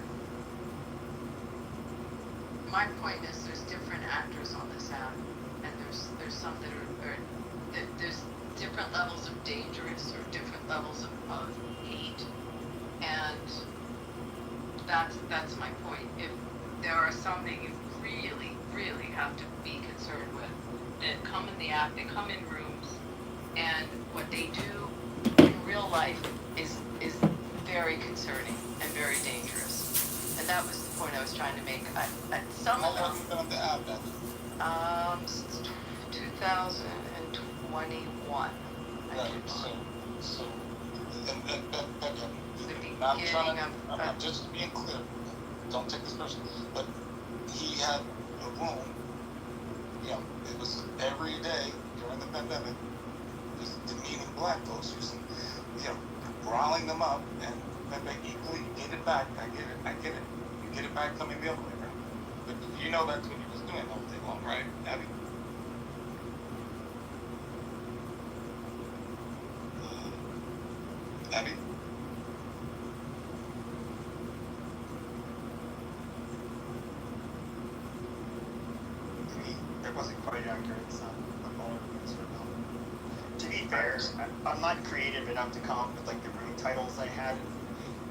My point is, there's different actors on this app, and there's some that are there's different levels of dangerous or different levels of hate, and that's my point. If there are some that you really have to be concerned with that come in the app, they come in rooms, and what they do in real life is very concerning and very dangerous. And that was the point I was trying to make. Some of them. How long have you been on the app, then? Since 2021. Right. So, I'm trying to. I'm just being clear. Don't take this personally, but he had a room. You know, it was every day during the pandemic. Just demeaning black folks, using, you know, riling them up, and equally, you get it back. I get it. You get it back coming the other way around. But you know that's what he was doing all day long, right, Abby? Abby? It wasn't quite accurate, so to be fair, I'm not creative enough to come up with, like, the room titles I had.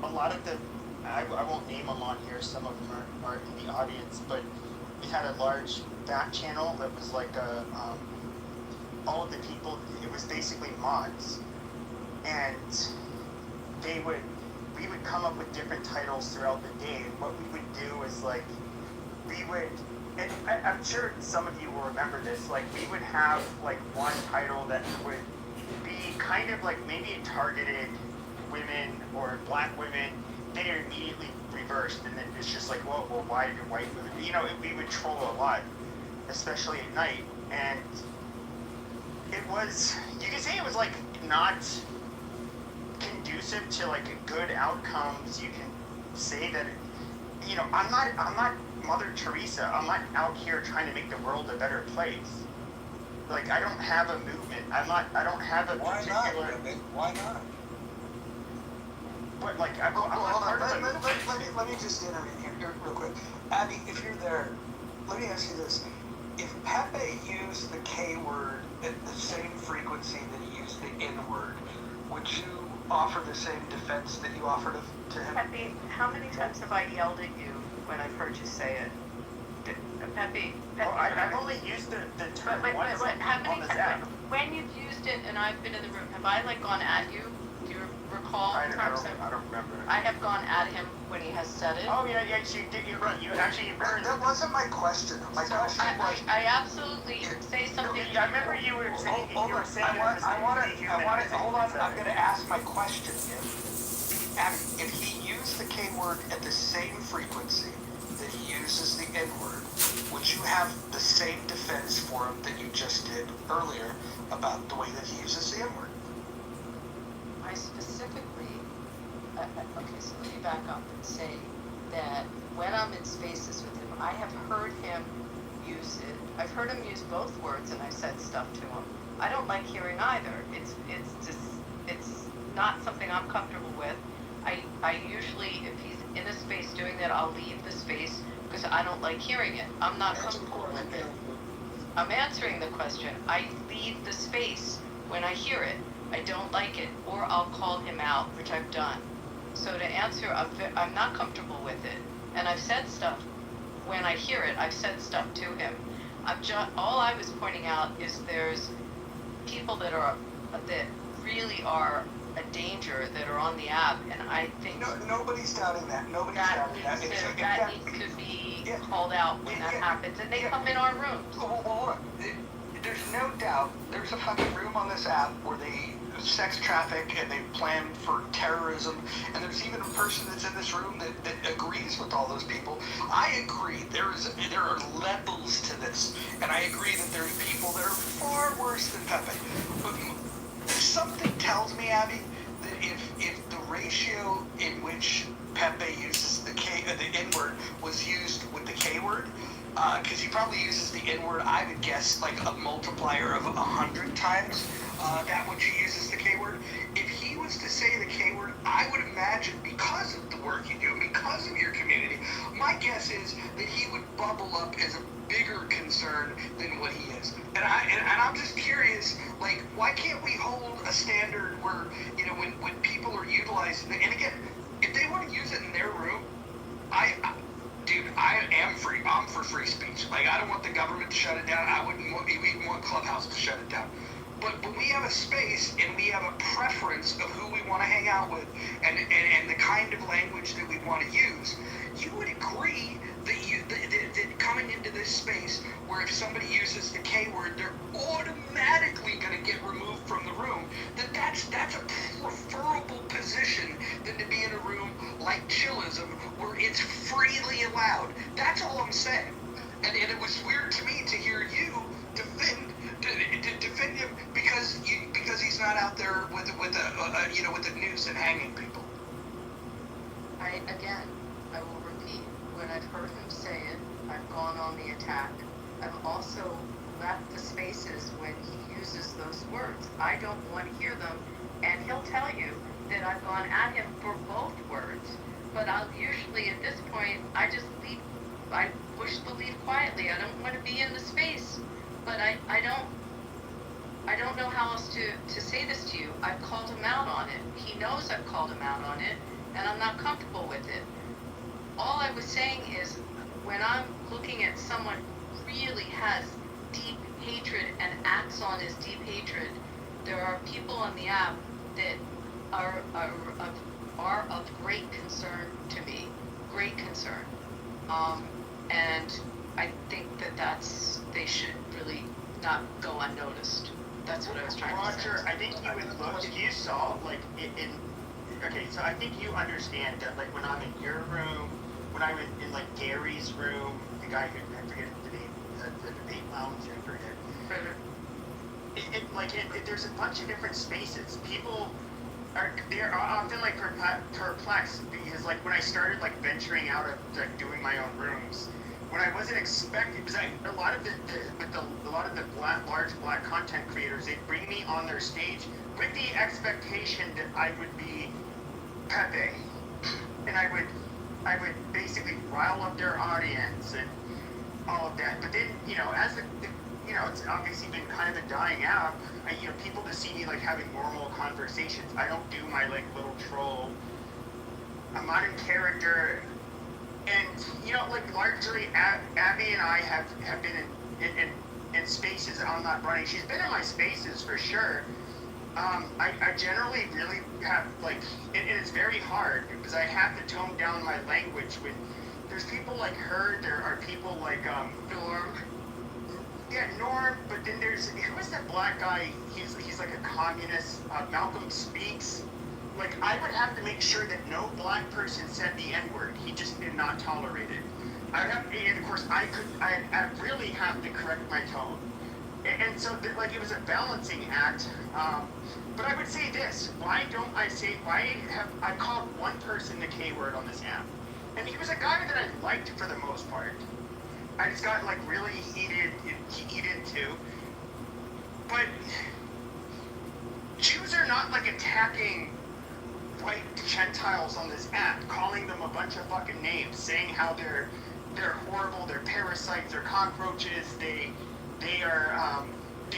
A lot of the, I won't name them on here, some of them are in the audience, but we had a large back channel that was like all of the people, it was basically mods, and we would come up with different titles throughout the day, and what we would do is, like, and I'm sure some of you will remember this, like, we would have, like, one title that would be kind of like, maybe it targeted women or black women, then it immediately reversed, and then it's just like, well, why do white women, you know, we would troll a lot, especially at night, and it was, you can say it was, like, not conducive to, like, good outcomes. You can say that, you know, I'm not Mother Teresa. I'm not out here trying to make the world a better place. Like, I don't have a movement. I don't have a particular... Why not? But, like, I'm part of a... Let me just intervene here real quick. Abby, if you're there, let me ask you this. If Pepe used the K word at the same frequency that he used the N word, would you offer the same defense that you offered to him? Pepe, how many times have I yelled at you when I've heard you say it? Pepe, well, I've only used the term once on this app. When you've used it and I've been in the room, have I, like, gone at you? Do you recall? I don't remember. I have gone at him when he has said it. Oh, yeah, you did. You're right. You actually heard. That wasn't my question. My question was... I absolutely say something. I remember you were saying. Hold on. I want to. Hold on. I'm going to ask my question. If he used the K word at the same frequency that he uses the N word, would you have the same defense for him that you just did earlier about the way that he uses the N word? I specifically, okay, so let me back up and say that when I'm in spaces with him, I have heard him use it. I've heard him use both words, and I've said stuff to him. I don't like hearing either. It's not something I'm comfortable with. I usually, if he's in a space doing that, I'll leave the space because I don't like hearing it. I'm not comfortable with it. I'm answering the question. I leave the space when I hear it. I don't like it, or I'll call him out, which I've done. So to answer, I'm not comfortable with it, and I've said stuff. When I hear it, I've said stuff to him. All I was pointing out is there's people that are that really are a danger that are on the app, and I think Nobody's doubting that. Nobody's that doubting that. needs It's- to, in that fact, needs to be yeah, called out when that happens, and they come in our rooms. Well, look, there's no doubt there's a fucking room on this app where they sex traffic and they plan for terrorism, and there's even a person that's in this room that agrees with all those people. I agree. There are levels to this, and I agree that there's people that are far worse than Pepe. But something tells me, Abby, that if the ratio in which Pepe uses the N-word was used with the K-word, because he probably uses the N-word, I would guess, like a multiplier of 100 times that which he uses the K-word. If he was to say the K-word, I would imagine, because of the work you do, because of your community, my guess is that he would bubble up as a bigger concern than what he is. And I'm just curious, like, why can't we hold a standard where, you know, when people are utilizing it, and again, if they want to use it in their room, dude, I'm for free speech. Like, I don't want the government to shut it down. I wouldn't even want Clubhouse to shut it down. But when we have a space and we have a preference of who we want to hang out with and the kind of language that we want to use, you would agree that coming into this space where if somebody uses the K word, they're automatically going to get removed from the room, that's a preferable position than to be in a room like Chillism where it's freely allowed. That's all I'm saying. And it was weird to me to hear you defend him because he's not out there with a noose and hanging people. I will repeat, when I've heard him say it, I've gone on the attack. I've also left the spaces when he uses those words. I don't want to hear them, and he'll tell you that I've gone at him for both words. But I'll usually, at this point, I just leave. I push the leave quietly. I don't want to be in the space, but I don't know how else to say this to you. I've called him out on it. He knows I've called him out on it, and I'm not comfortable with it. All I was saying is, when I'm looking at someone who really has deep hatred and acts on his deep hatred, there are people on the app that are of great concern to me. Great concern. And I think they should really not go unnoticed. That's what I was trying to say. Roger, I think you would look, if you saw, like, okay, so I think you understand that, like, when I'm in your room, when I was in, like, Gary's room, the guy who, I forget the name, the debate lounge, I forget. There's a bunch of different spaces. People they're often, like, perplexed, because, like, when I started, like, venturing out of, like, doing my own rooms, when I wasn't expecting, because a lot of the large black content creators, they bring me on their stage with the expectation that I would be Pepe, and I would basically rile up their audience and all of that. But then, you know, as it's obviously been kind of a dying out. People just see me, like, having normal conversations. I don't do my, like, little troll. I'm not in character. And, like, largely, Abby and I have been in spaces I'm not running. She's been in my spaces for sure. I generally really have, like, and it's very hard because I have to tone down my language when there's people like her, there are people like, Norm. Yeah, Norm, but then who is that black guy? He's like a communist, Malcolm Speaks. Like, I would have to make sure that no black person said the N-word. He just did not tolerate it. And of course, I really have to correct my tone. And so, like, it was a balancing act. But I would say this, why have I called one person the K-word on this app? And he was a guy that I liked for the most part. I just got, like, really heated too. But Jews are not, like, attacking white Gentiles on this app, calling them a bunch of fucking names, saying how they're horrible, they're parasites, they're cockroaches, they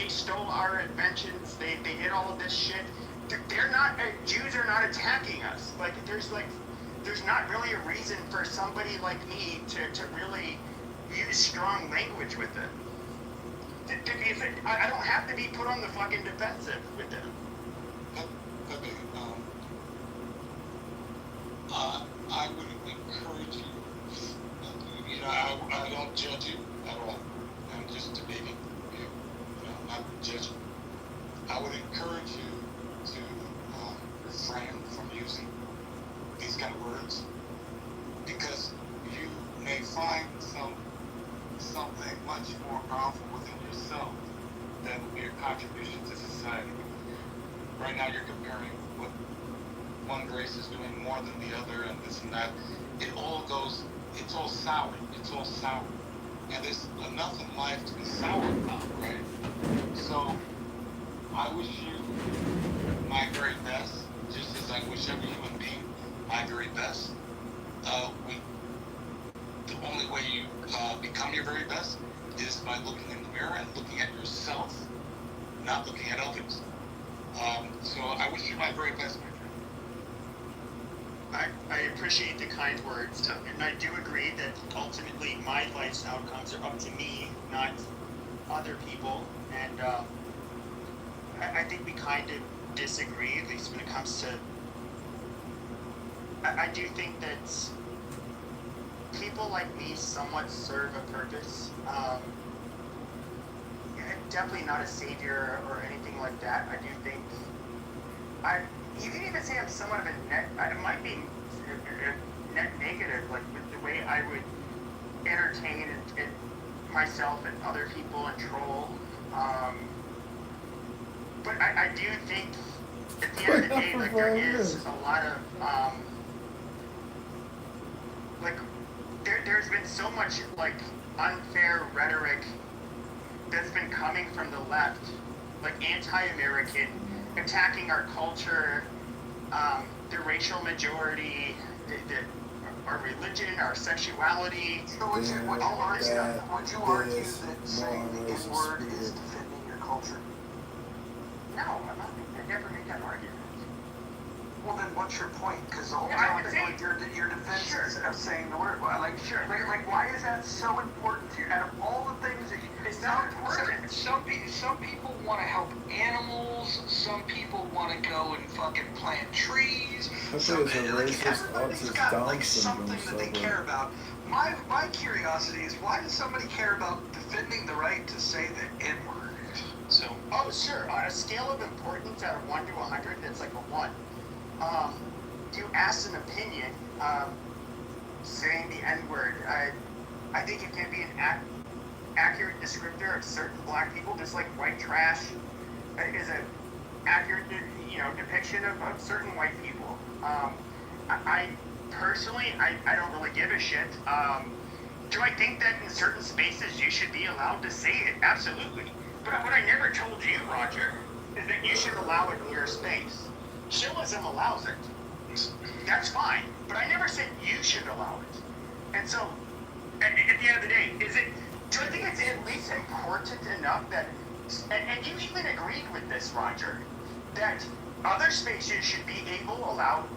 stole our inventions, they did all of this shit. They're not, Jews are not attacking us. Like, there's not really a reason for somebody like me to really use strong language with it. I don't have to be put on the fucking defensive with them. Pepe, I would encourage you. You know, I don't judge you at all. I'm just debating you. You know, I'm not judging. I would encourage you to refrain from using these kind of words because you may find something much more powerful within yourself that will be a contribution to society. Right now you're comparing what one race is doing more than the other and this and that. It's all sour. It's all sour. And there's enough in life to be sour about, right? So I wish you my very best, just as I wish every human being my very best. The only way you become your very best is by looking in the mirror and looking at yourself, not looking at others. So I wish you my very best, my friend. I appreciate the kind words, and I do agree that ultimately my life's outcomes are up to me, not other people, and I think we kind of disagree, at least when it comes to... I do think that people like me somewhat serve a purpose. Definitely not a savior or anything like that. I do think you can even say I'm somewhat of a net. I might be a net negative, like with the way I would entertain and myself and other people and troll. But I do think at the end of the day, like there is a lot of there's been so much like unfair rhetoric that's been coming from the left, like anti-American, attacking our culture, the racial majority, our religion, our sexuality. So would you argue that saying the N-word is defending your culture? No, I never made that argument. Well, then what's your point? Because the whole time your defense of saying the word, like why is that so important to you? Out of all the things that it's not important. Some people want to help animals. Some people want to go and fucking plant trees. Everybody's got like something that they care about. My curiosity is why does somebody care about defending the right to say the N-word? So, oh sure, on a scale of importance out of 1 to 100, that's like a 1. You asked an opinion, saying the N-word. I think it can be an accurate descriptor of certain black people, just like white trash is an accurate, depiction of certain white people. I personally, I don't really give a shit. Do I think that in certain spaces you should be allowed to say it? Absolutely. But what I never told you, Roger, is that you should allow it in your space. Chillism allows it. That's fine. But I never said you should allow it. And so, at the end of the day, do I think it's at least important enough that, and you even agreed with this, Roger, that other spaces should be allowed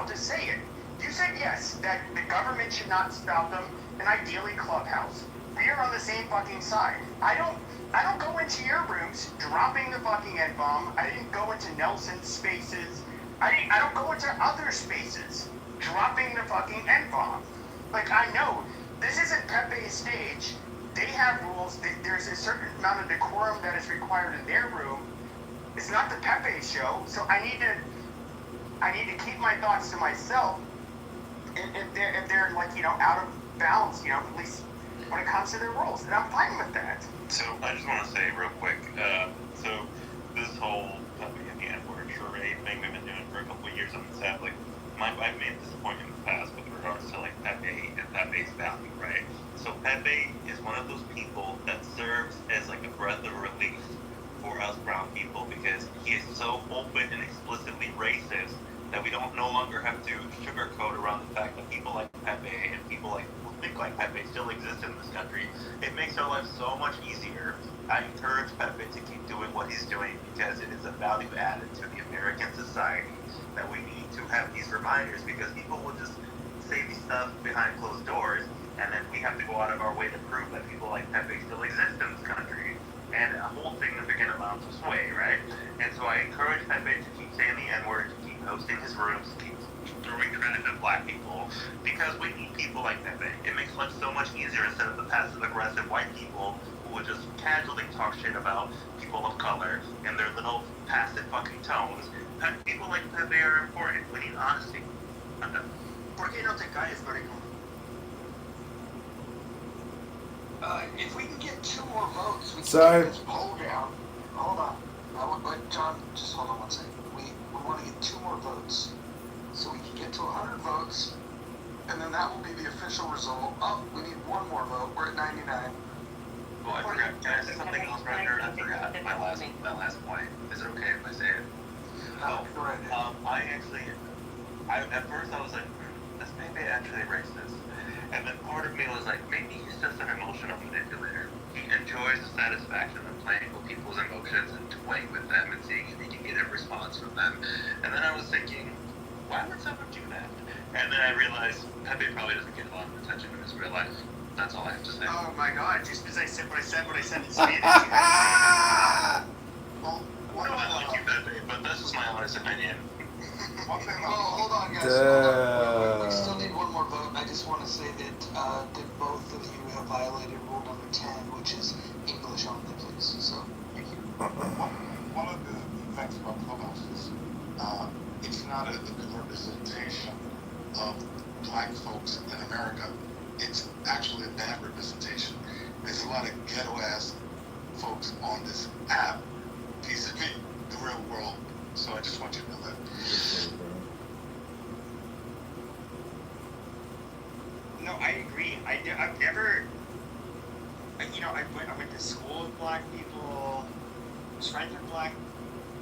to say it. You said yes, that the government should not stop them, and ideally Clubhouse. We are on the same fucking side. I don't go into your rooms dropping the fucking N-bomb. I didn't go into Nelson's spaces. I don't go into other spaces dropping the fucking N-bomb. Like, I know this isn't Pepe's stage. They have rules. There's a certain amount of decorum that is required in their room. It's not the Pepe show, so I need to keep my thoughts to myself. If they're like, out of bounds, at least when it comes to their rules, and I'm fine with that. So I just want to say real quick, so this whole Pepe and the N-word charade thing we've been doing for a couple of years on this app, like, I've made this point in the past with regards to like Pepe and Pepe's value, right? So Pepe is one of those people that serves as like a breath of relief for us brown people because he is so open and explicitly racist that we don't no longer have to sugarcoat around the fact that people like Pepe and people like who think like Pepe still exist in this country. It makes our life so much easier. I encourage Pepe to keep doing what he's doing because it is a value added to the American society that we need to have these reminders because people will just say these stuff behind closed doors and then we have to go out of our way to prove that people like Pepe still exist in this country. rooms keep throwing trash at black people because we need people like Pepe. It makes life so much easier instead of the passive aggressive white people who would just casually talk shit about people of color in their little passive fucking tones. People like Pepe are important. We need honesty. ¿Por qué no te calles, Marico? If we can get 2 more votes, we can Sorry. get this poll down. Hold on. John, just hold on one second. We want to get 2 more votes. So we can get to 100 votes, and then that will be the official result. Oh, we need 1 more vote. We're at 99. Oh, I forgot. Can I say something else, Roger? I forgot my last point. Is it okay if I say it? Go ahead. At first I was like, this may be actually racist. And then part of me was like, maybe he's just an emotional manipulator. He enjoys the satisfaction of playing with people's emotions and toying with them and seeing if he can get a response from them. And then I was thinking, why would someone do that? And then I realized Pepe probably doesn't get a lot of attention in his real life. That's all I have to say. Oh my god, just because I said what I said in Spanish. Well, I like you, Pepe, but this is my honest opinion. Hold on, guys. Hold on. We still need 1 more vote. I just want to say that both of you have violated rule number 10, which is English only, please. So, thank you. One of the things about Clubhouse is it's not a good representation of black folks in America. It's actually a bad representation. There's a lot of ghetto-ass folks on this app, vis-a-vis the real world. So I just want you to know that. No, I agree. I've never, I went to school with black people, was friends with black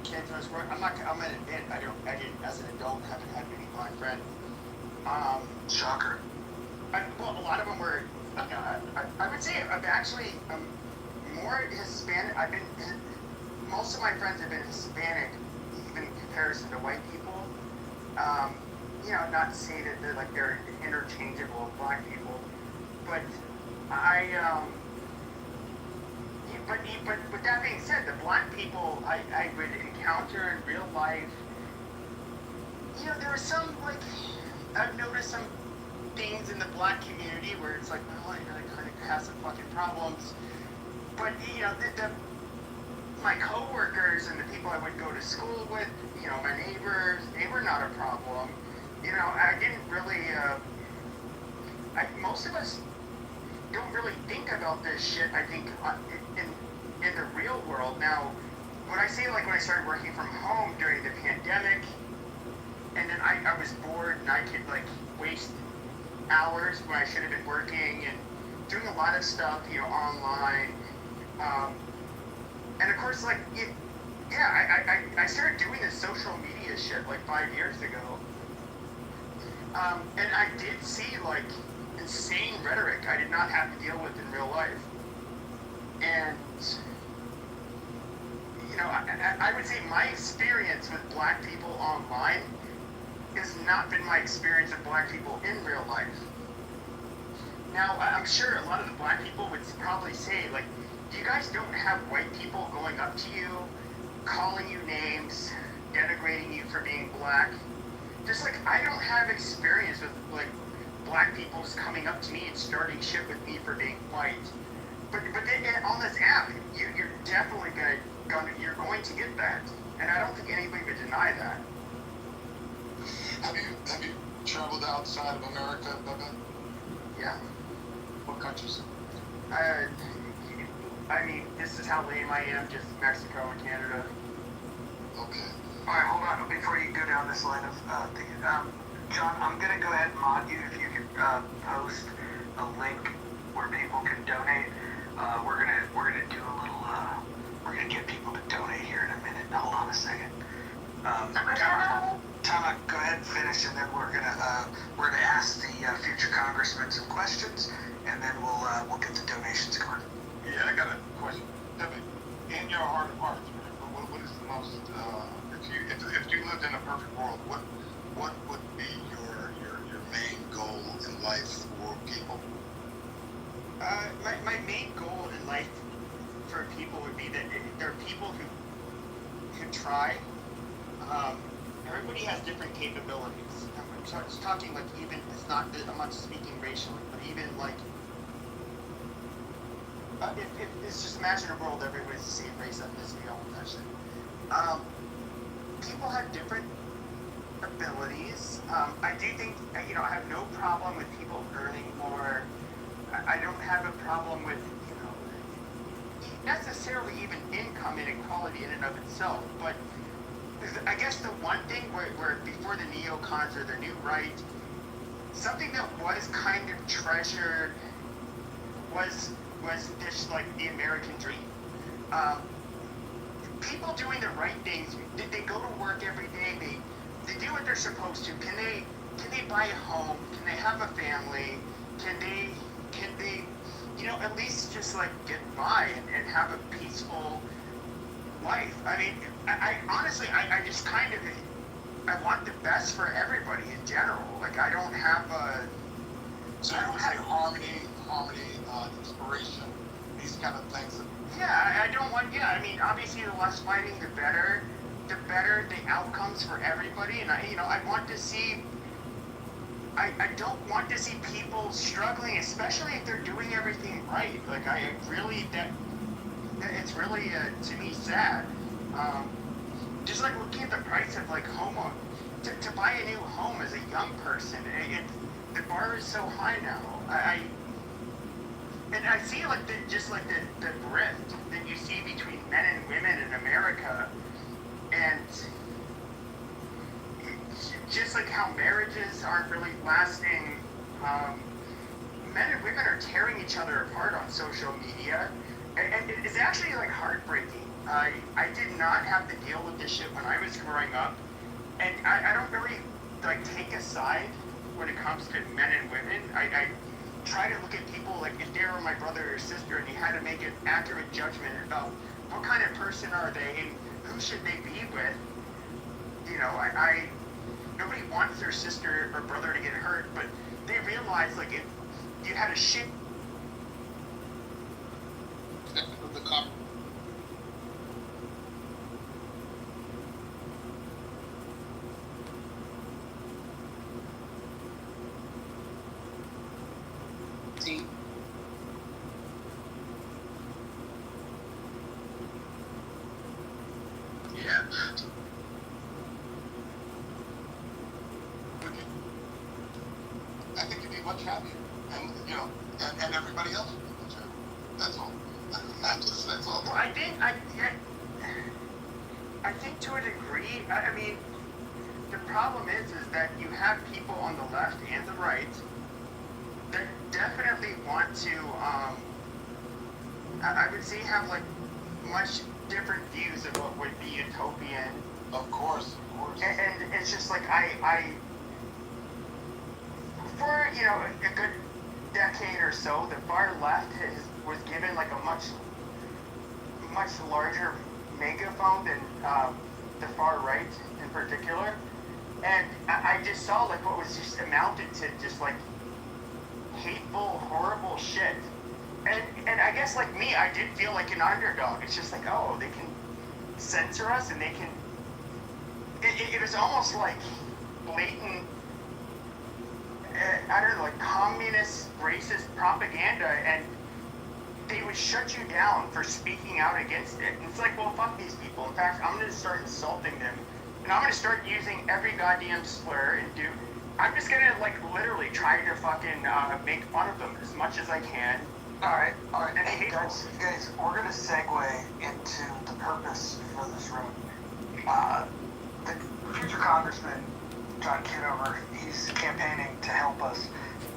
kids. I'm gonna admit, I didn't, as an adult, haven't had many black friends. Shocker. Well, a lot of them were, I would say I'm more Hispanic. Most of my friends have been Hispanic, even in comparison to white people. Not to say that they're interchangeable with black people, but but with that being said, the black people I would encounter in real life, there are some, I've noticed some things in the black community where it's like, well, I kind of have some fucking problems, but my coworkers and the people I would go to school with, my neighbors, they were not a problem. I didn't really, most of us don't really think about this shit, I think, in the real world. Now, when I say, when I started working from home during the pandemic, and then I was bored and I could, waste hours when I should have been working and doing a lot of stuff, online, and of course, I started doing this social media shit 5 years ago. And I did see insane rhetoric I did not have to deal with in real life. And I would say my experience with black people online has not been my experience with black people in real life. Now, I'm sure a lot of the black people would probably say, you guys don't have white people going up to you, calling you names, denigrating you for being black. Just I don't have experience with black people just coming up to me and starting shit with me for being white. But then on this app, you're definitely you're going to get that, and I don't think anybody would deny that. Have you traveled outside of America, Bubba? Yeah. What countries? This is how lame I am, just Mexico and Canada. Okay. Alright, hold on. Before you go down this line of John, I'm going to go ahead and mod you if you could post a link where people can donate. We're gonna do a little, we're going to get people to donate here in a minute. Hold on a second. Tama, go ahead and finish, and then we're gonna ask the future congressman some questions, and then we'll get the donations going. Yeah, I got a question. Pepe, in your heart of hearts, what is the most, if you lived in a perfect world, what would be your main goal in life for people? My main goal in life for people would be that there are people who try, everybody has different capabilities. I'm just talking like even, it's not, I'm not speaking racially, but even like, if it's just imagine a world everybody's the same race, ethnicity, all that shit. People have different abilities. I do think, I have no problem with people earning more. I don't have a problem with, necessarily even income inequality in and of itself, but I guess the one thing where before the neocons or the new right, something that was kind of treasured was this, like, the American dream. People doing the right things, they go to work every day, they do what they're supposed to. Can they buy a home? Can they have a family? Can they at least just like get by and have a peaceful life? I mean, I honestly, I just kind of, I want the best for everybody in general. Like, I don't have a... So I don't have harmony, inspiration, these kind of things. Yeah, I don't want, I mean, obviously the less fighting, the better the outcomes for everybody. And I want to see, I don't want to see people struggling, especially if they're doing everything right. Like, I really, it's really, to me, sad. Just like looking at the price of, like, to buy a new home as a young person, the bar is so high now. And I see, like, the rift that you see between men and women in America, and just like how marriages aren't really lasting. Men and women are tearing each other apart on social media, and it's actually, like, heartbreaking. I did not have to deal with this shit when I was growing up, and I don't really, like, take a side when it comes to men and women. I try to look at people like if they were my brother or sister, and you had to make an accurate judgment about what kind of person are they and who should they be with. Nobody wants their sister or brother to get hurt, but they realize, like, if you had a shit. The cop. Yeah. I think you'd be much happier, and and everybody else would be much happier. That's all. That's all. Well, I think to a degree. I mean, the problem is that you have people on the left and the right that definitely want to. I would say have, like, much different views of what would be utopian. Of course. And it's just like for a good decade or so, the far left was given, like, a much larger megaphone than the far right in particular, and I just saw, like, what was just amounted to just, like, hateful, horrible shit. And I guess, like me, I did feel like an underdog. It's just like, oh, they can censor us, and they can. It was almost like blatant, I don't know, like communist, racist propaganda, and they would shut you down for speaking out against it. And it's like, well, fuck these people. In fact, I'm going to start insulting them, and I'm going to start using every goddamn slur I'm just going to, like, literally try to fucking make fun of them as much as I can. Alright. Hey, guys, we're going to segue into the purpose for this room. The future Congressman, John Kitover, he's campaigning to help us.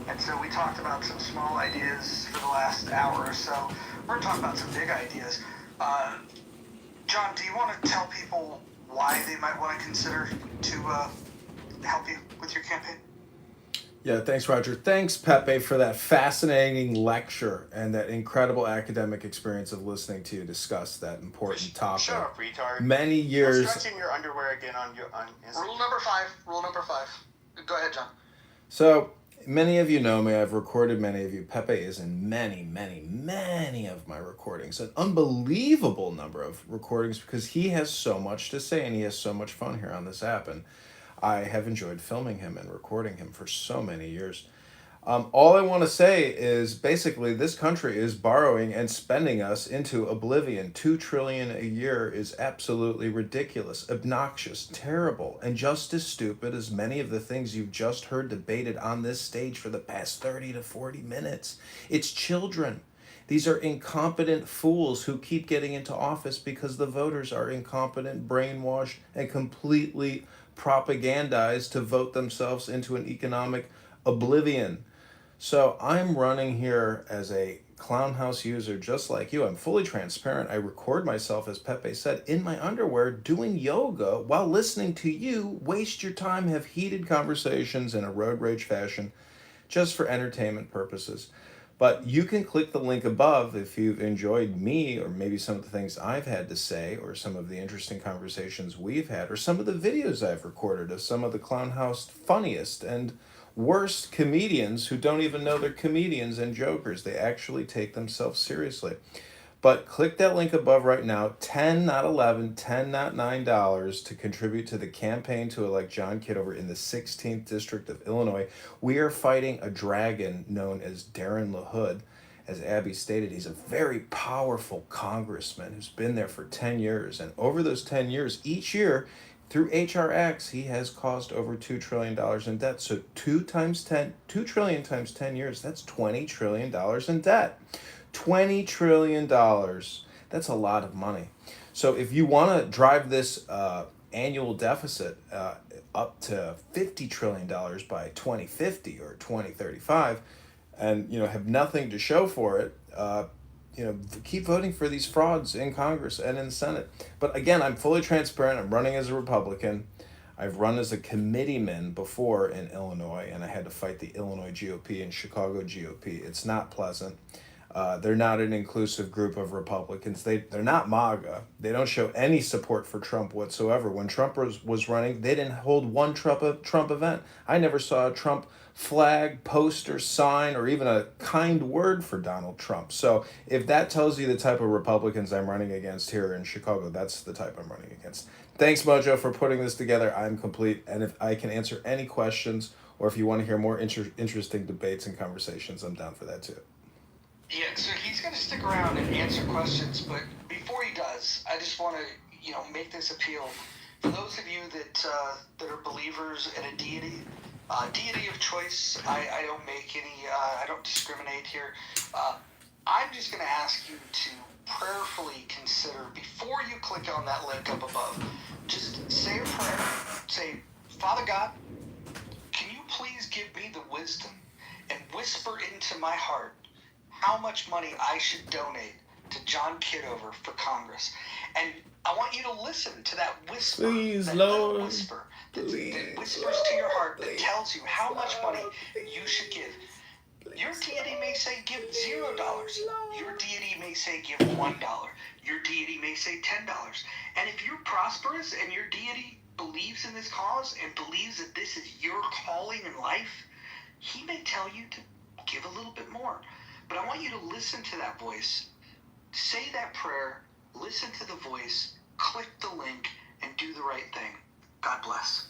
And so we talked about some small ideas for the last hour or so. We're going to talk about some big ideas. John, do you want to tell people why they might want to consider to help you with your campaign? Yeah, thanks, Roger. Thanks, Pepe, for that fascinating lecture and that incredible academic experience of listening to you discuss that important topic. Shut up, retard. Many years. No stretching your underwear again on Instagram. Rule number 5. Go ahead, John. So, many of you know me. I've recorded many of you. Pepe is in many, many, many of my recordings. An unbelievable number of recordings because he has so much to say and he has so much fun here on this app. And I have enjoyed filming him and recording him for so many years. All I want to say is basically this country is borrowing and spending us into oblivion. $2 trillion a year is absolutely ridiculous, obnoxious, terrible, and just as stupid as many of the things you've just heard debated on this stage for the past 30 to 40 minutes. It's children. These are incompetent fools who keep getting into office because the voters are incompetent, brainwashed, and completely propagandized to vote themselves into an economic oblivion. So I'm running here as a Clown House user just like you. I'm fully transparent. I record myself, as Pepe said, in my underwear doing yoga while listening to you waste your time, have heated conversations in a road rage fashion just for entertainment purposes. But you can click the link above if you've enjoyed me or maybe some of the things I've had to say or some of the interesting conversations we've had or some of the videos I've recorded of some of the Clown House funniest and worst comedians who don't even know they're comedians and jokers. They actually take themselves seriously. But click that link above right now, 10 not 11, 10 not $9 to contribute to the campaign to elect John Kitover in the 16th District of Illinois. We are fighting a dragon known as Darren LaHood. As Abby stated, he's a very powerful congressman who's been there for 10 years. And over those 10 years, each year, through HRX, he has caused over $2 trillion in debt. So 2 trillion times 10 years, that's $20 trillion in debt. $20 trillion. That's a lot of money. So if you want to drive this annual deficit up to $50 trillion by 2050 or 2035 and have nothing to show for it, keep voting for these frauds in Congress and in the Senate. But again, I'm fully transparent. I'm running as a Republican. I've run as a committeeman before in Illinois, and I had to fight the Illinois GOP and Chicago GOP. It's not pleasant. They're not an inclusive group of Republicans. They're not MAGA. They don't show any support for Trump whatsoever. When Trump was running, they didn't hold one Trump event. I never saw a Trump flag, poster, sign, or even a kind word for Donald Trump. So if that tells you the type of Republicans I'm running against here in Chicago, that's the type I'm running against. Thanks, Mojo, for putting this together. I'm complete. And if I can answer any questions, or if you want to hear more interesting debates and conversations, I'm down for that too. Yeah, so he's going to stick around and answer questions, but before he does, I just want to, make this appeal. For those of you that are believers in a deity of choice, I don't make any, I don't discriminate here. I'm just going to ask you to prayerfully consider, before you click on that link up above, just say a prayer. Say, Father God, can you please give me the wisdom and whisper into my heart how much money I should donate to John Kitover for Congress. And I want you to listen to that whisper, please, that Lord, little whisper that whispers to your heart, that tells you how much money you should give. Your deity may say give $0. Your deity may say give $1. Your deity may say $10. And if you're prosperous and your deity believes in this cause and believes that this is your calling in life, he may tell you to give a little bit more. But I want you to listen to that voice, say that prayer, listen to the voice, click the link, and do the right thing. God bless.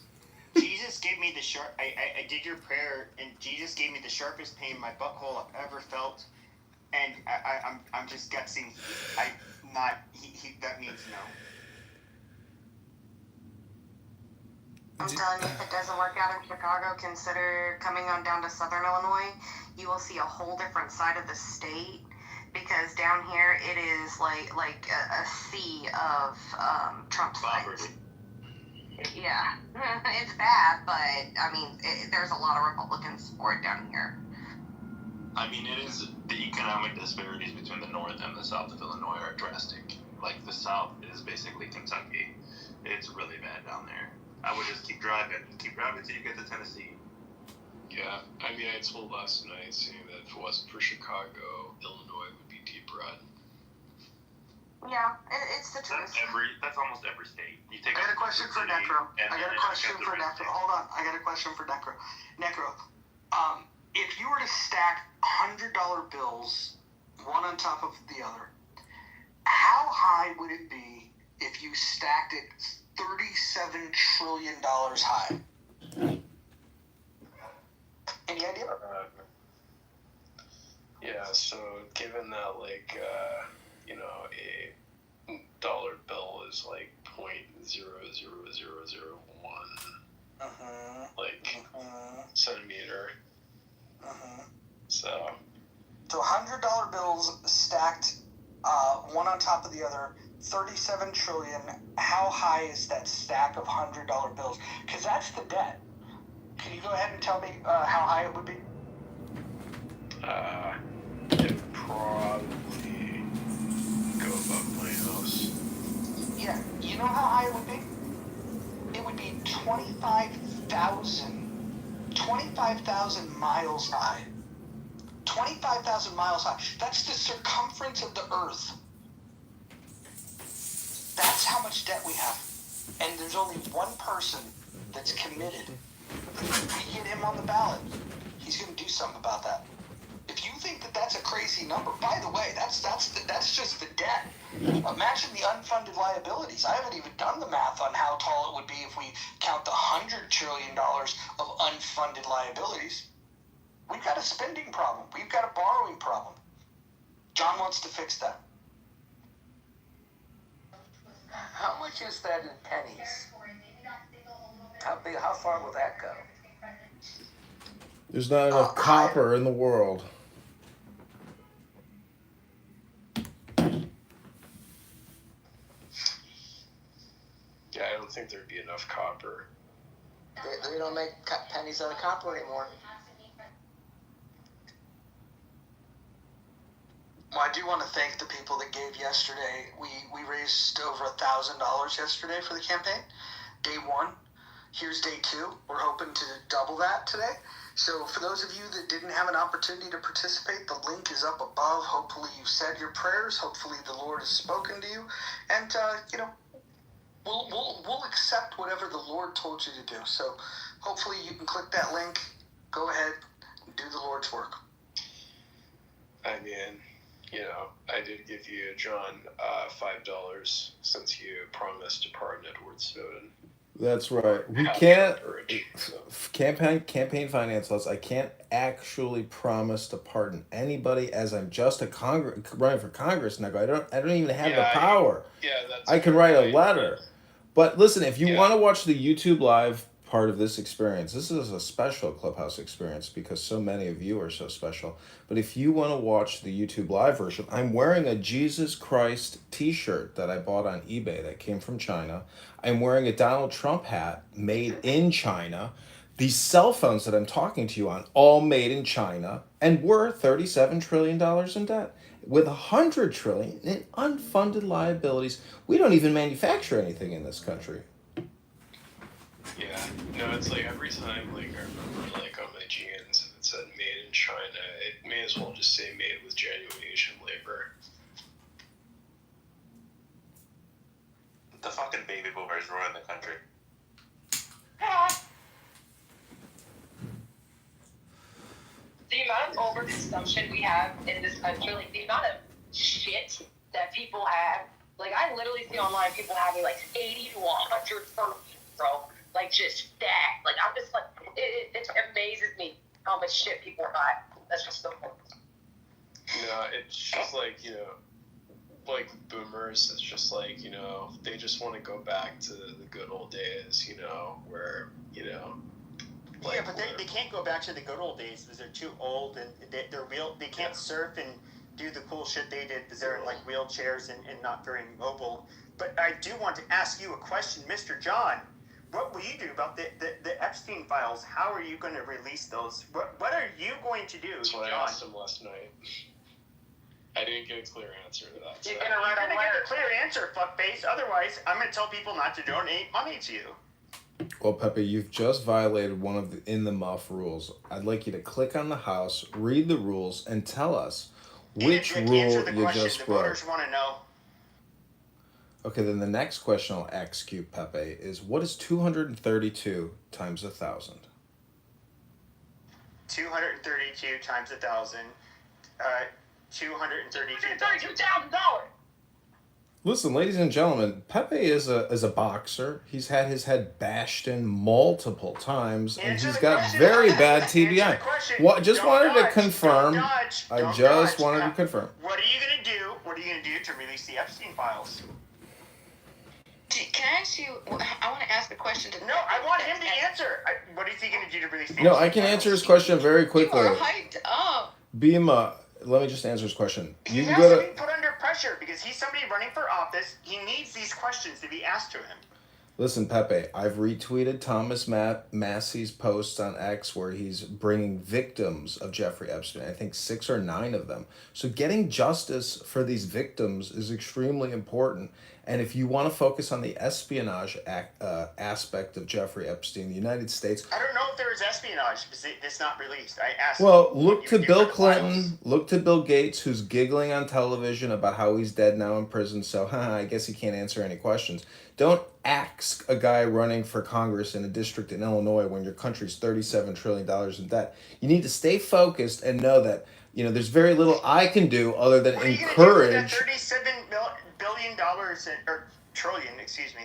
Jesus gave me the I did your prayer, and Jesus gave me the sharpest pain in my butthole I've ever felt, and I'm just guessing. That means no. I'm telling you, if it doesn't work out in Chicago, consider coming on down to Southern Illinois. You will see a whole different side of the state, because down here it is like a sea of Trump signs. Yeah, it's bad, but I mean, there's a lot of Republicans for it down here. I mean, it is, the economic disparities between the north and the south of Illinois are drastic. Like, the south is basically Kentucky. It's really bad down there. I would just keep driving till you get to Tennessee. Yeah, I mean, I told last night saying that if it wasn't for Chicago, Illinois would be deep red. Yeah, it's the truth. That's almost every state. I got a question for Necro. Hold on, I got a question for Necro. Necro, if you were to stack $100 bills one on top of the other, how high would it be if you stacked it $37 trillion high? Any idea? Yeah, so given that, like, a dollar bill is like 0.00001 centimeter. So $100 bills stacked one on top of the other, 37 trillion. How high is that stack of $100 bills? Because that's the debt. Can you go ahead and tell me how high it would be? it would probably go above my house. Yeah, you know how high it would be? It would be 25,000 miles high. 25,000 miles high. That's the circumference of the Earth. That's how much debt we have. And there's only one person that's committed. We get him on the ballot. He's going to do something about that. If you think that that's a crazy number, by the way, that's just the debt. Imagine the unfunded liabilities. I haven't even done the math on how tall it would be if we count the $100 trillion of unfunded liabilities. We've got a spending problem. We've got a borrowing problem. John wants to fix that. How much is that in pennies? How far will that go? There's not enough copper in the world. Yeah, I don't think there'd be enough copper. They don't make pennies out of copper anymore. Well, I do want to thank the people that gave yesterday. We raised over $1,000 yesterday for the campaign. Day one. Here's day two. We're hoping to double that today. So for those of you that didn't have an opportunity to participate, the link is up above. Hopefully you've said your prayers. Hopefully the Lord has spoken to you. And, we'll accept whatever the Lord told you to do. So hopefully you can click that link. Go ahead and do the Lord's work. I mean, I did give you, John, $5 since you promised to pardon Edward Snowden. That's right. We can't campaign finance laws. I can't actually promise to pardon anybody, as I'm just running for Congress, and I don't even have the power. I can write a letter. But listen, if you want to watch the YouTube live part of this experience, this is a special Clubhouse experience because so many of you are so special. But if you want to watch the YouTube live version, I'm wearing a Jesus Christ t-shirt that I bought on eBay that came from China. I'm wearing a Donald Trump hat made in China. These cell phones that I'm talking to you on, all made in China, and we're $37 trillion in debt. With $100 trillion in unfunded liabilities, we don't even manufacture anything in this country. Yeah, no, it's like every time, like, I remember, like, on my jeans, if it said made in China, it may as well just say made with genuine Asian labor. The fucking baby boomers ruin the country. The amount of overconsumption we have in this country, like the amount of shit that people have, like I literally see online people having like 80 to 100 per week, bro. Like just stacked. Like I'm just like, it amazes me how much shit people buy. That's just so cool. It's just like, like boomers, it's just like, they just want to go back to the good old days, where, like, yeah, but they can't go back to the good old days because they're too old and they can't surf and do the cool shit they did because they're in like wheelchairs and not very mobile. But I do want to ask you a question, Mr. John. What will you do about the Epstein files? How are you going to release those? What are you going to do, That's what John? I asked him last night. I didn't get a clear answer to that. You're going to get a clear answer, fuckface. Otherwise, I'm going to tell people not to donate money to you. Well, Pepe, you've just violated one of the In the Muff rules. I'd like you to click on the house, read the rules, and tell us which rule you just broke. The voters want to know. Okay, then the next question I'll ask you, Pepe, is what is 232 times 1,000? 232 times 1,000. $232,000. Listen, ladies and gentlemen, Pepe is a boxer. He's had his head bashed in multiple times, and he's got very bad TBI. Just wanted to confirm. I just wanted to confirm. What are you gonna do? What are you gonna do to release the Epstein files? Can I ask you? I want to ask a question to. No, I want him to answer. What is he gonna do to release the? No, I can answer his question very quickly. You are hyped up. Bima, let me just answer his question. He has to be put under pressure because he's somebody running for office. He needs these questions to be asked to him. Listen, Pepe, I've retweeted Thomas Massey's posts on X where he's bringing victims of Jeffrey Epstein. I think 6 or 9 of them. So getting justice for these victims is extremely important. And if you want to focus on the espionage aspect of Jeffrey Epstein, the United States... I don't know if there is espionage because it's not released. I asked... Well, look to Bill Clinton, look to Bill Gates, who's giggling on television about how he's dead now in prison, so I guess he can't answer any questions. Don't ask a guy running for Congress in a district in Illinois when your country's $37 trillion in debt. You need to stay focused and know that, there's very little I can do other than encourage... $37 billion or trillion, excuse me.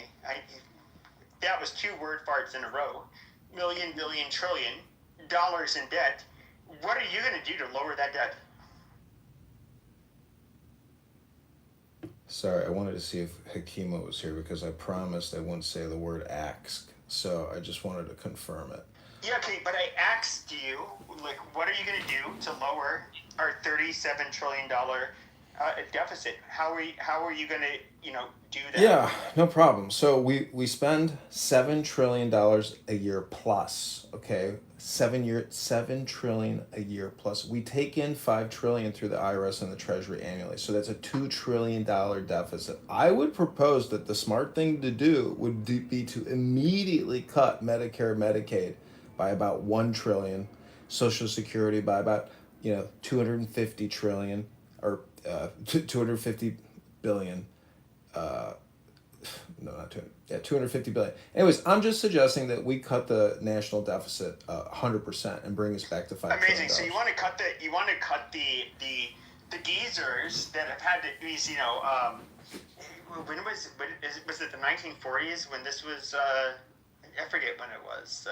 That was 2 word farts in a row. Million, billion, trillion dollars in debt. What are you going to do to lower that debt? Sorry, I wanted to see if Hakima was here because I promised I wouldn't say the word ask. So I just wanted to confirm it. Yeah, okay, but I asked you, what are you going to do to lower our $37 trillion deficit? How are you going to, do that? Yeah, no problem. So we spend $7 trillion a year plus. Okay, $7 trillion a year plus. We take in $5 trillion through the IRS and the Treasury annually. So that's a $2 trillion deficit. I would propose that the smart thing to do would be to immediately cut Medicare, Medicaid by about $1 trillion, Social Security by about 250 trillion or 250 billion. No, not 200. Yeah, 250 billion. Anyways, I'm just suggesting that we cut the national deficit 100% and bring us back to $5 trillion. Amazing. So you want to cut the geezers that have had to these when was it the 1940s when this was I forget when it was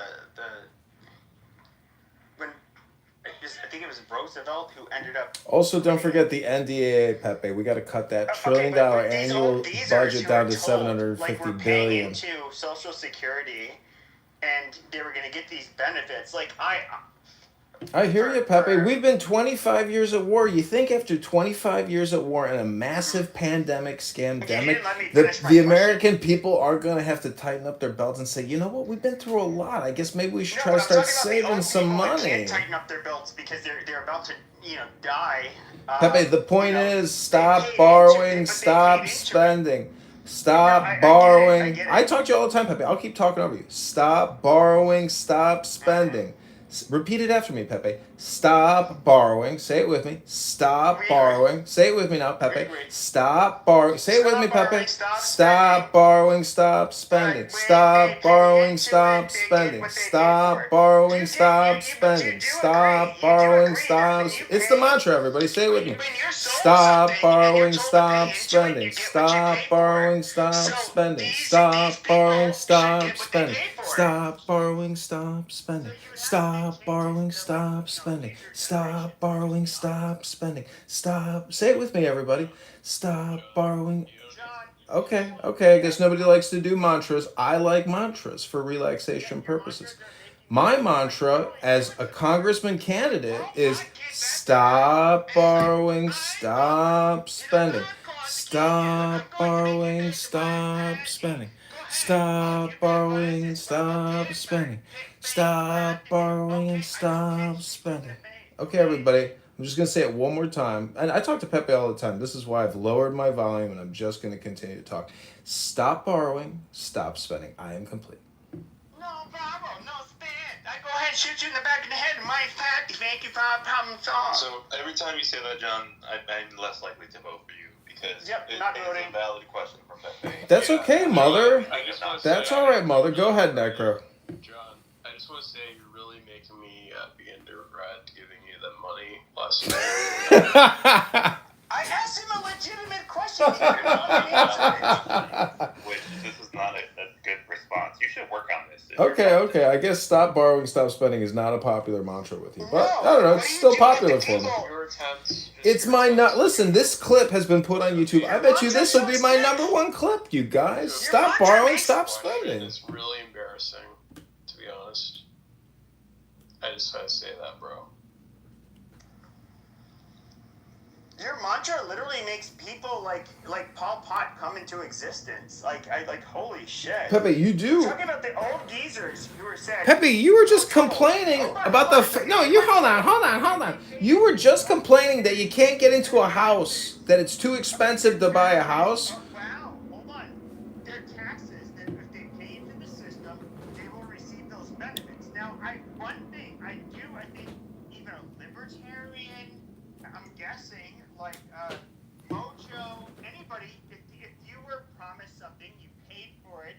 I think it was Roosevelt who ended up. Also, don't forget the NDAA, Pepe. We got to cut that $1 trillion annual budget down to $750 billion. Into Social Security, and they were going to get these benefits. I hear you, Pepe. We've been 25 years at war. You think after 25 years at war and a massive pandemic scamdemic, the American people are going to have to tighten up their belts and say, you know what, we've been through a lot. I guess maybe we should try to start saving some money. Can't tighten up their belts because they're about to, die. Pepe, the point is stop borrowing, stop spending. Stop borrowing. I talk to you all the time, Pepe. I'll keep talking over you. Stop borrowing, stop spending. Repeat it after me, Pepe. Stop borrowing. Say it with me. Stop borrowing. Say it with me now, Pepe. Stop borrowing. Say it with me, Pepe. Stop borrowing. Stop spending. Stop borrowing. Stop spending. Stop borrowing. Stop spending. Stop borrowing. Stop. It's the mantra, everybody. Say it with me. Stop borrowing. Stop spending. Stop borrowing. Stop spending. Stop borrowing. Stop spending. Stop borrowing. Stop spending. Stop borrowing. Stop spending. Stop borrowing. Stop spending. Stop. Say it with me, everybody. Stop borrowing. Okay. I guess nobody likes to do mantras. I like mantras for relaxation purposes. My mantra as a congressman candidate is stop borrowing, stop spending. Stop borrowing, stop spending. Stop borrowing and stop spending. Stop borrowing and stop spending. Okay, everybody, I'm just going to say it one more time. And I talk to Pepe all the time. This is why I've lowered my volume and I'm just going to continue to talk. Stop borrowing, stop spending. I am complete. No problem, no spend. I go ahead and shoot you in the back of the head. My fact, thank you for our problem solved. So every time you say that, John, I'm less likely to vote for you because it's voting. A valid question from Pepe. That's okay, Mother. That's all right, Mother. Go ahead, Necro. John, I just want to say you're really making me begin to regret Plus. I asked him a legitimate question. He didn't want to answer it. Which this is not a good response. You should work on this. Okay. I guess stop borrowing, stop spending is not a popular mantra with you, but No, I don't know. what It's do you still do popular with the for me. people? Your attempts. It's my listen. This clip has been put on YouTube. I bet you this will be my number one clip. You guys, stop borrowing, stop spending. It's really embarrassing, to be honest. I just had to say that, bro. Your mantra literally makes people like Pol Pot come into existence. Like holy shit. Pepe, you do. You're talking about the old geezers who were said. Pepe, you were just complaining about the. No, you hold on. You were just complaining that you can't get into a house. That it's too expensive to buy a house. Wow, hold on. Their taxes that if they pay into the system, they will receive those benefits. Now, I think even a libertarian, I'm guessing, like Mojo, anybody, if you were promised something, you paid for it,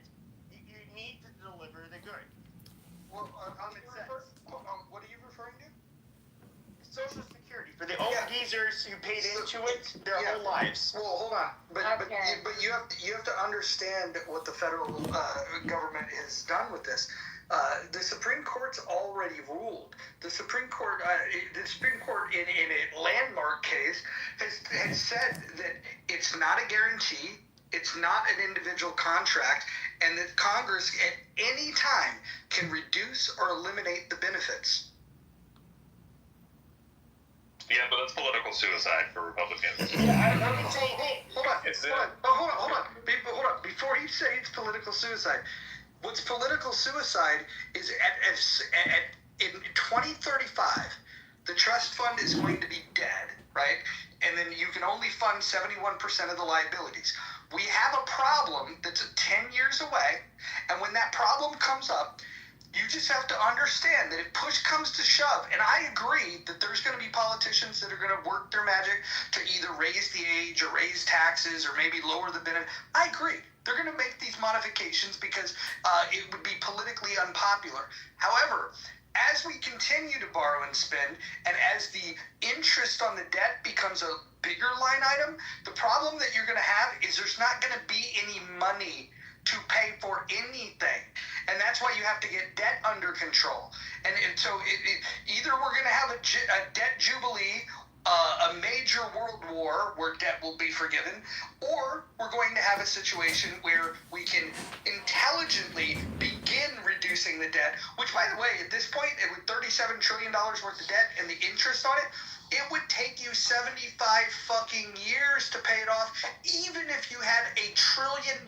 you need to deliver the good. Well, Common sense. what are you referring to? Social Security for the old geezers who paid into it their whole lives. Well, hold on, but you have to understand what the federal government has done with this. The Supreme Court's already ruled. The Supreme Court in a landmark case has said that it's not a guarantee, it's not an individual contract, and that Congress at any time can reduce or eliminate the benefits. Yeah, but that's political suicide for Republicans. I'm saying, hey, hold on. Before you say it's political suicide, what's political suicide is in 2035, the trust fund is going to be dead, right? And then you can only fund 71% of the liabilities. We have a problem that's 10 years away, and when that problem comes up, you just have to understand that if push comes to shove, and I agree that there's going to be politicians that are going to work their magic to either raise the age or raise taxes or maybe lower the benefit. I agree. They're going to make these modifications because it would be politically unpopular. However, as we continue to borrow and spend, and as the interest on the debt becomes a bigger line item, the problem that you're going to have is there's not going to be any money to pay for anything. And that's why you have to get debt under control. And so either we're going to have a debt jubilee, a major world war where debt will be forgiven, or we're going to have a situation where we can intelligently begin reducing the debt, which, by the way, at this point, with $37 trillion worth of debt and the interest on it, it would take you 75 fucking years to pay it off, even if you had $1 trillion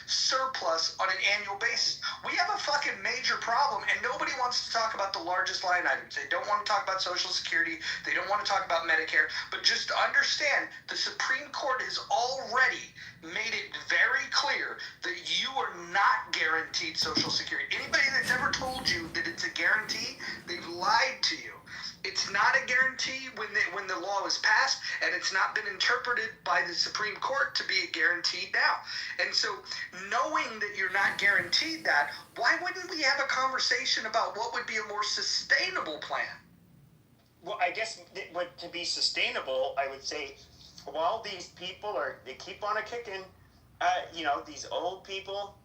surplus on an annual basis. We have a fucking major problem, and nobody wants to talk about the largest line items. They don't want to talk about Social Security. They don't want to talk about Medicare. But just understand, the Supreme Court has already made it very clear that you are not guaranteed Social Security. Anybody that's ever told you that it's a guarantee, they've lied to you. It's not a guarantee when the law was passed, and it's not been interpreted by the Supreme Court to be a guarantee now. And so, knowing that you're not guaranteed that, why wouldn't we have a conversation about what would be a more sustainable plan? Well, I guess to be sustainable, I would say, while these people they keep on kicking, these old people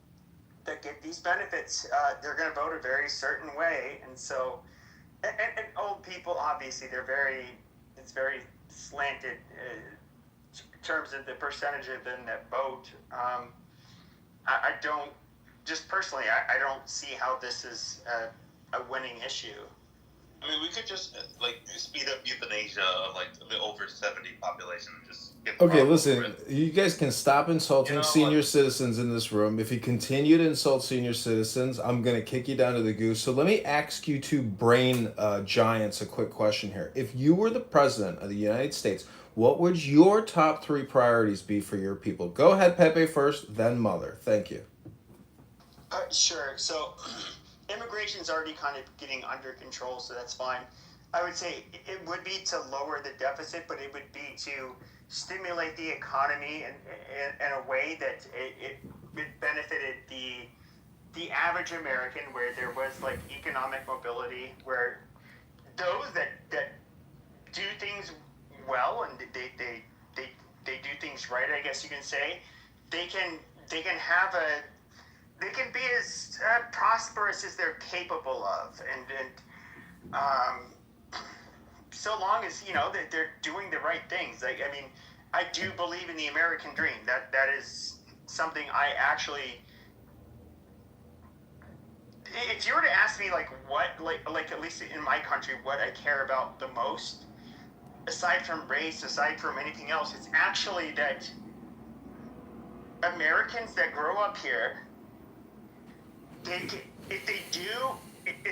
that get these benefits, they're going to vote a very certain way, and so. And old people, obviously, it's very slanted in terms of the percentage of them that vote. I don't, just personally, I don't see how this is a winning issue. I mean, we could just speed up euthanasia of the over 70 population and just get Okay, listen, you guys can stop insulting senior citizens in this room. If you continue to insult senior citizens, I'm going to kick you down to the goose. So let me ask you two brain giants a quick question here. If you were the president of the United States, what would your top 3 priorities be for your people? Go ahead, Pepe first, then Mother. Thank you. Sure. So immigration's already kind of getting under control, so that's fine. I would say it would be to lower the deficit, but it would be to stimulate the economy in a way that it benefited the average American, where there was economic mobility, where those that do things well and they do things right, I guess you can say, they can be as prosperous as they're capable of, and so long as that they're doing the right things. Like, I mean, I do believe in the American dream. That is something I actually. If you were to ask me what at least in my country what I care about the most, aside from race, aside from anything else, it's actually that Americans that grow up here, if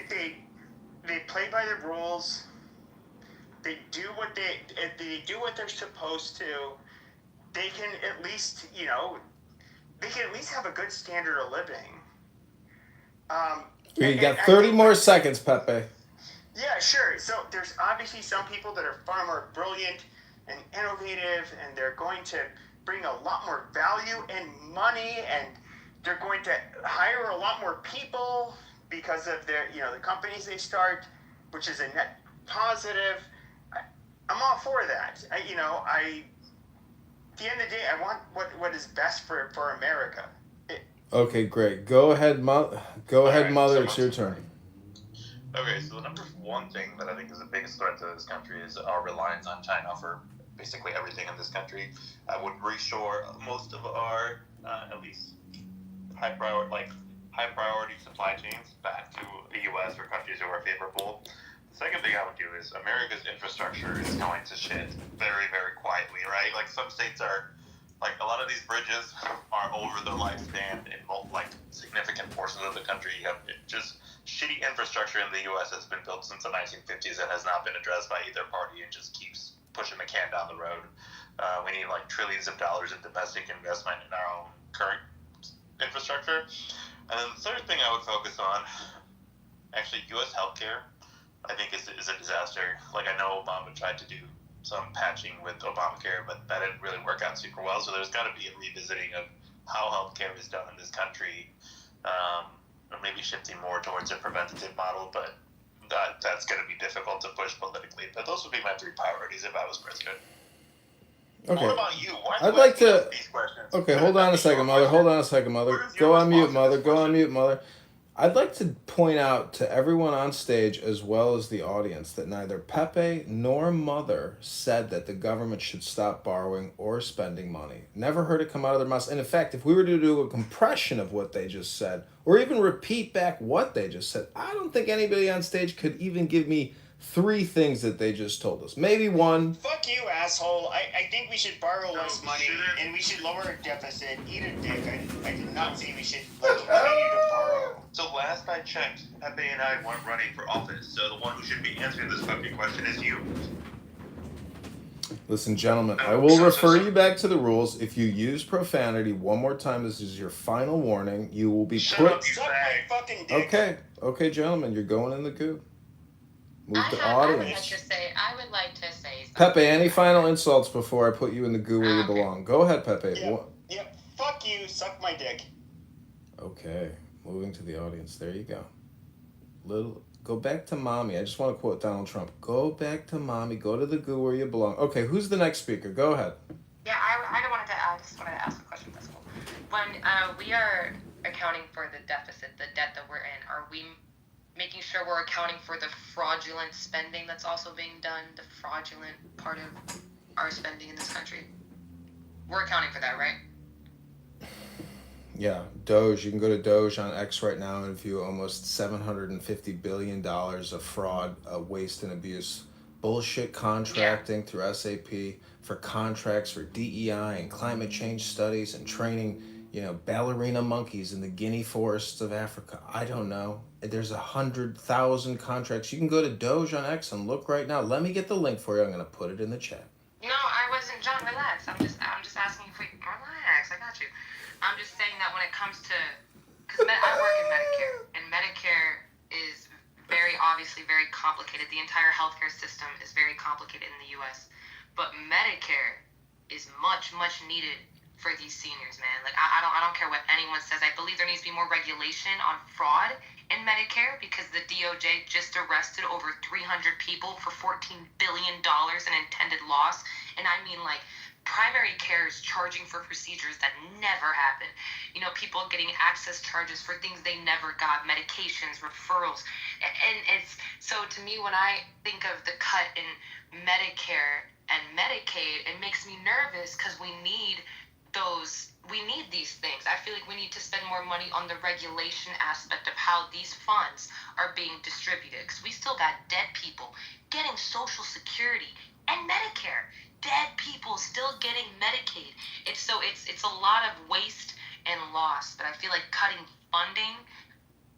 they play by the rules, they do what they're supposed to, they can at least have a good standard of living. You got 30 more seconds, Pepe. Yeah, sure. So there's obviously some people that are far more brilliant and innovative, and they're going to bring a lot more value and money, and they're going to hire a lot more people because of their, the companies they start, which is a net positive. I'm all for that. At the end of the day, I want what is best for America. Okay, great. Go ahead, Mother. It's your turn. Okay, so the number one thing that I think is the biggest threat to this country is our reliance on China for basically everything in this country. I would reshore most of our, at least high priority supply chains back to the U.S. or countries who are favorable. The second thing I would do is America's infrastructure is going to shit very, very quietly, right? Like, some states are, like, a lot of these bridges are over their lifespan in significant portions of the country. You have just shitty infrastructure in the U.S. that's been built since the 1950s and has not been addressed by either party and just keeps pushing the can down the road. We need trillions of dollars in domestic investment in our own current infrastructure. And then the third thing I would focus on, actually, U.S. healthcare, I think is a disaster. Like, I know Obama tried to do some patching with Obamacare, but that didn't really work out super well. So there's got to be a revisiting of how healthcare is done in this country, or maybe shifting more towards a preventative model. But that's going to be difficult to push politically. But those would be my three priorities if I was president. Okay. What about you? Why I'd like to. these questions? Okay, hold on a second, Mother. Go on mute, Mother. I'd like to point out to everyone on stage as well as the audience that neither Pepe nor Mother said that the government should stop borrowing or spending money. Never heard it come out of their mouths. And in fact, if we were to do a compression of what they just said, or even repeat back what they just said, I don't think anybody on stage could even give me 3 things that they just told us. Maybe 1. Fuck you, asshole. I think we should borrow less money, and we should lower our deficit. Eat a dick. I did not say we should continue to borrow. So last I checked, Pepe and I weren't running for office, so the one who should be answering this fucking question is you. Listen, gentlemen, I will refer you back to the rules. If you use profanity one more time, this is your final warning. You will be Shut put... up, you fag. Fucking dick. Okay, gentlemen, you're going in the goo. Move to I would audience. like to say something. Pepe, any final insults before I put you in the goo where you belong? Go ahead, Pepe. Yep. Fuck you. Suck my dick. Okay, moving to the audience. There you go. Go back to mommy. I just want to quote Donald Trump. Go back to mommy. Go to the goo where you belong. Okay, who's the next speaker? Go ahead. Yeah, I just wanted to ask a question. That's cool. When we are accounting for the deficit, the debt that we're in, are we making sure we're accounting for the fraudulent spending that's also being done, the fraudulent part of our spending in this country? We're accounting for that, right? Yeah, Doge. You can go to Doge on X right now and view almost $750 billion of fraud, waste, and abuse. Bullshit contracting through SAP for contracts for DEI and climate change studies and training, ballerina monkeys in the Guinea forests of Africa. I don't know. There's 100,000 contracts. You can go to Doge on X and look right now. Let me get the link for you. I'm going to put it in the chat. No, I wasn't, John, relax. I'm just asking if we, relax, I got you. I'm just saying that when it comes to, because I work in Medicare, and Medicare is obviously very complicated. The entire healthcare system is very complicated in the U.S., but Medicare is much, much needed for these seniors, man. Like I don't care what anyone says. I believe there needs to be more regulation on fraud in Medicare because the DOJ just arrested over 300 people for $14 billion in intended loss. And I mean, like, primary care is charging for procedures that never happen. You know, people getting access charges for things they never got, medications, referrals. And it's so to me, when I think of the cut in Medicare and Medicaid, it makes me nervous because we need these things. I feel like we need to spend more money on the regulation aspect of how these funds are being distributed because we still got dead people getting Social Security and Medicare. Dead people still getting Medicaid. It's a lot of waste and loss, but I feel like cutting funding,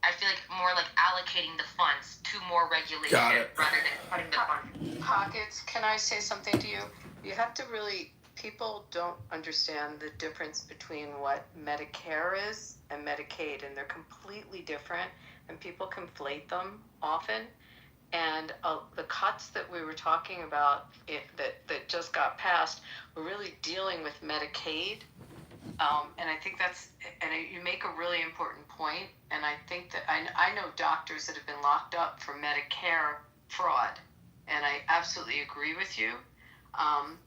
I feel like more like allocating the funds to more regulation rather than cutting the funds. Pockets, can I say something to you? You have to really, people don't understand the difference between what Medicare is and Medicaid, and they're completely different, and people conflate them often. And the cuts that we were talking about that just got passed were really dealing with Medicaid. And I think you make a really important point. And I think that I know doctors that have been locked up for Medicare fraud. And I absolutely agree with you. And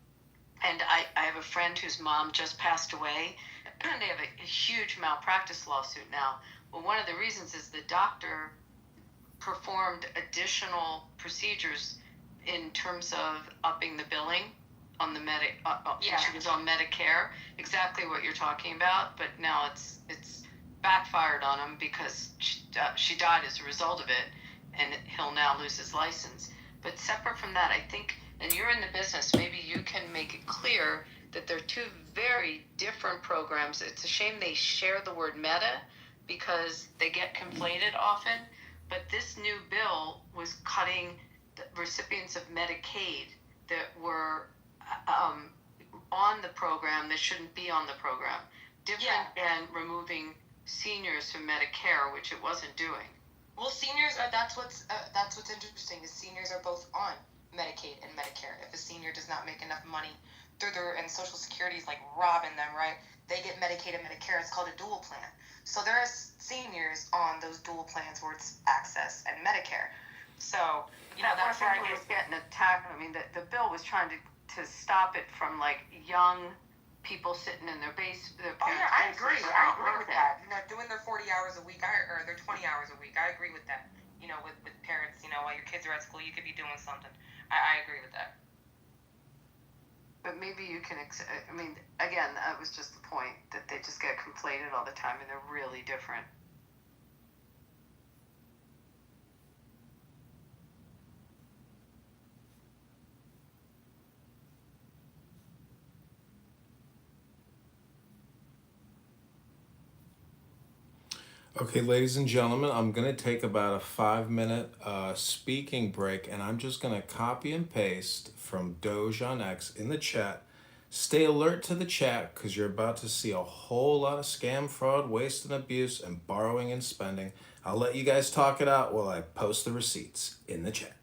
I have a friend whose mom just passed away. And they have a huge malpractice lawsuit now. Well, one of the reasons is the doctor performed additional procedures in terms of upping the billing on the she was on Medicare, exactly what you're talking about, but now it's backfired on him because she died as a result of it, and he'll now lose his license. But separate from that, I think, and you're in the business, maybe you can make it clear that they're two very different programs. It's a shame they share the word meta because they get conflated often. But this new bill was cutting the recipients of Medicaid that were on the program that shouldn't be on the program. Different than removing seniors from Medicare, which it wasn't doing. Well, seniors are that's what's interesting is seniors are both on Medicaid and Medicare. If a senior does not make enough money and Social Security is like robbing them, right? They get Medicaid and Medicare. It's called a dual plan. So there are seniors on those dual plans where it's access and Medicare. So, that's why it was getting attacked. I mean, the bill was trying to stop it from, like, young people sitting in their parents' I agree with that. Doing their 40 hours a week or their 20 hours a week. I agree with that. With parents, while your kids are at school, you could be doing something. I agree with that. But maybe you can, again, that was just the point, that they just get conflated all the time, and they're really different. Okay, ladies and gentlemen, I'm going to take about a 5-minute speaking break, and I'm just going to copy and paste from Doge on X in the chat. Stay alert to the chat because you're about to see a whole lot of scam, fraud, waste and abuse, and borrowing and spending. I'll let you guys talk it out while I post the receipts in the chat.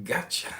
Gotcha.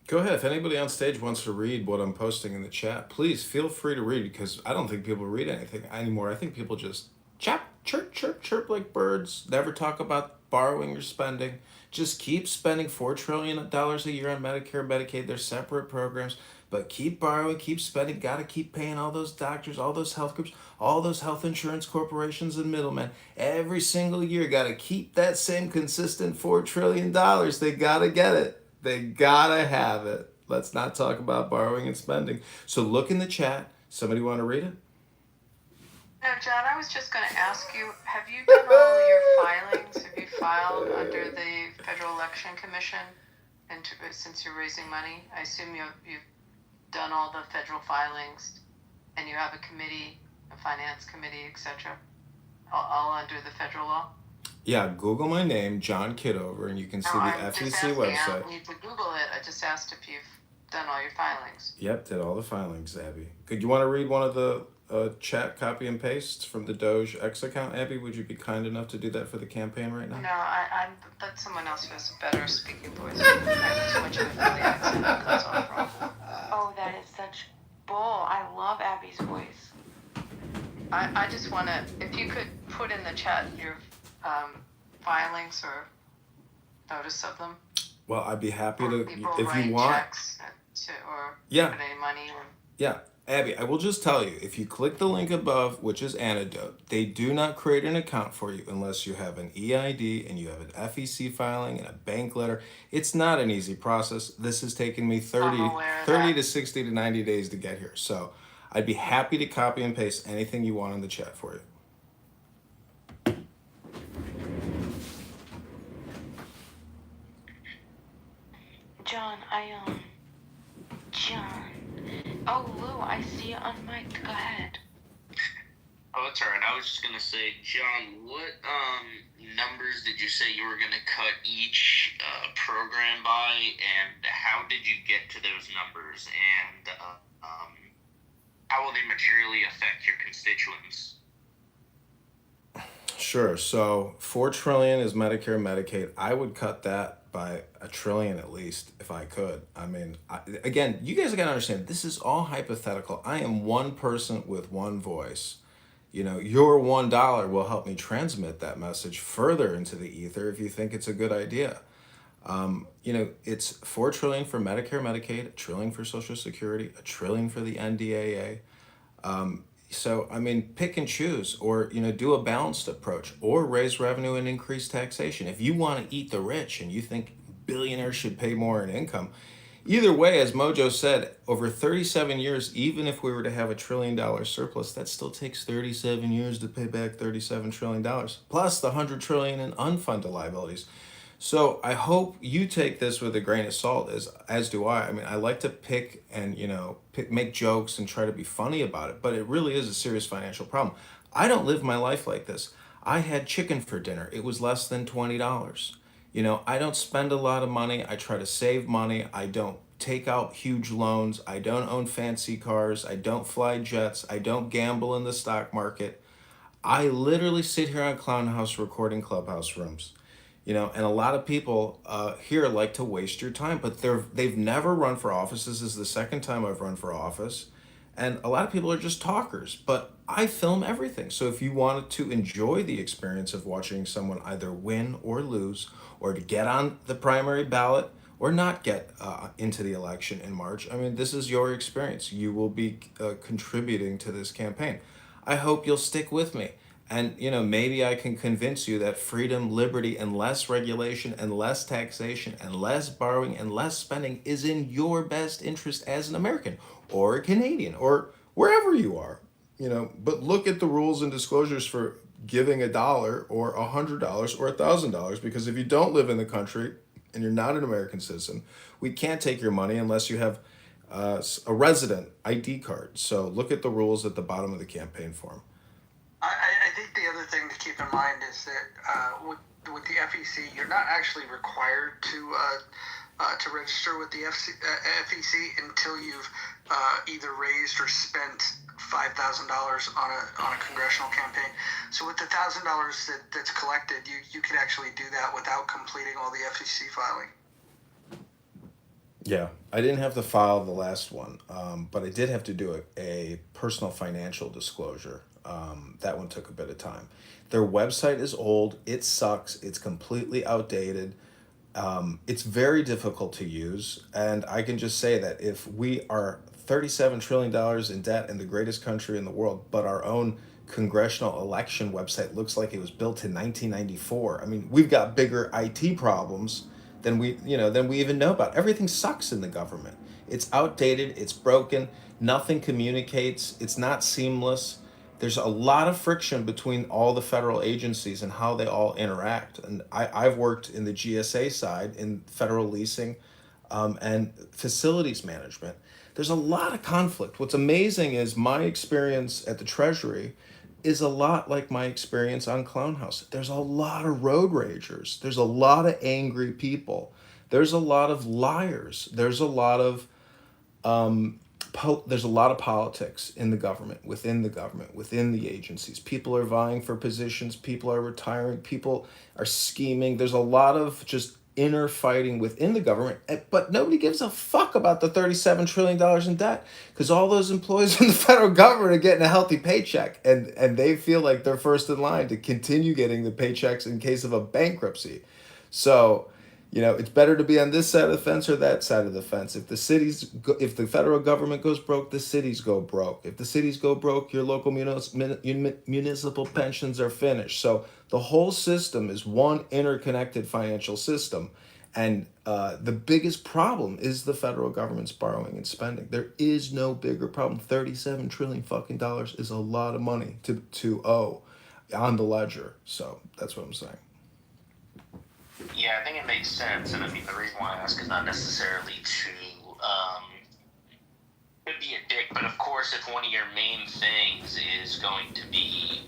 Go ahead. If anybody on stage wants to read what I'm posting in the chat, please feel free to read because I don't think people read anything anymore. I think people just chirp like birds, never talk about borrowing or spending. Just keep spending $4 trillion a year on Medicare, Medicaid. They're separate programs, but keep borrowing, keep spending. Got to keep paying all those doctors, all those health groups, all those health insurance corporations and middlemen. Every single year, got to keep that same consistent $4 trillion. They got to get it. They gotta have it. Let's not talk about borrowing and spending. So look in the chat. Somebody want to read it? No, John, I was just going to ask you, have you done all of your filings? Have you filed under the Federal Election Commission since you're raising money? I assume you've done all the federal filings and you have a committee the finance committee, etc. All under the federal law. Yeah, Google my name, John Kitover, and you can see No, the I'm just FEC asking. I website. don't need to Google it. I just asked if you've done all your filings. Yep, did all the filings, Abby. Could you want to read one of the chat copy and pastes from the Doge X account, Abby? Would you be kind enough to do that for the campaign right now? No, I'm let someone else who has a better speaking voice. I have too much of a Philly accent that comes off wrong. Oh, that is such bull. I love Abby's voice. I just want to, if you could put in the chat your filings or notice of them. Well, I'd be happy Or to, people if write you want. checks or Yeah. put any money. Or, Yeah, Abby, I will just tell you, if you click the link above, which is Antidote, they do not create an account for you unless you have an EID and you have an FEC filing and a bank letter. It's not an easy process. This has taken me 30 to 60 to 90 days to get here. So I'd be happy to copy and paste anything you want in the chat for you. John, John. Oh, Lou, I see you on mic. Go ahead. Oh, that's alright. I was just gonna say, John, what numbers did you say you were gonna cut each program by, and how did you get to those numbers, and how will they materially affect your constituents? Sure. So $4 trillion is Medicare, Medicaid. I would cut that by $1 trillion at least if I could. I mean, again, you guys got to understand, this is all hypothetical. I am one person with one voice. You know, your $1 will help me transmit that message further into the ether if you think it's a good idea. You know, it's $4 trillion for Medicare, Medicaid, $1 trillion for Social Security, $1 trillion for the NDAA. So, I mean, pick and choose, or, you know, do a balanced approach, or raise revenue and increase taxation. If you want to eat the rich and you think billionaires should pay more in income, either way, as Mojo said, over 37 years, even if we were to have $1 trillion surplus, that still takes 37 years to pay back $37 trillion, plus the $100 trillion in unfunded liabilities. So I hope you take this with a grain of salt, as do I. I mean, I like to pick and, you know, make jokes and try to be funny about it, but it really is a serious financial problem. I don't live my life like this. I had chicken for dinner. It was less than $20. You know, I don't spend a lot of money. I try to save money. I don't take out huge loans. I don't own fancy cars. I don't fly jets. I don't gamble in the stock market. I literally sit here on Clown House recording Clubhouse rooms. You know, and a lot of people here like to waste your time, but they've never run for office. This is the second time I've run for office. And a lot of people are just talkers, but I film everything. So if you wanted to enjoy the experience of watching someone either win or lose, or to get on the primary ballot or not get into the election in March, I mean, this is your experience. You will be contributing to this campaign. I hope you'll stick with me. And, you know, maybe I can convince you that freedom, liberty, and less regulation, and less taxation, and less borrowing, and less spending is in your best interest as an American or a Canadian or wherever you are. You know, but look at the rules and disclosures for giving $1 or $100 or $1,000, because if you don't live in the country and you're not an American citizen, we can't take your money unless you have a resident ID card. So look at the rules at the bottom of the campaign form. I think the other thing to keep in mind is that with the FEC, you're not actually required to register with the FEC until you've either raised or spent $5,000 on a congressional campaign. So with the $1,000 that's collected, you can actually do that without completing all the FEC filing. Yeah, I didn't have to file the last one, but I did have to do a personal financial disclosure. That one took a bit of time. Their website is old. It sucks. It's completely outdated. It's very difficult to use. And I can just say that if we are $37 trillion in debt in the greatest country in the world, but our own congressional election website looks like it was built in 1994. I mean, we've got bigger IT problems than we even know about. Everything sucks in the government. It's outdated. It's broken. Nothing communicates. It's not seamless. There's a lot of friction between all the federal agencies and how they all interact. And I've worked in the GSA side in federal leasing and facilities management. There's a lot of conflict. What's amazing is my experience at the Treasury is a lot like my experience on Clown House. There's a lot of road ragers. There's a lot of angry people. There's a lot of liars. There's a lot of there's a lot of politics in the government, within the agencies. People are vying for positions. People are retiring. People are scheming. There's a lot of just inner fighting within the government, but nobody gives a fuck about the $37 trillion in debt because all those employees in the federal government are getting a healthy paycheck, and they feel like they're first in line to continue getting the paychecks in case of a bankruptcy. So, it's better to be on this side of the fence or that side of the fence. If the federal government goes broke, the cities go broke. If the cities go broke, your local municipal pensions are finished. So the whole system is one interconnected financial system. And the biggest problem is the federal government's borrowing and spending. There is no bigger problem. $37 trillion fucking dollars is a lot of money to owe on the ledger. So that's what I'm saying. Yeah, I think it makes sense, and I mean the reason why I ask is not necessarily to be a dick, but of course, if one of your main things is going to be,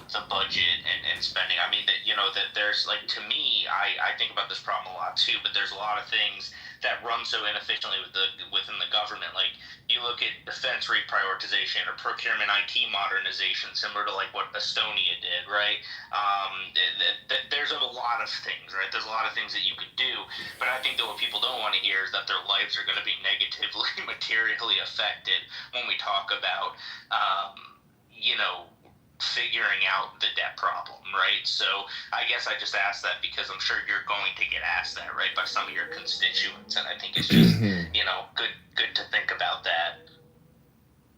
the budget and spending, I mean that there's like, to me, I think about this problem a lot too, but there's a lot of things that run so inefficiently within the government. Like you look at defense reprioritization or procurement IT modernization, similar to like what Estonia did, right? There's a lot of things, right? There's a lot of things that you could do, but I think that what people don't want to hear is that their lives are going to be negatively, materially affected when we talk about, figuring out the debt problem, right? So I guess I just asked that because I'm sure you're going to get asked that, right, by some of your constituents, and I think it's just, good to think about that.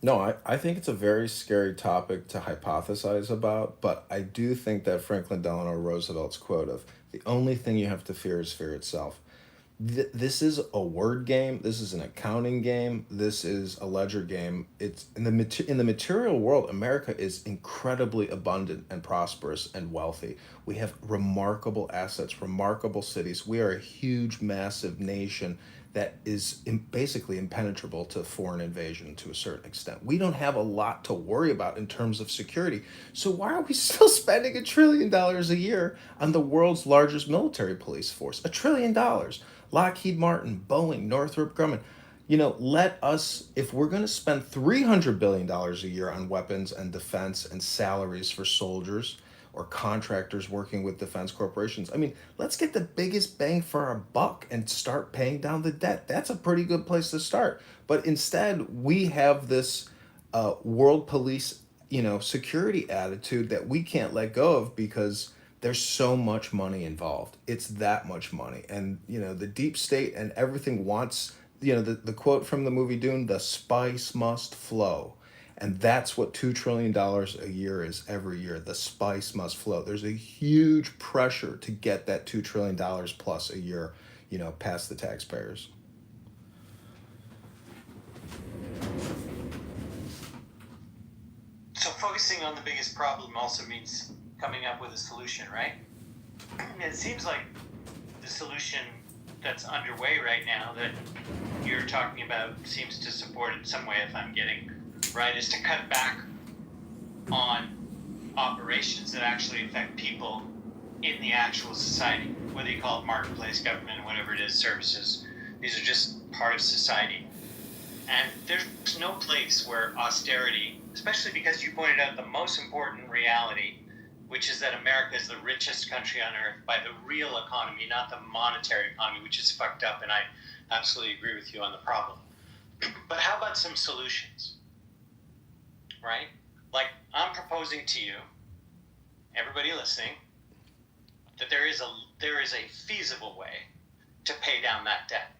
No, I think it's a very scary topic to hypothesize about, but I do think that Franklin Delano Roosevelt's quote of the only thing you have to fear is fear itself. This is a word game. This is an accounting game. This is a ledger game. It's in the material world. America is incredibly abundant and prosperous and wealthy. We have remarkable assets, remarkable cities. We are a huge, massive nation that is basically impenetrable to foreign invasion to a certain extent. We don't have a lot to worry about in terms of security. So why are we still spending $1 trillion a year on the world's largest military police force? $1 trillion. Lockheed Martin, Boeing, Northrop Grumman. Let us, if we're going to spend $300 billion a year on weapons and defense and salaries for soldiers or contractors working with defense corporations, I mean, let's get the biggest bang for our buck and start paying down the debt. That's a pretty good place to start. But instead, we have this world police, security attitude that we can't let go of because there's so much money involved. It's that much money. And, the deep state and everything wants, the quote from the movie Dune, the spice must flow. And that's what $2 trillion a year is every year. The spice must flow. There's a huge pressure to get that $2 trillion plus a year, past the taxpayers. So focusing on the biggest problem also means coming up with a solution, right? It seems like the solution that's underway right now that you're talking about seems to support in some way, if I'm getting right, is to cut back on operations that actually affect people in the actual society, whether you call it marketplace, government, whatever it is, services. These are just part of society. And there's no place where austerity, especially because you pointed out the most important reality, which is that America is the richest country on earth by the real economy, not the monetary economy, which is fucked up, and I absolutely agree with you on the problem. But how about some solutions, right? Like, I'm proposing to you, everybody listening, that there is a feasible way to pay down that debt.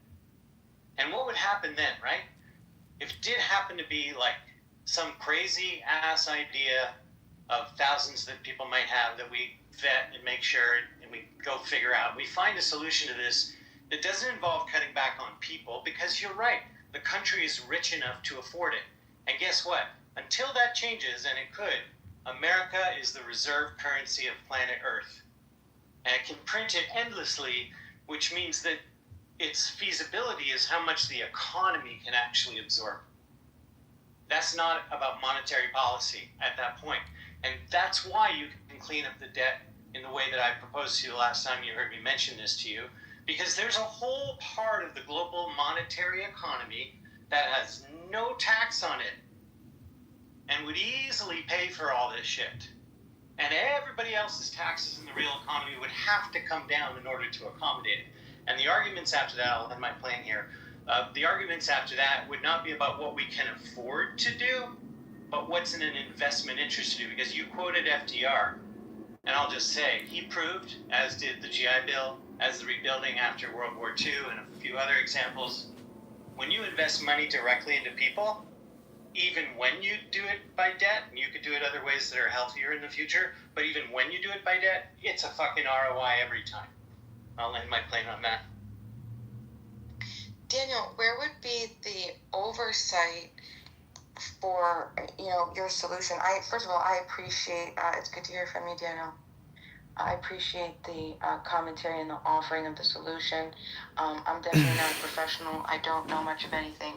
And what would happen then, right? If it did happen to be like some crazy ass idea of thousands that people might have that we vet and make sure and we go figure out, we find a solution to this that doesn't involve cutting back on people, because you're right, the country is rich enough to afford it. And guess what? Until that changes, and it could, America is the reserve currency of planet Earth. And it can print it endlessly, which means that its feasibility is how much the economy can actually absorb. That's not about monetary policy at that point. And that's why you can clean up the debt in the way that I proposed to you last time you heard me mention this to you, because there's a whole part of the global monetary economy that has no tax on it and would easily pay for all this shit. And everybody else's taxes in the real economy would have to come down in order to accommodate it. And the arguments after that, I'll end my plane here, the arguments after that would not be about what we can afford to do, but what's in an investment interest to do. Because you quoted FDR, and I'll just say, he proved, as did the GI Bill, as the rebuilding after World War II, and a few other examples, when you invest money directly into people, even when you do it by debt, and you could do it other ways that are healthier in the future, but even when you do it by debt, it's a fucking ROI every time. I'll end my plane on that. Daniel, where would be the oversight for, your solution? First of all, I appreciate, it's good to hear from you, Daniel. I appreciate the commentary and the offering of the solution. I'm definitely not a professional. I don't know much of anything,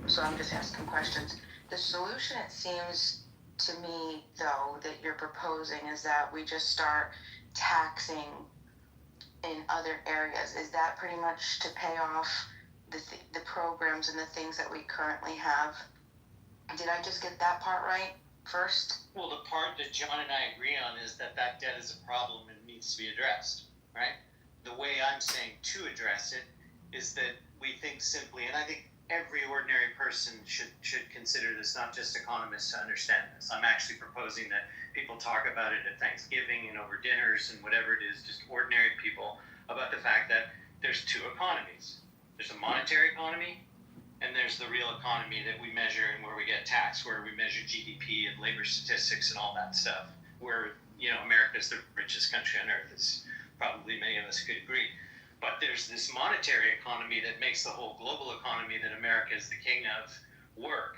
so I'm just asking questions. The solution, it seems to me, though, that you're proposing is that we just start taxing in other areas. Is that pretty much to pay off the programs and the things that we currently have? Did I just get that part right first? Well, the part that John and I agree on is that debt is a problem and needs to be addressed, right? The way I'm saying to address it is that we think simply, and I think every ordinary person should consider this, not just economists, to understand this. I'm actually proposing that people talk about it at Thanksgiving and over dinners and whatever it is, just ordinary people, about the fact that there's two economies. There's a monetary economy, and there's the real economy that we measure and where we get taxed, where we measure GDP and labor statistics and all that stuff, where, America's the richest country on earth, as probably many of us could agree. But there's this monetary economy that makes the whole global economy that America is the king of work.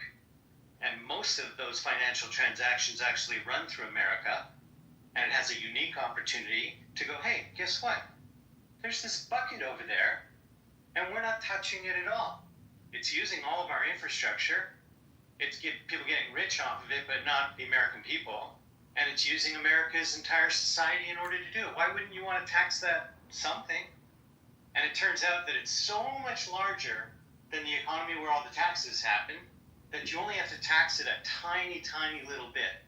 And most of those financial transactions actually run through America, and it has a unique opportunity to go, hey, guess what? There's this bucket over there, and we're not touching it at all. It's using all of our infrastructure. It's people getting rich off of it, but not the American people. And it's using America's entire society in order to do it. Why wouldn't you want to tax that something? And it turns out that it's so much larger than the economy where all the taxes happen that you only have to tax it a tiny, tiny little bit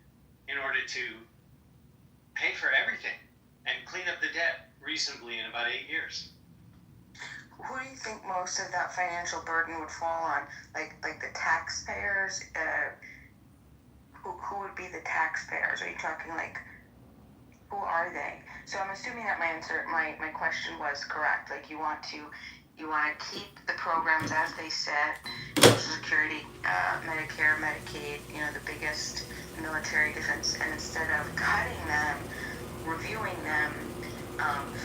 in order to pay for everything and clean up the debt reasonably in about 8 years. Who do you think most of that financial burden would fall on? Like the taxpayers? Who would be the taxpayers? Are you talking who are they? So I'm assuming that my question was correct. Like you want to keep the programs as they set, Social Security, Medicare, Medicaid, the biggest military defense, and instead of cutting them, reviewing them,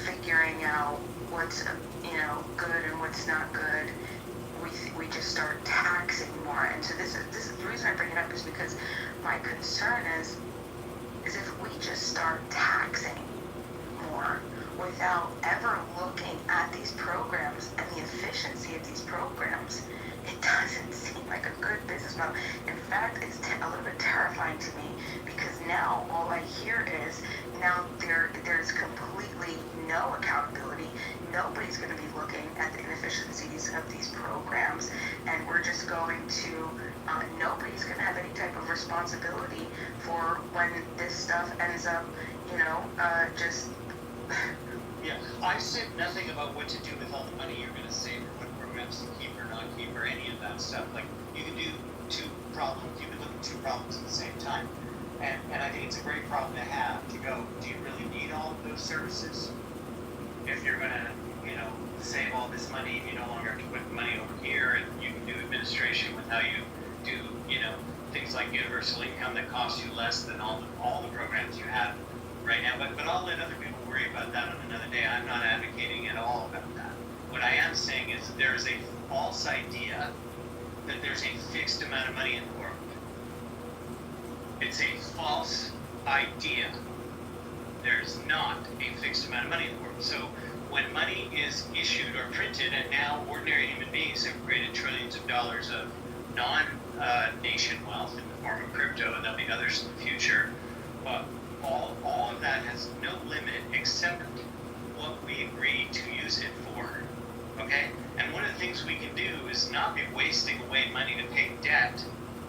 figuring out what's good and what's not good, we just start taxing more. And so this is the reason I bring it up is because my concern is if we just start taxing more without ever looking at these programs and the efficiency of these programs, it doesn't seem like a good business model. In fact, it's a little bit terrifying to me because now all I hear is now there's completely no accountability. Nobody's going to be looking at the inefficiencies of these programs, and we're just going to nobody's going to have any type of responsibility for when this stuff ends up, just. Yeah, I said nothing about what to do with all the money you're going to save or what programs to keep or not keep or any of that stuff. Like, you can do two problems, you can look at two problems at the same time. And I think it's a great problem to have, to go, do you really need all of those services? If you're going to, save all this money, you no longer have to put money over here, and you can do administration with how you do, things like universal income that cost you less than all the programs you have right now. But I'll let other people worry about that on another day. I'm not advocating at all about that. What I am saying is there is a false idea that there's a fixed amount of money in the world. It's a false idea. There's not a fixed amount of money in the world. So when money is issued or printed, and now ordinary human beings have created trillions of dollars of non-nation wealth in the form of crypto, and there'll be others in the future. All of that has no limit except what we agree to use it for. Okay? And one of the things we can do is not be wasting away money to pay debt,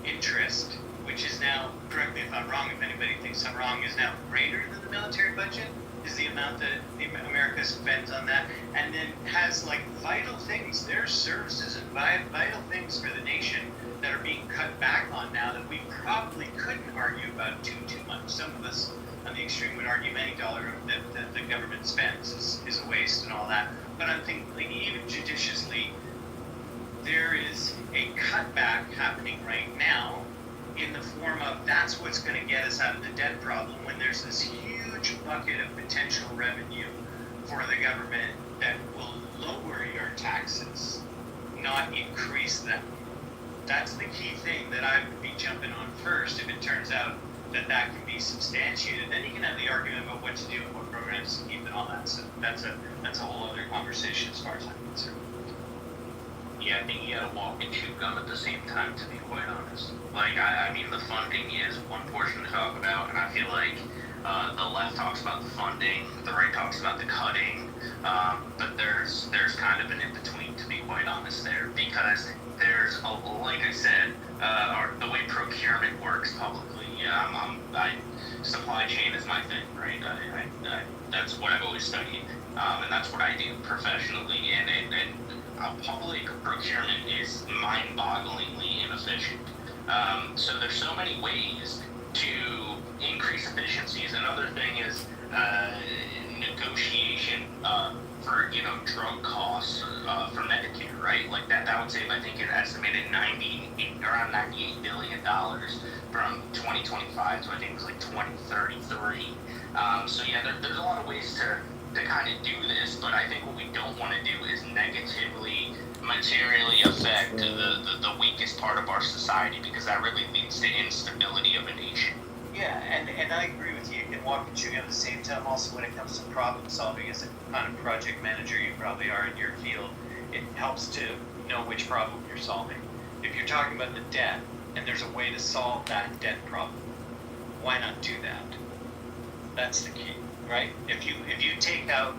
interest, which is now, correct me if I'm wrong, if anybody thinks I'm wrong, is now greater than the military budget, is the amount that America spends on that, and then has like vital things, there's services and vital things for the nation that are being cut back on now that we probably couldn't argue about too much. Some of us on the extreme would argue any dollar that the government spends is a waste and all that. But I'm thinking, even judiciously, there is a cutback happening right now in the form of that's what's going to get us out of the debt problem when there's this huge bucket of potential revenue for the government that will lower your taxes, not increase them. That's the key thing that I would be jumping on first if it turns out that can be substantiated. Then you can have the argument about what to do and what programs to keep and all that. So that's a whole other conversation as far as I'm concerned. Yeah, I think you gotta walk and chew gum at the same time, to be quite honest. Like, I mean, the funding is one portion to talk about, and I feel like the left talks about the funding, the right talks about the cutting, but there's kind of an in-between, to be quite honest there, because there's, like I said, the way procurement works publicly, supply chain is my thing, right? That's what I've always studied, and that's what I do professionally, and public procurement is mind-bogglingly inefficient. So there's so many ways to increase efficiencies. Another thing is negotiation for drug costs for Medicare, right? Like that would save, I think, an estimated around $98 billion from 2025 to I think it was like 2033. So yeah, there's a lot of ways to kind of do this, but I think what we don't want to do is negatively, materially affect the weakest part of our society, because that really leads to instability of a nation. Yeah, and I agree with you. You can walk and chew at the same time. Also, when it comes to problem solving, as a kind of project manager you probably are in your field, it helps to know which problem you're solving. If you're talking about the debt, and there's a way to solve that debt problem, why not do that? That's the key, right? If you take out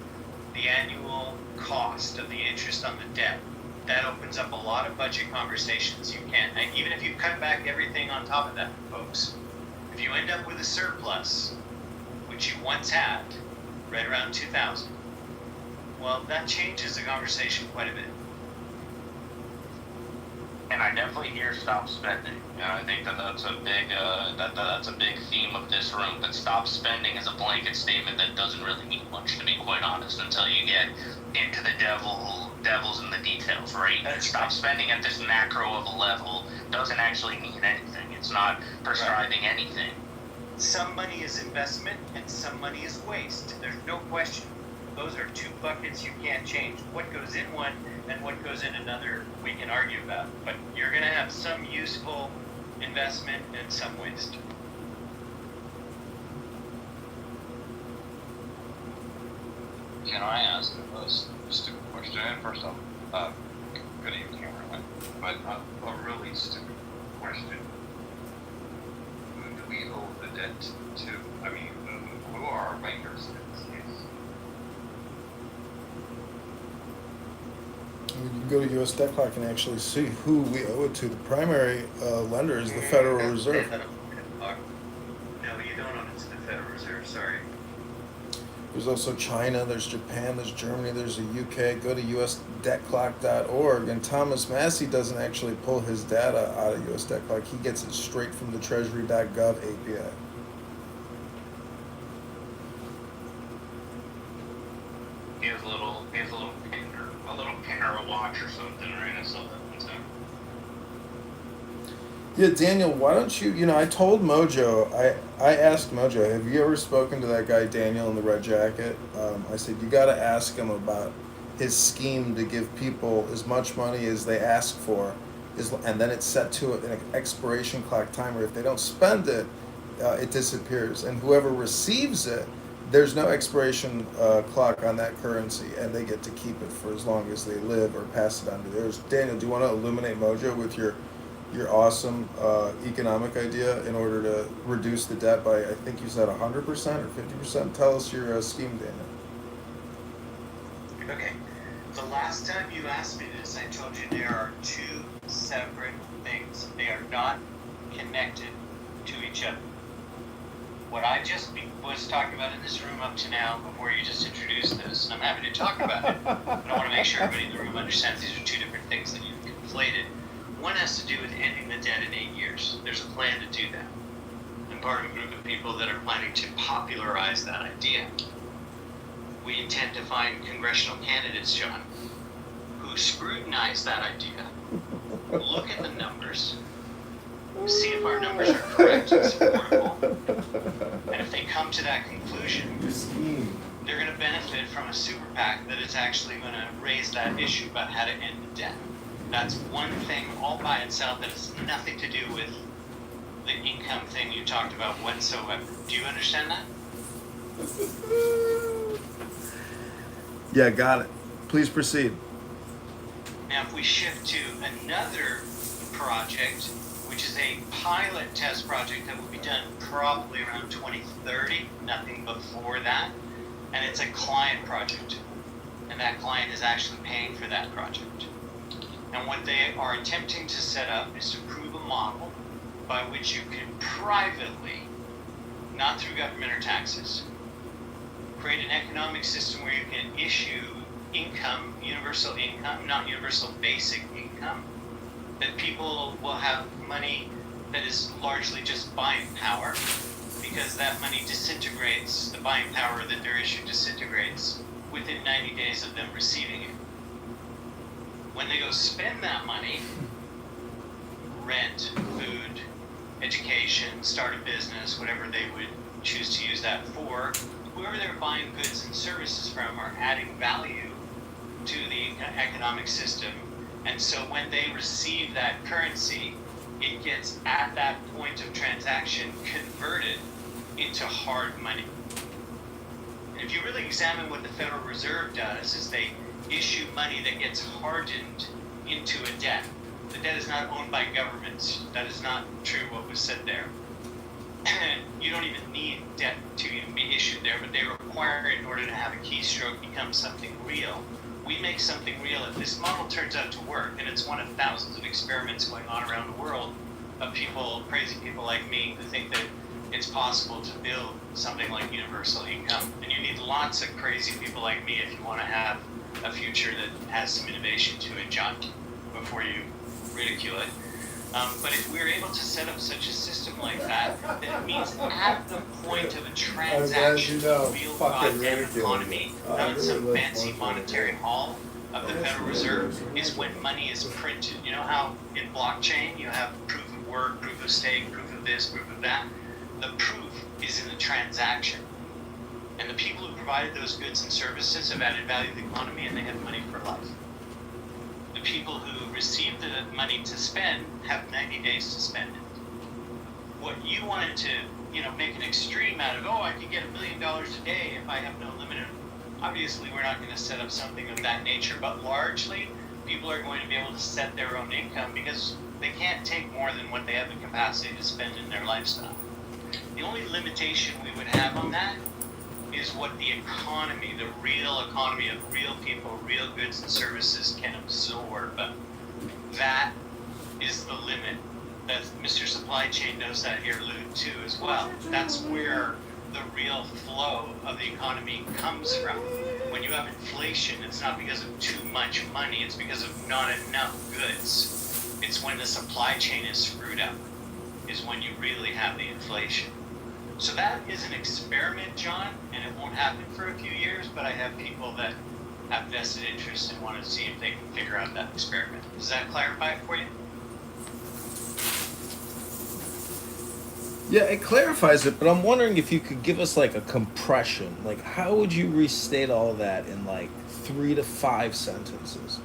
the annual cost of the interest on the debt, that opens up a lot of budget conversations. You can't, and even if you cut back everything on top of that, folks, if you end up with a surplus, which you once had, right around 2000, well, that changes the conversation quite a bit. And I definitely hear stop spending. And I think that's a big that's a big theme of this room. But stop spending is a blanket statement that doesn't really mean much, to be quite honest, until you get into the devils in the details, right? Stop spending at this macro of a level doesn't actually mean anything. It's not prescribing anything. Some money is investment and some money is waste. There's no question. Those are two buckets you can't change. What goes in one and what goes in another, we can argue about. But you're going to have some useful investment and some waste. Can I ask a stupid question? And first off, good evening, everyone. But a really stupid question. Who do we owe the debt to? I mean, who are our bankers in this case? You can go to U.S. Debt Clock and actually see who we owe it to. The primary lender is the Federal Reserve. No, you don't own it to the Federal Reserve, sorry. There's also China, there's Japan, there's Germany, there's the UK. Go to usdebtclock.org. And Thomas Massey doesn't actually pull his data out of US Debt Clock. He gets it straight from the treasury.gov API. He has a little pin or a watch or something, right? I saw that one time. Yeah, Daniel, why don't you, I told Mojo, I asked Mojo, have you ever spoken to that guy Daniel in the red jacket? I said, you got to ask him about his scheme to give people as much money as they ask for, and then it's set to an expiration clock timer. If they don't spend it, it disappears. And whoever receives it there's no expiration clock on that currency, and they get to keep it for as long as they live or pass it on to theirs. Daniel, do you want to illuminate Mojo with your awesome economic idea in order to reduce the debt by, I think you said 100% or 50%? Tell us your scheme, Daniel. Okay. The last time you asked me this, I told you there are two separate things. They are not connected to each other. What I just was talking about in this room up to now, before you just introduced this, and I'm happy to talk about it, but I want to make sure everybody in the room understands these are two different things that you've conflated. One has to do with ending the debt in 8 years. There's a plan to do that. I'm part of a group of people that are planning to popularize that idea. We intend to find congressional candidates, John, who scrutinize that idea, look at the numbers, see if our numbers are correct and supportable, and if they come to that conclusion, they're going to benefit from a super PAC that is actually going to raise that issue about how to end the debt. That's one thing all by itself that has nothing to do with the income thing you talked about whatsoever. Do you understand that? Yeah, got it. Please proceed. Now, if we shift to another project, which is a pilot test project that will be done probably around 2030, nothing before that, and it's a client project, and that client is actually paying for that project. And what they are attempting to set up is to prove a model by which you can privately, not through government or taxes, create an economic system where you can issue income, universal income, not universal basic income, that people will have money that is largely just buying power, because that money disintegrates, the buying power that they're issued disintegrates within 90 days of them receiving it. When they go spend that money, rent, food, education, start a business, whatever they would choose to use that for, whoever they're buying goods and services from are adding value to the economic system. And so when they receive that currency, it gets at that point of transaction converted into hard money. And if you really examine what the Federal Reserve does, is they issue money that gets hardened into a debt. The debt is not owned by governments. That is not true what was said there. You don't even need debt to even be issued there, but they require it in order to have a keystroke become something real. We make something real if this model turns out to work, and it's one of thousands of experiments going on around the world of people, crazy people like me, who think that it's possible to build something like universal income. And you need lots of crazy people like me if you want to have a future that has some innovation to it, John, before you ridicule it. But if we're able to set up such a system like that, then it means at the point of a transaction, the real goddamn economy, not some fancy monetary hall of the Federal Reserve, is when money is printed. You know how in blockchain you have proof of work, proof of stake, proof of this, proof of that? The proof is in the transaction. And the people who provided those goods and services have added value to the economy, and they have money for life. The people who receive the money to spend have 90 days to spend it. What you wanted to, make an extreme out of, I can get $1 million a day if I have no limit. Obviously, we're not going to set up something of that nature, but largely, people are going to be able to set their own income because they can't take more than what they have the capacity to spend in their lifestyle. The only limitation we would have on that is what the economy, the real economy of real people, real goods and services can absorb. That is the limit. That Mr. Supply Chain knows that here, Lou, too, as well. That's where the real flow of the economy comes from. When you have inflation, it's not because of too much money, it's because of not enough goods. It's when the supply chain is screwed up, is when you really have the inflation. So that is an experiment, John, and it won't happen for a few years, but I have people that have vested interest and want to see if they can figure out that experiment. Does that clarify it for you? Yeah, it clarifies it, but I'm wondering if you could give us like a compression. Like, how would you restate all that in like 3 to 5 sentences?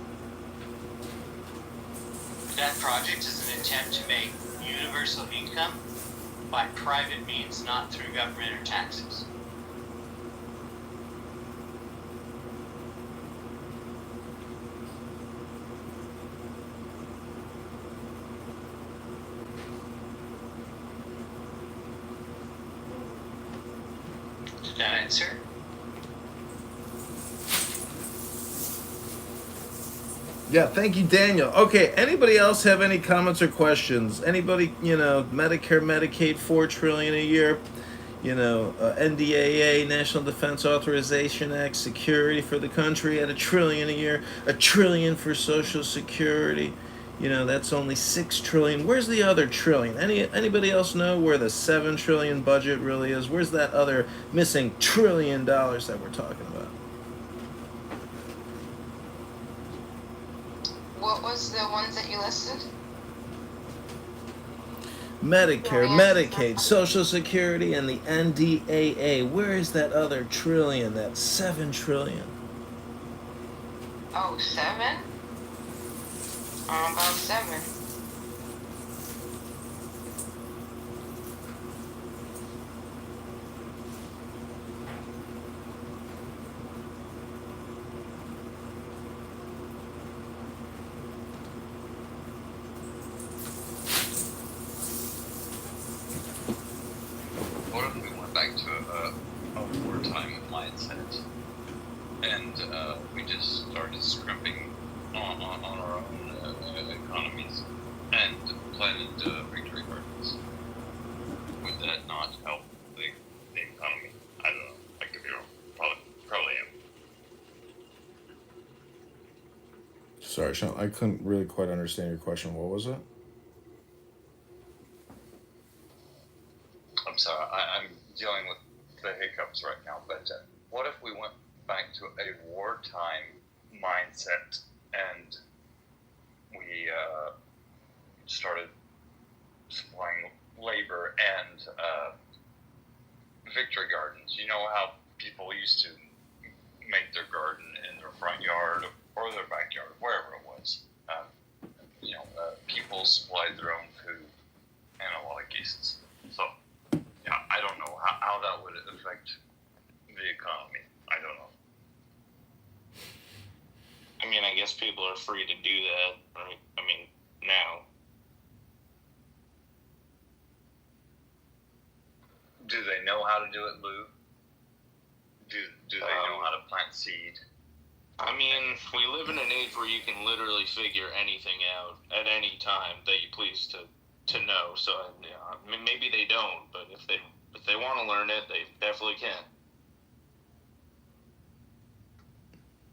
That project is an attempt to make universal income by private means, not through government or taxes. answer. Yeah, thank you, Daniel. Okay, anybody else have any comments or questions? Anybody, Medicare, Medicaid, $4 trillion a year, NDAA, National Defense Authorization Act, security for the country at $1 trillion a year, $1 trillion for Social Security. That's only $6 trillion. Where's the other trillion? Anybody else know where the $7 trillion budget really is? Where's that other missing $1 trillion that we're talking about? What was the ones that you listed? Medicare, Medicaid, Social Security, and the NDAA. Where is that other trillion? That $7 trillion. Oh, 7? About 7. What if we went back to a wartime mindset and we just started scrimping on our own economies and planted victory gardens? Would that not help the economy? I don't know. I could be wrong. Probably am. Sorry, Sean, I couldn't really quite understand your question. What was it? I'm sorry, I'm dealing with the hiccups right now, but what if we went back to a wartime mindset and we started supplying labor and victory gardens? You know how people used to make their garden in their front yard or their backyard, wherever it was. People supplied their own food in a lot of cases. So, yeah, I don't know how that would affect the economy. I don't know. I mean, I guess people are free to do that, right? I mean, now. Do they know how to do it, Lou? Do they know how to plant seed? I mean, we live in an age where you can literally figure anything out at any time that you please to know. So, I mean, maybe they don't, but if they want to learn it, they definitely can.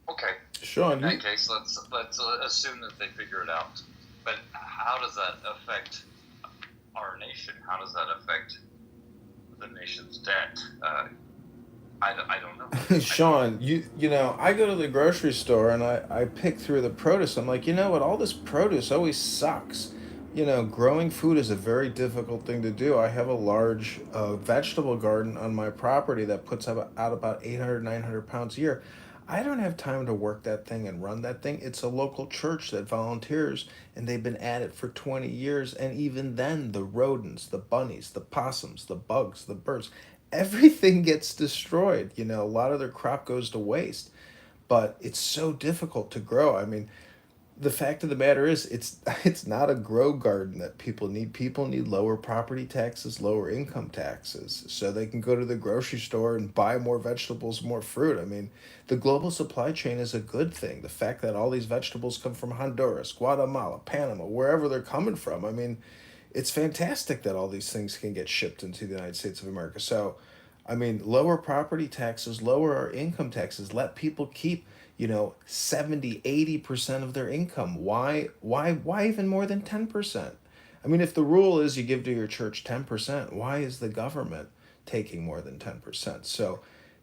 Okay. Sean, in that case, let's assume that they figure it out. But how does that affect our nation? How does that affect the nation's debt? I don't know. Sean, I go to the grocery store and I pick through the produce. I'm like, you know what? All this produce always sucks. Growing food is a very difficult thing to do. I have a large vegetable garden on my property that puts out about 800, 900 pounds a year. I don't have time to work that thing and run that thing. It's a local church that volunteers, and they've been at it for 20 years. And even then, the rodents, the bunnies, the possums, the bugs, the birds, everything gets destroyed. A lot of their crop goes to waste. But it's so difficult to grow. I mean, the fact of the matter is, it's not a grow garden that people need. People need lower property taxes, lower income taxes, so they can go to the grocery store and buy more vegetables, more fruit. I mean, the global supply chain is a good thing. The fact that all these vegetables come from Honduras, Guatemala, Panama, wherever they're coming from, I mean, it's fantastic that all these things can get shipped into the United States of America. So, I mean, lower property taxes, lower our income taxes, let people keep 70, 80% of their income. Why even more than 10%? I mean, if the rule is you give to your church 10%, why is the government taking more than 10%? So,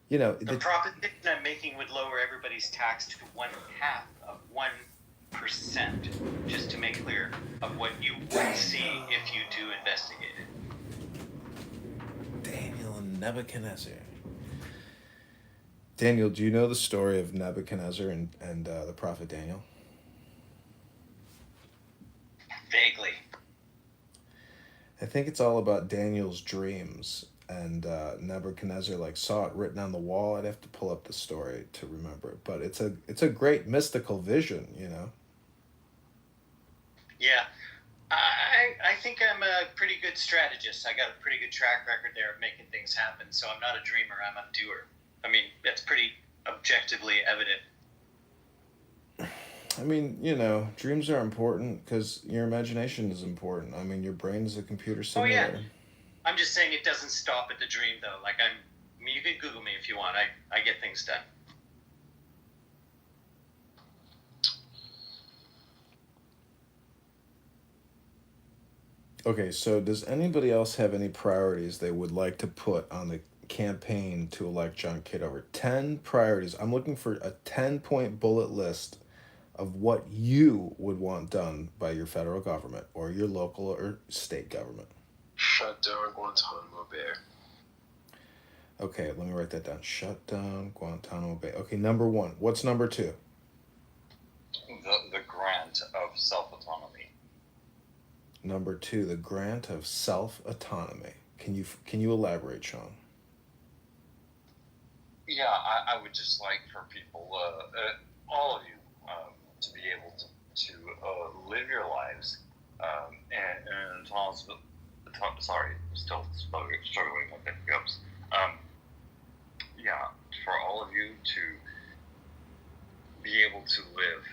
the proposition I'm making would lower everybody's tax to 1/2 of 1%, just to make clear of what you would see if you do investigate it. Daniel and Nebuchadnezzar. Daniel, do you know the story of Nebuchadnezzar and the prophet Daniel? Vaguely. I think it's all about Daniel's dreams, and Nebuchadnezzar saw it written on the wall. I'd have to pull up the story to remember it, but it's a great mystical vision, Yeah. I think I'm a pretty good strategist. I got a pretty good track record there of making things happen, so I'm not a dreamer, I'm a doer. I mean, that's pretty objectively evident. I mean, you know, dreams are important because your imagination is important. I mean, your brain is a computer simulator. Oh, yeah. I'm just saying it doesn't stop at the dream, though. Like, I mean, you can Google me if you want. I get things done. Okay, so does anybody else have any priorities they would like to put on the campaign to elect John Kitover? 10 priorities. I'm looking for a 10-point bullet list of what you would want done by your federal government or your local or state government. Shut down Guantanamo Bay. Okay, let me write that down. Shut down Guantanamo Bay. Okay, number 1. What's number 2? The grant of self-autonomy. Number 2, the grant of self-autonomy. Can you elaborate, Sean? Yeah, I would just like for people, all of you, to be able to live your lives and sorry, still struggling with the hiccups. Yeah, for all of you to be able to live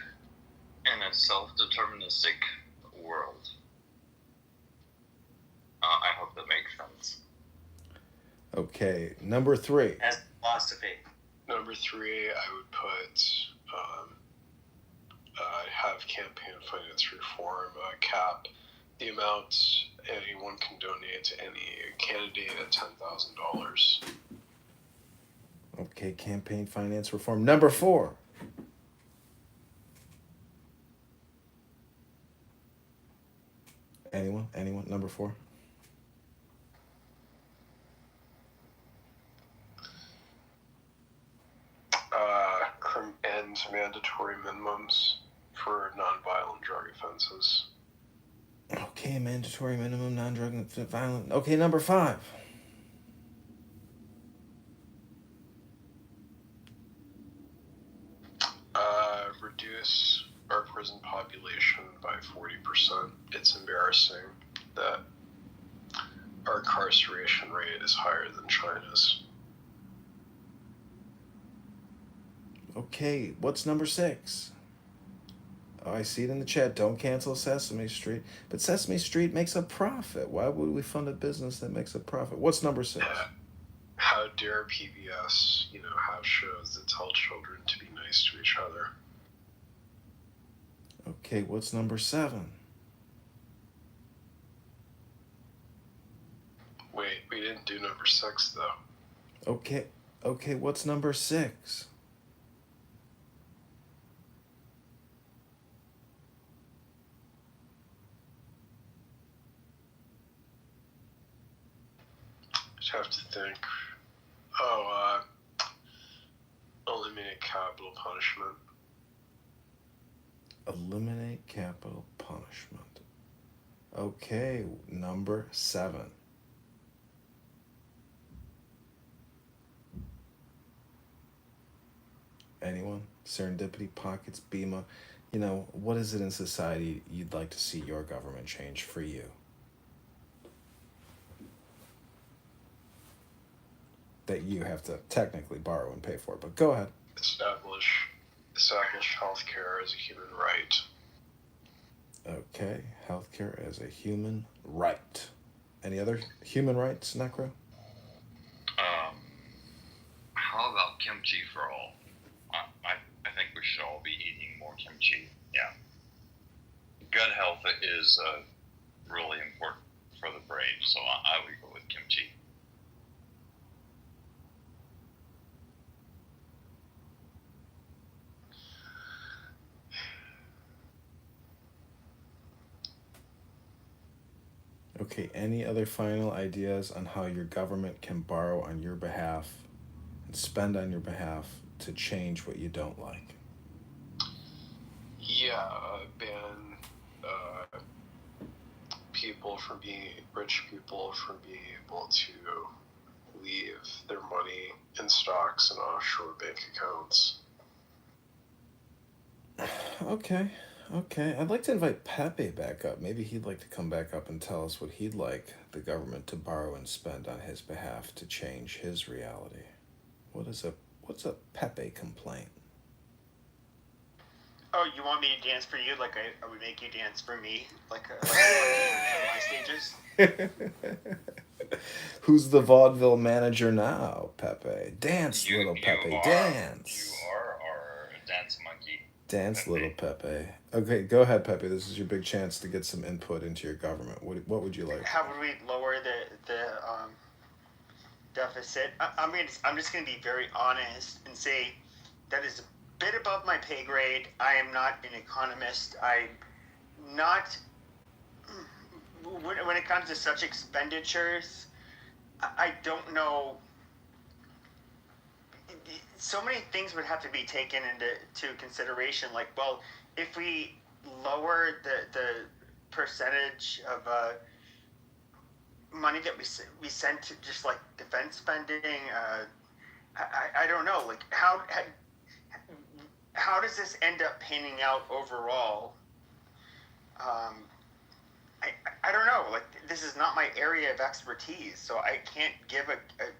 in a self-deterministic world. I hope that makes sense. Okay, number 3. As philosophy. Number 3, I would put have campaign finance reform cap the amount anyone can donate to any candidate at $10,000. Okay, campaign finance reform. Number 4. Anyone? Number 4. End mandatory minimums for non-violent drug offenses. Okay, mandatory minimum non-drug violent. Okay, number 5. Reduce our prison population by 40%. It's embarrassing that our incarceration rate is higher than China's. Okay, what's number 6? Oh, I see it in the chat. Don't cancel Sesame Street. But Sesame Street makes a profit. Why would we fund a business that makes a profit? What's number 6? How dare PBS, have shows that tell children to be nice to each other. Okay, what's number 7? Wait, we didn't do number 6, though. Okay, what's number 6? I'd have to think. Eliminate capital punishment. Eliminate capital punishment. Okay, number 7. Anyone? Serendipity, Pockets, Bima. What is it in society you'd like to see your government change for you? That you have to technically borrow and pay for, but go ahead. Establish healthcare as a human right. Okay, healthcare as a human right. Any other human rights, Necro? How about kimchi for all? I think we should all be eating more kimchi. Yeah. Gut health is really important for the brain, so I would go with kimchi. Okay, any other final ideas on how your government can borrow on your behalf and spend on your behalf to change what you don't like? Yeah, ban rich people from being able to leave their money in stocks and offshore bank accounts. Okay. I'd like to invite Pepe back up. Maybe he'd like to come back up and tell us what he'd like the government to borrow and spend on his behalf to change his reality. What is a What's a Pepe complaint? Oh, you want me to dance for you like I would make you dance for me? Like my stages? Who's the vaudeville manager now, Pepe? Dance, little Pepe, dance. You are our dance monkey. Dance, Pepe. little Pepe. Okay, go ahead, Pepe. This is your big chance to get some input into your government. What would you like? How would we lower the deficit? I'm just going to be very honest and say that is a bit above my pay grade. I am not an economist. I'm not. When it comes to such expenditures, I don't know. So many things would have to be taken into consideration. Like, well, if we lower the percentage of money that we send to just like defense spending, I don't know. Like, how does this end up panning out overall? I don't know. Like, this is not my area of expertise, so I can't give a good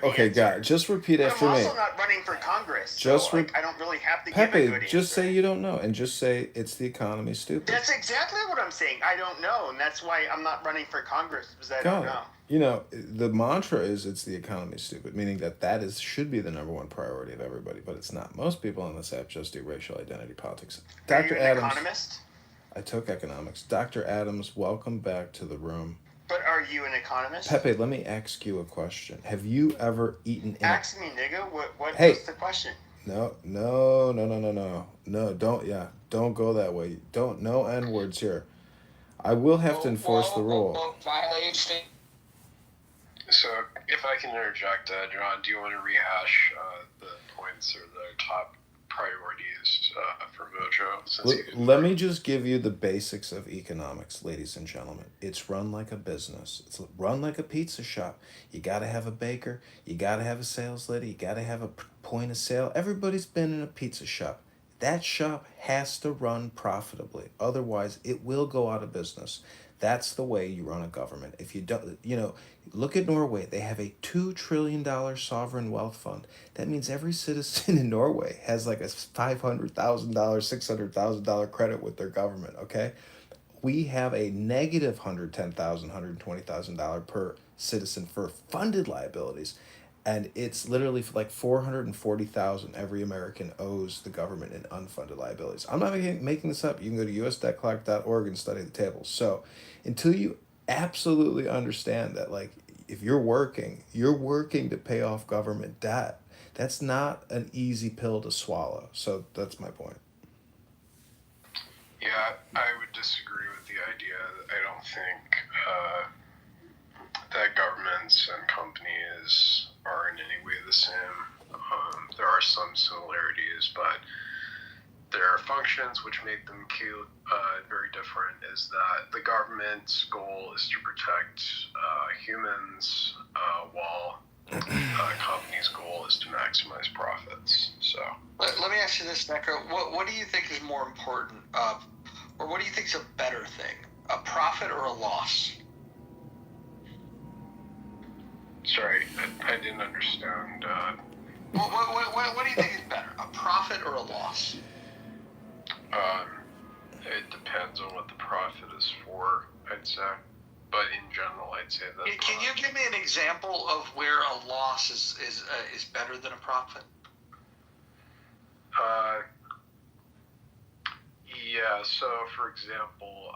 Okay, answer. got it. Just repeat But after I'm me. also not running for Congress, Just so like, I don't really have to Pepe, give a good just answer. say you don't know, and just say it's the economy, stupid. That's exactly what I'm saying. I don't know, and that's why I'm not running for Congress, because I don't Got it. know. You know, the mantra is it's the economy, stupid, meaning that should be the number one priority of everybody, but it's not. Most people on this app just do racial identity politics. Are Dr. you an Adams. economist? I took economics. Dr. Adams, welcome back to the room. But are you an economist? Pepe, let me ask you a question. Have you ever eaten in Ask me, nigga. What's the question? No, don't go that way. No N-words here. I will have to enforce the rule. So, if I can interject, John, do you want to rehash the points or the top priorities for Mojo? Let me just give you the basics of economics, ladies and gentlemen. It's run like a business. It's run like a pizza shop. You got to have a baker. You got to have a sales lady. You got to have a point of sale. Everybody's been in a pizza shop. That shop has to run profitably. Otherwise, it will go out of business. That's the way you run a government. If you don't, look at Norway. They have a $2 trillion sovereign wealth fund. That means every citizen in Norway has like a $500,000, $600,000 credit with their government, okay? We have a negative $110,000, $120,000 per citizen for funded liabilities. And it's literally for like $440,000 every American owes the government in unfunded liabilities. I'm not making this up. You can go to usdebtclock.org and study the tables. So until you absolutely understand that, like, if you're working to pay off government debt. That's not an easy pill to swallow. So that's my point. Yeah, I would disagree with the idea. I don't think that governments and companies are in any way the same. There are some similarities, but there are functions which make them very different. Is that the government's goal is to protect humans, while company's goal is to maximize profits. So let me ask you this, Necro. What do you think is more important, or what do you think is a better thing, a profit or a loss? Sorry, I didn't understand. What do you think is better, a profit or a loss? It depends on what the profit is for, I'd say. But in general, I'd say that. Can you give me an example of where a loss is better than a profit? Yeah. So, for example,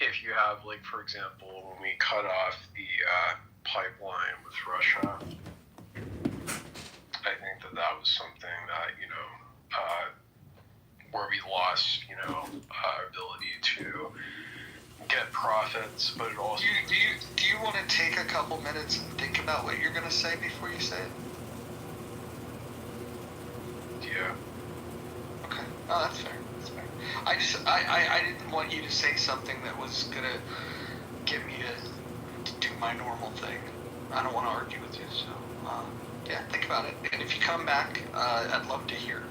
if you have, like, for example, when we cut off the pipeline with Russia, I think that was something that, where we lost, our ability to get profits, but it also. Do you want to take a couple minutes and think about what you're going to say before you say it? Yeah. Okay. Oh, that's fair. That's fair. I didn't want you to say something that was going to get me to do my normal thing. I don't want to argue with you, so yeah, think about it. And if you come back, I'd love to hear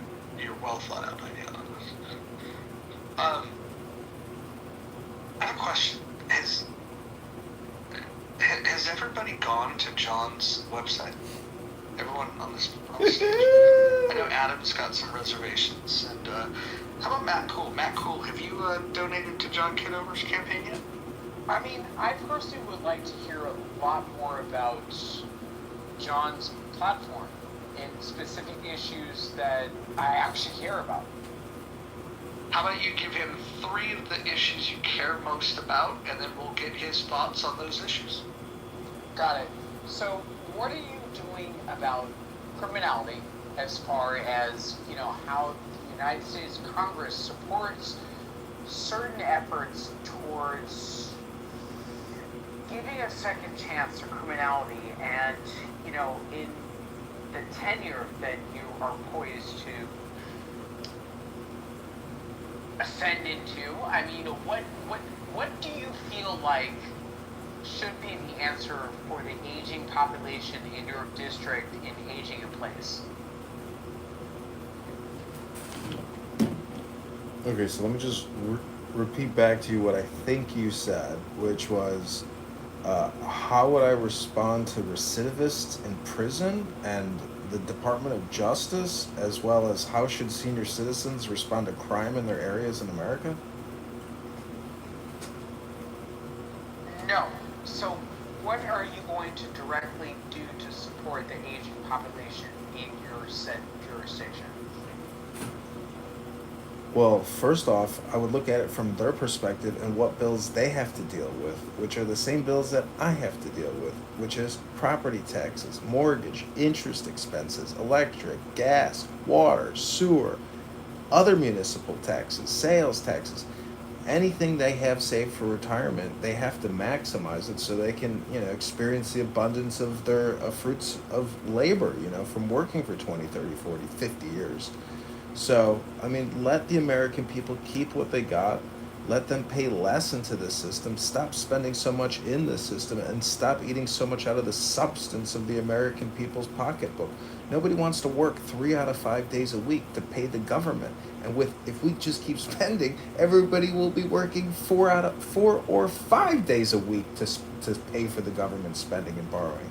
your well thought out idea on this. I have a question. Has everybody gone to John's website? Everyone on the stage. I know Adam's got some reservations, and how about Matt Cool? Matt Cool, have you donated to John Kitover's campaign yet? I mean, I personally would like to hear a lot more about John's platform and specific issues that I actually care about. How about you give him 3 of the issues you care most about, and then we'll get his thoughts on those issues. Got it. So, what are you doing about criminality as far as, how the United States Congress supports certain efforts towards giving a second chance to criminality and, in the tenure that you are poised to ascend into? I mean, what do you feel like should be the answer for the aging population in your district in aging in place? Okay, so let me just repeat back to you what I think you said, which was, how would I respond to recidivists in prison and the Department of Justice, as well as how should senior citizens respond to crime in their areas in America? No. So, what are you going to directly do to support the aging population in your said jurisdiction? Well, first off, I would look at it from their perspective and what bills they have to deal with, which are the same bills that I have to deal with, which is property taxes, mortgage, interest expenses, electric, gas, water, sewer, other municipal taxes, sales taxes. Anything they have saved for retirement, they have to maximize it so they can, experience the abundance of their fruits of labor, from working for 20, 30, 40, 50 years. So, I mean, let the American people keep what they got. Let them pay less into the system. Stop spending so much in the system and stop eating so much out of the substance of the American people's pocketbook. Nobody wants to work 3 out of 5 days a week to pay the government. And if we just keep spending, everybody will be working 4 or 5 days a week to pay for the government spending and borrowing.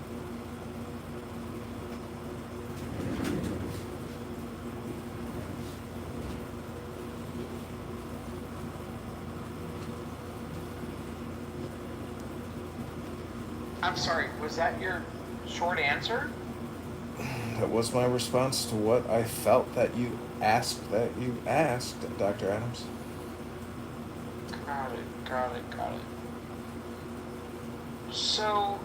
I'm sorry, was that your short answer? That was my response to what I felt that you asked, Dr. Adams. Got it. So,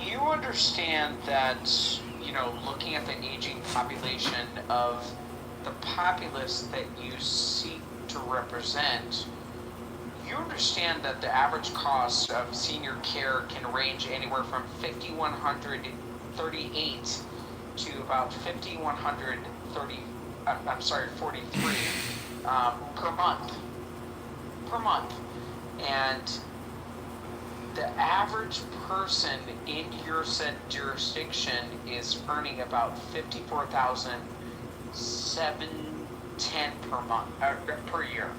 you understand that, looking at the aging population of the populace that you seek to represent, you understand that the average cost of senior care can range anywhere from $5,138 to about $5,143 per month. And the average person in your said jurisdiction is earning about $54,710 per month, per year.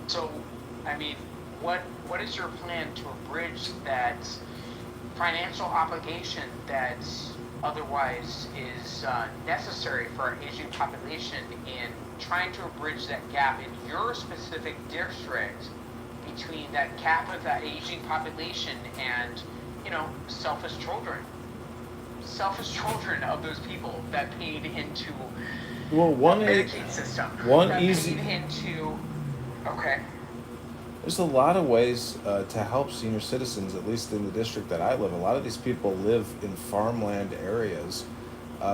So, I mean, what is your plan to bridge that financial obligation that otherwise is necessary for our aging population in trying to bridge that gap in your specific district between that gap of that aging population and, selfish children of those people that paid into the Medicaid system. Okay. There's a lot of ways to help senior citizens, at least in the district that I live. A lot of these people live in farmland areas.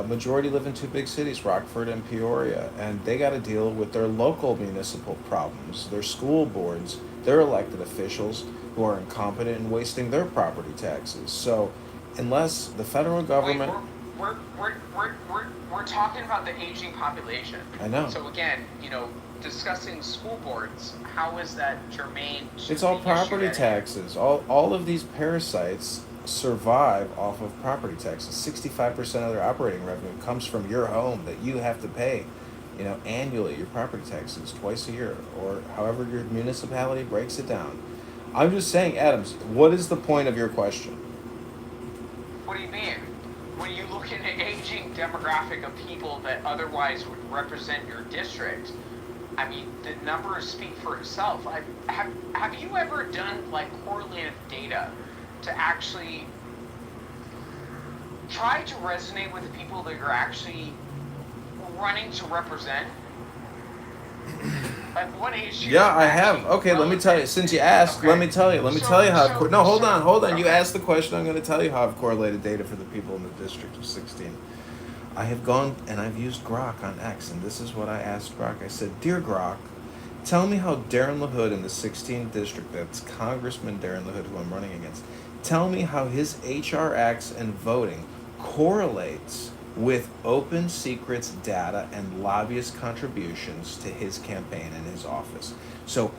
Majority live in 2 big cities, Rockford and Peoria, and they got to deal with their local municipal problems, their school boards, their elected officials who are incompetent and wasting their property taxes. So, unless the federal government... We're talking about the aging population. I know. So again, discussing school boards, how is that germane to It's all the property issue taxes. All of these parasites survive off of property taxes. 65% of their operating revenue comes from your home that you have to pay, annually, your property taxes twice a year, or however your municipality breaks it down. I'm just saying, Adams, what is the point of your question? What do you mean? When you look at an aging demographic of people that otherwise would represent your district, I mean, the numbers speak for itself. Have you ever done like correlative data to actually try to resonate with the people that you're actually running to represent? Like what issues? Yeah, I have. Okay, let me tell you. Since you asked, let me tell you. Let me tell you how. No, hold on. You asked the question. I'm going to tell you how I've correlated data for the people in the district of 16. I have gone and I've used Grok on X, and this is what I asked Grok. I said, "Dear Grok, tell me how Darren LaHood in the 16th district, that's Congressman Darren LaHood, who I'm running against, tell me how his HR acts and voting correlates with open secrets data and lobbyist contributions to his campaign and his office." So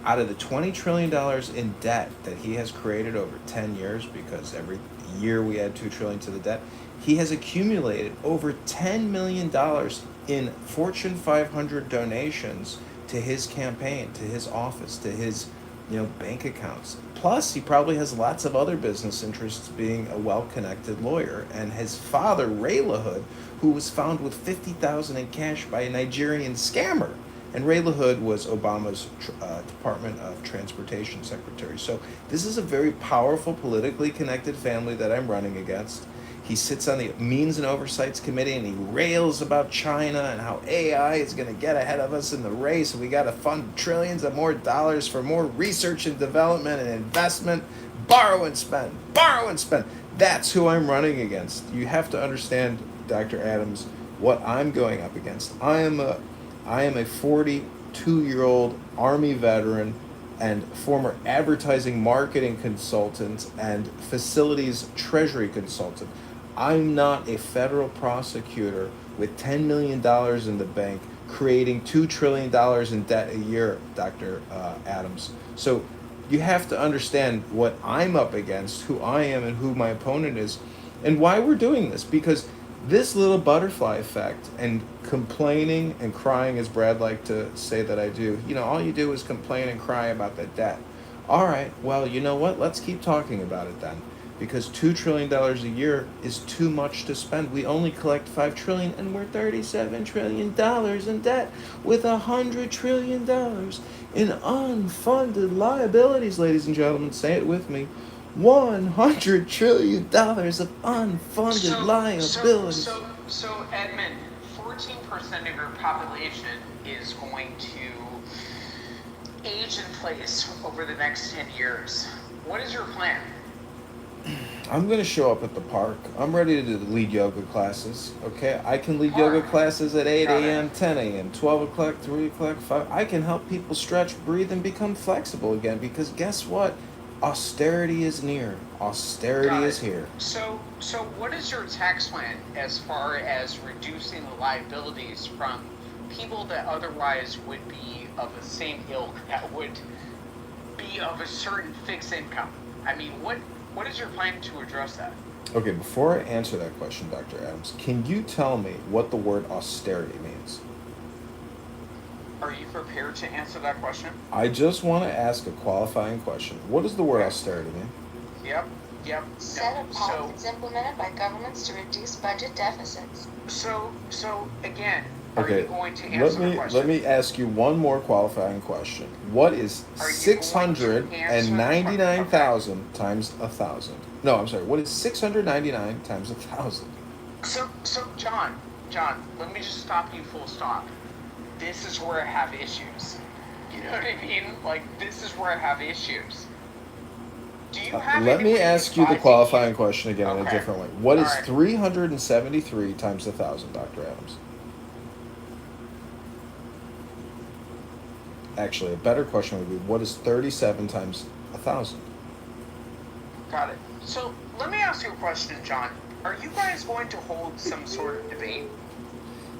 out of the $20 trillion in debt that he has created over 10 years, because every year we add $2 trillion to the debt, he has accumulated over $10 million in Fortune 500 donations to his campaign, to his office, to his bank accounts. Plus, he probably has lots of other business interests, being a well-connected lawyer. And his father, Ray LaHood, who was found with $50,000 in cash by a Nigerian scammer. And Ray LaHood was Obama's Department of Transportation secretary. So this is a very powerful, politically connected family that I'm running against. He sits on the Means and Oversights Committee, and he rails about China and how AI is going to get ahead of us in the race, and we got to fund trillions of more dollars for more research and development and investment. Borrow and spend. Borrow and spend. That's who I'm running against. You have to understand, Dr. Adams, what I'm going up against. I am a 42-year-old Army veteran and former advertising marketing consultant and facilities treasury consultant. I'm not a federal prosecutor with $10 million in the bank creating $2 trillion in debt a year, Dr. Adams. So you have to understand what I'm up against, who I am and who my opponent is, and why we're doing this. Because this little butterfly effect and complaining and crying, as Brad liked to say that I do, all you do is complain and cry about the debt. All right, well, you know what? Let's keep talking about it then. Because $2 trillion a year is too much to spend. We only collect $5 trillion, and we're $37 trillion in debt, with $100 trillion in unfunded liabilities, ladies and gentlemen. Say it with me. $100 trillion of unfunded liabilities. So Edmund, 14% of your population is going to age in place over the next 10 years. What is your plan? I'm going to show up at the park. I'm ready to lead yoga classes, okay? I can lead yoga classes at 8 a.m., 10 a.m., 12 o'clock, 3 o'clock, 5. I can help people stretch, breathe, and become flexible again, because guess what? Austerity is near. Austerity is here. So what is your tax plan as far as reducing the liabilities from people that otherwise would be of the same ilk, that would be of a certain fixed income? I mean, what is your plan to address that? Okay, before I answer that question, Dr. Adams, can you tell me what the word austerity means? Are you prepared to answer that question? I just want to ask a qualifying question. What does the word austerity mean? Yep. Set of policies implemented by governments to reduce budget deficits. So again, are you going to answer the question? Let me ask you one more qualifying question. What is 699,000 times 1,000? No, I'm sorry. What is 699 times 1,000? So John, let me just stop you full stop. This is where I have issues. You know what I mean? Like, this is where I have issues. Do you have Let me ask you the qualifying question again in a different way. What is 373 times 1,000, Dr. Adams? Actually, a better question would be, what is 37 times 1,000? Got it. So, let me ask you a question, John. Are you guys going to hold some sort of debate?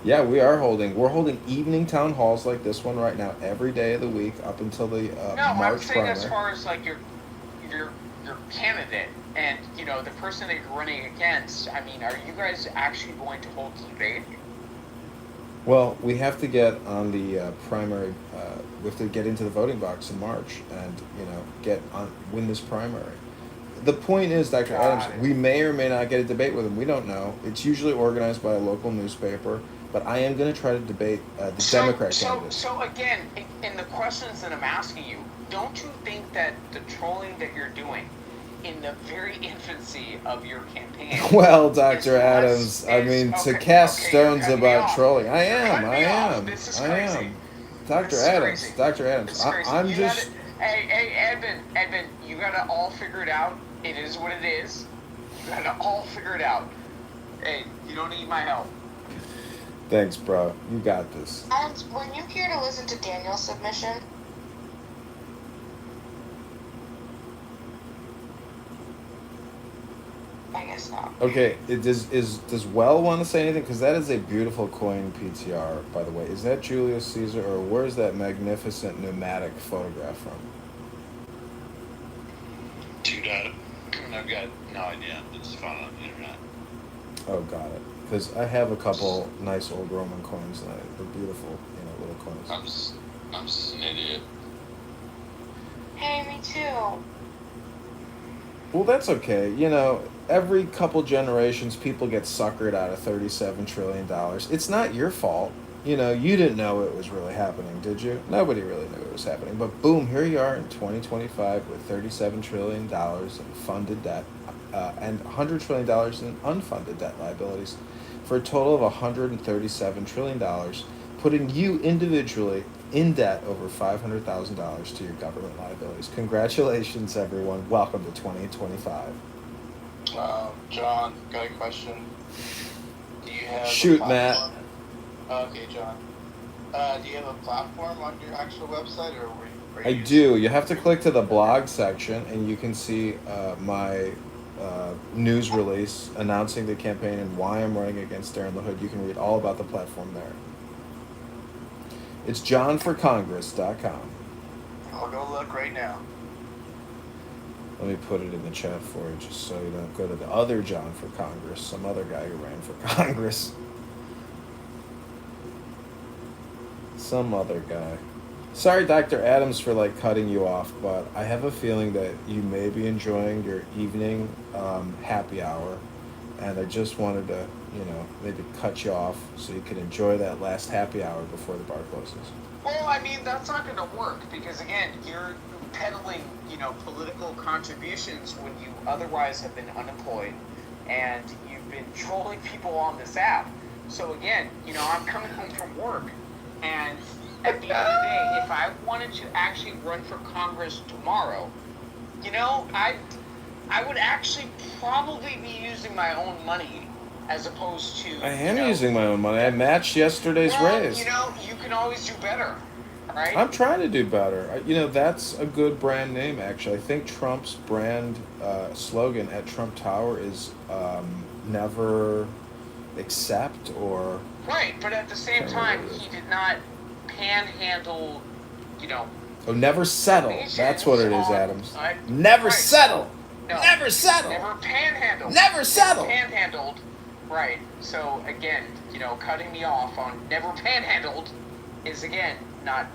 Yeah, we're holding evening town halls like this one right now every day of the week up until the March I'm saying primary. as far as like your candidate and the person that you're running against. I mean, are you guys actually going to hold debate? Well, we have to get on the primary. We have to get into the voting box in March, and win this primary. The point is, Dr. Adams, we may or may not get a debate with him. We don't know. It's usually organized by a local newspaper, but I am going to try to debate the Democrat candidate. So again, in the questions that I'm asking you, don't you think that the trolling that you're doing in the very infancy of your campaign? Well, Dr. Adams, to cast stones about trolling, I am. This is crazy. Dr. Adams, I'm just. Hey, Edmund, you gotta all figure it out. It is what it is. You gotta all figure it out. Hey, you don't need my help. Thanks, bro. You got this. And were you here to listen to Daniel's submission? I guess not. Okay, does Well want to say anything? Because that is a beautiful coin PTR, by the way. Is that Julius Caesar, or where's that magnificent pneumatic photograph from? I've got no idea. It's found on the internet. Oh, got it. Because I have a couple nice old Roman coins, and they're beautiful, little coins. I'm just an idiot. Hey, me too. Well, that's okay. Every couple generations, people get suckered out of $37 trillion. It's not your fault. You didn't know it was really happening, did you? Nobody really knew it was happening. But boom, here you are in 2025 with $37 trillion in funded debt and $100 trillion in unfunded debt liabilities for a total of $137 trillion, putting you individually in debt over $500,000 to your government liabilities. Congratulations, everyone. Welcome to 2025. John, got a question. Do you have Shoot, Matt. Okay, John. Do you have a platform on your actual website, or were you I do. You have to click to the blog section, and you can see my news release announcing the campaign and why I'm running against Darren LaHood. You can read all about the platform there. It's johnforcongress.com. I'll go look right now. Let me put it in the chat for you, just so you don't go to the other John for Congress, some other guy who ran for Congress. Some other guy. Sorry, Dr. Adams, for cutting you off, but I have a feeling that you may be enjoying your evening happy hour, and I just wanted to, maybe cut you off so you could enjoy that last happy hour before the bar closes. Well, that's not going to work because, again, you're peddling, political contributions when you otherwise have been unemployed and you've been trolling people on this app. So, again, I'm coming home from work, and at the end of the day, if I wanted to actually run for Congress tomorrow, I would actually probably be using my own money as opposed to... I am using my own money. I matched yesterday's raise. You can always do better, right? I'm trying to do better. That's a good brand name, actually. I think Trump's brand slogan at Trump Tower is never accept or... Right, but at the same time, he did not panhandle, Oh, never settle. That's what it is, Adams. Never right. settle. No, never settle. Never panhandle. Never settle. Panhandled. Right. So again, cutting me off on never panhandled is again not,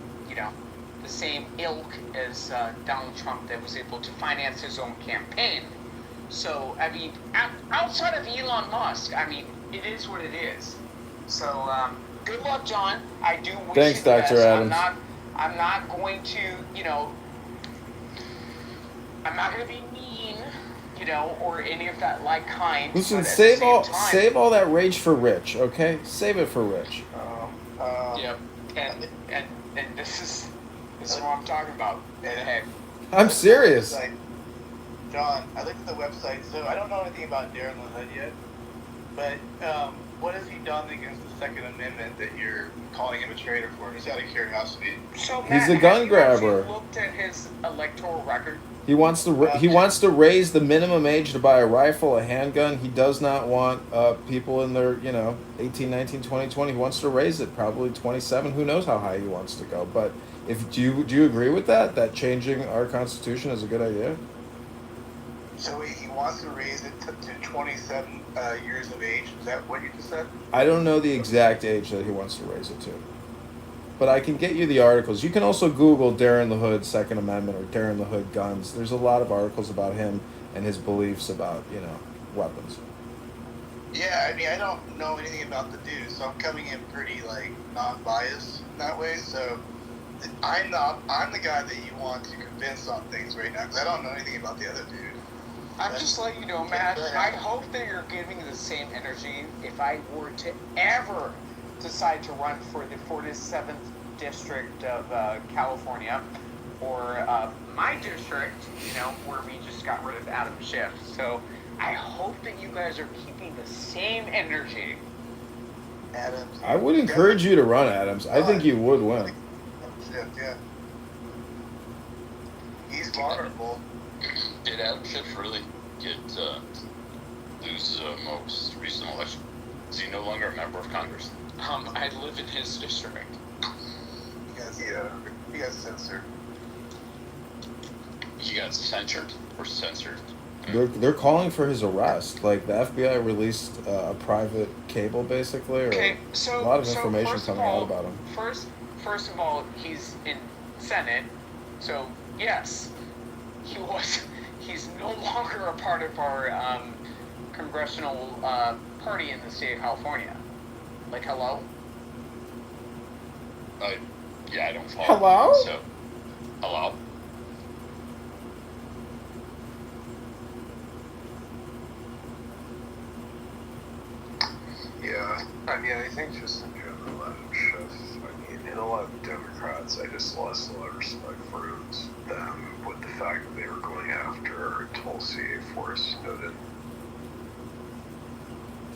the same ilk as Donald Trump that was able to finance his own campaign. So outside of Elon Musk, it is what it is. So good luck, John. I do wish Thanks, you the best. Dr. Adams. I'm not going to, I'm not going to be mean, or any of that kind. Listen, save all that rage for Rich, okay? Save it for Rich. Yep. And this is what I'm talking about. Hey. I'm serious. John, I looked at the website, so I don't know anything about Darren LaHood yet, but what has he done against the Second Amendment that you're calling him a traitor for? Just out of curiosity. So, Matt, he's a gun grabber. Have you looked at his electoral record? He wants to raise the minimum age to buy a rifle, a handgun. He does not want people in their 18, 19, 20, 20. He wants to raise it probably 27. Who knows how high he wants to go? But do you agree with that? That changing our constitution is a good idea? So wait, he wants to raise it to 27 years of age. Is that what you just said? I don't know the exact age that he wants to raise it to, but I can get you the articles. You can also Google Darren LaHood Second Amendment or Darren LaHood guns. There's a lot of articles about him and his beliefs about, weapons. Yeah, I mean, I don't know anything about the dude, so I'm coming in pretty like non-biased in that way. So I'm the guy that you want to convince on things right now because I don't know anything about the other dude. I'm just letting you know, Matt, I hope that you're giving the same energy if I were to ever decide to run for the 47th District of California, or my district, where we just got rid of Adam Schiff. So I hope that you guys are keeping the same energy. Adams. I would encourage you to run, Adams. I think you would win. Yeah. He's vulnerable. Did Adam Schiff really lose the most recent election? Is he no longer a member of Congress? I live in his district. He got censored. He got censored or censored? They're calling for his arrest. Like, the FBI released a private cable, basically, or a lot of information coming out about him. First of all, he's in Senate, so yes, he's no longer a part of our congressional party in the state of California. Like, hello? I don't follow. Hello? So, hello? Yeah, I mean, I think just in general, Adam Schiff, I mean, in a lot of Democrats, I just lost a lot of respect for them with the fact that they were going after Tulsi for Snowden.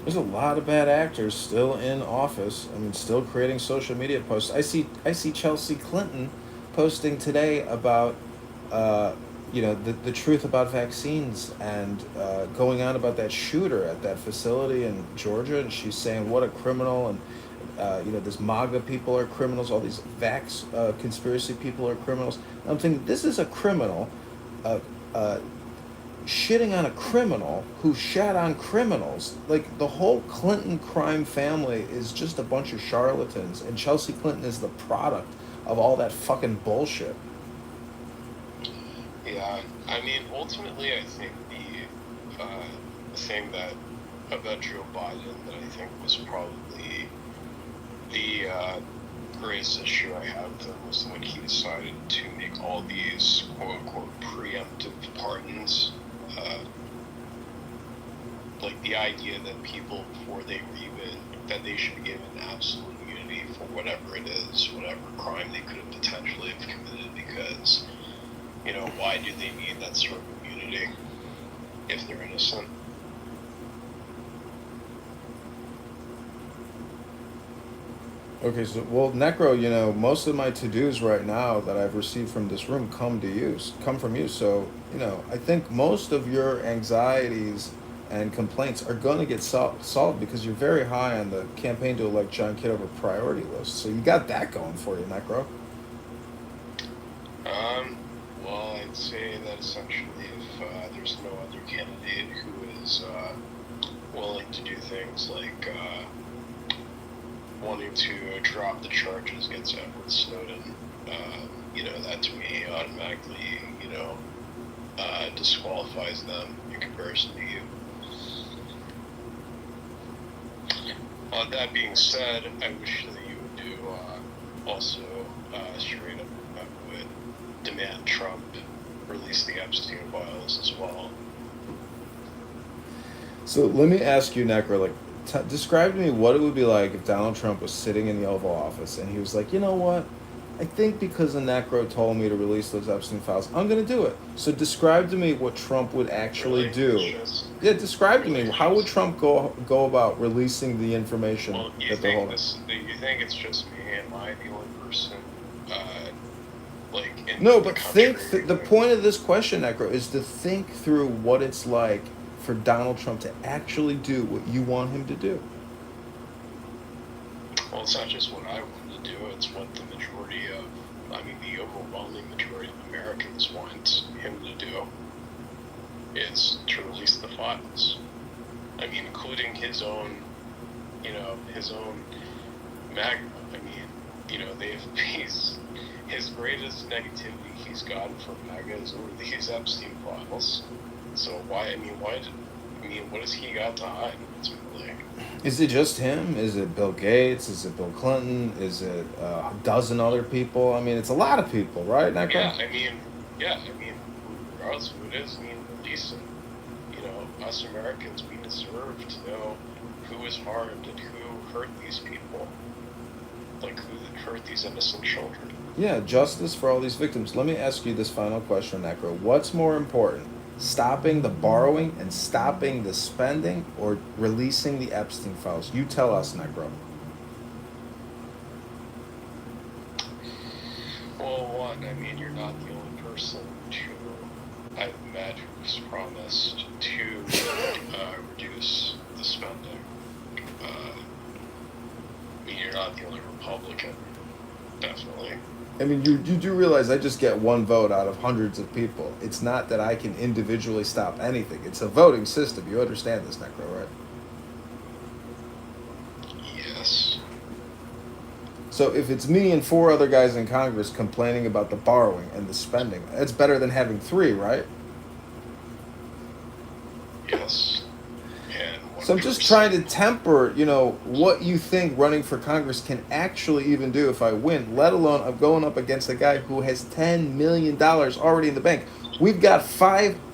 There's a lot of bad actors still in office. I mean, still creating social media posts. I see Chelsea Clinton posting today about, the truth about vaccines and going on about that shooter at that facility in Georgia. And she's saying what a criminal, and this MAGA people are criminals. All these vax conspiracy people are criminals. I'm thinking this is a criminal. Shitting on a criminal who shat on criminals. Like, the whole Clinton crime family is just a bunch of charlatans, and Chelsea Clinton is the product of all that fucking bullshit. Yeah, I mean, ultimately, I think the thing about Joe Biden that I think was probably the greatest issue I have with him was when he decided to make all these quote-unquote preemptive pardons. Like the idea that people, before they were even, that they should be given absolute immunity for whatever it is, whatever crime they could have potentially have committed, because, why do they need that sort of immunity if they're innocent? Okay, so, Necro, most of my to-dos right now that I've received from this room come from you. So, I think most of your anxieties and complaints are going to get solved because you're very high on the campaign to elect John Kitover priority list. So you got that going for you, Necro. Well, I'd say that essentially if there's no other candidate who is willing to do things like wanting to drop the charges against Edward Snowden, that to me automatically, disqualifies them in comparison to you. That being said, I wish that you would do also straight up would demand Trump release the Epstein files as well. So let me ask you, Necro, describe to me what it would be like if Donald Trump was sitting in the Oval Office and he was like, you know what? I think because the Necro told me to release those Epstein files, I'm going to do it. So describe to me what Trump would actually do. Yeah, describe to me. How would Trump go about releasing the information that they're holding? You think it's just me? Am I the only person, No, but the point of this question, Necro, is to think through what it's like for Donald Trump to actually do what you want him to do. Well, it's not just what I want to do, it's what the overwhelming majority of Americans want him to do. is to release the files. I mean, including his own, his own magma. I mean, his greatest negativity he's gotten from MAGA is over these Epstein files. So what has he got to hide, ultimately? Is it just him? Is it Bill Gates? Is it Bill Clinton? Is it a dozen other people? I mean, it's a lot of people, right? Yeah, regardless of who it is, decent. Us Americans, we deserve to know who was harmed and who hurt these people. Like, who hurt these innocent children. Yeah, justice for all these victims. Let me ask you this final question, Necro. What's more important? Stopping the borrowing and stopping the spending, or releasing the Epstein files? You tell us, Necro. Well, one, you're not the only person I've met who's promised to reduce the spending. You're not the only Republican, definitely. You do realize I just get one vote out of hundreds of people. It's not that I can individually stop anything. It's a voting system. You understand this, Necro, right? Yes. So if it's me and 4 other guys in Congress complaining about the borrowing and the spending, it's better than having 3, right? Yes. So I'm just trying to temper, what you think running for Congress can actually even do if I win, let alone I'm going up against a guy who has $10 million already in the bank. We've got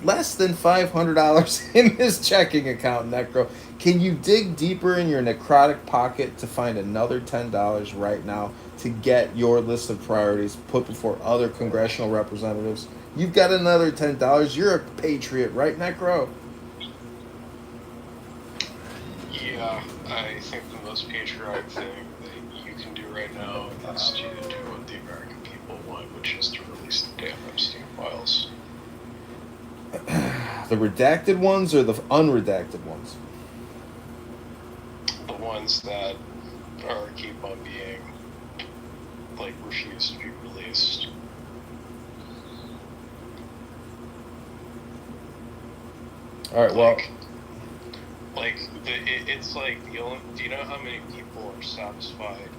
less than $500 in his checking account, Necro. Can you dig deeper in your necrotic pocket to find another $10 right now to get your list of priorities put before other congressional representatives? You've got another $10. You're a patriot, right, Necro? Yeah, I think the most patriotic thing that you can do right now is to do what the American people want, which is to release the damn Epstein files. The redacted ones or the unredacted ones? The ones that keep on being, refused to be released. Alright, well... It's like do you know how many people are satisfied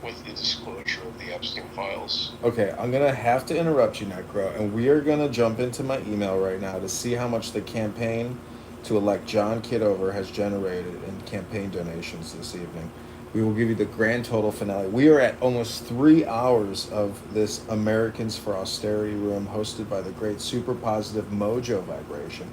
with the disclosure of the Epstein files? Okay, I'm going to have to interrupt you, Necro, and we are going to jump into my email right now to see how much the campaign to elect John Kitover has generated in campaign donations this evening. We will give you the grand total finale. We are at almost 3 hours of this Americans for Austerity room hosted by the great super positive Mojo Vibration.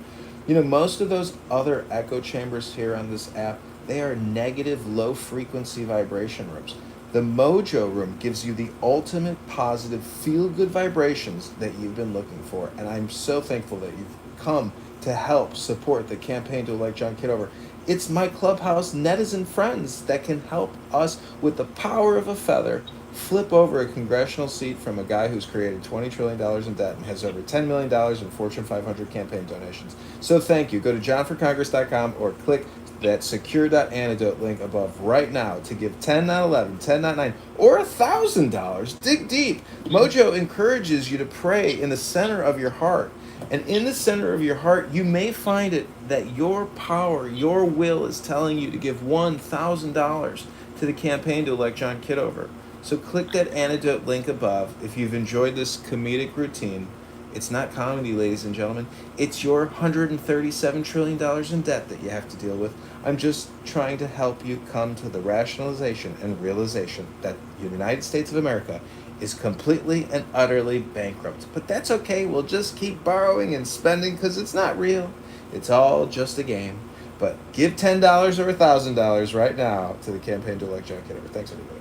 Most of those other echo chambers here on this app, they are negative, low-frequency vibration rooms. The Mojo room gives you the ultimate positive, feel-good vibrations that you've been looking for, and I'm so thankful that you've come to help support the campaign to elect John Kitover. It's my Clubhouse netizen friends that can help us, with the power of a feather, flip over a congressional seat from a guy who's created $20 trillion in debt and has over $10 million in Fortune 500 campaign donations. So thank you. Go to johnforcongress.com or click that secure.antidote link above right now to give 10, not 11, 10, not 9, or $1,000. Dig deep. Mojo encourages you to pray in the center of your heart. And in the center of your heart, you may find it that your power, your will is telling you to give $1,000 to the campaign to elect John Kitover. So click that antidote link above if you've enjoyed this comedic routine. It's not comedy, ladies and gentlemen. It's your $137 trillion in debt that you have to deal with. I'm just trying to help you come to the rationalization and realization that the United States of America is completely and utterly bankrupt. But that's okay. We'll just keep borrowing and spending because it's not real. It's all just a game. But give $10 or $1,000 right now to the campaign to elect John Kitover. Thanks, everybody.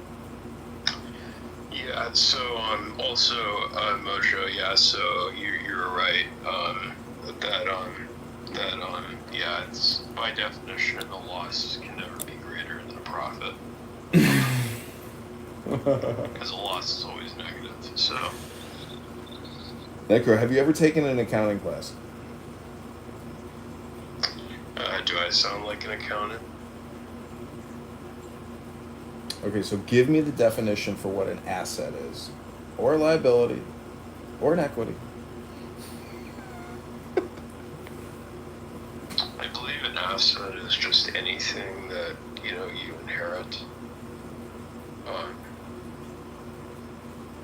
Yeah, so also Mojo, yeah, so you're right, yeah, it's by definition the loss can never be greater than a profit. Because a loss is always negative, so. Necro, have you ever taken an accounting class? Do I sound like an accountant? Okay, so give me the definition for what an asset is, or a liability, or an equity. asset is just anything that, you know, you inherit. Or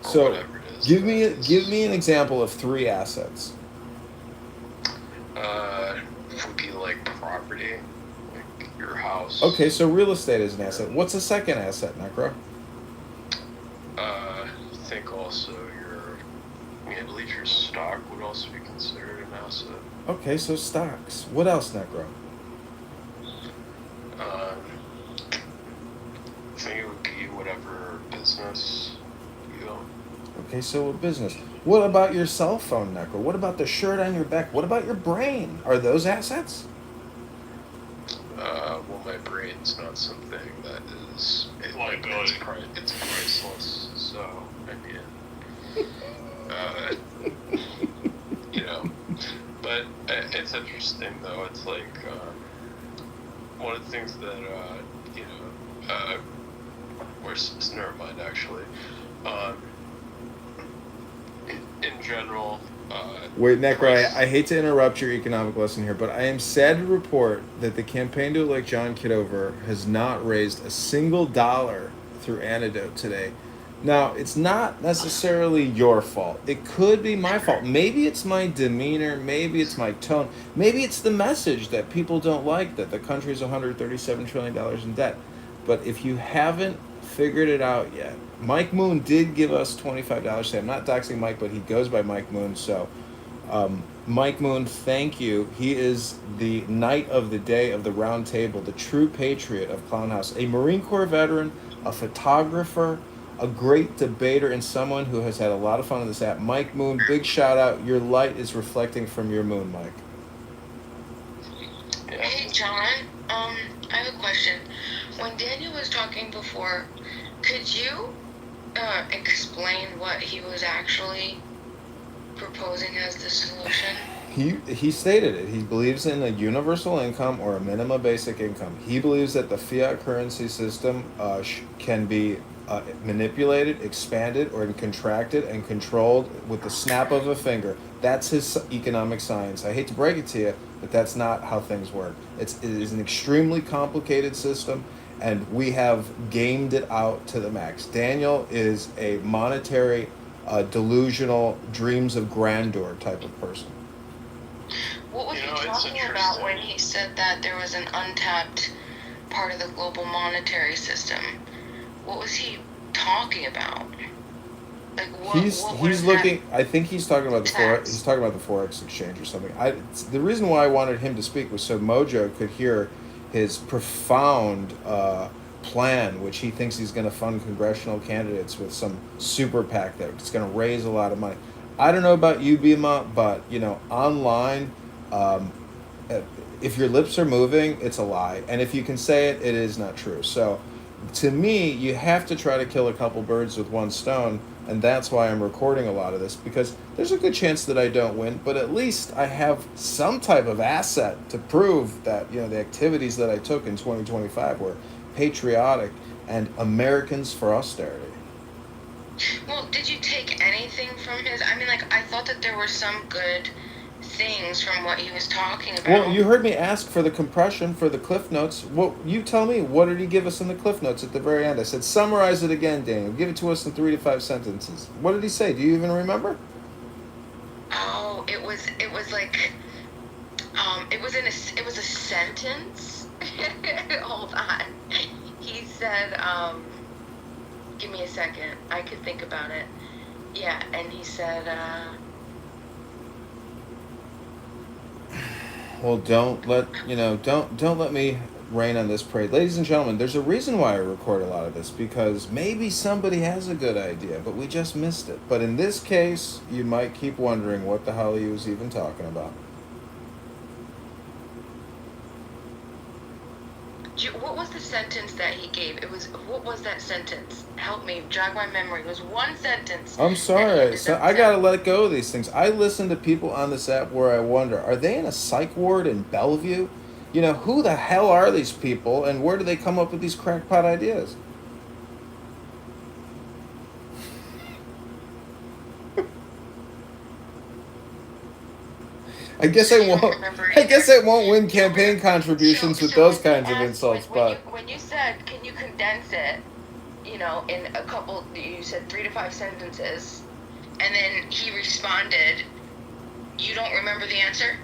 So, whatever it is. give me an example of 3 assets. Would be like property, like your house. Okay, so real estate is an asset. What's a second asset, Necro? I think also I believe your stock would also be considered an asset. Okay, so stocks. What else, Necro? I think it would be whatever business you own. Okay, so a business. What about your cell phone, Necro? What about the shirt on your back? What about your brain? Are those assets? Well, my brain's not something that is liability. It's priceless. So I mean, you know, but it's interesting though. It's like one of the things that you know, never mind actually. In general. Wait, Necro, I hate to interrupt your economic lesson here, but I am sad to report that the campaign to elect John Kitover has not raised a single dollar through Antidote today. Now, it's not necessarily your fault. It could be my fault. Maybe it's my demeanor. Maybe it's my tone. Maybe it's the message that people don't like, that the country is $137 trillion in debt. But if you haven't figured it out yet, Mike Moon did give us $25 today. I'm not doxing Mike, but he goes by Mike Moon. So, Mike Moon, thank you. He is the knight of the day of the round table, the true patriot of Clown House, a Marine Corps veteran, a photographer, a great debater, and someone who has had a lot of fun on this app. Mike Moon, big shout out. Your light is reflecting from your moon, Mike. Hey, John. I have a question. When Daniel was talking before, could you explain what he was actually proposing as the solution? He stated it. He believes in a universal income or a minimum basic income. He believes that the fiat currency system can be manipulated, expanded, or contracted and controlled with the snap of a finger. That's his economic science. I hate to break it to you, but that's not how things work. It is an extremely complicated system, and we have gamed it out to the max. Daniel is a monetary, delusional, dreams of grandeur type of person. What was he talking about when he said that there was an untapped part of the global monetary system? What was he talking about? Like He's looking. I think he's talking about the forex. He's talking about the forex exchange or something. The reason why I wanted him to speak was so Mojo could hear his profound plan, which he thinks he's going to fund congressional candidates with some super PAC that's going to raise a lot of money. I don't know about you, Bima, but online, if your lips are moving, it's a lie, and if you can say it, it is not true. So, to me, you have to try to kill a couple birds with one stone, and that's why I'm recording a lot of this, because there's a good chance that I don't win, but at least I have some type of asset to prove that the activities that I took in 2025 were patriotic and Americans for austerity. Well, did you take anything from his? I mean, I thought that there were some good things from what he was talking about. Well, you heard me ask for the compression for the Cliff Notes. Well, you tell me, what did he give us in the Cliff Notes at the very end? I said, summarize it again, Daniel. Give it to us in 3 to 5 sentences. What did he say? Do you even remember? Oh, it was like, it was a sentence. Hold on. He said, give me a second. I could think about it. Yeah, and he said, well, don't let me rain on this parade. Ladies and gentlemen, there's a reason why I record a lot of this, because maybe somebody has a good idea, but we just missed it. But in this case, you might keep wondering what the hell he was even talking about. what was the sentence that he gave? What was that sentence? Help me, jog my memory. It was one sentence. I'm sorry. I gotta let go of these things. I listen to people on this app where I wonder, are they in a psych ward in Bellevue? Who the hell are these people, and where do they come up with these crackpot ideas? I guess I won't. remember I guess either. I won't win campaign contributions with So those when he kinds of asked, insults. But when you said, can you condense it, you know, in a couple, you said 3 to 5 sentences, and then he responded, you don't remember the answer?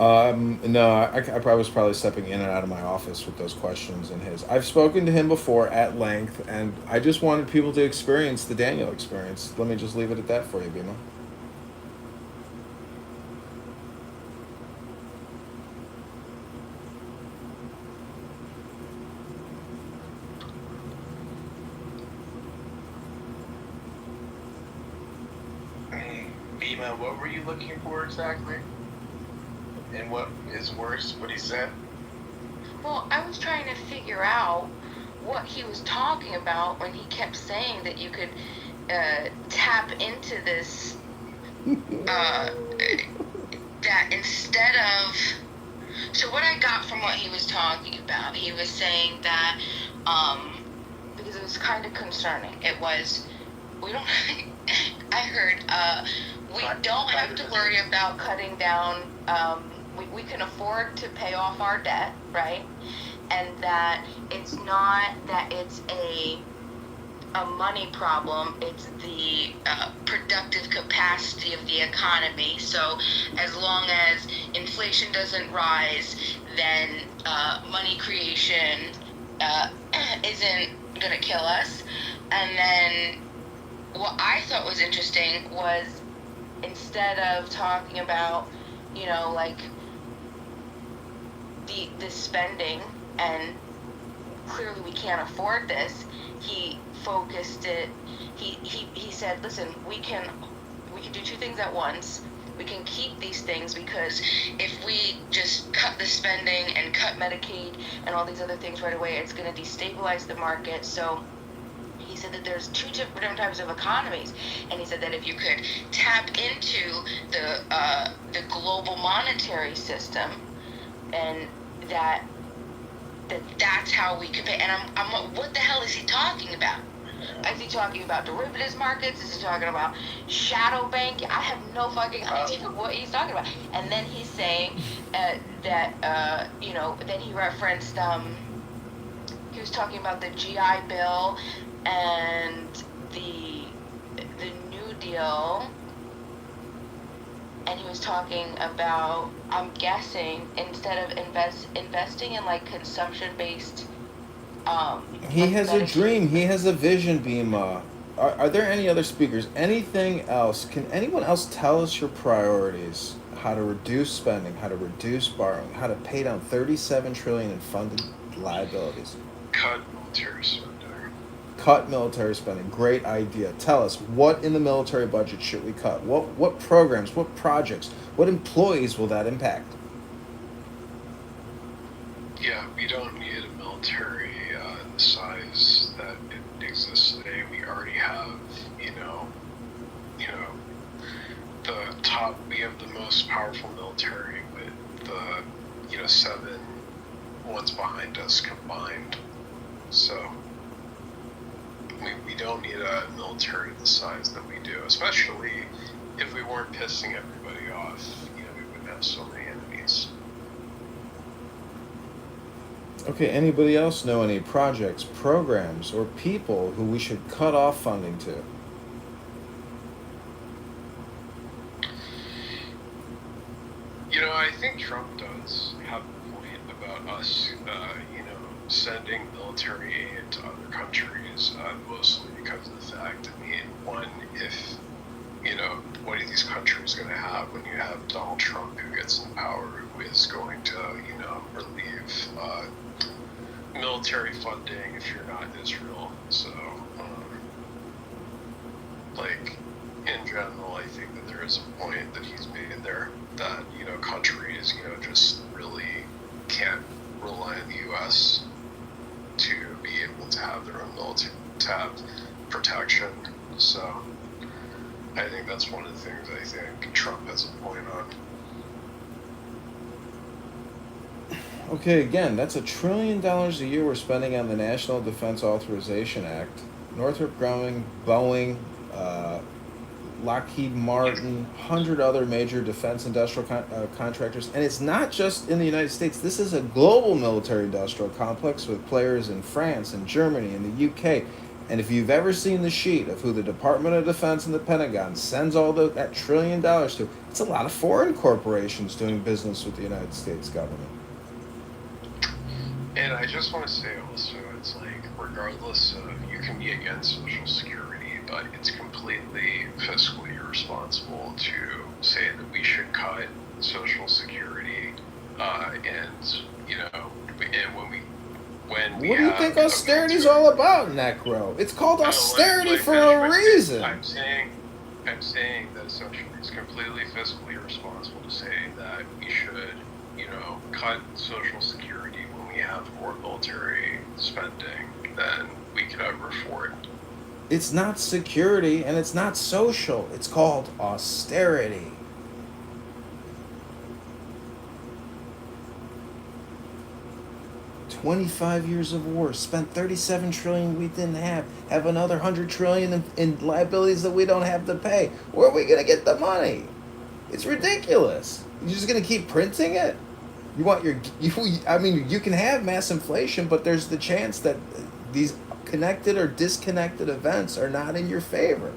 no, I was probably stepping in and out of my office with those questions and his. I've spoken to him before at length, and I just wanted people to experience the Daniel experience. Let me just leave it at that for you, Bima. Bima, what were you looking for exactly? And what is worse, what he said? Well, I was trying to figure out what he was talking about when he kept saying that you could tap into this, that instead of, so what I got from what he was talking about, he was saying that, because it was kind of concerning, it was, we don't, I heard, we don't have to worry about cutting down, we can afford to pay off our debt, right? And that it's not that it's a money problem, it's the productive capacity of the economy. So as long as inflation doesn't rise, then money creation isn't going to kill us. And then what I thought was interesting was, instead of talking about, you know, like the spending, and clearly we can't afford this, he focused it, he said, listen, we can do two things at once. We can keep these things, because if we just cut the spending and cut Medicaid and all these other things right away, it's going to destabilize the market. So he said that there's two different types of economies, and he said that if you could tap into the global monetary system, and that's how we could pay. And I'm like, what the hell is he talking about? Is he talking about derivatives markets? Is he talking about shadow banking? I have no fucking idea what he's talking about. And then he's saying that you know, then he referenced he was talking about the GI Bill and the New Deal, and he was talking about, I'm guessing, instead of investing in like consumption-based. He has a dream. He has a vision, Bima. Are there any other speakers? Anything else? Can anyone else tell us your priorities? How to reduce spending, how to reduce borrowing, how to pay down $37 trillion in funded liabilities. Cut military spending. Cut military spending. Great idea. Tell us, what in the military budget should we cut? What programs, what projects, what employees will that impact? Yeah, we don't need a military the size that it exists today. We already have, we have the most powerful military with the, 7 ones behind us combined. So we don't need a military the size that we do, especially if we weren't pissing everybody off. We wouldn't have so many enemies. Okay, anybody else know any projects, programs, or people who we should cut off funding to? I think Trump does have a point about us, sending military aid to other countries, mostly because of the fact, one, if, what are these countries going to have when you have Donald Trump, who gets in power, who is going to, relieve military funding if you're not Israel. So, in general, I think that there is a point that he's made there that, countries, just really can't rely on the U.S. to be able to have their own military, to have protection. So, I think that's one of the things I think Trump has a point on. Okay, again, that's $1 trillion a year we're spending on the National Defense Authorization Act. Northrop Grumman, Boeing, Lockheed Martin, 100 other major defense industrial contractors. And it's not just in the United States. This is a global military industrial complex with players in France and Germany and the UK. And if you've ever seen the sheet of who the Department of Defense and the Pentagon sends all that $1 trillion to, it's a lot of foreign corporations doing business with the United States government. And I just want to say also, it's like, regardless of, you can be against Social Security, but it's completely fiscally irresponsible to say that we should cut Social Security, and, you know, and when we What do you think austerity's all about, Necro? It's called austerity for a reason. I'm saying that essentially it's completely fiscally irresponsible to say that we should, you know, cut Social Security when we have more military spending than we could ever afford. It's not security and it's not social. It's called austerity. $25 years of war, spent $37 trillion we didn't have another $100 trillion in liabilities that we don't have to pay. Where are we gonna get the money? It's ridiculous. You're just gonna keep printing it? You want I mean, you can have mass inflation, but there's the chance that these connected or disconnected events are not in your favor.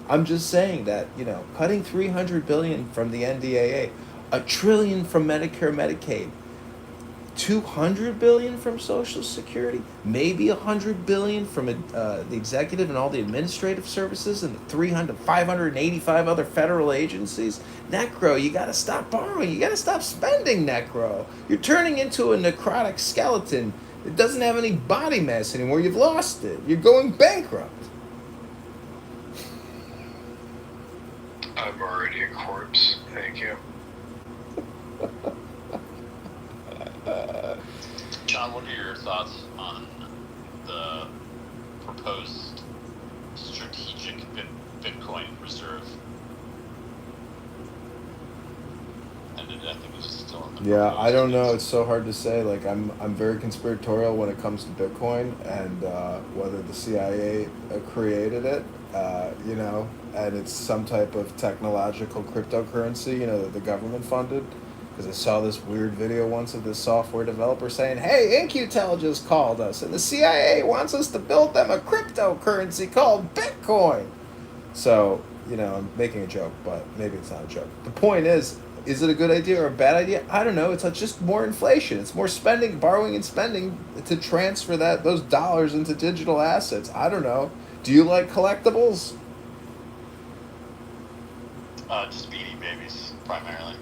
I'm just saying that, you know, cutting $300 billion from the NDAA, $1 trillion from Medicare, Medicaid, $200 billion from Social Security, maybe $100 billion from the executive and all the administrative services and the 585 other federal agencies. Necro, you got to stop borrowing. You got to stop spending, Necro. You're turning into a necrotic skeleton. It doesn't have any body mass anymore. You've lost it. You're going bankrupt. I'm already a corpse. Thank you. John, what are your thoughts on the proposed strategic Bitcoin reserve? And I think it's still in the Yeah, I don't know. It's so hard to say. Like, I'm very conspiratorial when it comes to Bitcoin and whether the CIA created it, you know, and it's some type of technological cryptocurrency, you know, that the government funded. Because I saw this weird video once of this software developer saying, hey, InQtel just called us, and the CIA wants us to build them a cryptocurrency called Bitcoin. So, you know, I'm making a joke, but maybe it's not a joke. The point is it a good idea or a bad idea? I don't know. It's just more inflation. It's more spending, borrowing and spending to transfer those dollars into digital assets. I don't know. Do you like collectibles? Just Beanie Babies, primarily.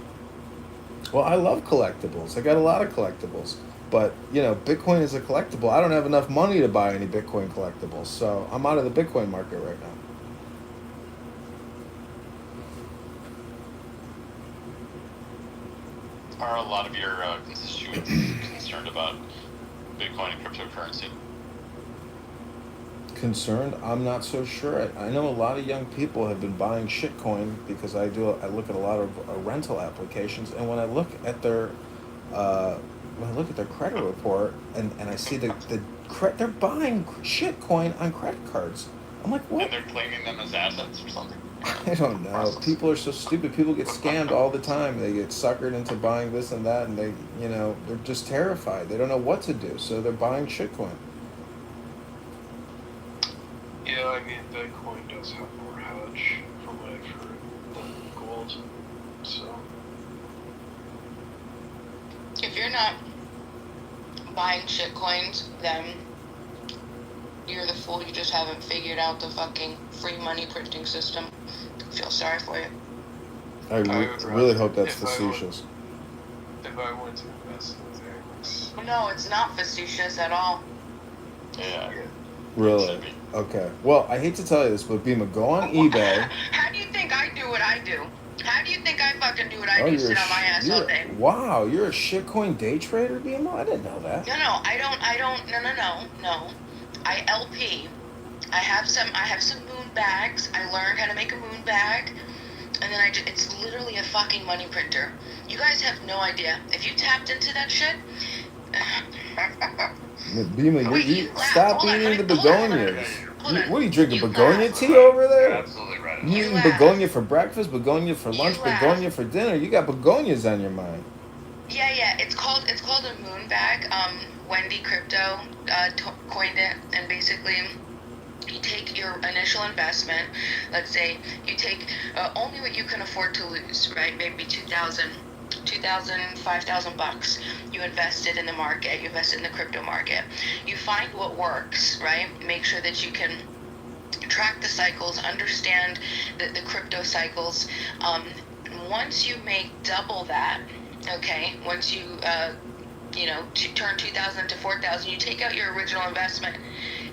Well, I love collectibles. I got a lot of collectibles. But, you know, Bitcoin is a collectible. I don't have enough money to buy any Bitcoin collectibles. So I'm out of the Bitcoin market right now. Are a lot of your constituents concerned about Bitcoin and cryptocurrency? Concerned? I'm not so sure. I know a lot of young people have been buying shitcoin because I look at a lot of rental applications, and when I look at their credit report and I see they're buying shitcoin on credit cards. I'm like, what? And they're claiming them as assets or something. I don't know. People are so stupid. People get scammed all the time. They get suckered into buying this and that, and they're just terrified. They don't know what to do, so they're buying shitcoin. Yeah, I mean, Bitcoin does have more hedge from what I've heard than gold, so. If you're not buying shitcoins, then you're the fool. You just haven't figured out the fucking free money printing system. I feel sorry for you. I really hope that's facetious. If I want to invest in things. No, it's not facetious at all. Yeah. Really? Okay. Well, I hate to tell you this, but Bima, go on eBay. How do you think I do what I do? How do you think I fucking do what I do? Sit on my ass all day. Wow, you're a shitcoin day trader, Bima? I didn't know that. No, I don't. No. I LP. I have some moon bags. I learned how to make a moon bag, and then it's literally a fucking money printer. You guys have no idea. If you tapped into that shit. Bima, you stop eating the begonias. What are you drinking, begonia tea over there? You're absolutely right. You You eating laugh. begonia for breakfast, begonia for lunch, You laugh. begonia for dinner. You got begonias on your mind. Yeah. It's called a moon bag. Wendy Crypto coined it, and basically, you take your initial investment. Let's say you take only what you can afford to lose, right? Maybe 2,000, 5,000 bucks. You invest it in the market. You invest it in the crypto market. You find what works, right? Make sure that you can track the cycles, understand the crypto cycles. Once you make double that, okay, once you turn 2,000 to 4,000, you take out your original investment,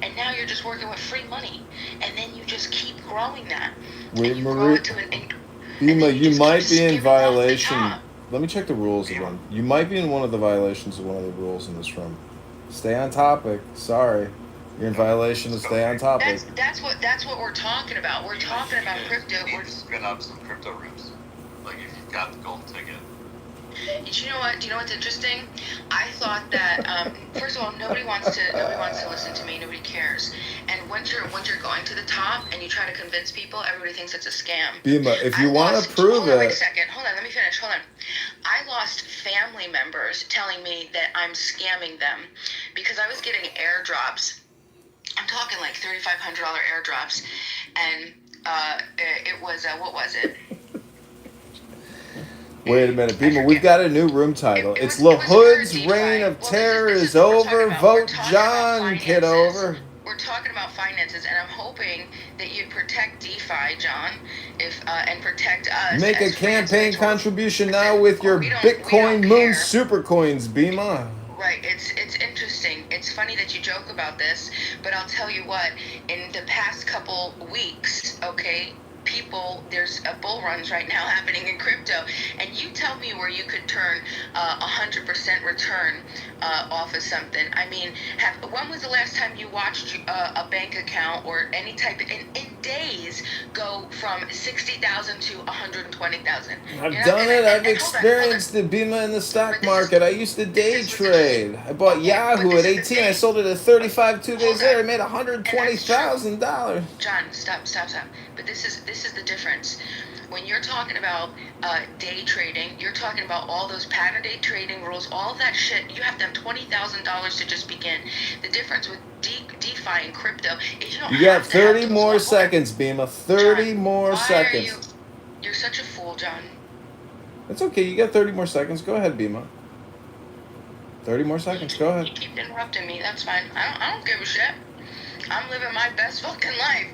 and now you're just working with free money, and then you just keep growing that. Wait, And you grow Marie, it to Bima, you just might keep be in skimming off the violation. top. Let me check the rules again. You might be in one of the violations of one of the rules in this room. Stay on topic. Sorry, you're in violation of stay on topic. That's what we're talking about. We're talking about crypto. You need to spin up some crypto rooms. Like if you've got the golden ticket. Do you know what? Do you know what's interesting? I thought that first of all, nobody wants to listen to me. Nobody cares. And once you're going to the top and you try to convince people, everybody thinks it's a scam. Bima, if you want to prove Hold on, wait a it, second. Hold on, let me finish. Hold on. I lost family members telling me that I'm scamming them because I was getting airdrops. I'm talking like $3,500 airdrops, and it was what was it? wait a minute, Bima, we've got a new room title. It's La Hood's Reign of Terror is over. Vote John, Kitover. We're talking about finances, and I'm hoping that you protect DeFi, John, and protect us. Make a campaign contribution now with your Bitcoin Moon Super Coins, Bima. Right, it's interesting. It's funny that you joke about this, but I'll tell you what, in the past couple weeks, okay, there's a bull runs right now happening in crypto, and you tell me where you could turn 100% return off of something. I mean, when was the last time you watched a bank account or any type of, in days, go from 60,000 to 120,000? I've done it. I've experienced it, Bima, in the stock market. I used to day trade. I bought Yahoo at 18. I sold it at 35 2 days later. I made $120,000. John, stop. But this is the difference. When you're talking about day trading, you're talking about all those pattern day trading rules, all of that shit. You have to have $20,000 to just begin. The difference with DeFi and crypto is you don't You got have to have 30 those more level- seconds, Bima. 30 more Why seconds. You're such a fool, John. It's okay. You got 30 more seconds. Go ahead, Bima. 30 more seconds. Go ahead. You keep interrupting me. That's fine. I don't give a shit. I'm living my best fucking life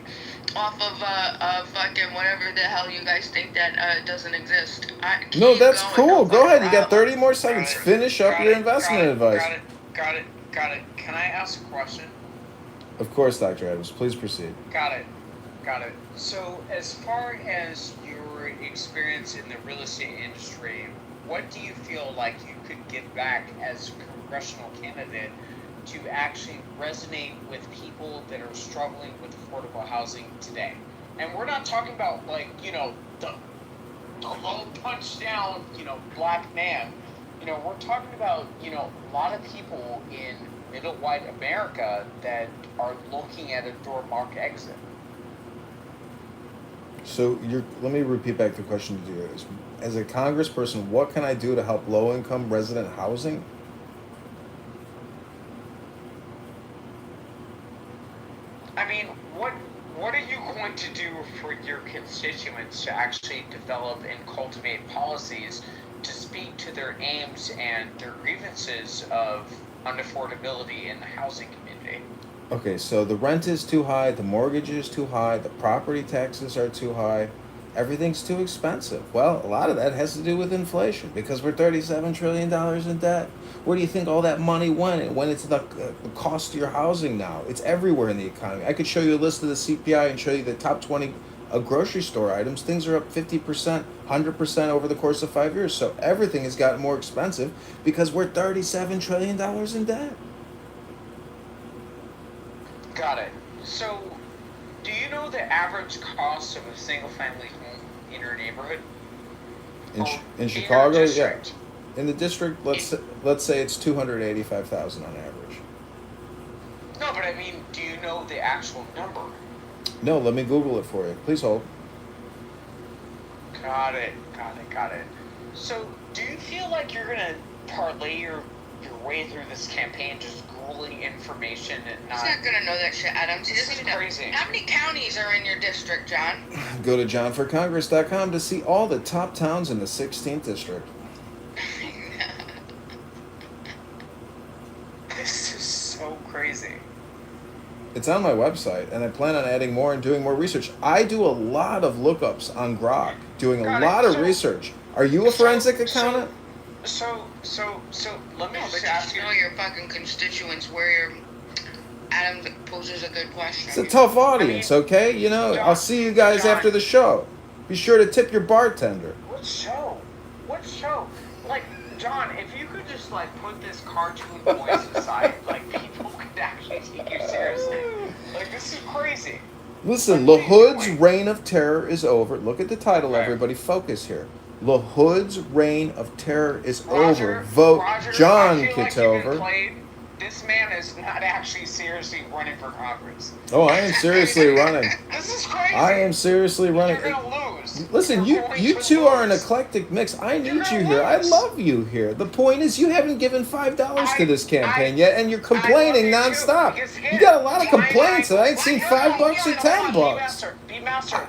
off of fucking whatever the hell you guys think that doesn't exist. No, that's cool. Go ahead. You got 30 more seconds. Finish up your investment advice. Got it. Can I ask a question? Of course, Dr. Adams. Please proceed. Got it. So, as far as your experience in the real estate industry, what do you feel like you could give back as a congressional candidate to actually resonate with people that are struggling with affordable housing today? And we're not talking about the low punch down, black man. We're talking about, a lot of people in middle white America that are looking at a door mark exit. So let me repeat back the question to you. As a congressperson, what can I do to help low-income resident housing? I mean, what are you going to do for your constituents to actually develop and cultivate policies to speak to their aims and their grievances of unaffordability in the housing community? Okay, so the rent is too high, the mortgage is too high, the property taxes are too high, everything's too expensive. Well, a lot of that has to do with inflation because we're $37 trillion in debt. Where do you think all that money went? It went into the cost of your housing now. It's everywhere in the economy. I could show you a list of the CPI and show you the top 20 grocery store items. Things are up 50%, 100% over the course of 5 years. So everything has gotten more expensive because we're $37 trillion in debt. Got it. So, do you know the average cost of a single-family home in your neighborhood? In Chicago, yeah. In the district, let's say it's $285,000 on average. No, but I mean, do you know the actual number? No, let me Google it for you. Please hold. Got it. So, do you feel like you're gonna parlay your way through this campaign, just grueling information and not? He's not gonna know that shit, Adams. He This doesn't is even know. crazy. How many counties are in your district, John? Go to johnforcongress.com to see all the top towns in the 16th district. This is so crazy. It's on my website, and I plan on adding more and doing more research. I do a lot of lookups on Grok, doing a lot of research. Are you a forensic accountant? So, let me No, just but ask just you. know your fucking constituents where your Adams poses a good question. It's a tough audience, okay? You know, I'll see you guys after the show. Be sure to tip your bartender. What show? Like, John, if you could just, like, put this cartoon voice aside, like, people could actually take you seriously. Like, this is crazy. Listen, LaHood's reign of terror is over. Look at the title, everybody. Focus here. LaHood's reign of terror is over. Vote John I feel like you've Kitover. been played. This man is not actually seriously running for Congress. Oh, I am seriously running. This is crazy. I am seriously running. You're gonna lose. Listen, you two are an eclectic mix. I need you here. I love you here. The point is, you haven't given $5 to this campaign yet, and you're complaining nonstop. You got a lot of complaints, and I ain't seen $5 or $10.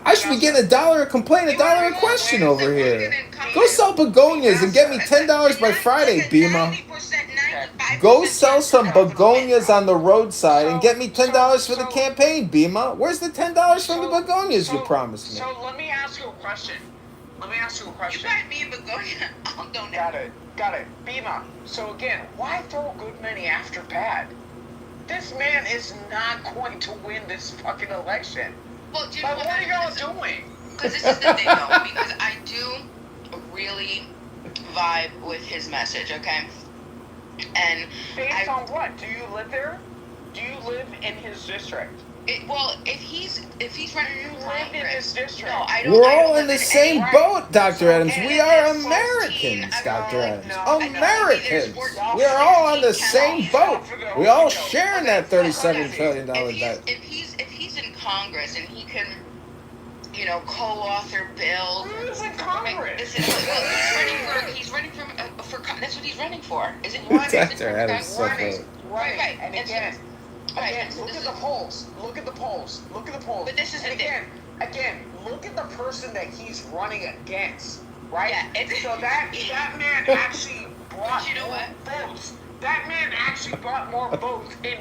I should be getting $1 a complaint, $1 a question over here. Go sell begonias and get me $10 by Friday, Bima. Go sell some begonias on the roadside and get me $10 for the campaign, Bima. Where's the $10 from the begonias you promised me? So let me ask you a question. You buy me a begonia, I'll donate. Got it. Bima. So again, why throw good money after bad? This man is not going to win this fucking election. Well, do you know Like, what are y'all doing? Because this is the thing, though. Because I do really vibe with his message, okay? And based on what? Do you live there? Do you live in his district? Well, if he's running, you live in his district. No, I don't. We're all in the same boat, Dr. Adams. We are Americans, Dr. Adams. Americans. We are all on the same boat. We all share in that $37 trillion debt. If he's in Congress and he can, co-author bills. Who's in Congress? Listen, he's running for that's what he's running for, isn't he? Dr. Adams, so Right. And again, look at the polls. Look at the polls. But this is again, look at the person that he's running against, right? Yeah, so that man actually brought more votes. That man actually brought more votes than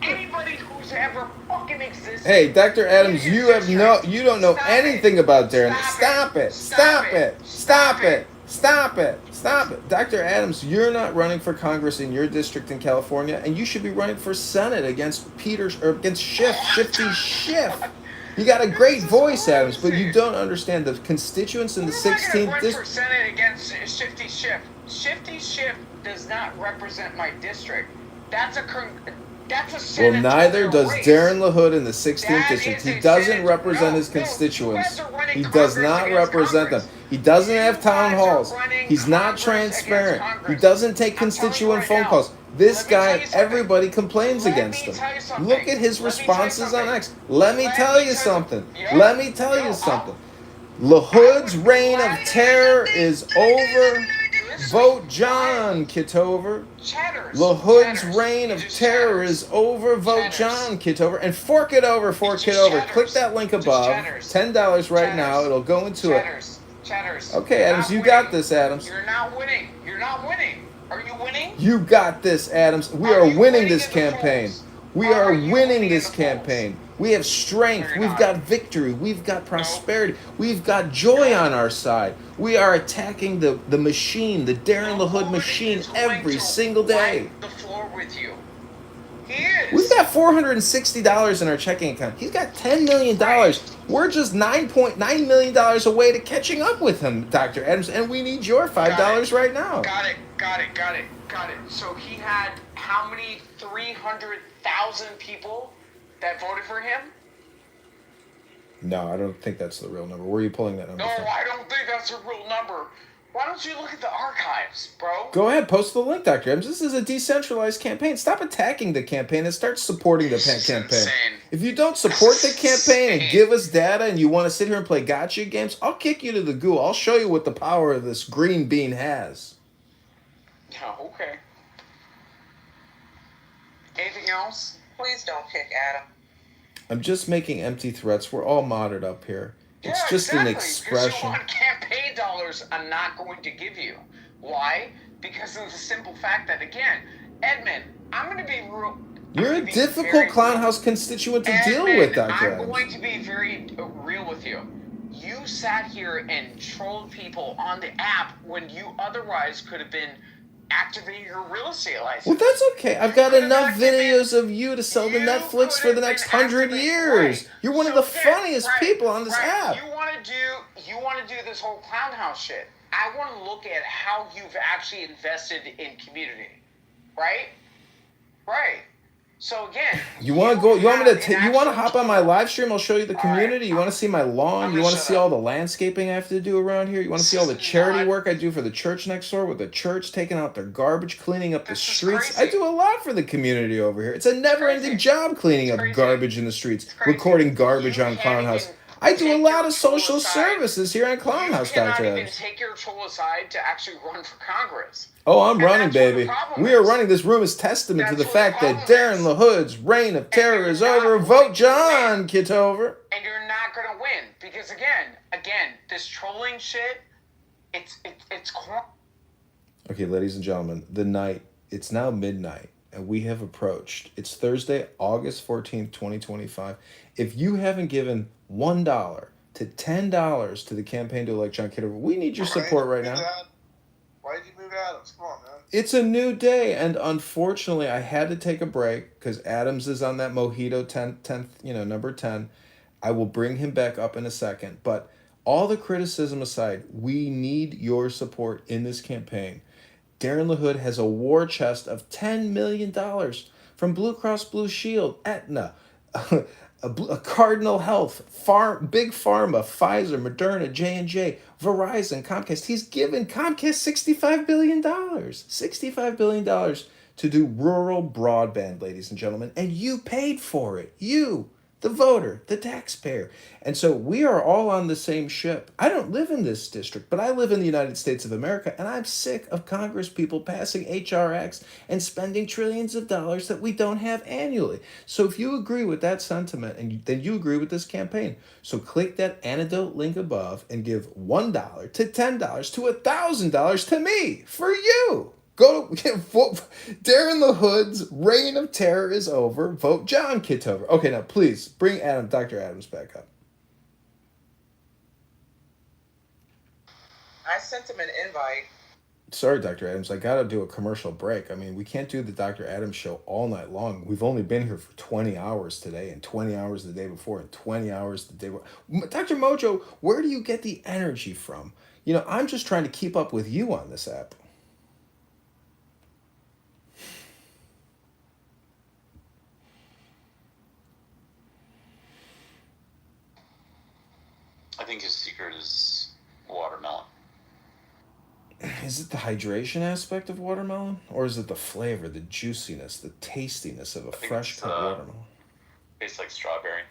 anybody who's ever fucking existed. Hey, Dr. Adams, you don't know anything about Darren. Stop it. Dr. Adams, you're not running for Congress in your district in California, and you should be running for Senate against Shifty Schiff. You got a great voice, Adams, but you don't understand the constituents in the 16th district. For Senate against Shifty Schiff. Shifty Schiff does not represent my district. That's a well, neither does Darren LaHood in the 16th district. He doesn't represent his constituents. He does not represent them. He doesn't have town halls. He's not transparent. He doesn't take constituent phone calls. This guy, everybody complains against him. Look at his responses on X. Let me tell you something. LaHood's reign of terror is over. Vote John Kitover. LaHood's reign of terror is over. Vote John Kitover. And fork it over. Click that link above. $10 right now. It'll go into it. Okay, Adams, you got this, Adams. You're not winning. Are you winning? You got this, Adams. We are winning this campaign. We are winning this campaign. We have strength. We've got victory. We've got prosperity. We've got joy on our side. We are attacking the machine, the Darren LaHood machine, every single day. The floor with you. He is. We've got $460 in our checking account. He's got $10 million. We're just $9.9 million away to catching up with him, Dr. Adams, and we need your $5 right now. Got it. So he had how many 300,000 people that voted for him? No, I don't think that's the real number. Where are you pulling that number from? No, I don't think that's a real number. Why don't you look at the archives, bro? Go ahead, post the link, Dr. Adams. This is a decentralized campaign. Stop attacking the campaign and start supporting the campaign. Insane. If you don't support the campaign and give us data and you want to sit here and play gotcha games, I'll kick you to the goo. I'll show you what the power of this green bean has. Yeah, okay. Anything else? Please don't kick Adam. I'm just making empty threats. We're all modded up here. It's just exactly, an expression. Because you want campaign dollars I'm not going to give you. Why? Because of the simple fact that, again, Edmund, I'm going to be real. You're a difficult clown house constituent to deal with, Dr. I'm Adams. going to be very real with you. You sat here and trolled people on the app when you otherwise could have been activating your real estate license. Well, that's okay. I've got enough videos of you to sell to Netflix for the next 100 years. Right. You're one of the funniest people on this app. You want to do this whole clown house shit. I want to look at how you've actually invested in community. Right? Right. So again, you want to go? You want me to? You want to hop on my live stream? I'll show you the community. You want to see my lawn? You want to see all the landscaping I have to do around here? You want to see all the charity work I do for the church next door, with the church taking out their garbage, cleaning up the streets? I do a lot for the community over here. It's a never-ending job cleaning up garbage in the streets, recording garbage on Clown House. I do a lot of social services here on Clown House, Dr. You cannot even Adams. take your tool aside to actually run for Congress. Oh, I'm running, baby. We are running. This room is testament to the fact that Darren LaHood's reign of terror is over. Vote John Kitover. And you're not going to win. Because again, this trolling shit, it's corn. Okay, ladies and gentlemen, it's now midnight, and we have approached. It's Thursday, August 14th, 2025. If you haven't given $1 to $10 to the campaign to elect John Kitover, we need your support right now. Why did you move Adams? Come on, man. It's a new day, and unfortunately, I had to take a break because Adams is on that mojito 10th, number 10. I will bring him back up in a second, but all the criticism aside, we need your support in this campaign. Darren LaHood has a war chest of $10 million from Blue Cross Blue Shield, Aetna, a Cardinal Health, Big Pharma, Pfizer, Moderna, J&J, Verizon, Comcast. He's given Comcast $65 billion. $65 billion to do rural broadband, ladies and gentlemen. And you paid for it. You, the voter, the taxpayer. And so we are all on the same ship. I don't live in this district, but I live in the United States of America, and I'm sick of Congress people passing HR acts and spending trillions of dollars that we don't have annually. So if you agree with that sentiment, then you agree with this campaign. So click that antidote link above and give $1 to $10 to $1,000 to me for you. Go to vote. Darren LaHood's reign of terror is over. Vote John Kitover. Okay, now please bring Dr. Adams back up. I sent him an invite. Sorry, Dr. Adams, I gotta do a commercial break. I mean, we can't do the Dr. Adams show all night long. We've only been here for 20 hours today, and 20 hours the day before, and 20 hours the day before. Dr. Mojo, where do you get the energy from? I'm just trying to keep up with you on this app. I think his secret is watermelon. Is it the hydration aspect of watermelon? Or is it the flavor, the juiciness, the tastiness of a fresh cut watermelon? Tastes like strawberry.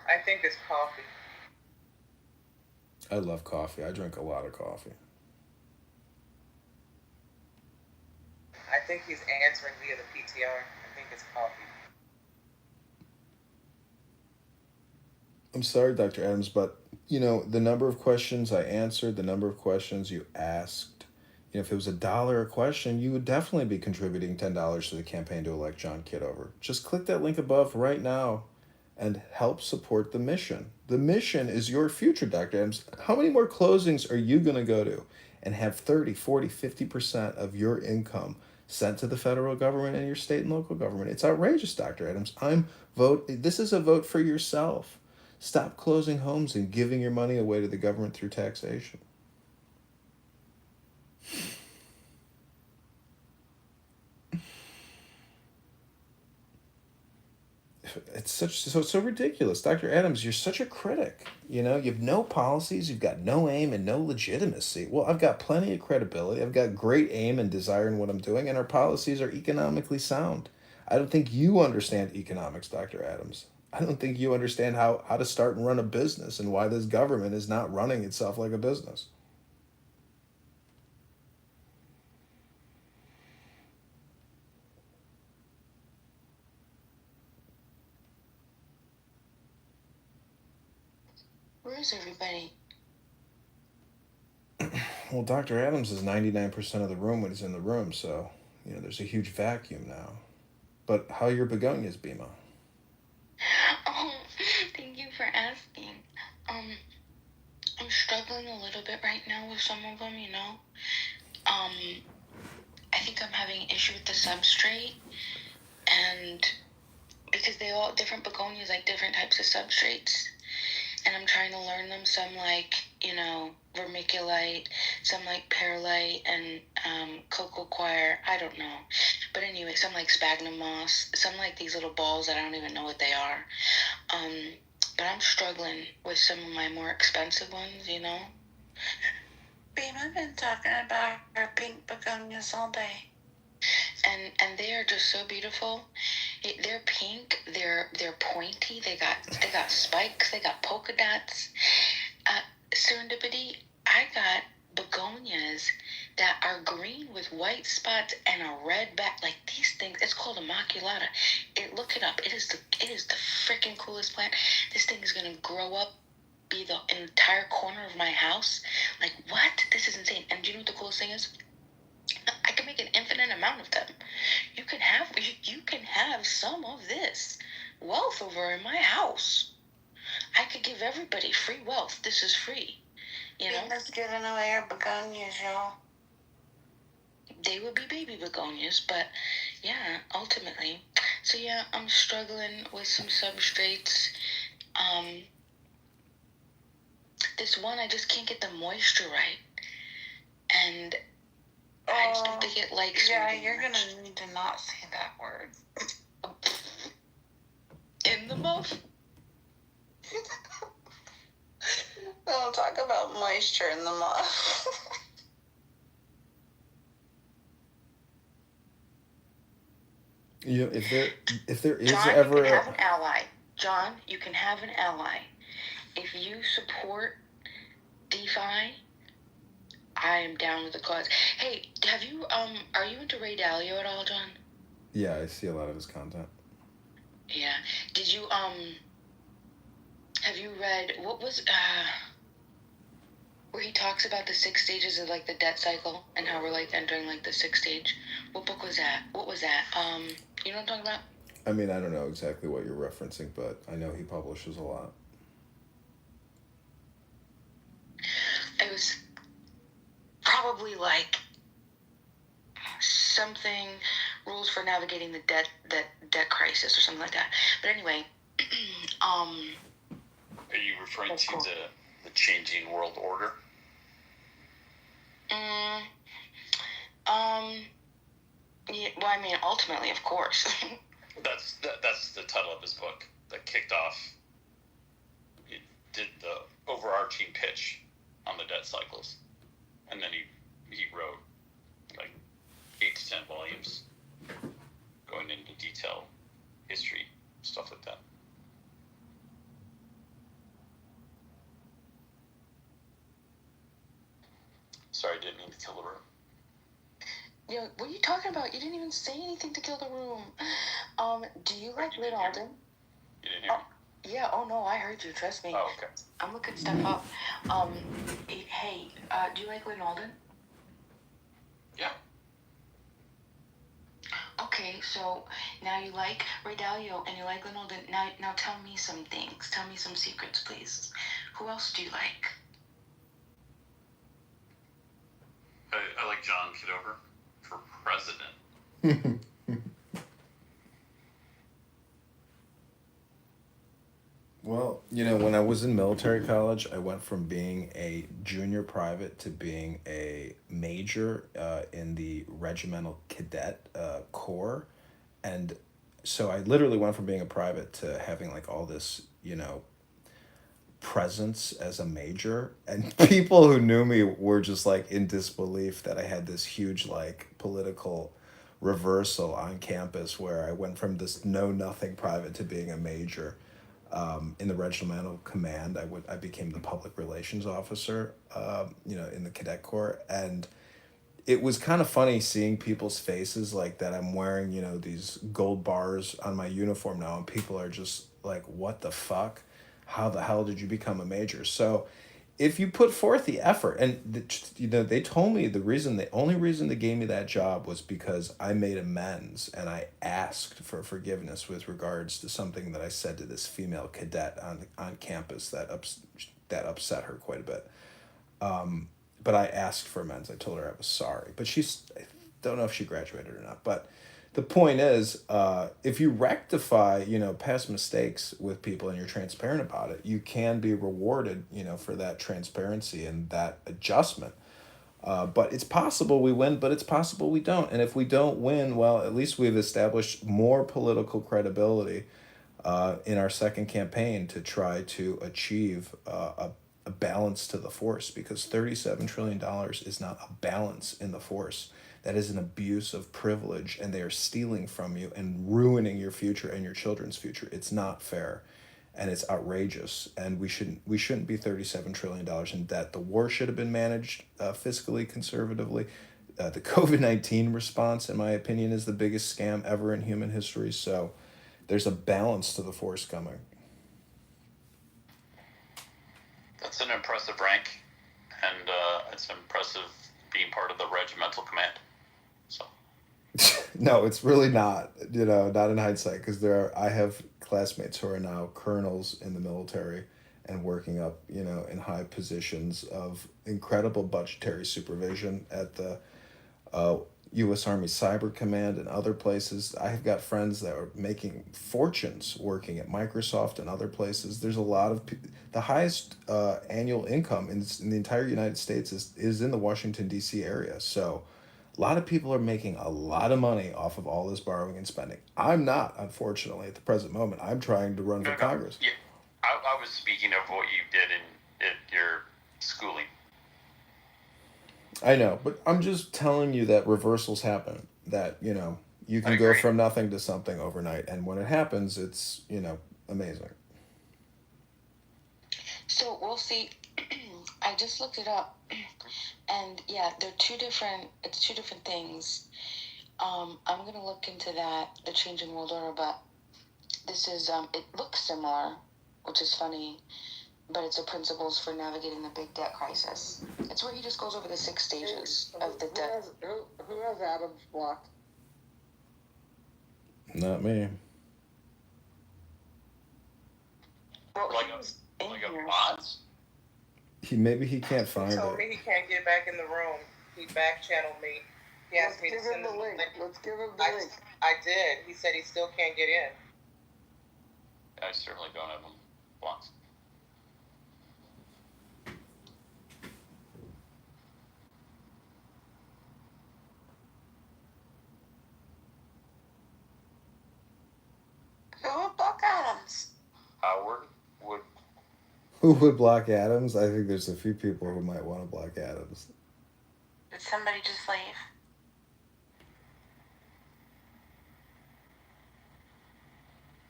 I think it's coffee. I love coffee. I drink a lot of coffee. I think he's answering via the PTR. I think it's coffee. I'm sorry, Dr. Adams, but, the number of questions I answered, the number of questions you asked, if it was $1 a question, you would definitely be contributing $10 to the campaign to elect John Kitover. Just click that link above right now and help support the mission. The mission is your future, Dr. Adams. How many more closings are you going to go to and have 30, 40, 50% of your income sent to the federal government and your state and local government? It's outrageous, Dr. Adams. This is a vote for yourself. Stop closing homes and giving your money away to the government through taxation. it's so ridiculous. Dr. Adams, you're such a critic. You know, you have no policies, you've got no aim and no legitimacy. Well, I've got plenty of credibility. I've got great aim and desire in what I'm doing, and our policies are economically sound. I don't think you understand economics, Dr. Adams. I don't think you understand how to start and run a business and why this government is not running itself like a business. Where's everybody? Well, Dr. Adams is 99% of the room when he's in the room, so, you know, there's a huge vacuum now. But how are your begonias, Bima? Oh, thank you for asking. I'm struggling a little bit right now with some of them, you know. I think I'm having an issue with the substrate, and because they all different begonias like different types of substrates, and I'm trying to learn them. Some like, you know, vermiculite, some like perlite and cocoa coir. I don't know, but anyway, some like sphagnum moss, some like these little balls that I don't even know what they are. But I'm struggling with some of my more expensive ones, you know. Beam, I've been talking about our pink begonias all day. And they are just so beautiful. They're pink. They're pointy. They got spikes. They got polka dots. Serendipity. I got begonias that are green with white spots and a red back. Like these things. It's called a maculata. Look it up. It is the freaking coolest plant. This thing is gonna grow up, be the entire corner of my house. Like what? This is insane. And do you know what the coolest thing is? I can make an infinite amount of them. You can have some of this wealth over in my house. I could give everybody free wealth. This is free. You know? Let's get away our begonias, y'all. They would be baby begonias, but yeah, ultimately. So yeah, I'm struggling with some substrates. This one, I just can't get the moisture right. And I just don't think it likes me. Yeah, you're going to need to not say that word. In the muff? We'll talk about moisture in the muff. You know, if there is John, ever you can have an ally. John, you can have an ally. If you support DeFi, I am down with the cause. Hey, are you into Ray Dalio at all, John? Yeah, I see a lot of his content. Yeah. Did you, have you read, what was, where he talks about the 6 stages of, like, the debt cycle and how we're, like, entering, like, the 6th stage? What book was that? What was that? You know what I'm talking about? I mean, I don't know exactly what you're referencing, but I know he publishes a lot. It was probably like something rules for navigating the debt crisis or something like that. But anyway, Are you referring to the changing world order? Yeah, well, I mean, ultimately, of course. That's the title of his book that kicked off. It did the overarching pitch on the debt cycles, and then he wrote like 8 to 10 volumes going into detail, history, stuff like that. Sorry, I didn't mean to kill the room. Yo, what are you talking about? You didn't even say anything to kill the room. Do you like Lynn Alden? You didn't hear me? Yeah, oh no, I heard you, trust me. Oh, okay. I'm looking stuff up. Hey, do you like Lynn Alden? Yeah. Okay, so now you like Ray Dalio and you like Lynn Alden. Now tell me some things. Tell me some secrets, please. Who else do you like? I like John Kitover for president. Well, you know, when I was in military college, I went from being a junior private to being a major in the regimental cadet corps. And so I literally went from being a private to having like all this, you know, presence as a major, and people who knew me were just like in disbelief that I had this huge like political reversal on campus where I went from this know nothing private to being a major. In the regimental command, I became the public relations officer, you know, in the cadet corps, and it was kind of funny seeing people's faces like that. I'm wearing, you know, these gold bars on my uniform now, and people are just like, "What the fuck? How the hell did you become a major?" So, if you put forth the effort, and you know, they told me the only reason they gave me that job was because I made amends and I asked for forgiveness with regards to something that I said to this female cadet on campus that upset her quite a bit. But I asked for amends. I told her I was sorry, but I don't know if she graduated or not. But the point is, if you rectify, you know, past mistakes with people and you're transparent about it, you can be rewarded, you know, for that transparency and that adjustment. But it's possible we win, but it's possible we don't. And if we don't win, well, at least we've established more political credibility in our second campaign to try to achieve a balance to the force, because $37 trillion is not a balance in the force. That is an abuse of privilege, and they are stealing from you and ruining your future and your children's future. It's not fair, and it's outrageous, and we shouldn't be $37 trillion in debt. The war should have been managed fiscally conservatively. The COVID-19 response, in my opinion, is the biggest scam ever in human history. So there's a balance to the force coming. That's an impressive rank, and it's impressive being part of the regimental command. So. No, it's really not. You know, not in hindsight, because I have classmates who are now colonels in the military and working up, you know, in high positions of incredible budgetary supervision at the U.S. Army Cyber Command and other places. I have got friends that are making fortunes working at Microsoft and other places. There's a lot of the highest annual income in the entire United States is in the Washington, D.C. area. So a lot of people are making a lot of money off of all this borrowing and spending. I'm not, unfortunately, at the present moment. I'm trying to run for Congress. Yeah, I was speaking of what you did in your schooling. I know, but I'm just telling you that reversals happen. That, you know, you can go from nothing to something overnight, and when it happens, it's, you know, amazing. So we'll see. I just looked it up, and yeah, they're two different things. I'm gonna look into that, the change in world order, but this is it looks similar, which is funny. But it's the principles for navigating the big debt crisis. It's where he just goes over the 6 stages of the debt. Who has Adams blocked? Not me. Well, like a bots? Maybe he can't find He told it. me he can't get back in the room. He back channeled me. He asked me to send him the link. Let's give him the link. I did. He said he still can't get in. I certainly don't have them blocked. Who would block Adams? Howard would. Who would block Adams? I think there's a few people who might want to block Adams. Did somebody just leave?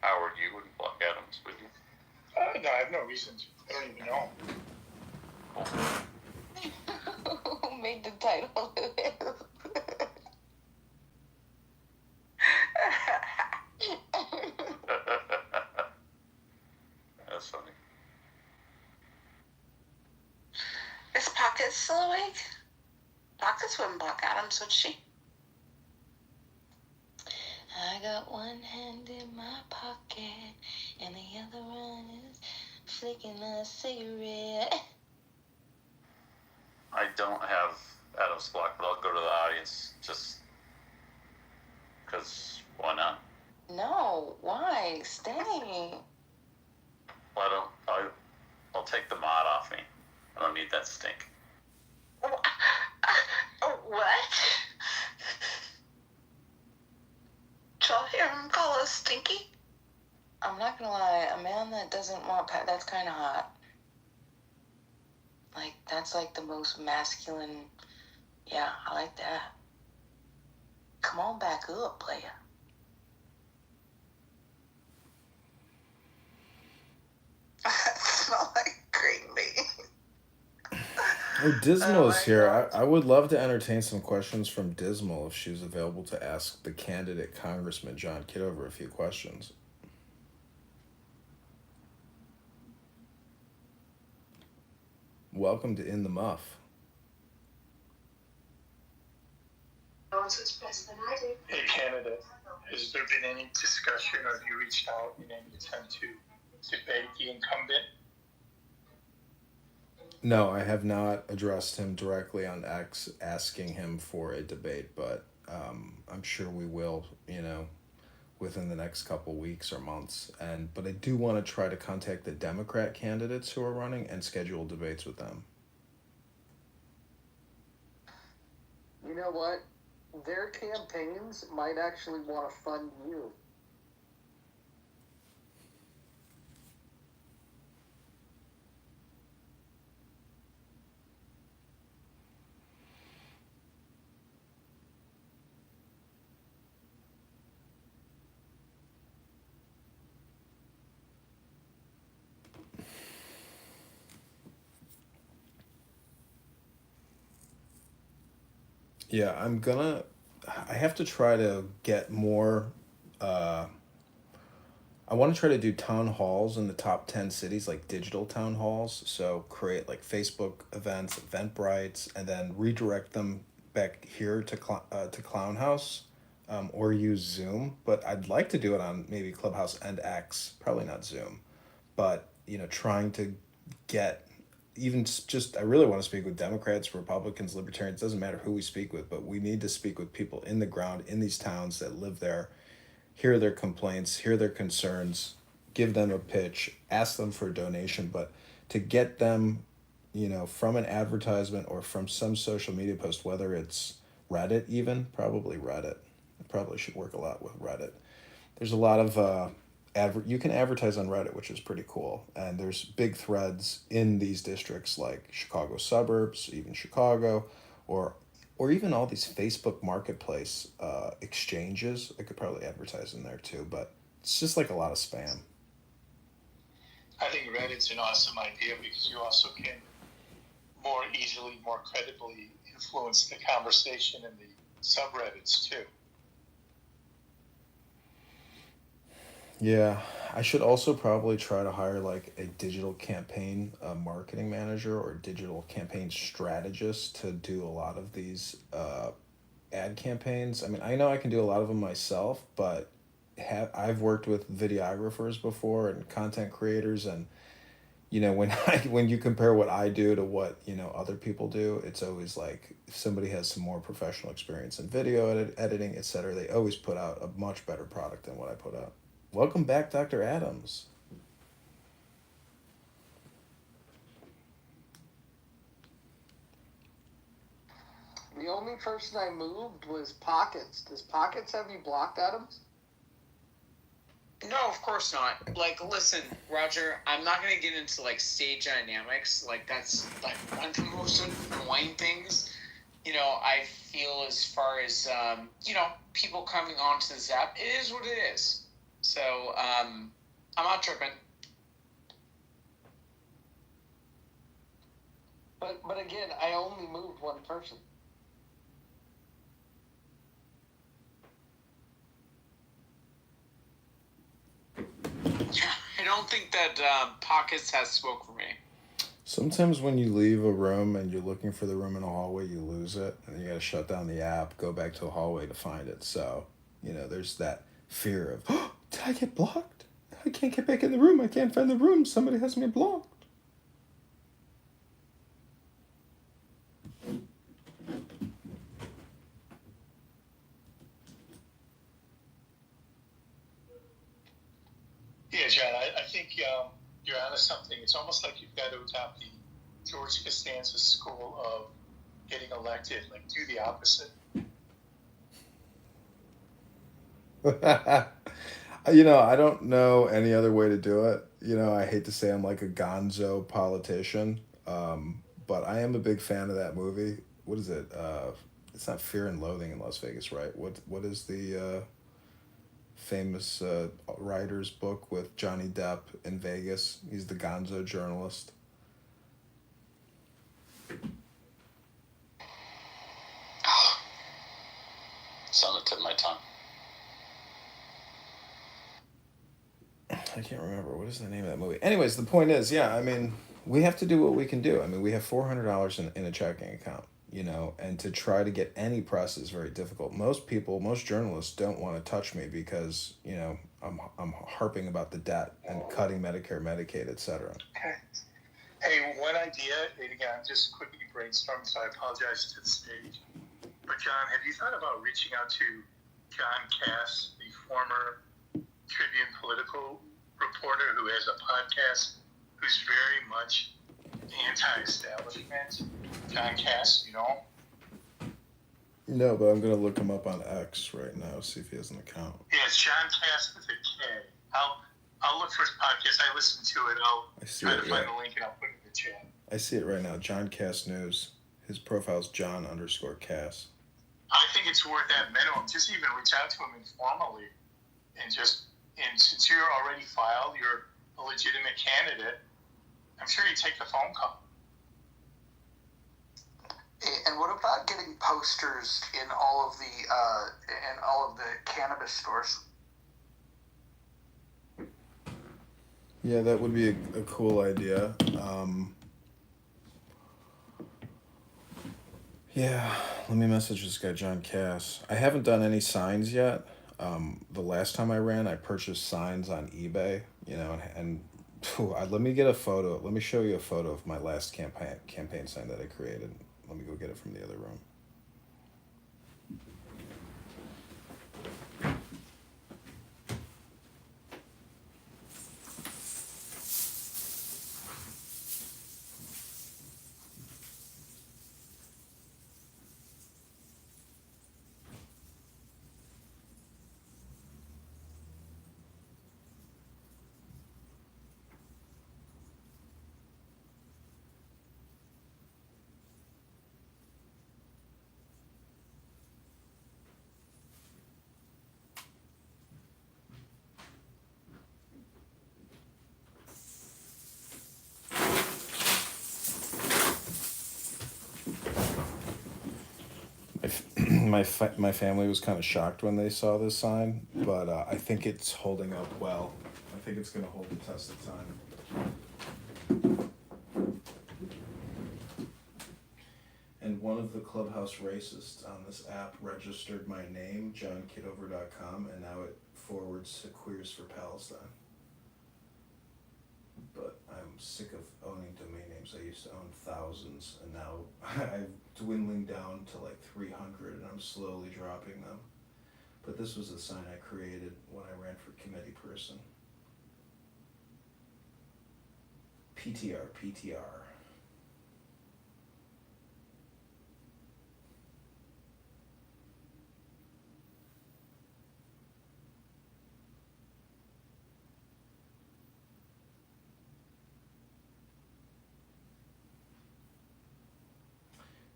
Howard, you wouldn't block Adams, would you? No, I have no reason to. I don't even know. Who made the title? That's funny. Is Pocket still awake? Pockets wouldn't block Adams, would she? I got one hand in my pocket, and the other one is flicking a cigarette. I don't have Adam's block, but I'll go to the audience just because why not? No, why? Stay. Well, I'll take the mod off me. I don't need that stink. What? Y'all hear him call little stinky? I'm not gonna lie, a man that doesn't want that's kind of hot. Like, that's like the most masculine. Yeah, I like that. Come on back up, player. Smell like green bean. Oh, Dismal is here. I would love to entertain some questions from Dismal if she's available to ask the candidate Congressman John Kitover a few questions. Welcome to In the Muff. Hey, Canada, has there been any discussion or have you reached out in any attempt to debate the incumbent? No, I have not addressed him directly on X asking him for a debate, but I'm sure we will, within the next couple weeks or months. But I do want to try to contact the Democrat candidates who are running and schedule debates with them. You know what? Their campaigns might actually want to fund you. Yeah, I have to try to get more, I want to try to do town halls in the top 10 cities, like digital town halls. So create like Facebook events, Eventbrites, and then redirect them back here to Clown House, or use Zoom. But I'd like to do it on maybe Clubhouse and X, probably not Zoom. But, trying to get even just, I really want to speak with Democrats, Republicans, Libertarians, doesn't matter who we speak with, but we need to speak with people in the ground in these towns that live there, hear their complaints, hear their concerns, give them a pitch, ask them for a donation, but to get them, from an advertisement or from some social media post, whether it's Reddit even, probably Reddit. I probably should work a lot with Reddit. There's a lot of you can advertise on Reddit, which is pretty cool. And there's big threads in these districts like Chicago suburbs, even Chicago, or even all these Facebook marketplace exchanges. I could probably advertise in there too, but it's just like a lot of spam. I think Reddit's an awesome idea because you also can more easily, more credibly influence the conversation in the subreddits too. Yeah, I should also probably try to hire like a digital campaign marketing manager or digital campaign strategist to do a lot of these ad campaigns. I mean, I know I can do a lot of them myself, but I've worked with videographers before and content creators, and when you compare what I do to what other people do, it's always like if somebody has some more professional experience in video editing, etc., they always put out a much better product than what I put out. Welcome back, Dr. Adams. The only person I moved was Pockets. Does Pockets have you blocked, Adams? No, of course not. Like, listen, Roger, I'm not going to get into, like, stage dynamics. Like, that's, like, one of the most annoying things, I feel as far as, people coming onto this app. It is what it is. So, I'm not tripping. But again, I only moved one person. I don't think that Pockets has spoke for me. Sometimes when you leave a room and you're looking for the room in a hallway, you lose it, and you got to shut down the app, go back to the hallway to find it. So, there's that fear of, oh, did I get blocked? I can't get back in the room. I can't find the room. Somebody has me blocked. Yeah, John, I think you're onto something. It's almost like you've got to adopt the George Costanza school of getting elected. Like, do the opposite. I don't know any other way to do it. I hate to say I'm like a gonzo politician, but I am a big fan of that movie. What is it? It's not Fear and Loathing in Las Vegas, right? What is the famous writer's book with Johnny Depp in Vegas? He's the gonzo journalist. It's on the tip of my tongue. I can't remember. What is the name of that movie? Anyways, the point is, yeah, I mean, we have to do what we can do. I mean, we have $400 in a checking account, and to try to get any press is very difficult. Most journalists don't want to touch me because, I'm harping about the debt and cutting Medicare, Medicaid, etc. Okay. Hey, one idea, and again, I'm just quickly brainstorming, so I apologize to the stage. But John, have you thought about reaching out to John Cass, the former Tribune political reporter who has a podcast, who's very much anti-establishment? John Cass, No, but I'm going to look him up on X right now, see if he has an account. Yeah, it's John Cass with a K. I'll look for his podcast. I listen to it. I'll try to find the link and I'll put it in the chat. I see it right now. John Cass News. His profile's John_Cass. I think it's worth that minimum. Just even reach out to him informally, and since you're already filed, you're a legitimate candidate. I'm sure you take the phone call. And what about getting posters in all of the cannabis stores? Yeah, that would be a cool idea. Yeah, let me message this guy, John Cass. I haven't done any signs yet. The last time I ran, I purchased signs on eBay, and let me get a photo. Let me show you a photo of my last campaign sign that I created. Let me go get it from the other room. My family was kind of shocked when they saw this sign, but I think it's holding up well. I think it's going to hold the test of time. And one of the clubhouse racists on this app registered my name, johnkitover.com, and now it forwards to Queers for Palestine. But I'm sick of owning domain names. I used to own thousands, and now I'm dwindling down to like 300, and I'm slowly dropping them. But this was a sign I created when I ran for committee person. PTR, PTR.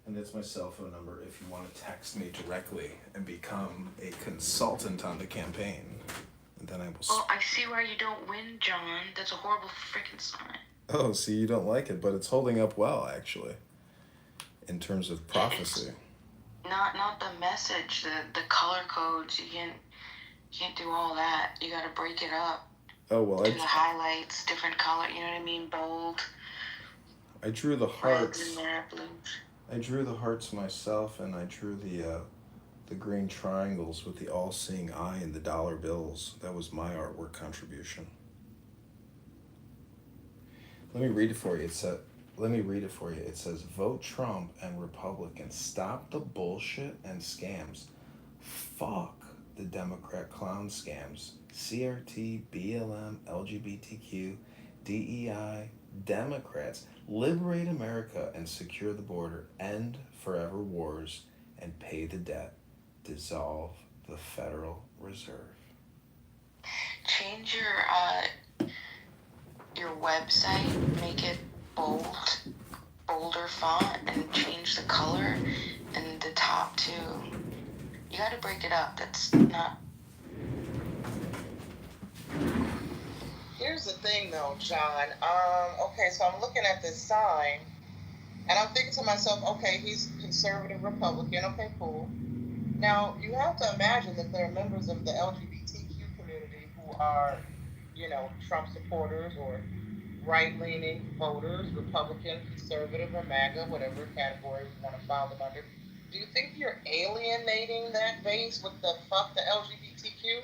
And that's my cell phone number if you want to text me directly and become a consultant on the campaign. And then I will... Oh, I see why you don't win, John. That's a horrible freaking sign. Oh, see, you don't like it, but it's holding up well, actually, in terms of prophecy. Not the message, the color codes. You can't do all that. You gotta break it up. Oh, well, do the highlights, different color, you know what I mean? Bold. I drew the hearts. Reds in there, blues. I drew the hearts myself, and I drew the green triangles with the all-seeing eye and the dollar bills. That was my artwork contribution. Let me read it for you. It says, vote Trump and Republicans. Stop the bullshit and scams. Fuck the Democrat clown scams. CRT, BLM, LGBTQ, DEI, Democrats. Liberate America and secure the border. End forever wars and pay the debt. Dissolve the Federal Reserve. change your website, make it bolder font, and change the color and the top too. You gotta break it up. That's not. Here's the thing, though, John. Okay, so I'm looking at this sign, and I'm thinking to myself, okay, he's conservative Republican. Okay, cool. Now you have to imagine that there are members of the LGBTQ community who are, Trump supporters or right-leaning voters, Republican, conservative, or MAGA, whatever category we want to file them under. Do you think you're alienating that base with the fuck the LGBTQ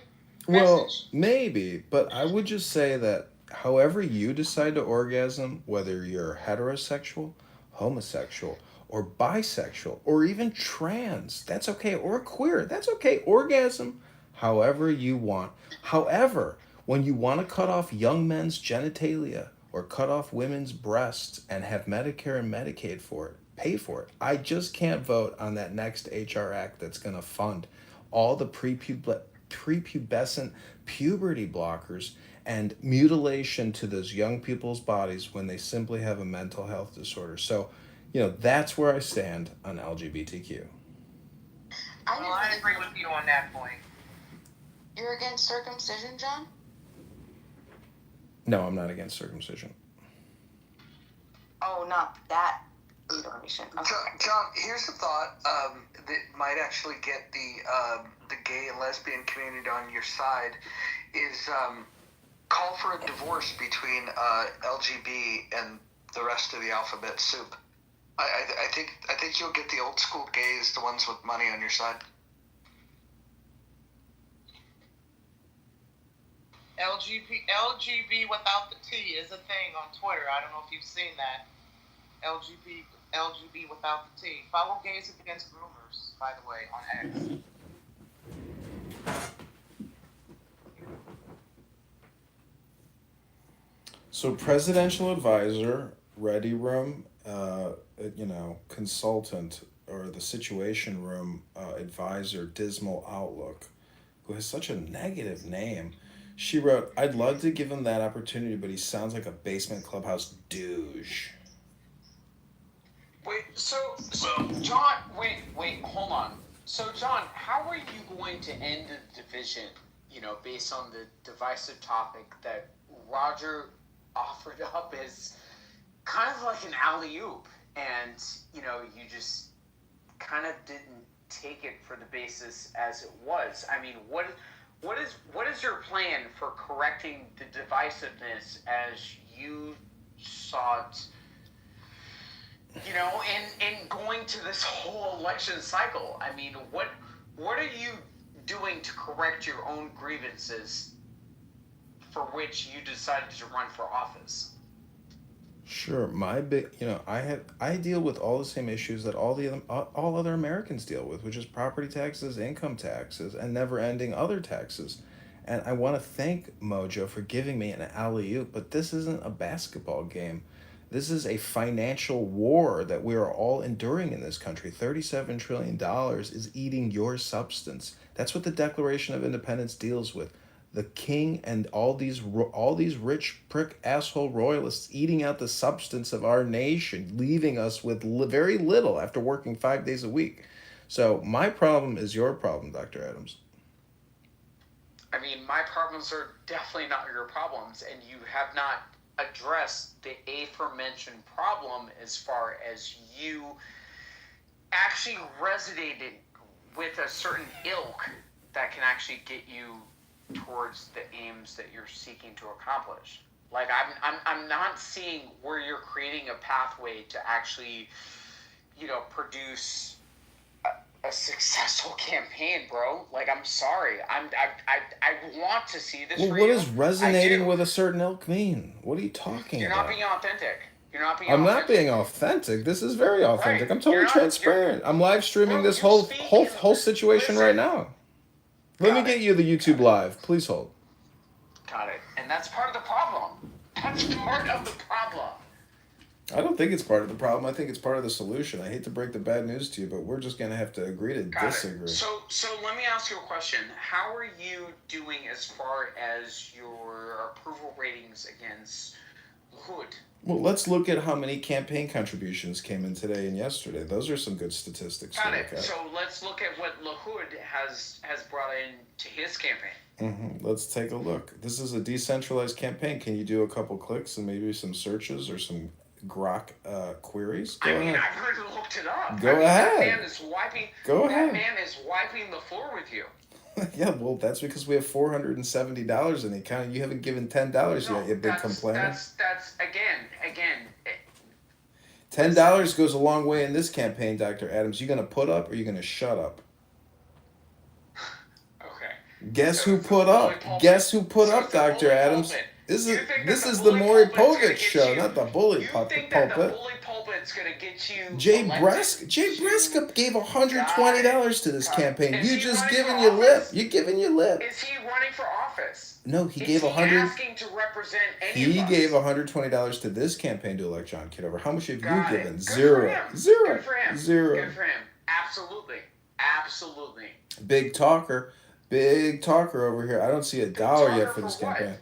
Well, message? maybe, but I would just say that however you decide to orgasm, whether you're heterosexual, homosexual, or bisexual, or even trans, that's okay, or queer, that's okay. Orgasm however you want. However, when you want to cut off young men's genitalia or cut off women's breasts and have Medicare and Medicaid for it, pay for it. I just can't vote on that next HR act that's going to fund all the prepubescent puberty blockers and mutilation to those young people's bodies when they simply have a mental health disorder. So, that's where I stand on LGBTQ. Well, I agree with you on that point. You're against circumcision, John? No, I'm not against circumcision. Oh, not that iteration. Okay. John, here's a thought that might actually get the gay and lesbian community on your side is call for a divorce between LGB and the rest of the alphabet soup. I think you'll get the old school gays, the ones with money on your side. LGB without the T is a thing on Twitter. I don't know if you've seen that. LGB without the T. Follow Gays Against Groomers, by the way, on X. So presidential advisor, Ready Room, consultant, or the Situation Room advisor, Dismal Outlook, who has such a negative name. She wrote, I'd love to give him that opportunity, but he sounds like a basement clubhouse douche. Wait, so John, wait, hold on. So John, how are you going to end the division, based on the divisive topic that Roger offered up as kind of like an alley-oop, and, you just kind of didn't take it for the basis as it was? I mean, what is your plan for correcting the divisiveness as you sought, in going to this whole election cycle? I mean, what are you doing to correct your own grievances which you decided to run for office? Sure, my big, I deal with all the same issues that all other Americans deal with, which is property taxes, income taxes, and never-ending other taxes. And I want to thank Mojo for giving me an alley-oop, but this isn't a basketball game. This is a financial war that we are all enduring in this country. $37 trillion is eating your substance. That's what the Declaration of Independence deals with. The king and all these rich prick asshole royalists eating out the substance of our nation, leaving us with very little after working 5 days a week. So my problem is your problem, Dr. Adams. I mean, my problems are definitely not your problems, and you have not addressed the aforementioned problem as far as you actually resonated with a certain ilk that can actually get you towards the aims that you're seeking to accomplish. Like, I'm not seeing where you're creating a pathway to actually, produce a successful campaign, bro. Like, I'm sorry. I want to see this. Well, what does resonating with a certain ilk mean? What are you talking You're about? not being authentic. You're not being I'm authentic. not being authentic. This is very authentic. Right. I'm totally transparent. I'm live streaming this whole situation right now. Let me get you the YouTube live. Please hold. Got it. And that's part of the problem. That's part of the problem. I don't think it's part of the problem. I think it's part of the solution. I hate to break the bad news to you, but we're just going to have to agree to Got disagree. it. So let me ask you a question. How are you doing as far as your approval ratings against Hood? Well, let's look at how many campaign contributions came in today and yesterday. Those are some good statistics Got to it. look at. So let's look at what LaHood has brought in to his campaign. Let's take a look. This is a decentralized campaign. Can you do a couple clicks and maybe some searches or some Grok queries? Go ahead. I've already looked it up. Go ahead. That man is wiping. Go ahead. That man is wiping the floor with you. Yeah, well, that's because we have $470 in the account and you haven't given $10 yet, you big complainer. That's again. $10 goes a long way in this campaign, Dr. Adams. You gonna put up or you gonna shut up? Okay. Guess who put up? Guess who put up, Dr. Adams? This is the Maury Povich show, not the bully pulpit. The bully pulpit's gonna get you. Jay Breska gave $120 to this campaign. You just giving your lip. You're giving your lip. Is he running for office? No, he gave asking to represent any He of us? gave $120 to this campaign to elect John Kitover. How much have you given? Good Zero. For him. Zero. Good for him. Zero. Good for him. Absolutely. Big talker over here. I don't see $1 yet for this campaign.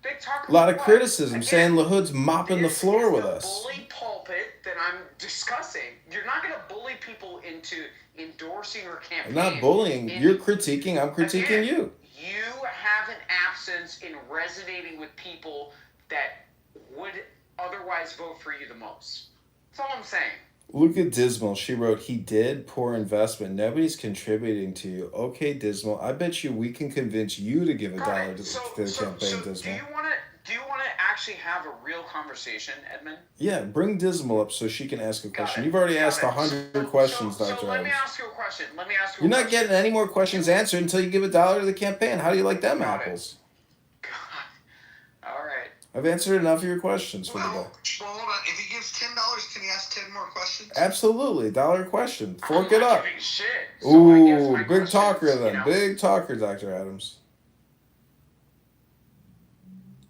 Big talker. A lot of criticism saying LaHood's mopping the floor with us. The bully pulpit that I'm discussing. You're not going to bully people into endorsing or campaigning. I'm not bullying. You're critiquing. I'm critiquing you. You have an absence in resonating with people that would otherwise vote for you the most. That's all I'm saying. Look at Dismal. She wrote, he did, poor investment. Nobody's contributing to you. Okay, Dismal. I bet you we can convince you to give $1 to the campaign, Dismal. Do you want to actually have a real conversation, Edmund? Yeah, bring Dismal up so she can ask a question. You've already asked 100 questions, Dr. So let me Adams. ask you a question. You're not getting any more questions answered until you give $1 to the campaign. How do you like them apples? All right. I've answered enough of your questions for the day. Well, hold on. If he gives $10, can he ask 10 more questions? Absolutely. $1 question. Fork it up. Shit. Ooh, big talker then. Big talker, Dr. Adams.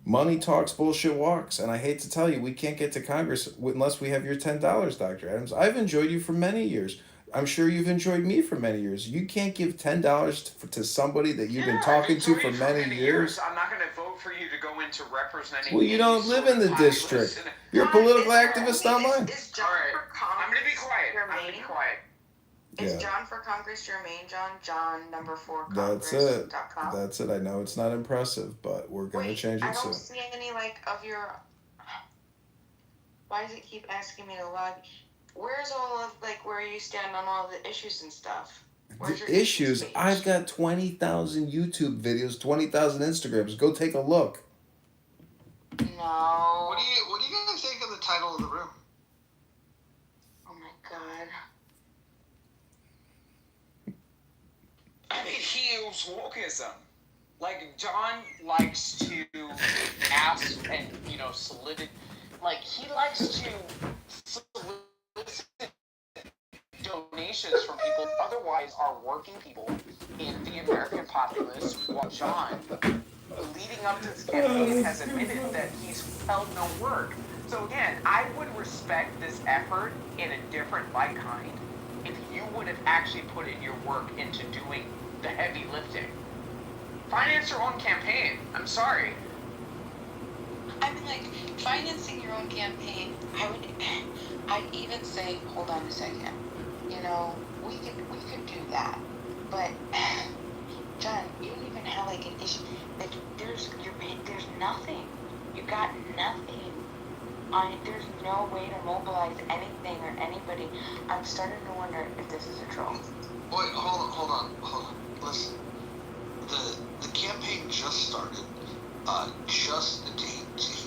Money talks, bullshit walks. And I hate to tell you, we can't get to Congress unless we have your $10, Dr. Adams. I've enjoyed you for many years. I'm sure you've enjoyed me for many years. You can't give $10 to somebody that you've been talking to for many years. I'm not going to vote for you to go into representing. Well, you don't live in the district. You're a political activist online. Is John for Congress? I'm going to be quiet. Is John for Congress your main John? John #4 That's it. Congress.com? That's it. I know it's not impressive, but we're going to change it I don't soon. see any of your. Why does it keep asking me to log? Where's all of where you stand on all the issues and stuff? Where's your issues? I've got 20,000 YouTube videos, 20,000 Instagrams. Go take a look. No. What do you guys think of the title of the room? Oh my god. I mean, he is wokeism. John likes to ask and, solicit. He likes to solicit donations from people otherwise are working people in the American populace, while John, leading up to this campaign, has admitted that he's held no work. So again, I would respect this effort in a different kind if you would have actually put in your work into doing the heavy lifting. Finance your own campaign. I'm sorry. I mean, financing your own campaign, I'd even say, hold on a second. We could do that. But, John, you don't even have, an issue. There's nothing. You got nothing. There's no way to mobilize anything or anybody. I'm starting to wonder if this is a troll. Wait, hold on. Listen, the campaign just started. He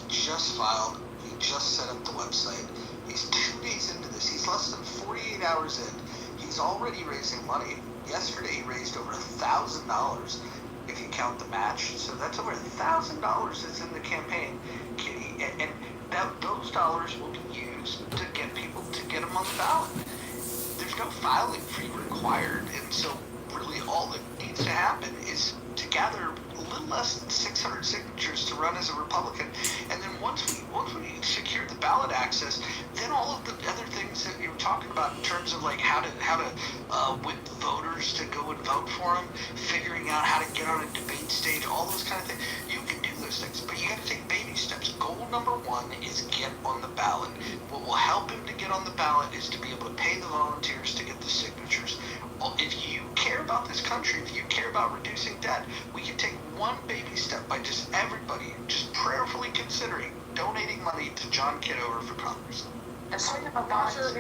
just filed. He just set up the website. He's 2 days into this. He's less than 48 hours in. He's already raising money. Yesterday he raised over $1,000 if you count the match. So that's over $1,000 that's in the campaign, Kitty. And those dollars will be used to get people to get them on the ballot. There's no filing fee required, and so really all that needs to happen is to gather a little less than 600 signatures to run as a Republican, and then once we secure the ballot access, then all of the other things that you were talking about in terms of like how to whip voters to go and vote for them, figuring out how to get on a debate stage, all those kind of things. You can do those things, but you got to take baby steps. Goal number one is get on the ballot. What will help him to get on the ballot is to be able to pay the volunteers to get the signatures. If you care about this country, if you care about reducing debt, we can take one baby step by just everybody just prayerfully considering donating money to John Kitover for Congress. Roger,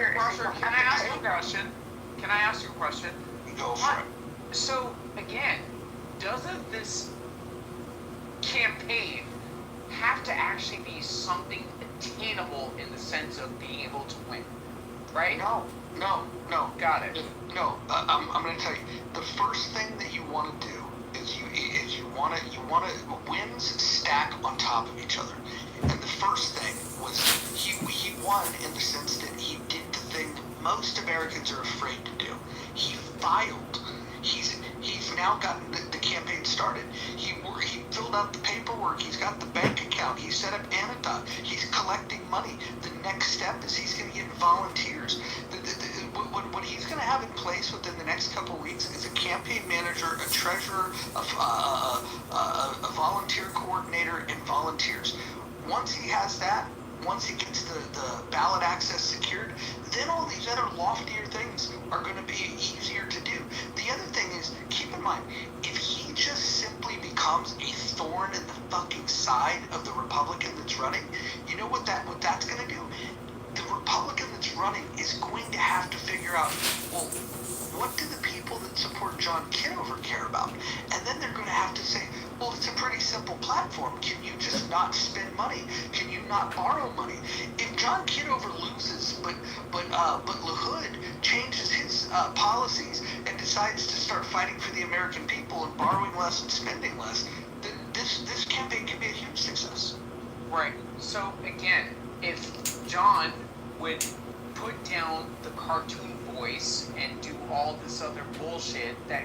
can I ask you a question? Can I ask you a question? Go for it. So, again, doesn't this campaign have to actually be something attainable in the sense of being able to win? Right? No. Got it. No, I'm going to tell you. The first thing that you want to do is you want to wins stack on top of each other. And the first thing was he won in the sense that he did the thing that most Americans are afraid to do. He filed. He's now gotten the campaign started. He filled out the paperwork. He's got the bank account. He set up Anata. He's collecting money. The next step is he's going to get volunteers. What he's going to have in place within the next couple of weeks is a campaign manager, a treasurer, a volunteer coordinator, and volunteers. Once he has that, once he gets the ballot access secured, then all these other loftier things are going to be easier to do. The other thing is, keep in mind, if he just simply becomes a thorn in the fucking side of the Republican that's running, you know what that's going to do? The Republican that's running is going to have to figure out, well, what do the people that support John Kitover care about? And then they're going to have to say, well, it's a pretty simple platform. Can you just not spend money? Can you not borrow money? If John Kitover loses, but LaHood changes his policies and decides to start fighting for the American people and borrowing less and spending less, then this campaign can be a huge success. Right. So again, if John would put down the cartoon voice and do all this other bullshit that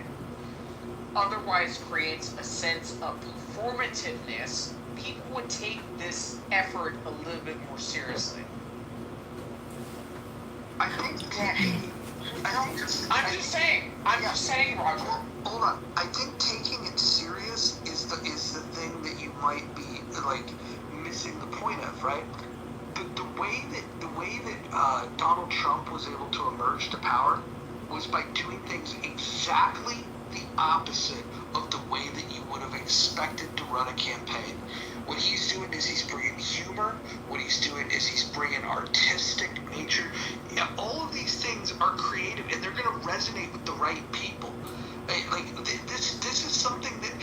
otherwise creates a sense of performativeness, people would take this effort a little bit more seriously. I think I'm just saying, Roger. Hold on. I think taking it serious is the thing that you might be like missing the point of, right? The way that Donald Trump was able to emerge to power was by doing things exactly the opposite of the way that you would have expected to run a campaign. What he's doing is he's bringing humor. What he's doing is he's bringing artistic nature. Yeah, all of these things are creative, and they're going to resonate with the right people. This is something that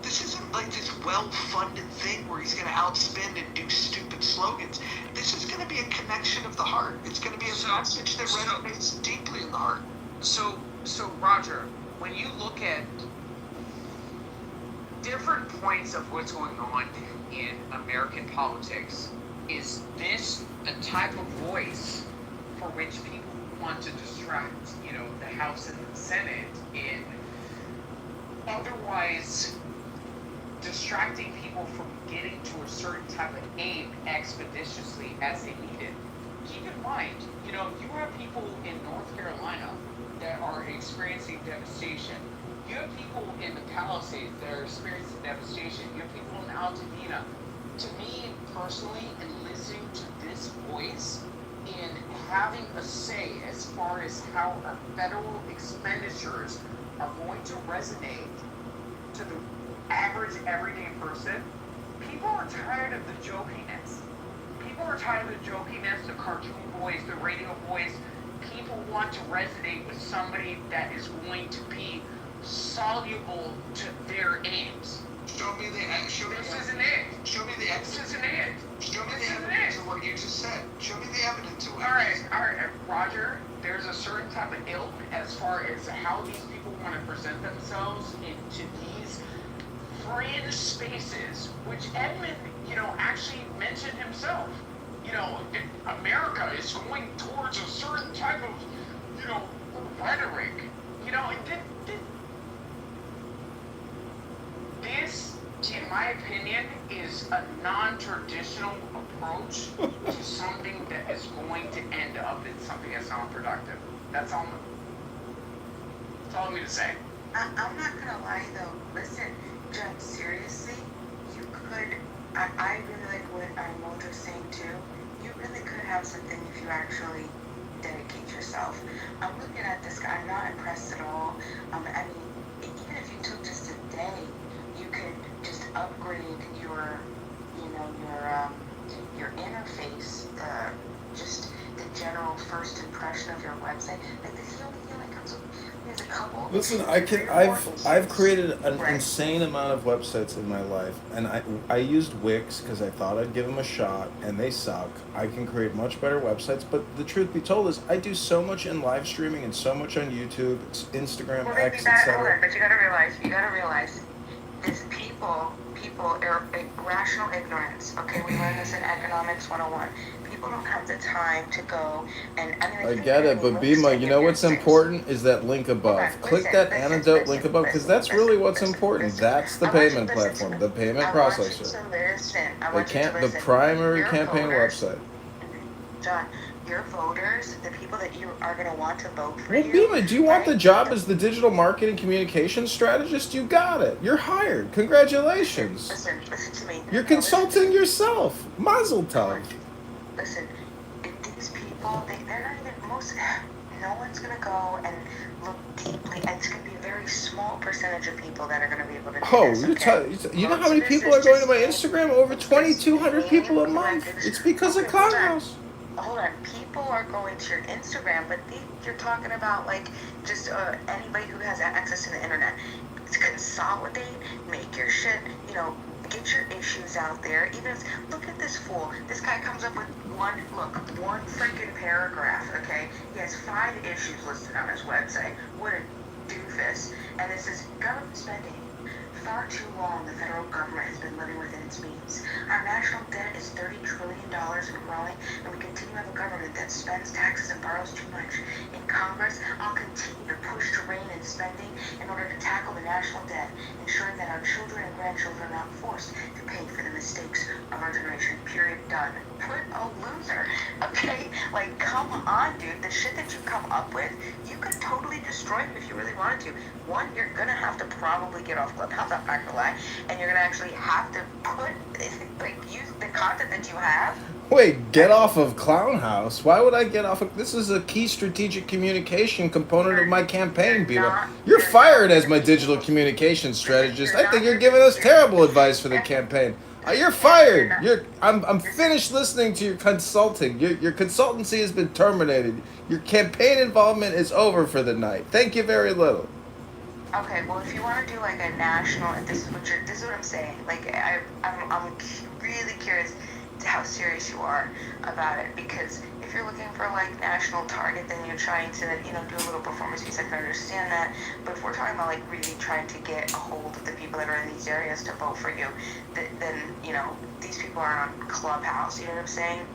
this isn't like this well-funded thing where he's going to outspend and do stupid slogans. This is going to be a connection of the heart. It's going to be a message that resonates deeply in the heart. So Roger, when you look at different points of what's going on in American politics, is this a type of voice for which people want to distract, the House and the Senate in otherwise distracting people from getting to a certain type of aim expeditiously as they need it? Keep in mind, you have people in North Carolina that are experiencing devastation. You have people in the Palisades that are experiencing devastation. You have people in Altadena. To me, personally, in listening to this voice, in having a say as far as how our federal expenditures are going to resonate to the average, everyday person, people are tired of the jokiness. People are tired of the jokiness, the cartoon voice, the radio voice. People want to resonate with somebody that is going to be soluble to their aims. Show me the evidence of what you just said. Show me the evidence of what All right, Roger, there's a certain type of ilk as far as how these people want to present themselves into these fringe spaces, which Edmund, actually mentioned himself. America is going towards a certain type of, rhetoric. This, in my opinion, is a non-traditional approach to something that is going to end up in something that's non-productive. That's all I'm going to say. I'm not gonna lie though. Listen, John, seriously, you could. I really like what Mojo's saying too. You really could have something if you actually dedicate yourself. I'm looking at this guy. I'm not impressed at all. I mean, even if you took just a day, you could just upgrade your, your interface, just the general first impression of your website. Like the only thing that comes with. There's a couple. Listen, I've created an insane amount of websites in my life, and I used Wix because I thought I'd give them a shot, and they suck. I can create much better websites, but the truth be told is I do so much in live streaming and so much on YouTube, Instagram, Well, X, hold etc. on, but you gotta realize, this people, rational ignorance. Okay, we learned this in Economics 101. People don't have the time to go and I get it, but Bima, you know what's important is that link above. Click that antidote link above because that's really what's important. That's the payment platform, the payment processor. The primary campaign website. John, your voters, the people that you are going to want to vote for Well, Bima, do you want the job as the digital marketing communications strategist? You got it. You're hired. Congratulations. Listen to me. You're consulting yourself. Mazel tov. Listen, these people, they're not even, no one's going to go and look deeply, and it's going to be a very small percentage of people that are going to be able to do this, okay? You know how many people are going to my Instagram? Over 2,200 people a month. It's because of Clownhouse. Hold on, people are going to your Instagram, but you're talking about like just anybody who has access to the internet. Consolidate, make your shit, get your issues out there. Even if, look at this fool. This guy comes up with one freaking paragraph, okay? He has 5 issues listed on his website. What a doofus. And this is government spending. Far too long, the federal government has been living within its means. Our national debt is $30 trillion and growing, and we continue to have a government that spends taxes and borrows too much. In Congress, I'll continue to push to rein in spending in order to tackle the national debt, ensuring that our children and grandchildren are not forced to pay for the mistakes of our generation. Period. Done. Put a loser. Okay? Like, come on, dude. The shit that you come up with, you could totally destroy it if you really wanted to. One, you're gonna have to probably get off Clubhouse, I'm not gonna lie, and you're gonna actually have to use the content that you have. Wait, get off of Clownhouse? Why would I get off of... This is a key strategic communication component of my campaign, Bima. You're fired as my digital communication strategist. I think you're giving us terrible advice for the campaign. You're fired. I'm finished listening to your consulting. Your consultancy has been terminated. Your campaign involvement is over for the night. Thank you very little. Okay, well, if you want to do like a national, this is what I'm saying. Like, I'm really curious to how serious you are about it, because if you're looking for like national target, then you're trying to, do a little performance piece. I can understand that, but if we're talking about like really trying to get a hold of the people that are in these areas to vote for you, then these people aren't on Clubhouse. You know what I'm saying?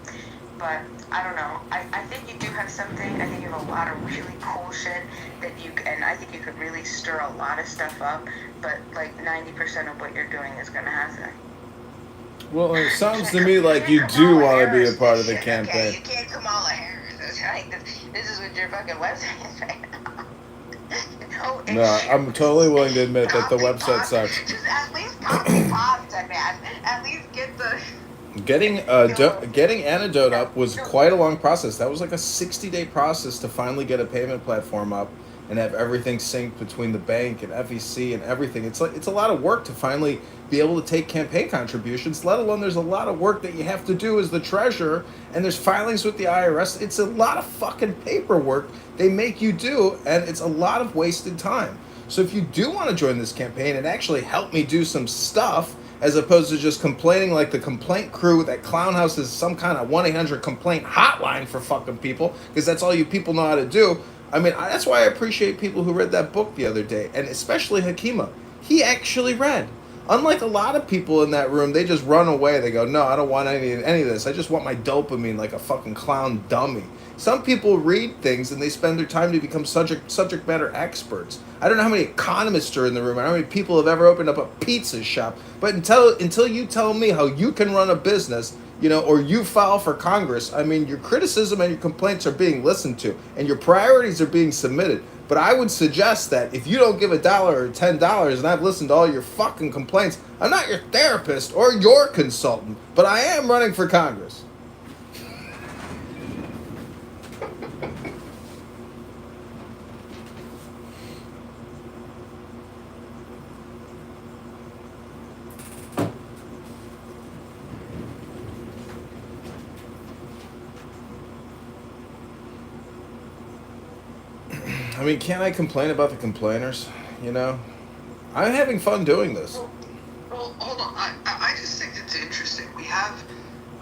But I don't know. I think you do have something. I think you have a lot of really cool shit and I think you could really stir a lot of stuff up. But like 90% of what you're doing is gonna happen. Well, it sounds to me like you do want to be a part of the campaign. Okay, you can't Kamala Harris. This is what your fucking website is right now. No, I'm totally willing to admit that the website sucks. Just at least copy pasta, man. At least get the... Getting Antidote up was quite a long process. That was like a 60-day process to finally get a payment platform up and have everything synced between the bank and FEC and everything. It's a lot of work to finally be able to take campaign contributions, let alone there's a lot of work that you have to do as the treasurer, and there's filings with the IRS. It's a lot of fucking paperwork they make you do, and it's a lot of wasted time. So if you do want to join this campaign and actually help me do some stuff, as opposed to just complaining like the complaint crew that Clownhouse is some kind of 1-800 complaint hotline for fucking people, because that's all you people know how to do. I mean, that's why I appreciate people who read that book the other day, and especially Hakima. He actually read. Unlike a lot of people in that room, they just run away. They go, no, I don't want any of this. I just want my dopamine like a fucking clown dummy. Some people read things and they spend their time to become subject matter experts. I don't know how many economists are in the room. I don't know how many people have ever opened up a pizza shop. But until you tell me how you can run a business, or you file for Congress, I mean, your criticism and your complaints are being listened to, and your priorities are being submitted. But I would suggest that if you don't give $1 or $10, and I've listened to all your fucking complaints, I'm not your therapist or your consultant, but I am running for Congress. I mean, can't I complain about the complainers? I'm having fun doing this. Well, hold on. I just think it's interesting. We have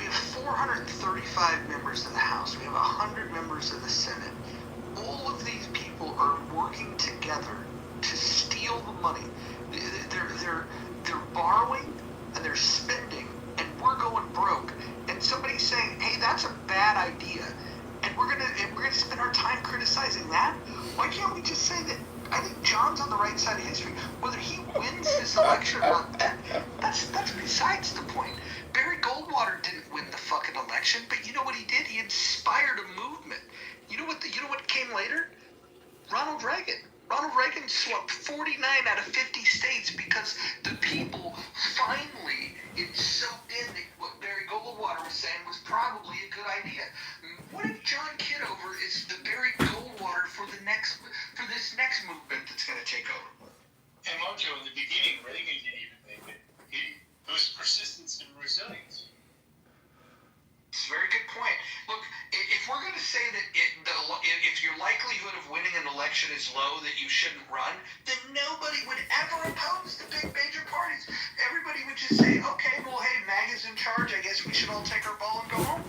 435 members of the House. We have 100 members of the Senate. All of these people are working together to steal the money. They're borrowing and they're spending, and we're going broke. And somebody's saying, "Hey, that's a bad idea," and we're gonna spend our time criticizing that. Why can't we just say that? I think John's on the right side of history. Whether he wins this election or not, that's besides the point. Barry Goldwater didn't win the fucking election, but you know what he did? He inspired a movement. You know what came later? Ronald Reagan. Ronald Reagan swept 49 out of 50 states because the people finally soaked in that what Barry Goldwater was saying was probably a good idea. What if John Kitover is the Barry Goldwater for this next movement that's going to take over? And Mojo, in the beginning, Reagan didn't even make it. It was persistence and resilience. It's a very good point. Look, if we're going to say that if your likelihood of winning an election is low, that you shouldn't run, then nobody would ever oppose the big major parties. Everybody would just say, okay, well, hey, MAGA's in charge. I guess we should all take our ball and go home.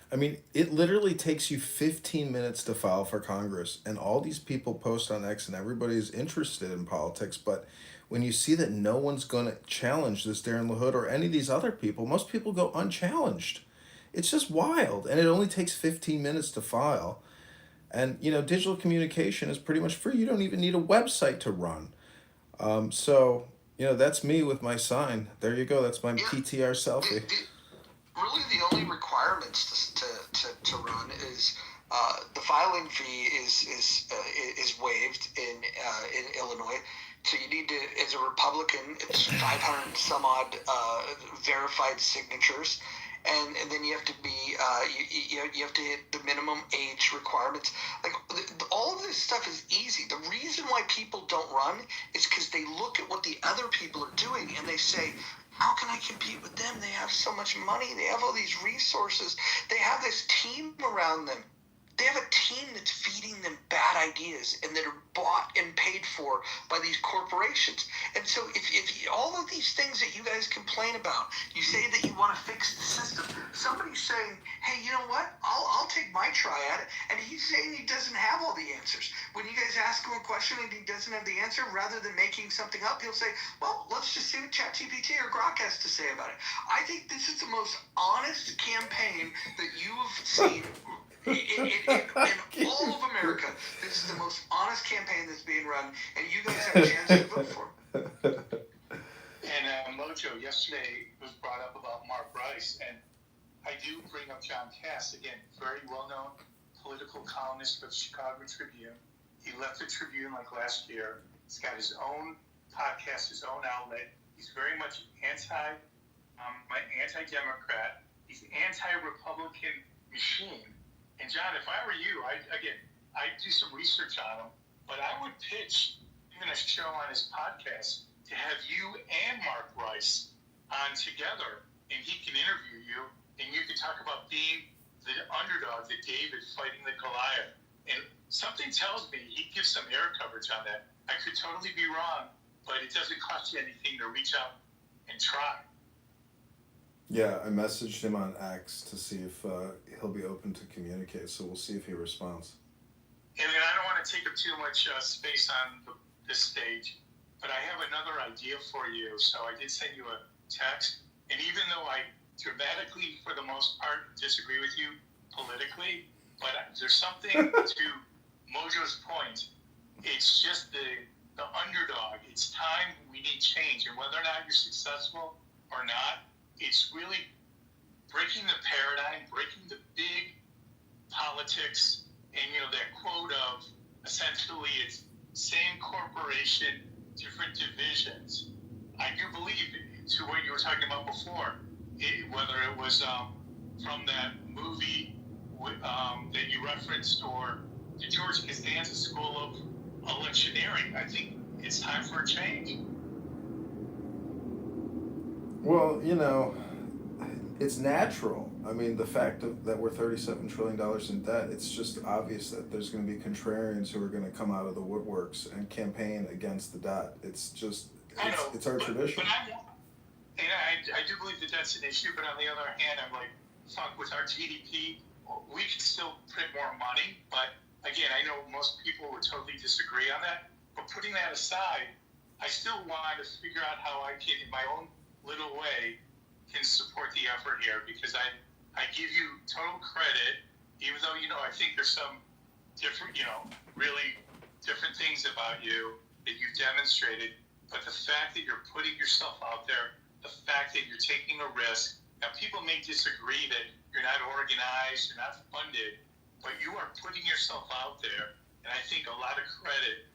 I mean, it literally takes you 15 minutes to file for Congress, and all these people post on X, and everybody's interested in politics, but when you see that no one's going to challenge this Darren LaHood or any of these other people, most people go unchallenged. It's just wild, and it only takes 15 minutes to file. And, digital communication is pretty much free. You don't even need a website to run. So, that's me with my sign. There you go. That's my PTR selfie. Really, the only requirements to run is the filing fee is waived in Illinois. So you need to, as a Republican, it's 500 some odd verified signatures, and then you have to be you have to hit the minimum age requirements. Like all of this stuff is easy. The reason why people don't run is because they look at what the other people are doing and they say, how can I compete with them? They have so much money. They have all these resources. They have this team around them. They have a team that's feeding them bad ideas and that are bought and paid for by these corporations. And so if all of these things that you guys complain about, you say that you want to fix the system, somebody's saying, hey, you know what? I'll take my try at it. And he's saying he doesn't have all the answers. When you guys ask him a question and he doesn't have the answer, rather than making something up, he'll say, well, let's just see what ChatGPT or Grok has to say about it. I think this is the most honest campaign that you've seen in all of America. This is the most honest campaign that's being run, and you guys have a chance to vote for it. And Mojo, yesterday was brought up about Mark Rice, and I do bring up John Cass, again, very well-known political columnist for the Chicago Tribune. He left the Tribune like last year. He's got his own podcast, his own outlet. He's very much anti-Democrat. He's anti-Republican machine. And John, if I were you, I'd do some research on him, but I would pitch even a show on his podcast to have you and Mark Rice on together, and he can interview you, and you can talk about being the underdog, the David fighting the Goliath. And something tells me he'd give some air coverage on that. I could totally be wrong, but it doesn't cost you anything to reach out and try. Yeah, I messaged him on X to see if he'll be open to communicate, so we'll see if he responds. And then I don't want to want to take up too much space on this stage, but I have another idea for you. So I did send you a text, and even though I dramatically, for the most part, disagree with you politically, but there's something to Mojo's point. It's just the underdog. It's time we need change, and whether or not you're successful or not, it's really breaking the paradigm, breaking the big politics, and that quote of essentially it's same corporation, different divisions. I do believe, to what you were talking about before, whether it was from that movie that you referenced, or the George Costanza School of Electioneering, I think it's time for a change. Well, it's natural. I mean, the fact that we're $37 trillion in debt, it's just obvious that there's going to be contrarians who are going to come out of the woodworks and campaign against the debt. It's our tradition. But I do believe that that's an issue, but on the other hand, I'm like, fuck, with our GDP, we can still print more money, but again, I know most people would totally disagree on that, but putting that aside, I still want to figure out how I can, in my own little way, can support the effort here, because I give you total credit, even though, I think there's some different, really different things about you that you've demonstrated, but the fact that you're putting yourself out there, the fact that you're taking a risk. Now, people may disagree that you're not organized, you're not funded, but you are putting yourself out there, and I think a lot of credit.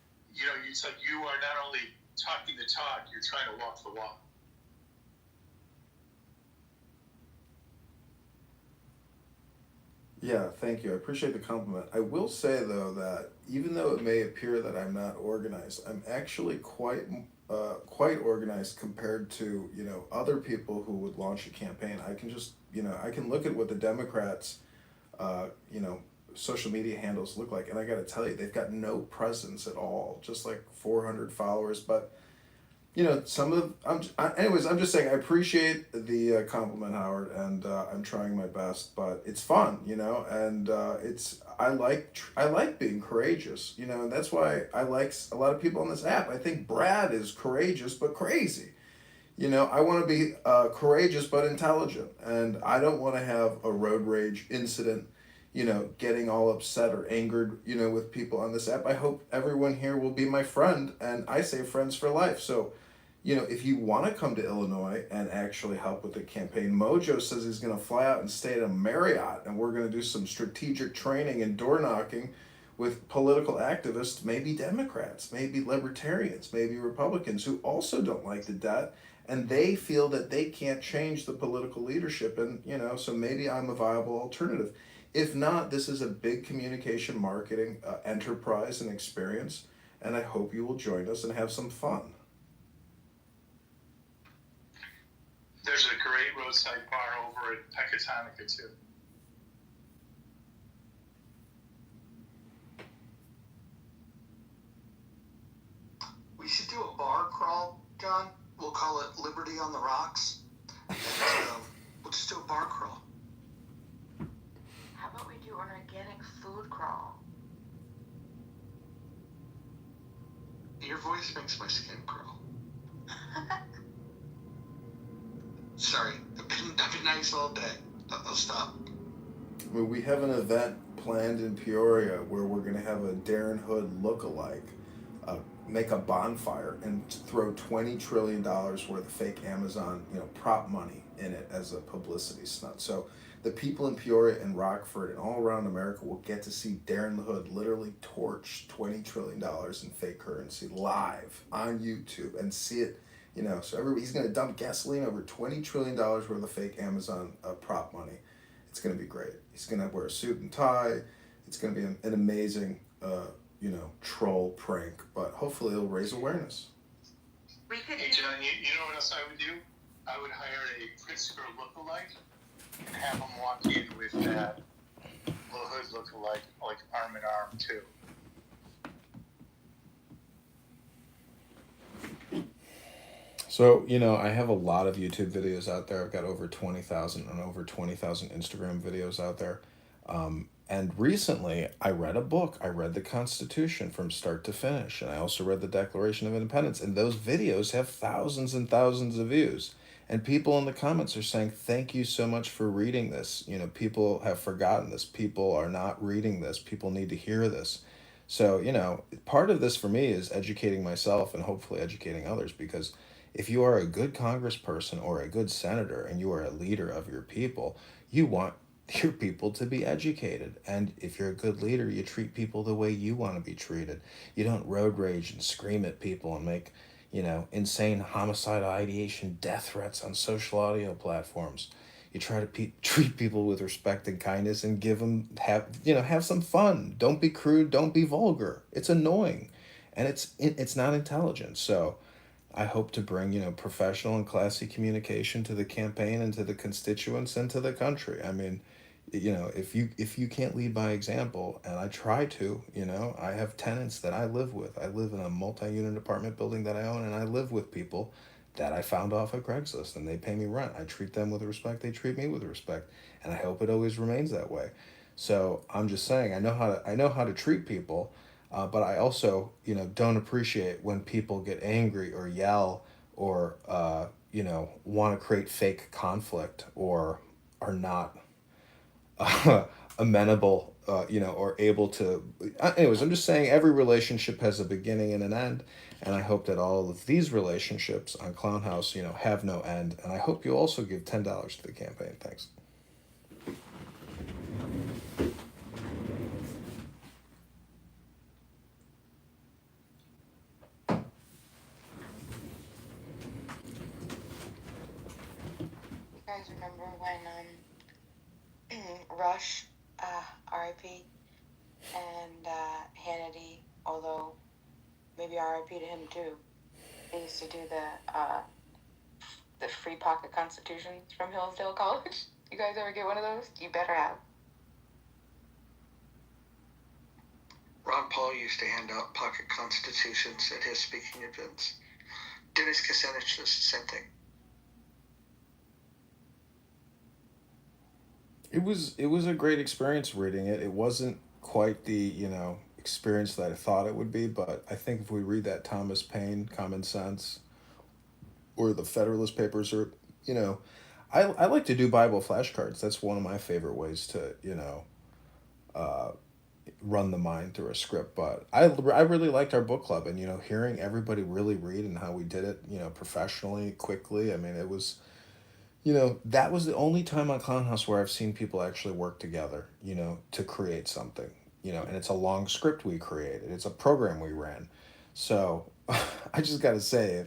It's like you are not only talking the talk, you're trying to walk the walk. Yeah, thank you. I appreciate the compliment. I will say, though, that even though it may appear that I'm not organized, I'm actually quite organized compared to other people who would launch a campaign. I can just I can look at what the Democrats social media handles look like, and I got to tell you, they've got no presence at all, just like 400 followers. But some of anyways, I'm just saying I appreciate the compliment, Howard, and I'm trying my best, but it's fun, and I like being courageous, and that's why I like a lot of people on this app. I think Brad is courageous but crazy. I want to be courageous but intelligent, and I don't want to have a road rage incident, getting all upset or angered, with people on this app. I hope everyone here will be my friend, and I say friends for life. So, if you want to come to Illinois and actually help with the campaign, Mojo says he's going to fly out and stay at a Marriott, and we're going to do some strategic training and door knocking with political activists, maybe Democrats, maybe Libertarians, maybe Republicans, who also don't like the debt, and they feel that they can't change the political leadership, and so maybe I'm a viable alternative. If not, this is a big communication marketing enterprise and experience, and I hope you will join us and have some fun. There's a great roadside bar over at Pecatonica, too. We should do a bar crawl, John. We'll call it Liberty on the Rocks. And we'll just do a bar crawl. How about we do an organic food crawl? Your voice makes my skin crawl. Sorry, I've been nice all day. I'll stop. Well, we have an event planned in Peoria where we're going to have a Darren Hood look-alike make a bonfire and throw $20 trillion worth of fake Amazon, prop money in it as a publicity stunt. So the people in Peoria and Rockford and all around America will get to see Darren Hood literally torch $20 trillion in fake currency live on YouTube and see it. So he's going to dump gasoline over $20 trillion worth of fake Amazon prop money. It's going to be great. He's going to wear a suit and tie. It's going to be an amazing, troll prank, but hopefully it'll raise awareness. Hey, John, you know what else I would do? I would hire a Pritzker lookalike and have him walk in with that Little Hood lookalike, like arm in arm, too. So, I have a lot of YouTube videos out there. I've got over 20,000 and over 20,000 Instagram videos out there. And recently, I read a book. I read the Constitution from start to finish. And I also read the Declaration of Independence. And those videos have thousands and thousands of views. And people in the comments are saying, thank you so much for reading this. You know, people have forgotten this. People are not reading this. People need to hear this. So, you know, part of this for me is educating myself and hopefully educating others, because if you are a good congressperson or a good senator and you are a leader of your people, you want your people to be educated. And if you're a good leader, you treat people the way you want to be treated. You don't road rage and scream at people and make, you know, insane homicidal ideation death threats on social audio platforms. You try to treat people with respect and kindness and have some fun. Don't be crude, don't be vulgar. It's annoying and it's not intelligent. So I hope to bring, you know, professional and classy communication to the campaign and to the constituents and to the country. I mean, you know, if you can't lead by example, and I try to, you know, I have tenants that I live with. I live in a multi-unit apartment building that I own, and I live with people that I found off of Craigslist, and they pay me rent. I treat them with respect. They treat me with respect, and I hope it always remains that way. So I'm just saying, I know how to treat people, but I also, you know, don't appreciate when people get angry or yell or you know, want to create fake conflict or are not amenable, you know, or able to. Anyways, I'm just saying every relationship has a beginning and an end, and I hope that all of these relationships on Clown House, you know, have no end. And I hope you also give $10 to the campaign. Thanks. You guys remember when Rush, R.I.P., and Hannity, although maybe R.I.P. to him too, they used to do the free pocket constitutions from Hillsdale College. You guys ever get one of those? You better have. Ron Paul used to hand out pocket constitutions at his speaking events. Dennis Kucinich does the same thing. It was a great experience reading it. It wasn't quite the, you know, experience that I thought it would be, but I think if we read that Thomas Paine Common Sense or the Federalist Papers, or, you know, I like to do Bible flashcards. That's one of my favorite ways to, you know, run the mind through a script. But I really liked our book club, and, you know, hearing everybody really read and how we did it, you know, professionally, quickly. I mean, it was, you know, that was the only time on Clown House where I've seen people actually work together, you know, to create something, you know, and it's a long script we created. It's a program we ran. So I just got to say,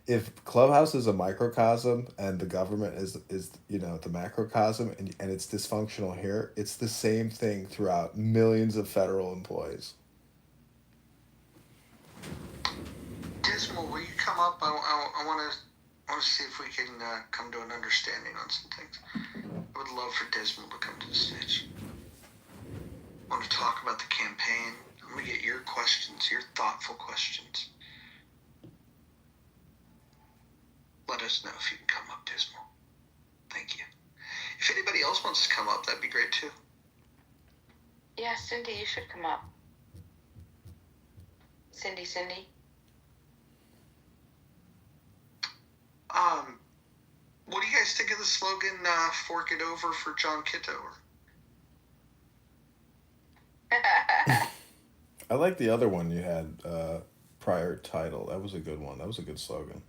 if Clubhouse is a microcosm and the government is you know, the macrocosm, and it's dysfunctional here, it's the same thing throughout millions of federal employees. Dismal, will you come up? I want to see if we can come to an understanding on some things. I would love for Dismal to come to the stage. I want to talk about the campaign. I'm going to get your questions, your thoughtful questions. Let us know if you can come up, Dismal. Thank you. If anybody else wants to come up, that'd be great too. Yeah, Cindy, you should come up. Cindy. What do you guys think of the slogan, fork it over for John Kitover? I like the other one you had, prior title. That was a good one. That was a good slogan.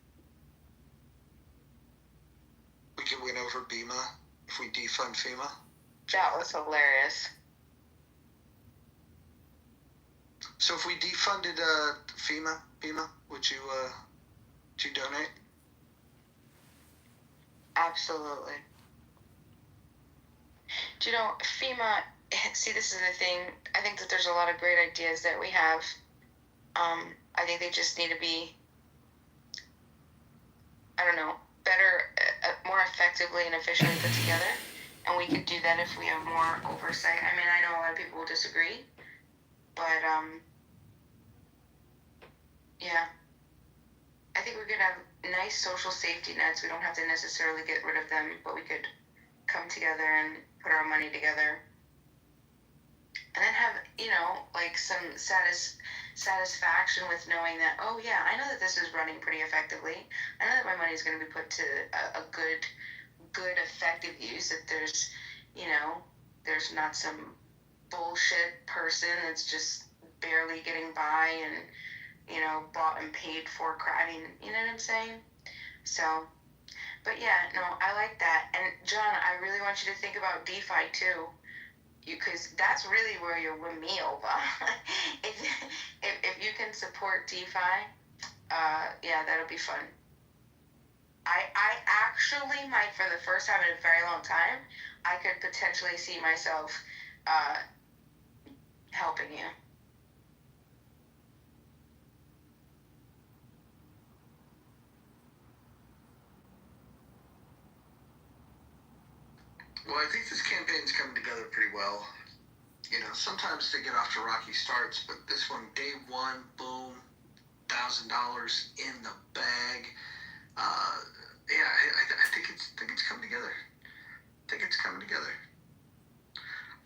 We could win over BEMA if we defund FEMA. That was hilarious. So if we defunded BEMA, would you donate? Absolutely. Do you know, FEMA, see, this is the thing. I think that there's a lot of great ideas that we have. I think they just need to be, I don't know, better, more effectively and efficiently put together. And we could do that if we have more oversight. I mean, I know a lot of people will disagree, but, yeah. I think we could have nice social safety nets. We don't have to necessarily get rid of them, but we could come together and put our money together and then have, you know, like some satisfaction with knowing that, oh yeah, I know that this is running pretty effectively. I know that my money is going to be put to a good effective use, that there's, you know, there's not some bullshit person that's just barely getting by and, you know, bought and paid for crime. I mean, you know what I'm saying? So, but yeah, no, I like that. And John, I really want you to think about DeFi too, because that's really where you'll win me over. if you can support DeFi, yeah, that'll be fun. I actually might, for the first time in a very long time, I could potentially see myself helping you. Well, I think this campaign's coming together pretty well. You know, sometimes they get off to rocky starts, but this one, day one, boom, $1,000 in the bag. Yeah, I think it's coming together. I think it's coming together.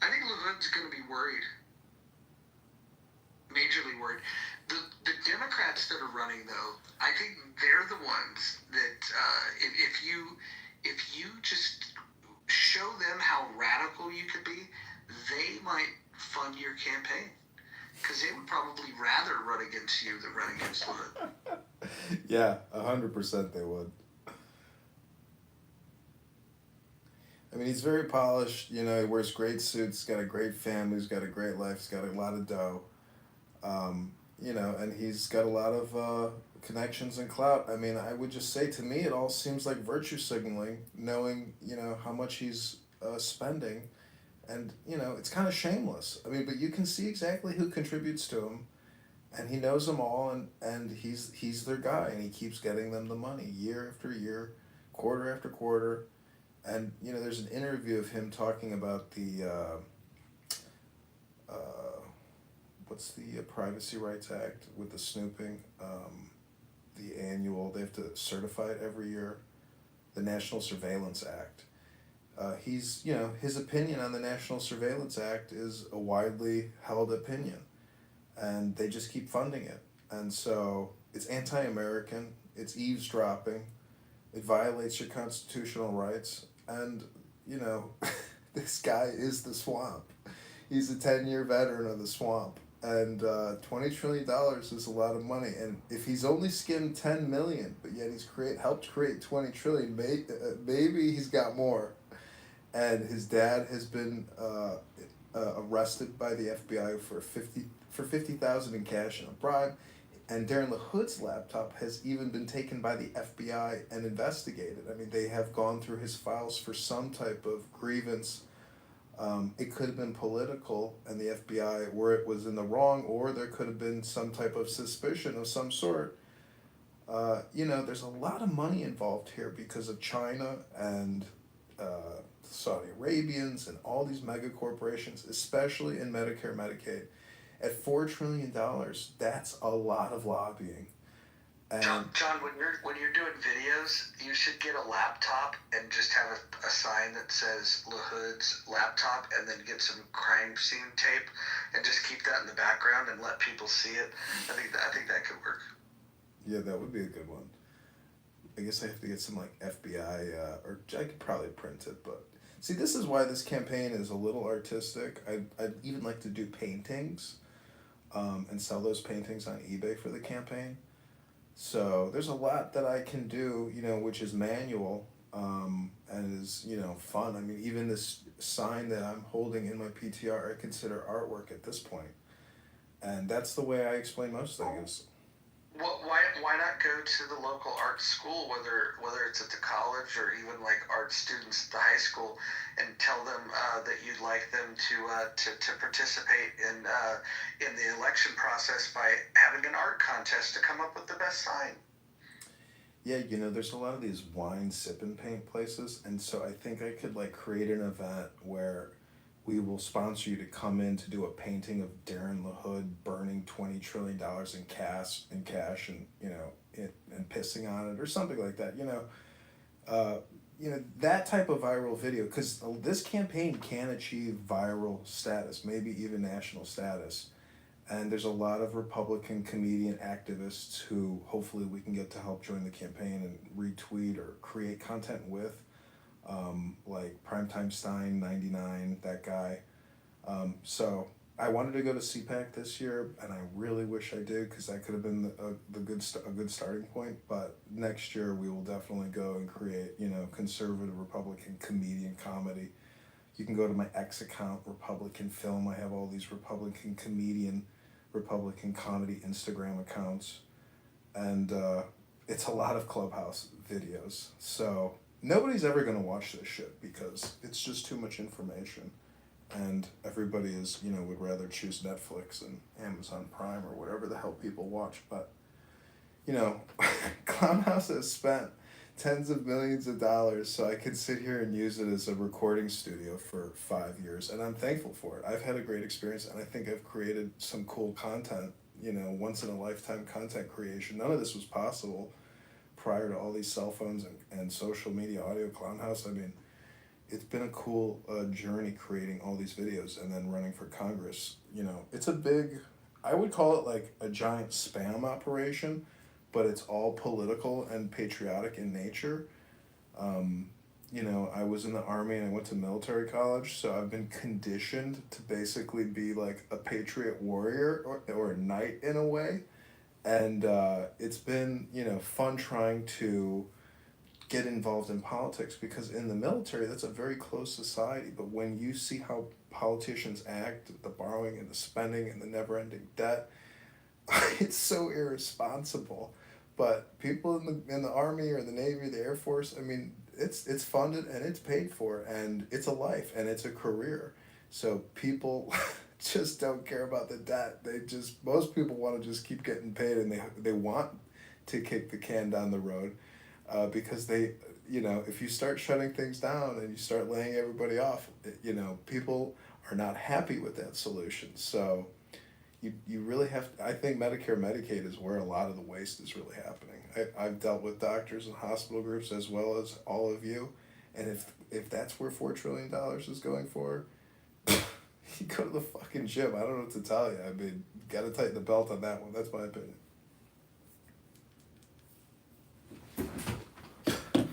I think LaHood's going to be worried, majorly worried. The Democrats that are running, though, I think they're the ones that if you just show them how radical you could be, they might fund your campaign, because they would probably rather run against you than run against LaHood. Yeah, 100% they would. I mean, he's very polished. You know, he wears great suits. Got a great family. He's got a great life. He's got a lot of dough. You know, and he's got a lot of connections and clout. I mean, I would just say, to me, it all seems like virtue signaling, knowing, you know, how much he's spending. And, you know, it's kind of shameless. I mean, but you can see exactly who contributes to him. And he knows them all, and he's their guy, and he keeps getting them the money year after year, quarter after quarter. And, you know, there's an interview of him talking about the, what's the Privacy Rights Act with the snooping, the annual, they have to certify it every year, the National Surveillance Act. He's, you know, his opinion on the National Surveillance Act is a widely held opinion, and they just keep funding it. And so it's anti-American, it's eavesdropping, it violates your constitutional rights, and, you know, this guy is the swamp. He's a 10-year veteran of the swamp, and $20 trillion is a lot of money. And if he's only skimmed 10 million, but yet he's helped create 20 trillion, maybe he's got more. And his dad has been arrested by the FBI for $50,000 in cash and a bribe. And Darren LaHood's laptop has even been taken by the FBI and investigated. I mean, they have gone through his files for some type of grievance. It could have been political, and the FBI where it was in the wrong, or there could have been some type of suspicion of some sort. You know, there's a lot of money involved here because of China and Saudi Arabians and all these mega corporations, especially in Medicare, Medicaid. At $4 trillion, that's a lot of lobbying. And John, when you're doing videos, you should get a laptop and just have a sign that says LaHood's laptop, and then get some crime scene tape and just keep that in the background and let people see it. I think that could work. Yeah, that would be a good one. I guess I have to get some like FBI, or I could probably print it, but see, this is why this campaign is a little artistic. I'd even like to do paintings, and sell those paintings on eBay for the campaign. So there's a lot that I can do, you know, which is manual, and is, you know, fun. I mean, even this sign that I'm holding in my PTR, I consider artwork at this point. And that's the way I explain most things. Well, why not go to the local art school, whether it's at the college or even like art students at the high school, and tell them that you'd like them to participate in the election process by having an art contest to come up with the best sign. Yeah, you know, there's a lot of these wine sip and paint places, and so I think I could like create an event where we will sponsor you to come in to do a painting of Darren LaHood burning $20 trillion in cash, and you know, and pissing on it or something like that. You know, that type of viral video, because this campaign can achieve viral status, maybe even national status. And there's a lot of Republican comedian activists who hopefully we can get to help join the campaign and retweet or create content with, like Primetime Stein 99, that guy. So I wanted to go to CPAC this year, and I really wish I did, because that could have been a good starting point. But next year we will definitely go and create, conservative Republican comedian comedy. You can go to my X account, Republican Film. I have all these Republican comedian, Republican comedy Instagram accounts, and it's a lot of Clubhouse videos. So nobody's ever gonna watch this shit because it's just too much information. And everybody would rather choose Netflix and Amazon Prime or whatever the hell people watch. But, Clownhouse has spent tens of millions of dollars so I could sit here and use it as a recording studio for 5 years. And I'm thankful for it. I've had a great experience, and I think I've created some cool content, once in a lifetime content creation. None of this was possible prior to all these cell phones and social media, audio. Clownhouse, I mean, it's been a cool journey creating all these videos and then running for Congress. It's a big, I would call it like a giant spam operation, but it's all political and patriotic in nature. I was in the Army and I went to military college, so I've been conditioned to basically be like a patriot warrior or a knight in a way. And it's been, fun trying to get involved in politics, because in the military that's a very closed society. But when you see how politicians act, the borrowing and the spending and the never-ending debt, it's so irresponsible. But people in the Army or the Navy or the Air Force, I mean, it's funded and it's paid for, and it's a life and it's a career. So people just don't care about the debt. Most people want to just keep getting paid, and they want to kick the can down the road. Because if you start shutting things down and you start laying everybody off, people are not happy with that solution. So you really have to, I think Medicare, Medicaid is where a lot of the waste is really happening. I've dealt with doctors and hospital groups as well as all of you. And if that's where $4 trillion is going for, you go to the fucking gym. I don't know what to tell you. I mean, you got to tighten the belt on that one. That's my opinion.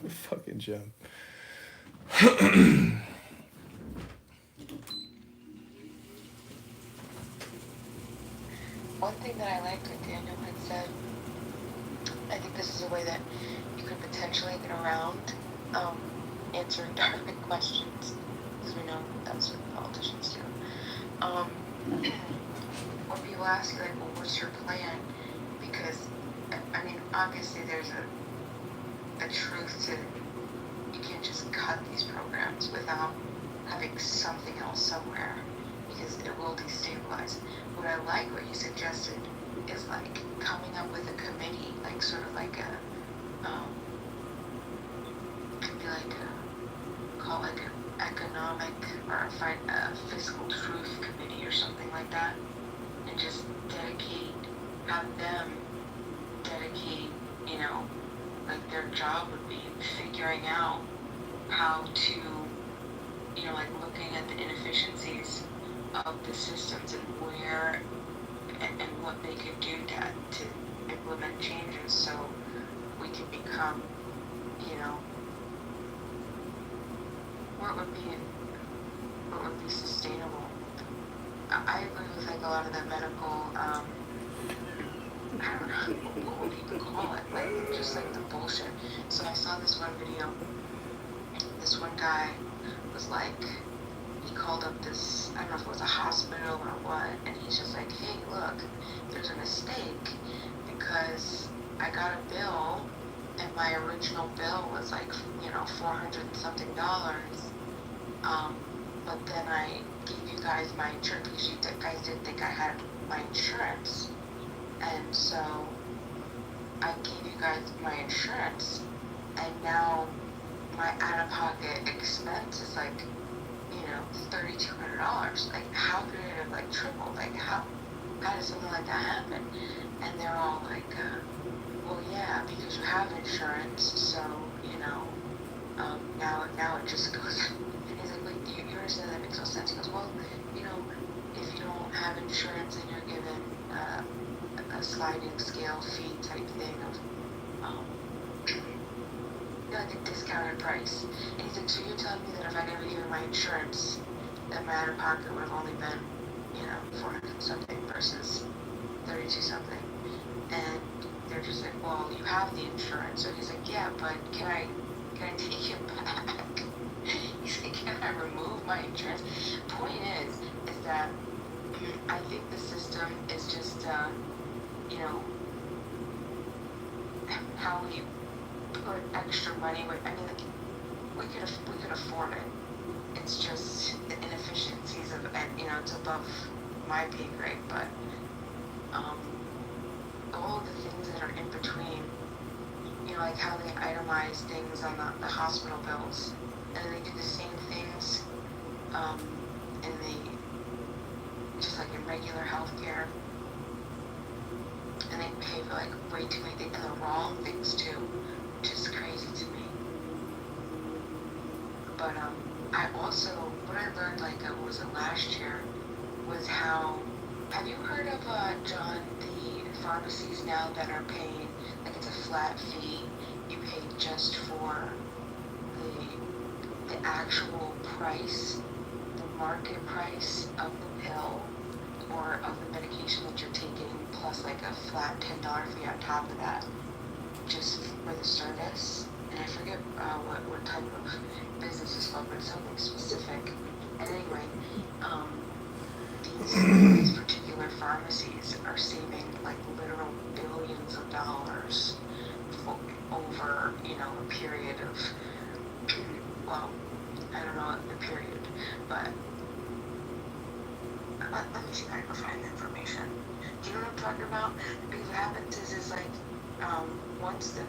Fucking gym. One thing that I liked what Daniel had said, I think this is a way that you could potentially get around answering direct questions, because we know that's what politicians do. When people ask you, like, well, what's your plan? Because, I mean, obviously there's a truth to, you can't just cut these programs without having something else somewhere, because it will destabilize. What I like what you suggested is like coming up with a committee, like sort of like a could be like call like an economic or a fiscal truth committee or something like that, and just have them dedicate, like their job would be figuring out how to, like looking at the inefficiencies of the systems and where and what they could do to implement changes so we can become, what would be sustainable. I agree with like a lot of the medical, I don't know, what would you call it, like just like the bullshit. So I saw this one video, this one guy was like, he called up this, I don't know if it was a hospital or what, and he's just like, hey, look, there's a mistake, because I got a bill, and my original bill was like, $400 and something, but then I gave you guys my insurance, because you guys didn't think I had my insurance, and so I gave you guys my insurance, and now my out-of-pocket expense is like, $3,200. Like, how could it have like tripled? Like, how did something like that happen? And they're all like, well, yeah, because you have insurance, so Now it just goes. And he's like, wait, you understand that makes no sense? He goes, well, you know, if you don't have insurance and you're given a sliding scale fee type thing of, like a discounted price. And he's like, so you're telling me that if I never given my insurance, that my out of pocket would have only been, you know, 400 something versus 32 something. And they're just like, well, you have the insurance. So he's like, yeah, but can I take it back? He's like, can I remove my insurance? Point is that I think the system is just, you know, how we put extra money. I mean, like, we could afford it. It's just the inefficiencies of, and you know, it's above my pay grade, but all the things that are in between, you know, like how they itemize things on the hospital bills, and then they do the same things in the, just like in regular healthcare, and they pay for like way too many things, and the wrong things too, which is crazy to me. But I also, what I learned, like, was it last year, was how, have you heard of, John, the pharmacies now that are paying, like, it's a flat fee, you pay just for the actual price, the market price of the pill, or of the medication that you're taking, plus, like, a flat $10 fee on top of that, just for the service. And I forget what type of business is called, but it's something specific. And anyway, these particular pharmacies are saving like literal billions of dollars over, you know, a period of, well, I don't know the period, but let me see if I can find the information. Do you know what I'm talking about? Because what happens is like, once the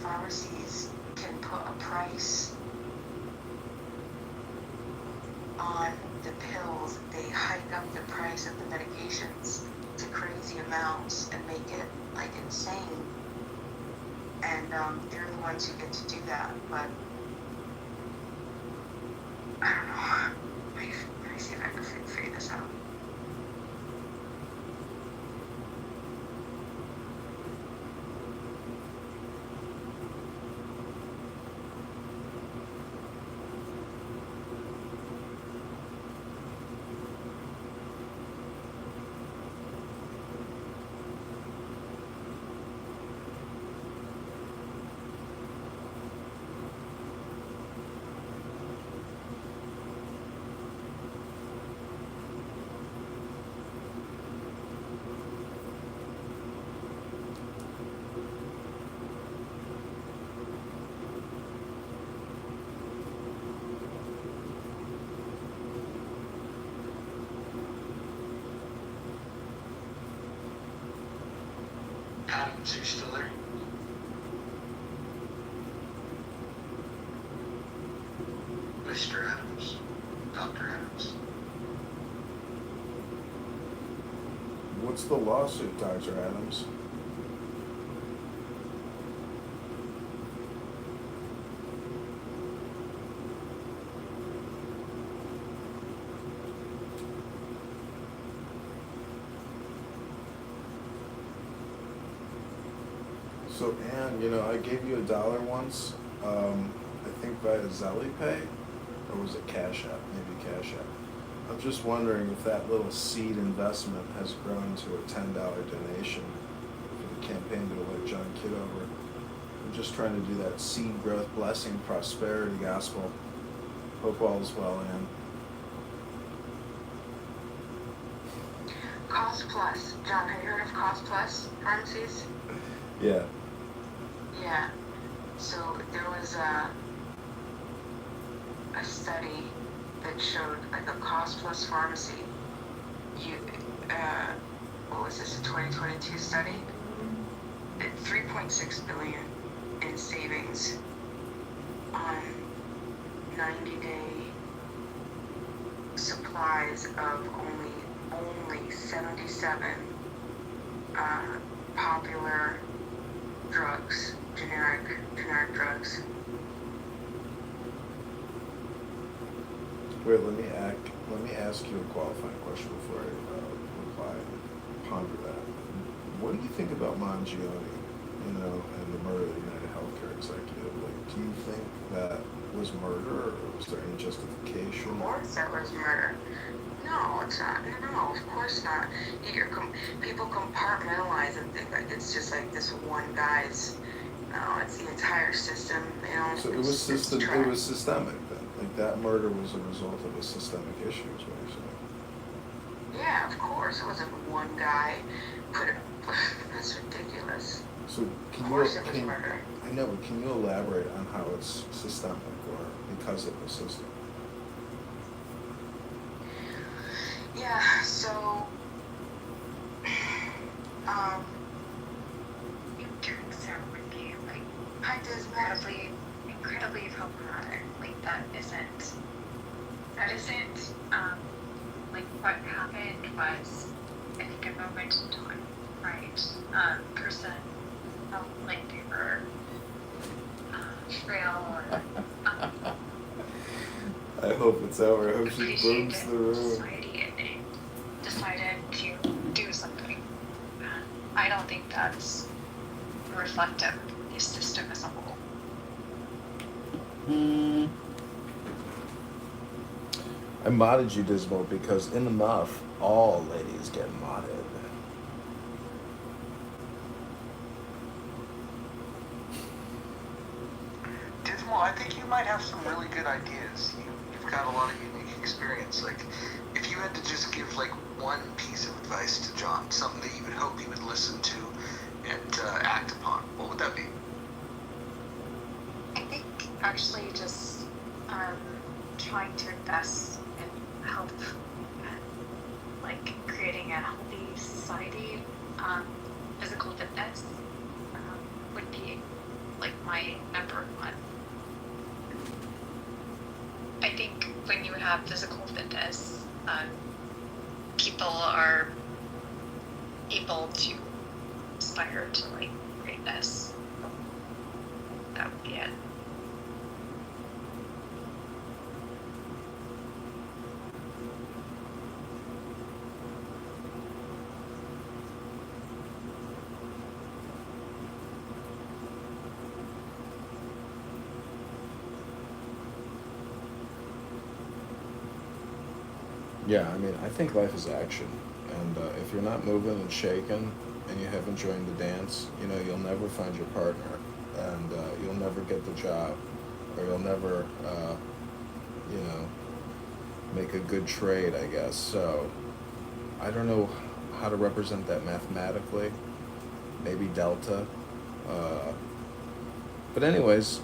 pharmacies can put a price on the pills, they hike up the price of the medications to crazy amounts and make it like insane. And they're the ones who get to do that. But I don't know. Let me see if I can figure this out. Adams, are you still there? Mr. Adams. Dr. Adams. What's the lawsuit, Dr. Adams? So, Ann, you know, I gave you $1 once, I think via Zelly Pay, or was it Cash App? Maybe Cash App. I'm just wondering if that little seed investment has grown to a $10 donation for the campaign to elect John Kitover. I'm just trying to do that seed growth, blessing, prosperity gospel. Hope all is well, Ann. Cost Plus. John, have you heard of Cost Plus pharmacies? Yeah. Yeah. So there was a study that showed like a Cost Plus pharmacy. What was this? A 2022 study? 3.6 billion in savings on 90-day supplies of only 77 popular drugs, generic drugs. Wait, let me ask you a qualifying question before I reply and ponder that. What do you think about Mangione, and the murder of the United Healthcare executive? Like, do you think that was murder, or was there any justification? Of course that was murder. No, it's not. No, of course not. People compartmentalize and think like it's just like this one guy's. No, it's the entire system. So it was It was systemic then. Like that murder was a result of a systemic issue, is what you're saying. Yeah, of course. It wasn't one guy. That's ridiculous. So murder. I know, but can you elaborate on how it's systemic or because of the system? Yeah, so doing so would be like incredibly problematic. Like that isn't like what happened was, I think, a moment in time, right? Person felt like they were frail or I hope it's over. I hope she appreciated burns the room. society and they decided to do something. I don't think that's reflective of the system as a whole. I modded you, Dismal, because in the muff, all ladies get modded. Dismal, I think you might have some really good ideas. You've got a lot of unique experience. Like, if you had to just give like one piece of advice to John, something that you would hope he would listen to and act upon, what would that be? I think actually just trying to invest in health and like creating a healthy society, physical fitness would be like my number one. I think when you have physical fitness, people are able to aspire to like greatness. That would be it. Yeah, I mean, I think life is action, and if you're not moving and shaking, and you haven't joined the dance, you'll never find your partner, and you'll never get the job, or you'll never, make a good trade, I guess. So, I don't know how to represent that mathematically. Maybe delta. But anyways,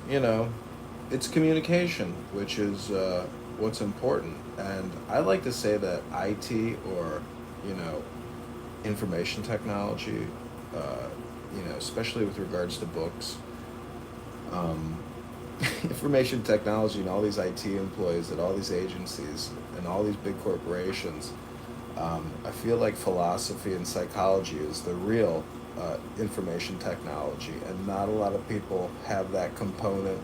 it's communication, which is what's important. And I like to say that IT or, information technology, especially with regards to books, information technology and all these IT employees at all these agencies and all these big corporations, I feel like philosophy and psychology is the real information technology, and not a lot of people have that component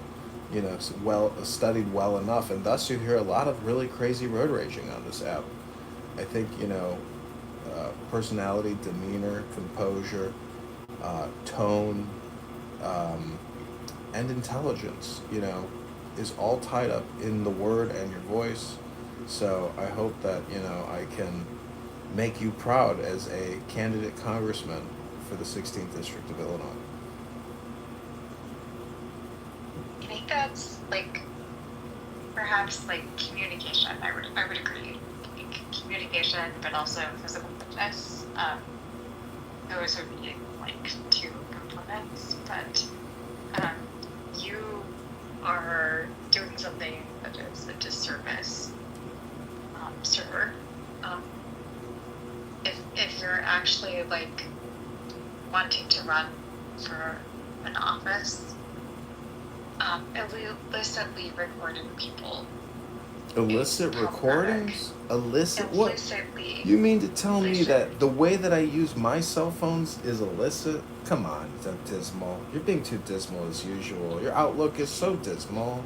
studied well enough, and thus you hear a lot of really crazy road raging on this app. I think personality, demeanor, composure, tone, and intelligence is all tied up in the word and your voice. So I hope that I can make you proud as a candidate congressman for the 16th District of Illinois. I think that's perhaps communication. I would agree. Communication, but also physical fitness. Those would be two components. But you are doing something that is a disservice, sir. If you're actually wanting to run for an office, illicitly recording people Illicit recordings? Illicit? What? Implicitly. You mean to tell me that the way that I use my cell phones is illicit? Come on, dismal. You're being too dismal as usual. Your outlook is so dismal.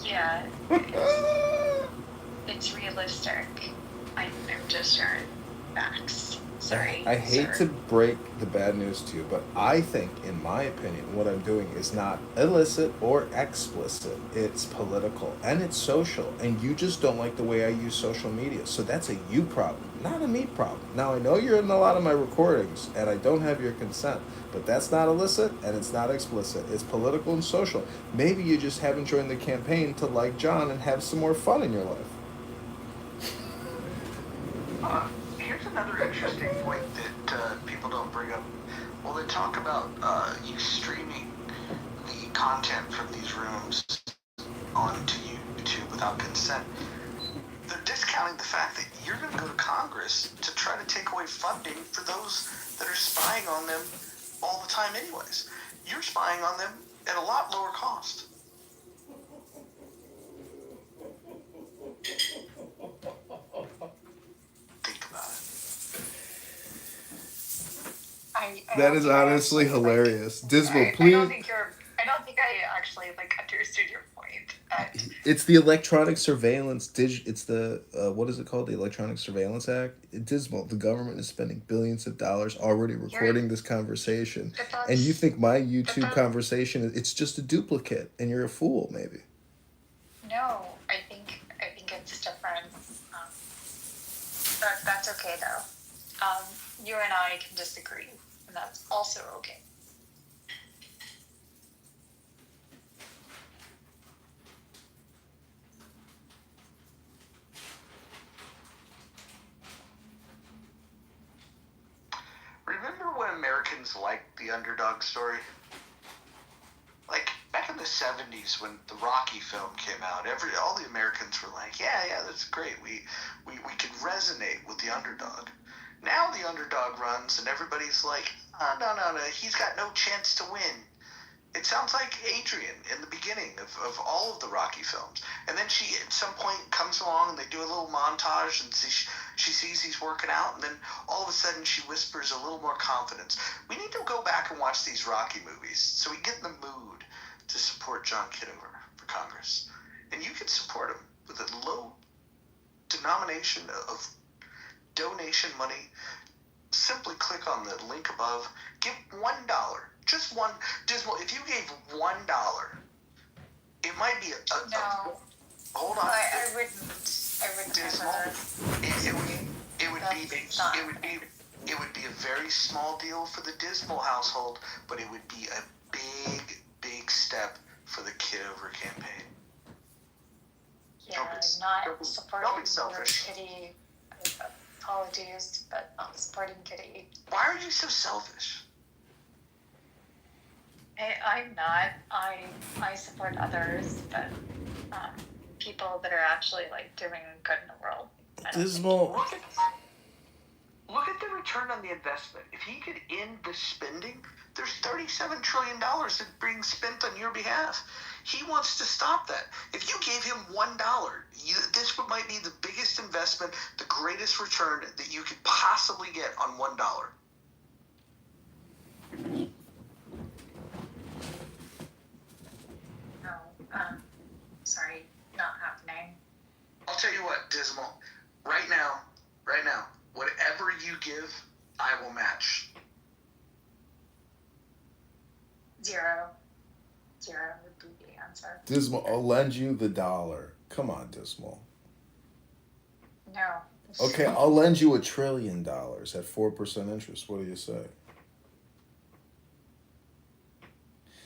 Yeah, it's realistic. I'm just sharing facts. Sorry, I hate sir. to break the bad news to you, but I think, in my opinion, what I'm doing is not illicit or explicit. It's political and it's social, and you just don't like the way I use social media. So that's a you problem, not a me problem. Now, I know you're in a lot of my recordings, and I don't have your consent, but that's not illicit and it's not explicit. It's political and social. Maybe you just haven't joined the campaign to like John and have some more fun in your life. Here's another interesting point that people don't bring up. Well, they talk about you streaming the content from these rooms onto YouTube without consent. They're discounting the fact that you're going to go to Congress to try to take away funding for those that are spying on them all the time anyways. You're spying on them at a lot lower cost. Think about it. That is honestly hilarious. Dismal, please. I don't think I actually understood your point. It's the electronic surveillance. It's the what is it called? The Electronic Surveillance Act. Dismal. The government is spending billions of dollars already recording this conversation, and you think my YouTube conversation it's just a duplicate, and you're a fool, maybe. No, I think it's different. But that's okay though. You and I can disagree, and that's also okay. Remember when Americans liked the underdog story? Like back in the 70s when the Rocky film came out, all the Americans were like, yeah, that's great. We could resonate with the underdog. Now the underdog runs and everybody's like, oh, no, he's got no chance to win. It sounds like Adrian in the beginning of all of the Rocky films. And then she, at some point, comes along and they do a little montage and she sees he's working out. And then all of a sudden she whispers a little more confidence. We need to go back and watch these Rocky movies so we get in the mood to support John Kitover for Congress. And you can support him with a low denomination of donation money. Simply click on the link above. Give $1. Just one. Dismal, if you gave $1, it might be No. Hold on. I wouldn't. Dismal. It would be a very small deal for the Dismal household, but it would be a big step for the Kitover campaign. Yeah, not supporting your kitty. Apologies, but not supporting kitty. Why are you so selfish? I'm not. I support others, but people that are actually doing good in the world. Dismal. Look at the return on the investment. If he could end the spending, there's $37 trillion that being spent on your behalf. He wants to stop that. If you gave him $1, this might be the biggest investment, the greatest return that you could possibly get on $1. No, sorry, not happening. I'll tell you what, Dismal. Right now, whatever you give, I will match. 0 would be the answer. Dismal, I'll lend you the $1. Come on, Dismal. No. Okay, I'll lend you $1 trillion at 4% interest. What do you say?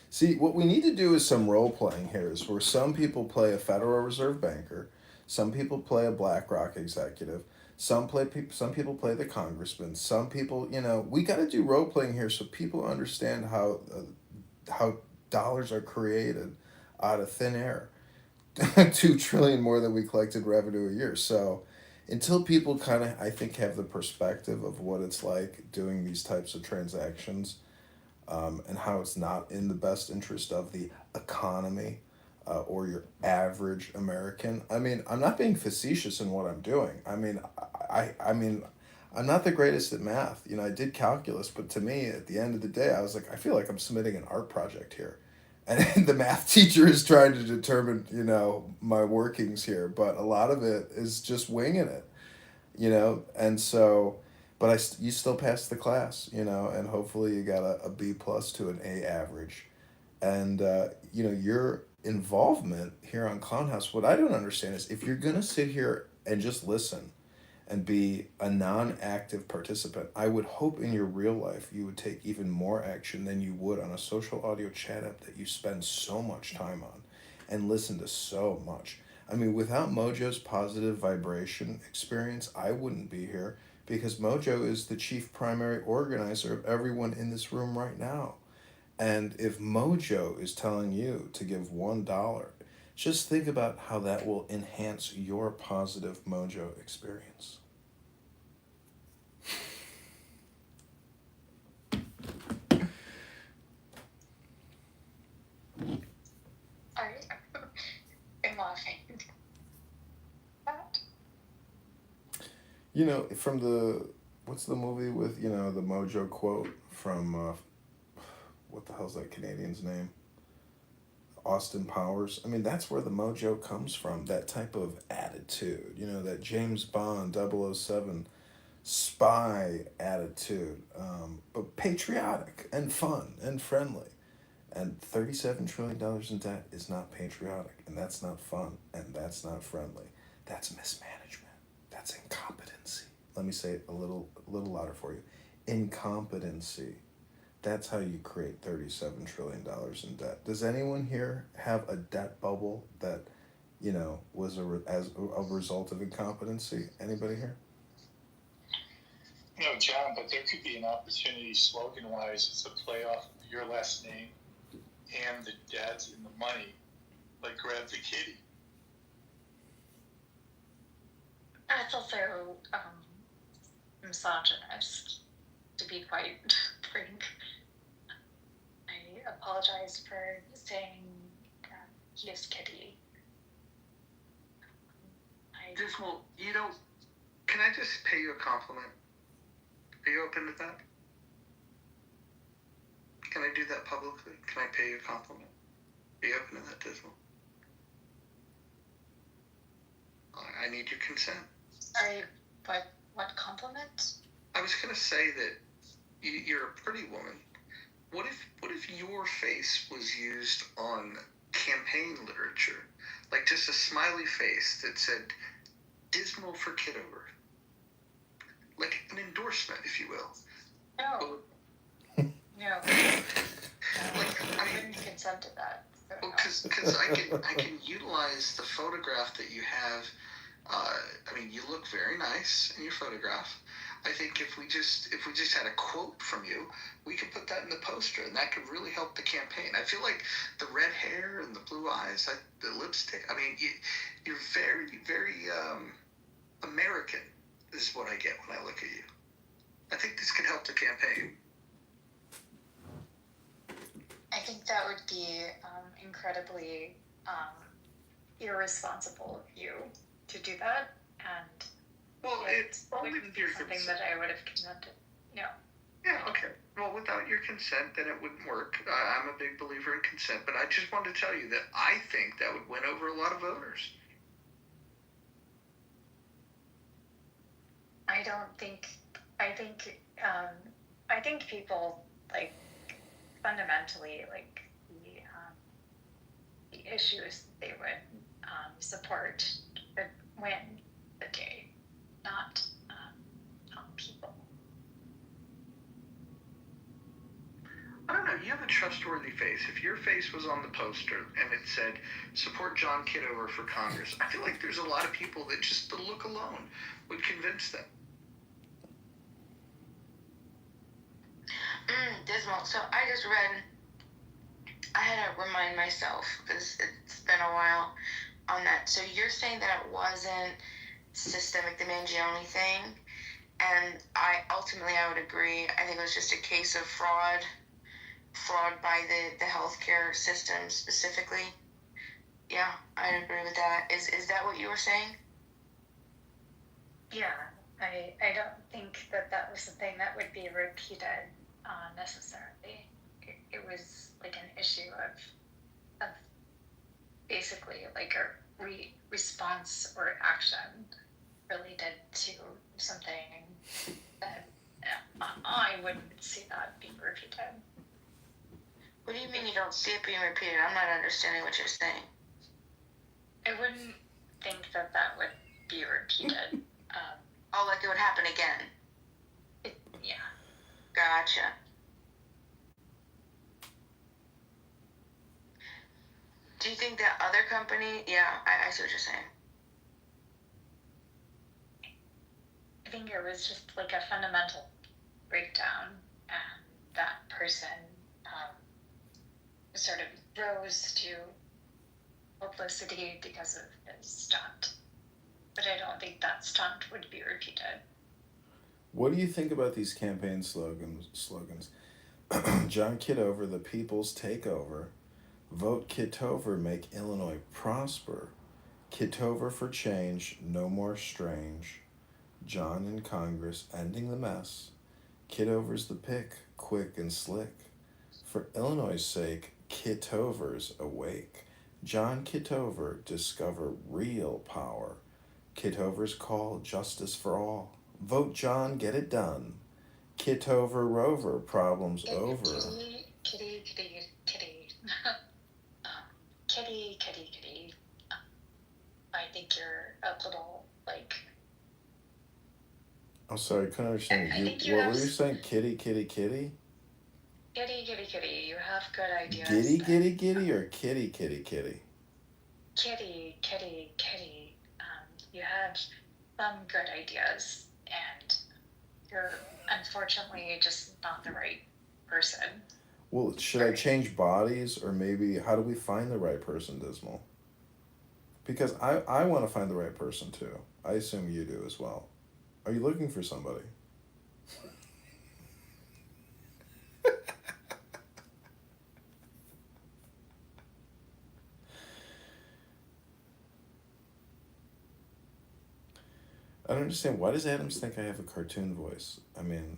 See, what we need to do is some role playing here. Is where some people play a Federal Reserve banker, some people play a BlackRock executive, some people play the congressman. Some people, we got to do role playing here so people understand how dollars are created out of thin air. 2 trillion more than we collected revenue a year. So until people kind of, I think, have the perspective of what it's like doing these types of transactions, and how it's not in the best interest of the economy, or your average American. I mean, I'm not being facetious in what I'm doing. I mean, I'm not the greatest at math. You know, I did calculus, but to me, at the end of the day, I was like, I feel like I'm submitting an art project here. And the math teacher is trying to determine, you know, my workings here, but a lot of it is just winging it, you know, and so, but you still passed the class, you know, and hopefully you got a B plus to an A average, and you know your involvement here on Clown House. What I don't understand is if you're gonna sit here and just listen and be a non-active participant, I would hope in your real life you would take even more action than you would on a social audio chat app that you spend so much time on and listen to so much. I mean, without Mojo's positive vibration experience, I wouldn't be here because Mojo is the chief primary organizer of everyone in this room right now. And if Mojo is telling you to give $1, just think about how that will enhance your positive Mojo experience. I'm laughing. You know, from what's the movie with, you know, the Mojo quote from, what the hell's that Canadian's name? Austin Powers. I mean, that's where the Mojo comes from, that type of attitude, you know, that James Bond 007 spy attitude, but patriotic and fun and friendly. And $37 trillion in debt is not patriotic, and that's not fun, and that's not friendly. That's mismanagement. That's incompetency. Let me say it a little louder for you. Incompetency. That's how you create $37 trillion in debt. Does anyone here have a debt bubble that, you know, was as a result of incompetency? Anybody here? No, John, but there could be an opportunity slogan-wise. It's a play off of your last name and the debt and the money, like grab the kitty. That's also misogynist, to be quite frank. I apologize for saying yes, kitty. Dismal, you know, can I just pay you a compliment? Are you open to that? Can I do that publicly? Can I pay you a compliment? Are you open to that, Dismal? I need your consent. Sorry, what compliment? I was going to say that you're a pretty woman. What if your face was used on campaign literature? Like just a smiley face that said, Dismal for Kitover. Like an endorsement, if you will. No. No. I wouldn't consent to that. So well, because I can utilize the photograph that you have. I mean, you look very nice in your photograph. I think if we just had a quote from you, we could put that in the poster, and that could really help the campaign. I feel like the red hair and the blue eyes, the lipstick. I mean, you're very, very American. Is what I get when I look at you. I think this could help the campaign. I think that would be incredibly irresponsible of you to do that, and it's only wouldn't be something that I would have consented. No. Yeah, okay. Well, without your consent, then it wouldn't work. I'm a big believer in consent, but I just wanted to tell you that I think that would win over a lot of voters. I think people, like, fundamentally, like, the issues they would support would win the day, not people. I don't know, you have a trustworthy face. If your face was on the poster and it said, support John Kitover for Congress, I feel like there's a lot of people that just the look alone would convince them. Dismal. So I just read, I had to remind myself, because it's been a while on that. So you're saying that it wasn't systemic, the Mangione thing, and I would agree. I think it was just a case of fraud by the healthcare system specifically. Yeah, I agree with that. Is that what you were saying? Yeah, I don't think that was something that would be repeated necessarily. It was like an issue of basically like a response or action related to something that I wouldn't see that being repeated. What do you mean you don't see it being repeated? I'm not understanding what you're saying. I wouldn't think that would be repeated. Like it would happen again. Yeah. Gotcha. Do you think that other company? Yeah, I see what you're saying. I think it was just like a fundamental breakdown, and that person sort of rose to publicity because of his stunt. But I don't think that stunt would be repeated. What do you think about these campaign slogans? John Kitover, the people's takeover. Vote Kitover, make Illinois prosper. Kitover for change, no more strange. John in Congress, ending the mess. Kitover's the pick, quick and slick. For Illinois' sake, Kitover's awake. John Kitover, discover real power. Kitover's call, justice for all. Vote John, get it done. Kitover Rover, problems over. Kitty. Kitty. I think you're a little like. I'm sorry, I couldn't understand you. What were you saying? Kitty? Kitty. You have good ideas. Giddy, or kitty? Kitty. You have some good ideas, and you're unfortunately just not the right person. Well, should I change bodies, or maybe how do we find the right person, Dismal? Because I want to find the right person too. I assume you do as well. Are you looking for somebody? I don't understand. Why does Adams think I have a cartoon voice? I mean,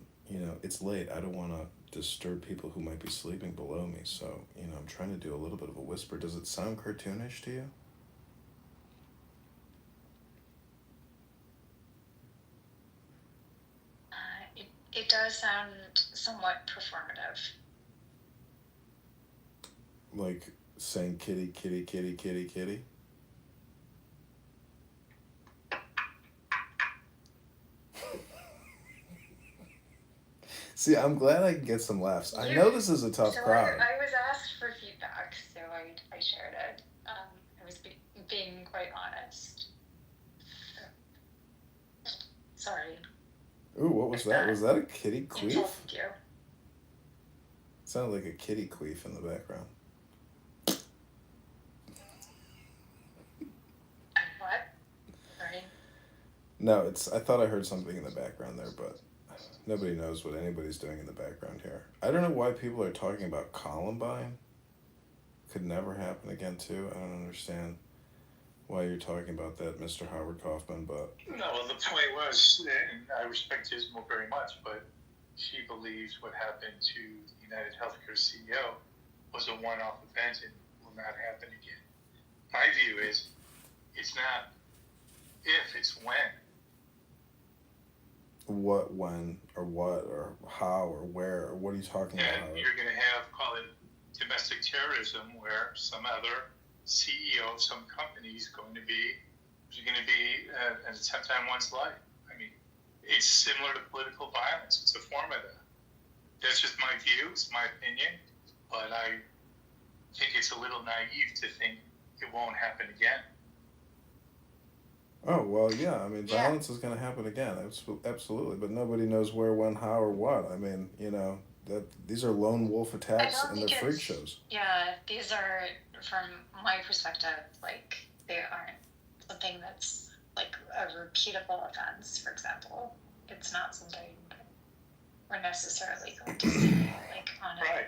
it's late. I don't want to disturb people who might be sleeping below me. So, I'm trying to do a little bit of a whisper. Does it sound cartoonish to you? It does sound somewhat performative. Like saying kitty, kitty, kitty, kitty, kitty? See, I'm glad I can get some laughs. I know this is a tough crowd. I was asked for feedback, so I shared it. I was being quite honest. Sorry. Ooh, what was that? Was that a kitty queef? Insulted you. Sounded like a kitty queef in the background. What? Sorry. No, I thought I heard something in the background there, but nobody knows what anybody's doing in the background here. I don't know why people are talking about Columbine. Could never happen again, too. I don't understand why you're talking about that, Mr. Howard Kaufman, but... No, well, the point was, and I respect Ismo very much, but she believes what happened to the United Healthcare CEO was a one-off event and will not happen again. My view is, it's not if, it's when. What, when, or what, or how, or where, or what are you talking about? You're going to have, call it domestic terrorism, where some other CEO of some company is going to be an attempt on one's life. I mean, it's similar to political violence. It's a form of that. That's just my view. It's my opinion. But I think it's a little naive to think it won't happen again. Oh, well, yeah. I mean, violence is going to happen again. Absolutely. But nobody knows where, when, how, or what. I mean, these are lone wolf attacks and they're freak shows. Yeah, these are, from my perspective, like, they aren't something that's, like, a repeatable offense, for example. It's not something we're necessarily going to see, like, on an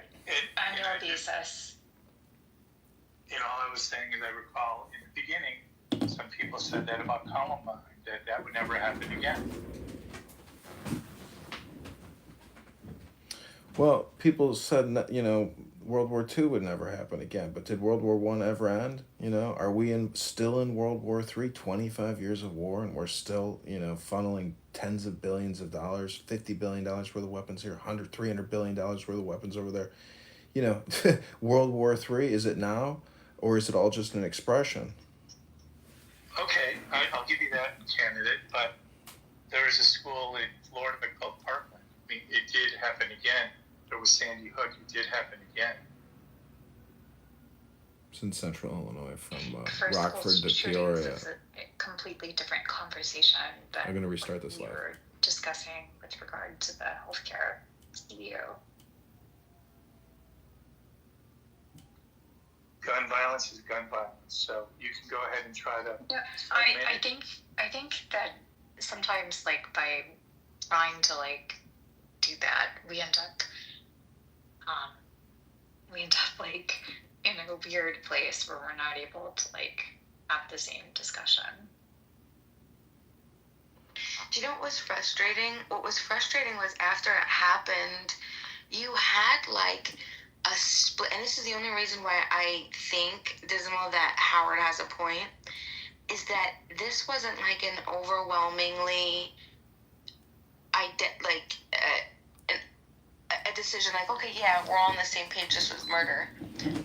annual basis. all I was saying is I recall in the beginning, some people said that about Columbine, that would never happen again. Well, people said that, World War II would never happen again, but did World War I ever end? Are we still in World War III, 25 years of war, and we're still, funneling tens of billions of dollars, $50 billion worth of weapons here, $300 billion worth of weapons over there? World War III, is it now, or is it all just an expression? Okay, I'll give you that candidate, but there was a school in Florida called Parkland. I mean, it did happen again. There was Sandy Hook. It did happen again. It's in Central Illinois, from First Rockford to shootings Peoria. is a completely different conversation than I'm going to restart this we live. were discussing with regard to the healthcare CEO. Gun violence is gun violence, so you can go ahead and try to. Yeah, I think that sometimes, like, by trying to do that, we end up like in a weird place where we're not able to have the same discussion. Do you know what was frustrating? What was frustrating was after it happened, you had a split, and this is the only reason why I think, Dismal, that Howard has a point, is that this wasn't an overwhelmingly a decision okay, yeah, we're all on the same page, this was murder.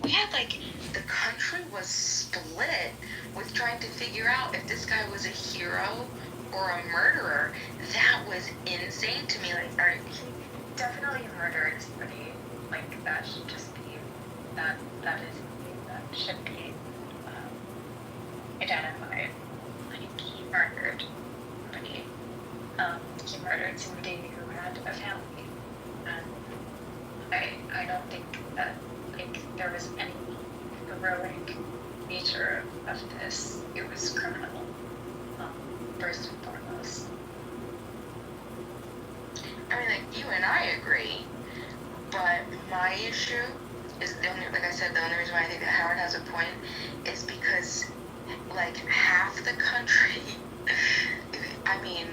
We had the country was split with trying to figure out if this guy was a hero or a murderer. That was insane to me. He definitely murdered somebody. That should just be that is something that should be identified. He murdered somebody. He murdered somebody who had a family, and I don't think that there was any heroic nature of this. It was criminal, first and foremost. I mean, you and I agree, but my issue is the only reason why I think that Howard has a point is because half the country, I mean,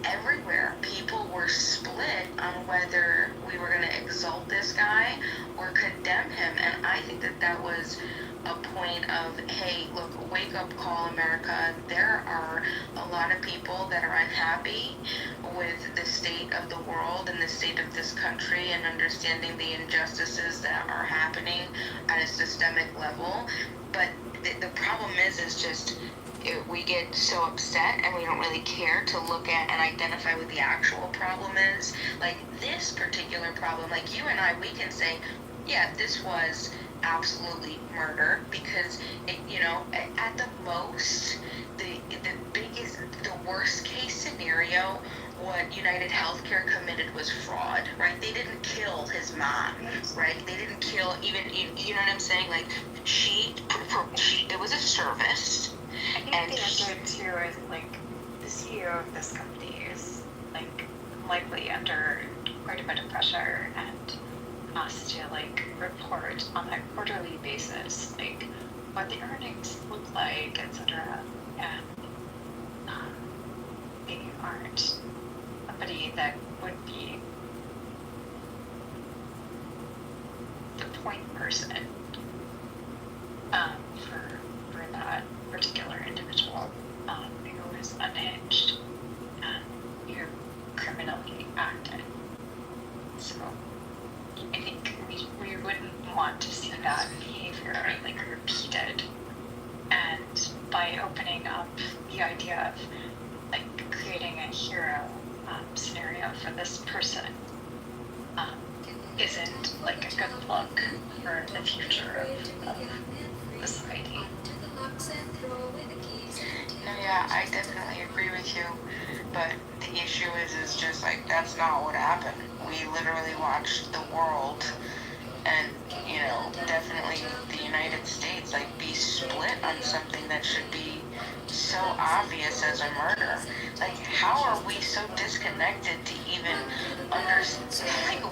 everywhere, people were split on whether we were going to exalt this guy or condemn him. And I think that was a point of, hey, look, wake up call, America. There are a lot of people that are unhappy with the state of the world and the state of this country, and understanding the injustices that are happening at a systemic level. But the problem is just we get so upset and we don't really care to look at and identify what the actual problem is. This particular problem, you and I, we can say, yeah, this was absolutely murder, because it, at the most, the worst case scenario, what United Healthcare committed was fraud, right? They didn't kill his mom, right? They didn't kill you know what I'm saying? It was a service. I think the issue too is the CEO of this company is likely under quite a bit of pressure and has to report on a quarterly basis what the earnings look like, etc. And they aren't somebody that would be the point person for that particular individual who is unhinged and who criminally acted. So I think we wouldn't want to see that behavior repeated. And by opening up the idea of creating a hero scenario for this person isn't a good look for the future of society. No, yeah, I definitely agree with you, but the issue is just that's not what happened. We literally watched the world and, definitely the United States, be split on something that should be so obvious as a murder. How are we so disconnected to even understand.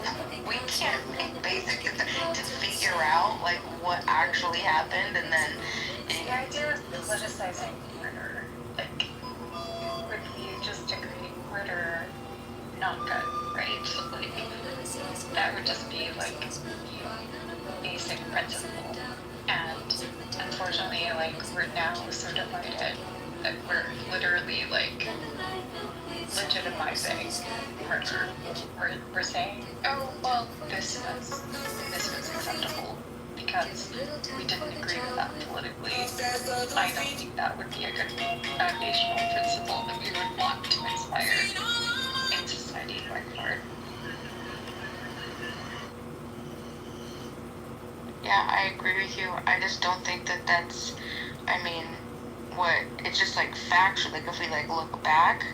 We can't basically to figure out like what actually happened, and then The idea of politicizing murder, like, would you just agree murder not good, right? Like, that would just be like basic principle. And unfortunately, like, we're now so divided that we're literally like legitimizing murder. We're saying, oh well, this was acceptable because we didn't agree with that politically. I don't think that would be a good foundational principle that we would want to inspire in society going forward. yeah, I agree with you. I just don't think that that's, I mean, what, it's just like factual, like if we like look back,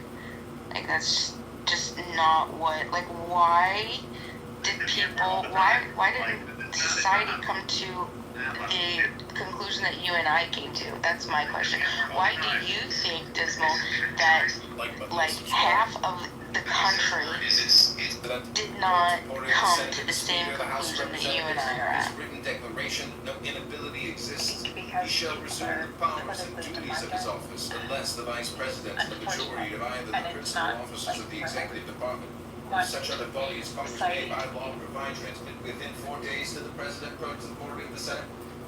like that's just not what, like why did society come to the conclusion that you and I came to? That's my question. Why do you think, Dismal, that like half of the country did not come to the same conclusion that you and I are at? Declaration, no inability exists. He shall resume the powers and duties of his office unless the vice president and the majority of either the principal officers of the executive department or such other body as Congress may by law provide transmit within 4 days to the president pro tempore of the Senate.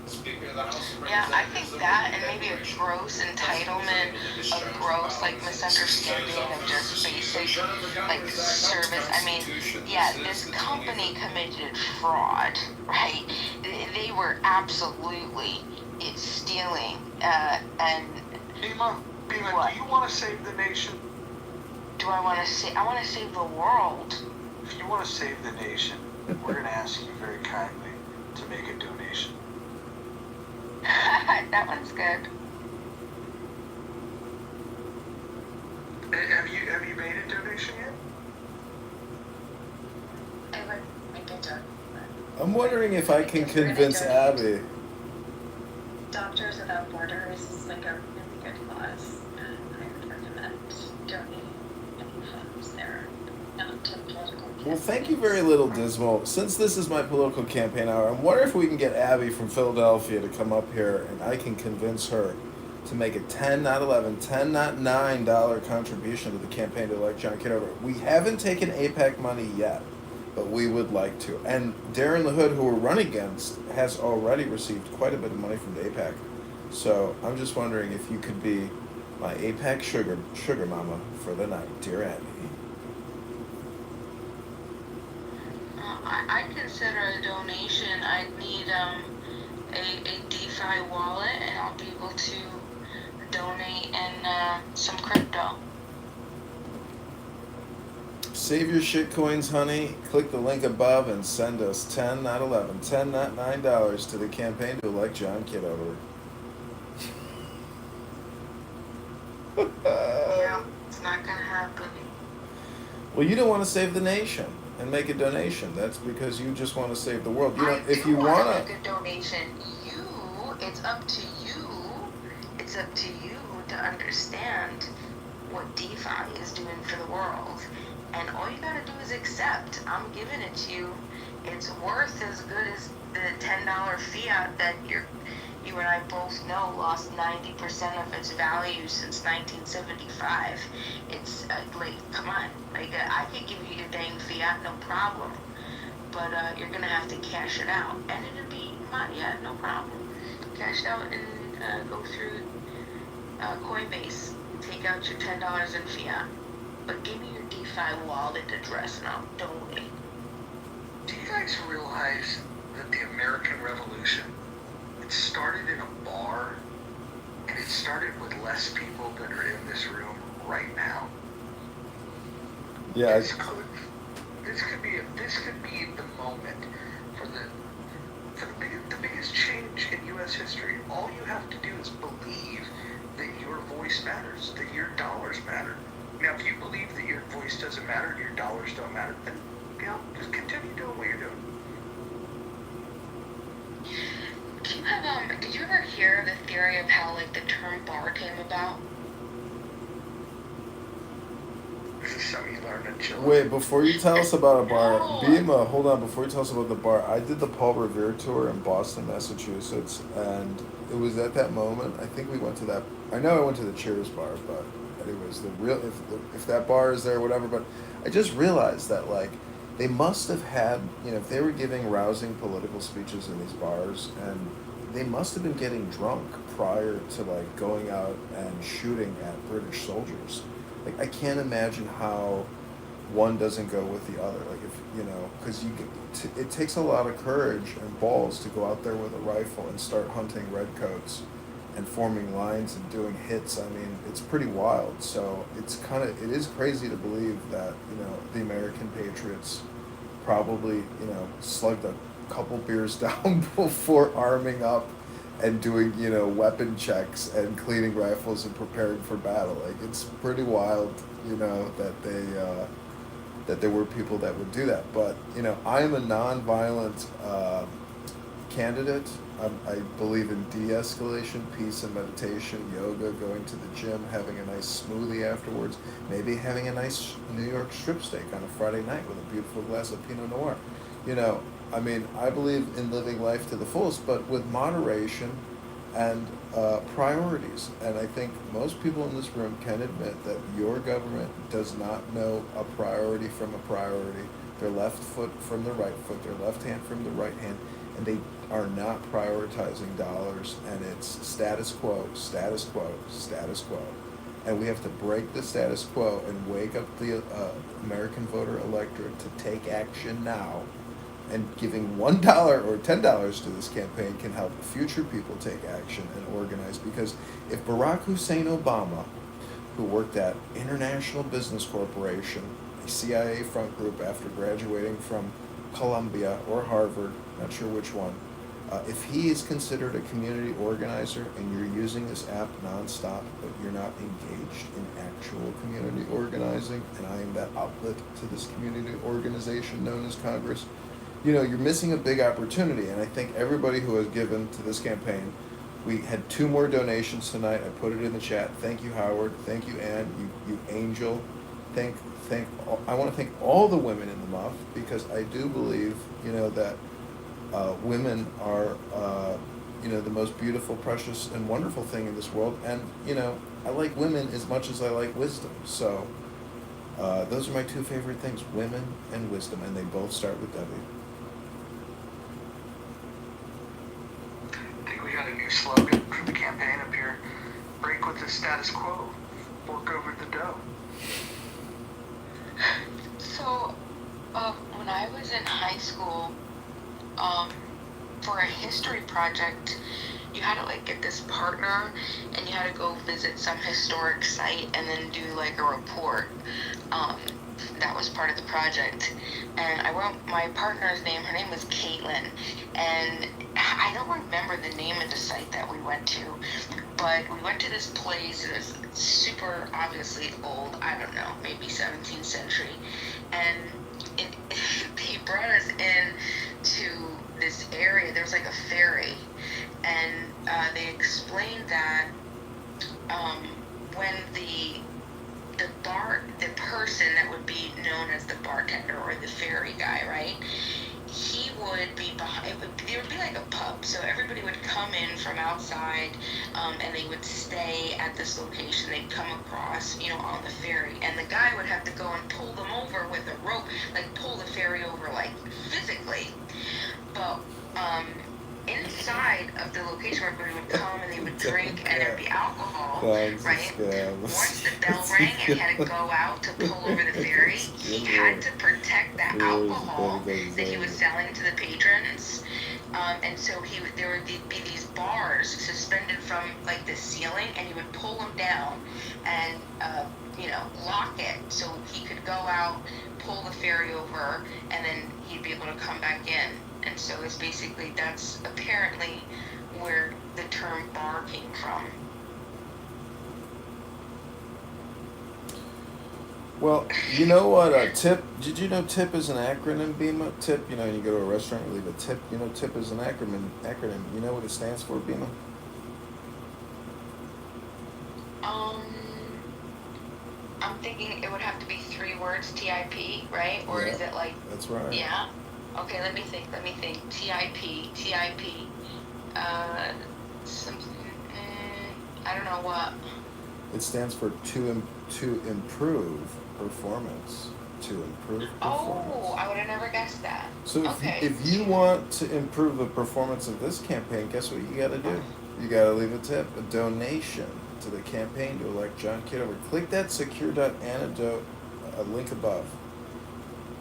Speaker of the House of Yeah, I Representatives. think that and maybe a gross entitlement, a gross like misunderstanding of just basic like service. I mean, yeah, this company committed fraud, right? They were absolutely stealing and Bima, what? do you want to save the nation? Do I want to save? I want to save the world. If you want to save the nation, we're going to ask you very kindly to make a donation. That one's good. Have you made a donation yet? I would make a donation. I'm wondering if I can convince Abby. Doctors Without Borders is like a really good cause, and I would recommend donating any funds there, not to political campaigns. Well, thank you very little, Dismal. Since this is my political campaign hour, I'm wondering if we can get Abby from Philadelphia to come up here and I can convince her to make a $10, not $11, $10, not $9 contribution to the campaign to elect John Kitover. We haven't taken AIPAC money yet, but we would like to. And Darren LaHood, who we're running against, has already received quite a bit of money from the AIPAC. So I'm just wondering if you could be my AIPAC sugar mama for the night, dear Abby. I consider a donation. I need a DeFi wallet, and I'll be able to donate in some crypto. Save your shit coins, honey. Click the link above and send us $10, not $11, $10, not $9 to the campaign to elect John Kitover. Yeah, it's not gonna happen. Well, you don't want to save the nation and make a donation. That's because you just want to save the world. You know, if you want to make a donation, it's up to you. It's up to you to understand what DeFi is doing for the world. And all you gotta do is accept. I'm giving it to you. It's worth as good as the $10 fiat that you and I both know lost 90% of its value since 1975. It's like, come on, like I could give you your dang fiat, no problem. But you're gonna have to cash it out, and it'll be yeah, no problem. Cash it out and go through Coinbase. Take out your $10 in fiat. But give me your DeFi wallet address and I'll donate. Do you guys realize that the American Revolution, it started in a bar, and it started with less people that are in this room right now? Yeah. This could be the moment for the biggest change in U.S. history. All you have to do is believe that your voice matters, that your dollars matter. Now, if you believe that your voice doesn't matter, your dollars don't matter, then just continue doing what you're doing. Do you have did you ever hear the theory of how like the term bar came about? something you learned in Chile. Wait, before you tell us about a bar, Bima, hold on, before you tell us about the bar, I did the Paul Revere tour in Boston, Massachusetts, and it was at that moment, I think we went to that, I know I went to the Cheers bar, but anyways, if that bar is there, whatever, but I just realized that, like, they must have had, if they were giving rousing political speeches in these bars, and they must have been getting drunk prior to, like, going out and shooting at British soldiers. Like, I can't imagine how one doesn't go with the other. Like, if because it takes a lot of courage and balls to go out there with a rifle and start hunting redcoats and forming lines and doing hits. I mean, it's pretty wild. So it is crazy to believe that the American patriots probably slugged a couple beers down before arming up and doing weapon checks and cleaning rifles and preparing for battle. Like, it's pretty wild that there were people that would do that. But I am a non-violent candidate. I believe in de-escalation, peace and meditation, yoga, going to the gym, having a nice smoothie afterwards, maybe having a nice New York strip steak on a Friday night with a beautiful glass of Pinot Noir. I mean, I believe in living life to the fullest, but with moderation and priorities. And I think most people in this room can admit that your government does not know a priority from a priority, their left foot from the right foot, their left hand from the right hand, and they are not prioritizing dollars, and it's status quo, status quo, status quo. And we have to break the status quo and wake up the American voter electorate to take action now. And giving $1 or $10 to this campaign can help future people take action and organize. Because if Barack Hussein Obama, who worked at International Business Corporation, a CIA front group after graduating from Columbia or Harvard, not sure which one, if he is considered a community organizer and you're using this app nonstop, but you're not engaged in actual community organizing, and I am that outlet to this community organization known as Congress, you're missing a big opportunity. And I think everybody who has given to this campaign, we had 2 more donations tonight. I put it in the chat. Thank you, Howard. Thank you, Ann. You angel. I want to thank all the women in the MUF, because I do believe, that women are, the most beautiful, precious, and wonderful thing in this world. And, I like women as much as I like wisdom. So those are my 2 favorite things, women and wisdom, and they both start with W. I think we got a new slogan for the campaign up here. Break with the status quo. Fork over the dough. So, when I was in high school, for a history project, you had to get this partner, and you had to go visit some historic site and then do a report. That was part of the project. And I wrote my partner's name. Her name was Caitlin, and I don't remember the name of the site that we went to, but we went to this place. It was super obviously old. I don't know, maybe 17th century, and they brought us in to this area. There was a ferry, and they explained that when the person that would be known as the bartender or the ferry guy, right? He would be behind. There would be a pub, so everybody would come in from outside, and they would stay at this location. They'd come across, on the ferry, and the guy would have to go and pull them over with a rope, pull the ferry over, physically. But inside of the location where everybody would come and they would drink, and there'd be alcohol, right? Once the bell rang and he had to go out to pull over the ferry, he had to protect that alcohol that he was selling to the patrons. And so there would be these bars suspended from the ceiling, and he would pull them down and lock it so he could go out, pull the ferry over, and then he'd be able to come back in. And so it's basically, that's apparently where the term bar came from. Well, you know what, tip, did you know tip is an acronym, Bima? Tip, you go to a restaurant, you leave a tip, tip is an acronym. You know what it stands for, Bima? I'm thinking it would have to be 3 words, TIP, right? Or Yeah, is it like, that's right. yeah? Okay, let me think. TIP. Something, I don't know what. It stands for to improve performance. To improve performance. Oh, I would have never guessed that. So Okay. if you want to improve the performance of this campaign, guess what you got to do? You got to leave a tip, a donation to the campaign to elect John Kitover. Click that secure.antidote link above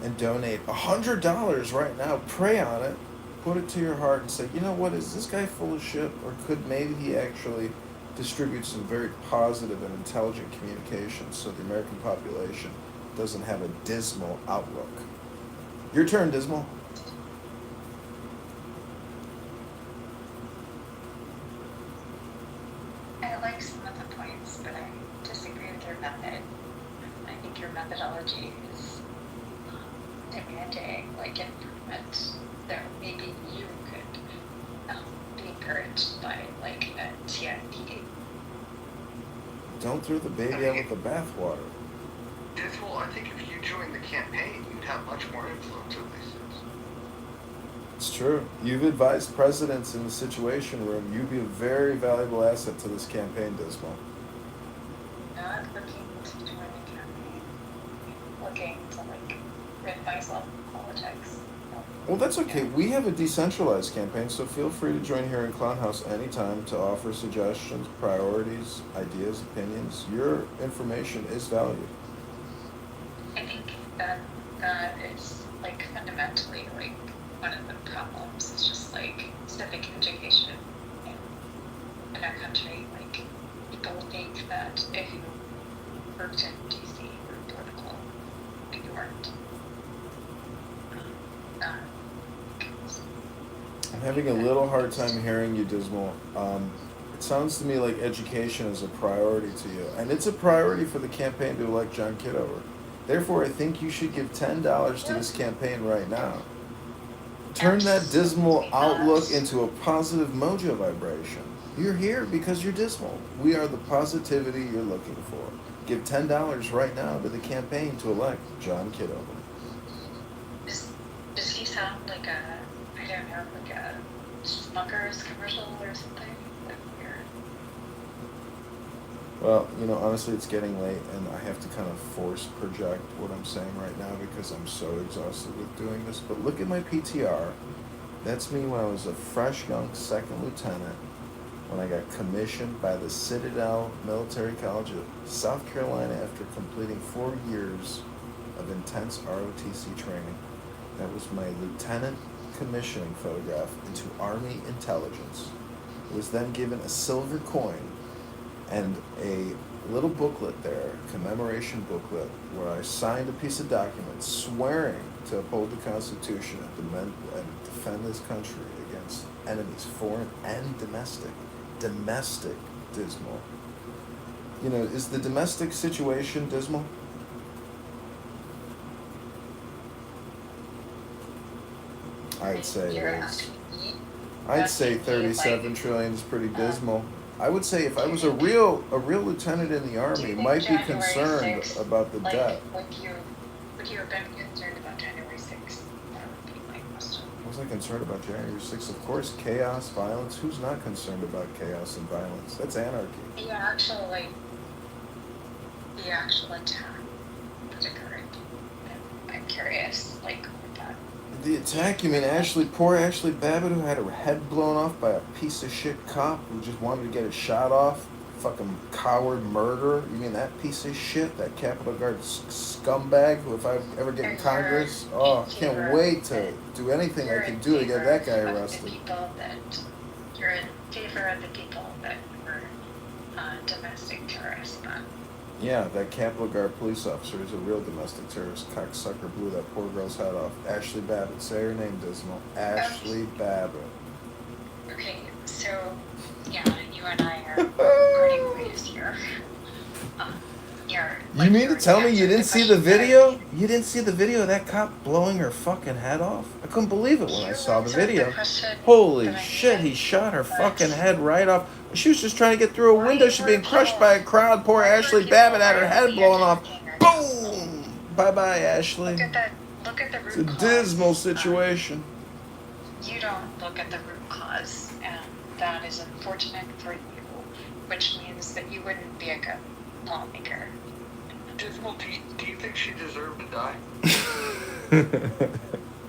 and donate $100 right now. Pray on it, put it to your heart, and say, you know what? Is this guy full of shit, or could maybe he actually distribute some very positive and intelligent communications so the American population doesn't have a dismal outlook? Your turn, Dismal. I like some of the points, but I disagree with your method. I think your methodology is demanding like improvement. There, maybe you could be encouraged by like a TIP. Don't throw the baby out with the bathwater. Well, I think if you joined the campaign, you'd have much more influence over these things. It's true. You've advised presidents in the Situation Room. You'd be a very valuable asset to this campaign, Dismal. Not looking to join the campaign. Looking to like rid myself of politics. Well, that's okay. We have a decentralized campaign, so feel free to join here in Clown House anytime to offer suggestions, priorities, ideas, opinions. Your information is valued. I think that is like fundamentally like one of the problems. It's just like civic education in our country. Like people think that if you worked in DC or political, that you weren't. I'm having a little hard time hearing you, Dismal. It sounds to me like education is a priority to you, and it's a priority for the campaign to elect John Kitover. Therefore, I think you should give $10 to this campaign right now. Turn that dismal outlook into a positive mojo vibration. You're here because you're dismal. We are the positivity you're looking for. Give $10 right now to the campaign to elect John Kitover. Does he sound like a, I don't know, like a Smucker's commercial or something? Like weird. Well, honestly, it's getting late, and I have to kind of force project what I'm saying right now because I'm so exhausted with doing this. But look at my PTR. That's me when I was a fresh young second lieutenant, when I got commissioned by the Citadel Military College of South Carolina after completing 4 years of intense ROTC training. That was my lieutenant commissioning photograph into Army intelligence. I was then given a silver coin and a little booklet there, commemoration booklet, where I signed a piece of document swearing to uphold the Constitution and defend this country against enemies, foreign and domestic. Domestic, Dismal. Is the domestic situation dismal? I'd say it is. I'd say 37 trillion is pretty dismal. I would say if I was a real lieutenant in the Army, might be concerned about the debt. Would you have been concerned about January 6th? That would be my question. Was I concerned about January 6th? Of course, chaos, violence. Who's not concerned about chaos and violence? That's anarchy. The actual attack that occurred. I'm curious, like, what that. The attack, you mean poor Ashley Babbitt, who had her head blown off by a piece of shit cop who just wanted to get his shot off? Fucking coward murderer? You mean that piece of shit? That Capitol Guard scumbag who, if I ever get in Congress, I can't wait to do anything I can do to get that guy arrested. You're in favor of the people that were domestic terrorists, then. Yeah, that Capitol Guard police officer is a real domestic terrorist. Cocksucker blew that poor girl's head off. Ashley Babbitt. Say her name, Dismal. Ashley Babbitt. Okay, so, yeah, you and I are parting ways here. You mean to tell me you didn't see the video? You didn't see the video of that cop blowing her fucking head off? I couldn't believe it when I saw the video. Holy shit, he shot her fucking head right off. She was just trying to get through a window. She's being crushed by a crowd. Poor Ashley Babbitt had her head blown off. Boom! Bye-bye, Ashley. Look at the root It's a cause. dismal situation. You don't look at the root cause, and that is unfortunate for you, which means that you wouldn't be a good lawmaker. Dismal, do you think she deserved to die?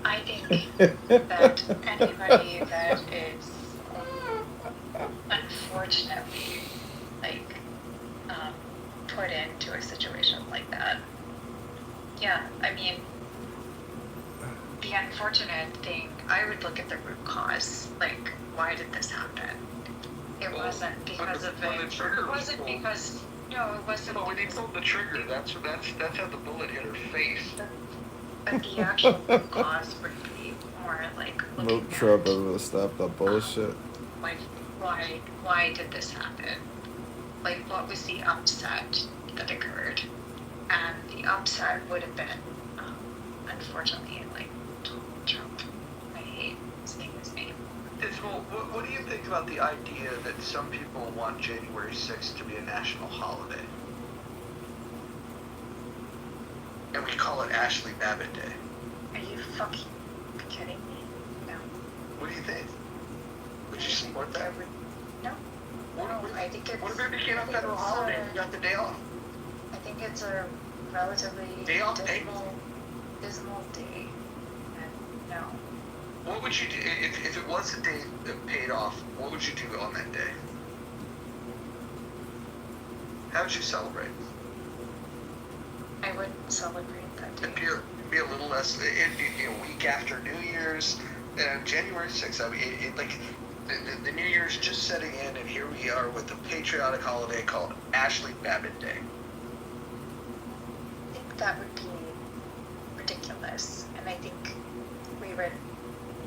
I think that anybody that is unfortunately put into a situation like that, yeah, I mean, the unfortunate thing, I would look at the root cause. Like, why did this happen? It wasn't because of it. It wasn't because. No, it wasn't. No, when he pulled the trigger, that's how the bullet hit her face. But the actual root cause would be more like Vote Trump to stop the bullshit. like why did this happen? Like, what was the upset that occurred? And the upset would have been, unfortunately, like Donald Trump. I hate saying his name. Dismal, what do you think about the idea that some people want January 6th to be a national holiday? And we call it Ashley Babbitt Day. Are you fucking kidding me? No. What do you think? Would you support that? No. I think it's... What if it became a federal holiday and you got the day off? I think it's a relatively dismal day. And no. What would you do if it was a day that paid off? What would you do on that day? How would you celebrate? I wouldn't celebrate that day. It'd be a little less. It'd be a week after New Year's, January 6th. I mean, the New Year's just setting in, and here we are with a patriotic holiday called Ashley Babbitt Day. I think that would be ridiculous, and I think we would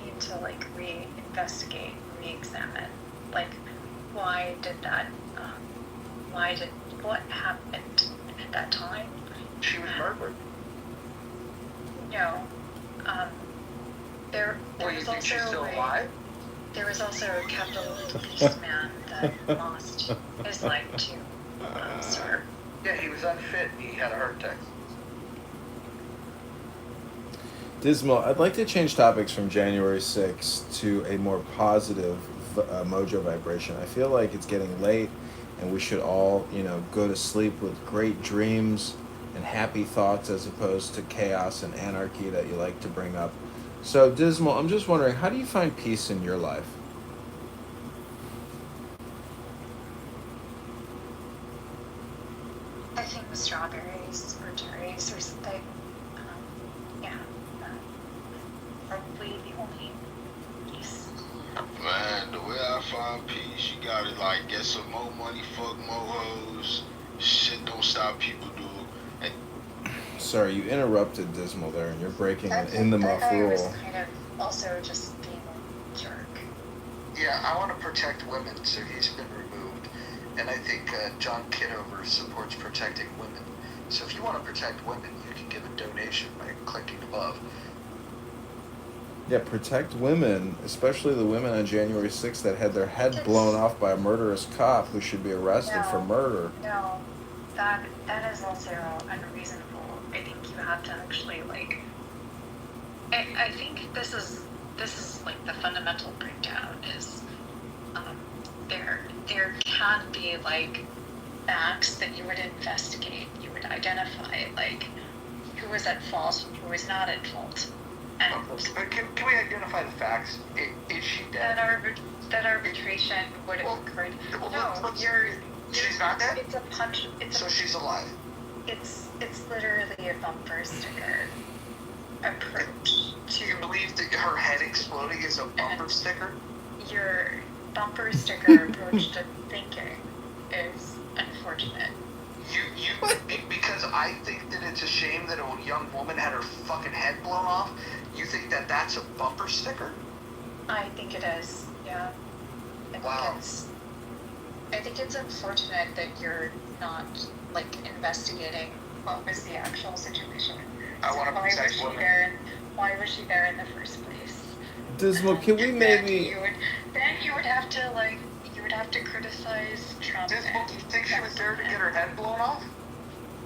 need to reinvestigate, re-examine, why did that? What happened at that time? She was murdered. No. There was also she's still alive? There was also a Capitol policeman that lost his life to sir. Yeah, he was unfit and he had a heart attack. Dismal, I'd like to change topics from January 6th to a more positive mojo vibration. I feel like it's getting late and we should all, go to sleep with great dreams and happy thoughts as opposed to chaos and anarchy that you like to bring up. So, Dismal, I'm just wondering, how do you find peace in your life? I think with strawberries or cherries or something. Probably the only peace. Man, the way I find peace, you gotta get some more money, fuck more hoes. Shit don't stop people do. Sorry, you interrupted Dismal there, and you're breaking an in the muff rule. was kind of also just being a jerk. Yeah, I want to protect women, so he's been removed. And I think John Kitover supports protecting women. So if you want to protect women, you can give a donation by clicking above. Yeah, protect women, especially the women on January 6th that had their head blown off by a murderous cop who should be arrested for murder. No, that is also unreasonable. I think you have to actually I think this is the fundamental breakdown is there can be facts that you would investigate, you would identify who was at fault, who was not at fault. And can we identify the facts? Is she dead? That arbitration would have occurred. She's not dead? It's a punch. So she's alive. It's literally a bumper sticker approach to. You believe that her head exploding is a bumper sticker? Your bumper sticker approach to thinking is unfortunate. Because I think that it's a shame that a young woman had her fucking head blown off. You think that that's a bumper sticker? I think it is. Yeah. I think it's unfortunate that you're not investigating what was the actual situation. I want to protect women. Why was she there in the first place? Dismal, can we maybe? Then you would have to criticize Trump. Dismal, do you think she was there to get her head blown off?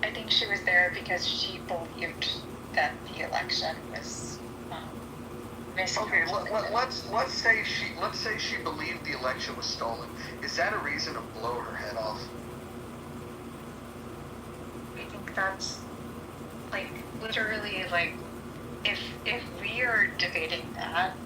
I think she was there because she believed that the election was Okay, let's say she believed the election was stolen. Is that a reason to blow her head off? I think that's like literally like if we are debating that,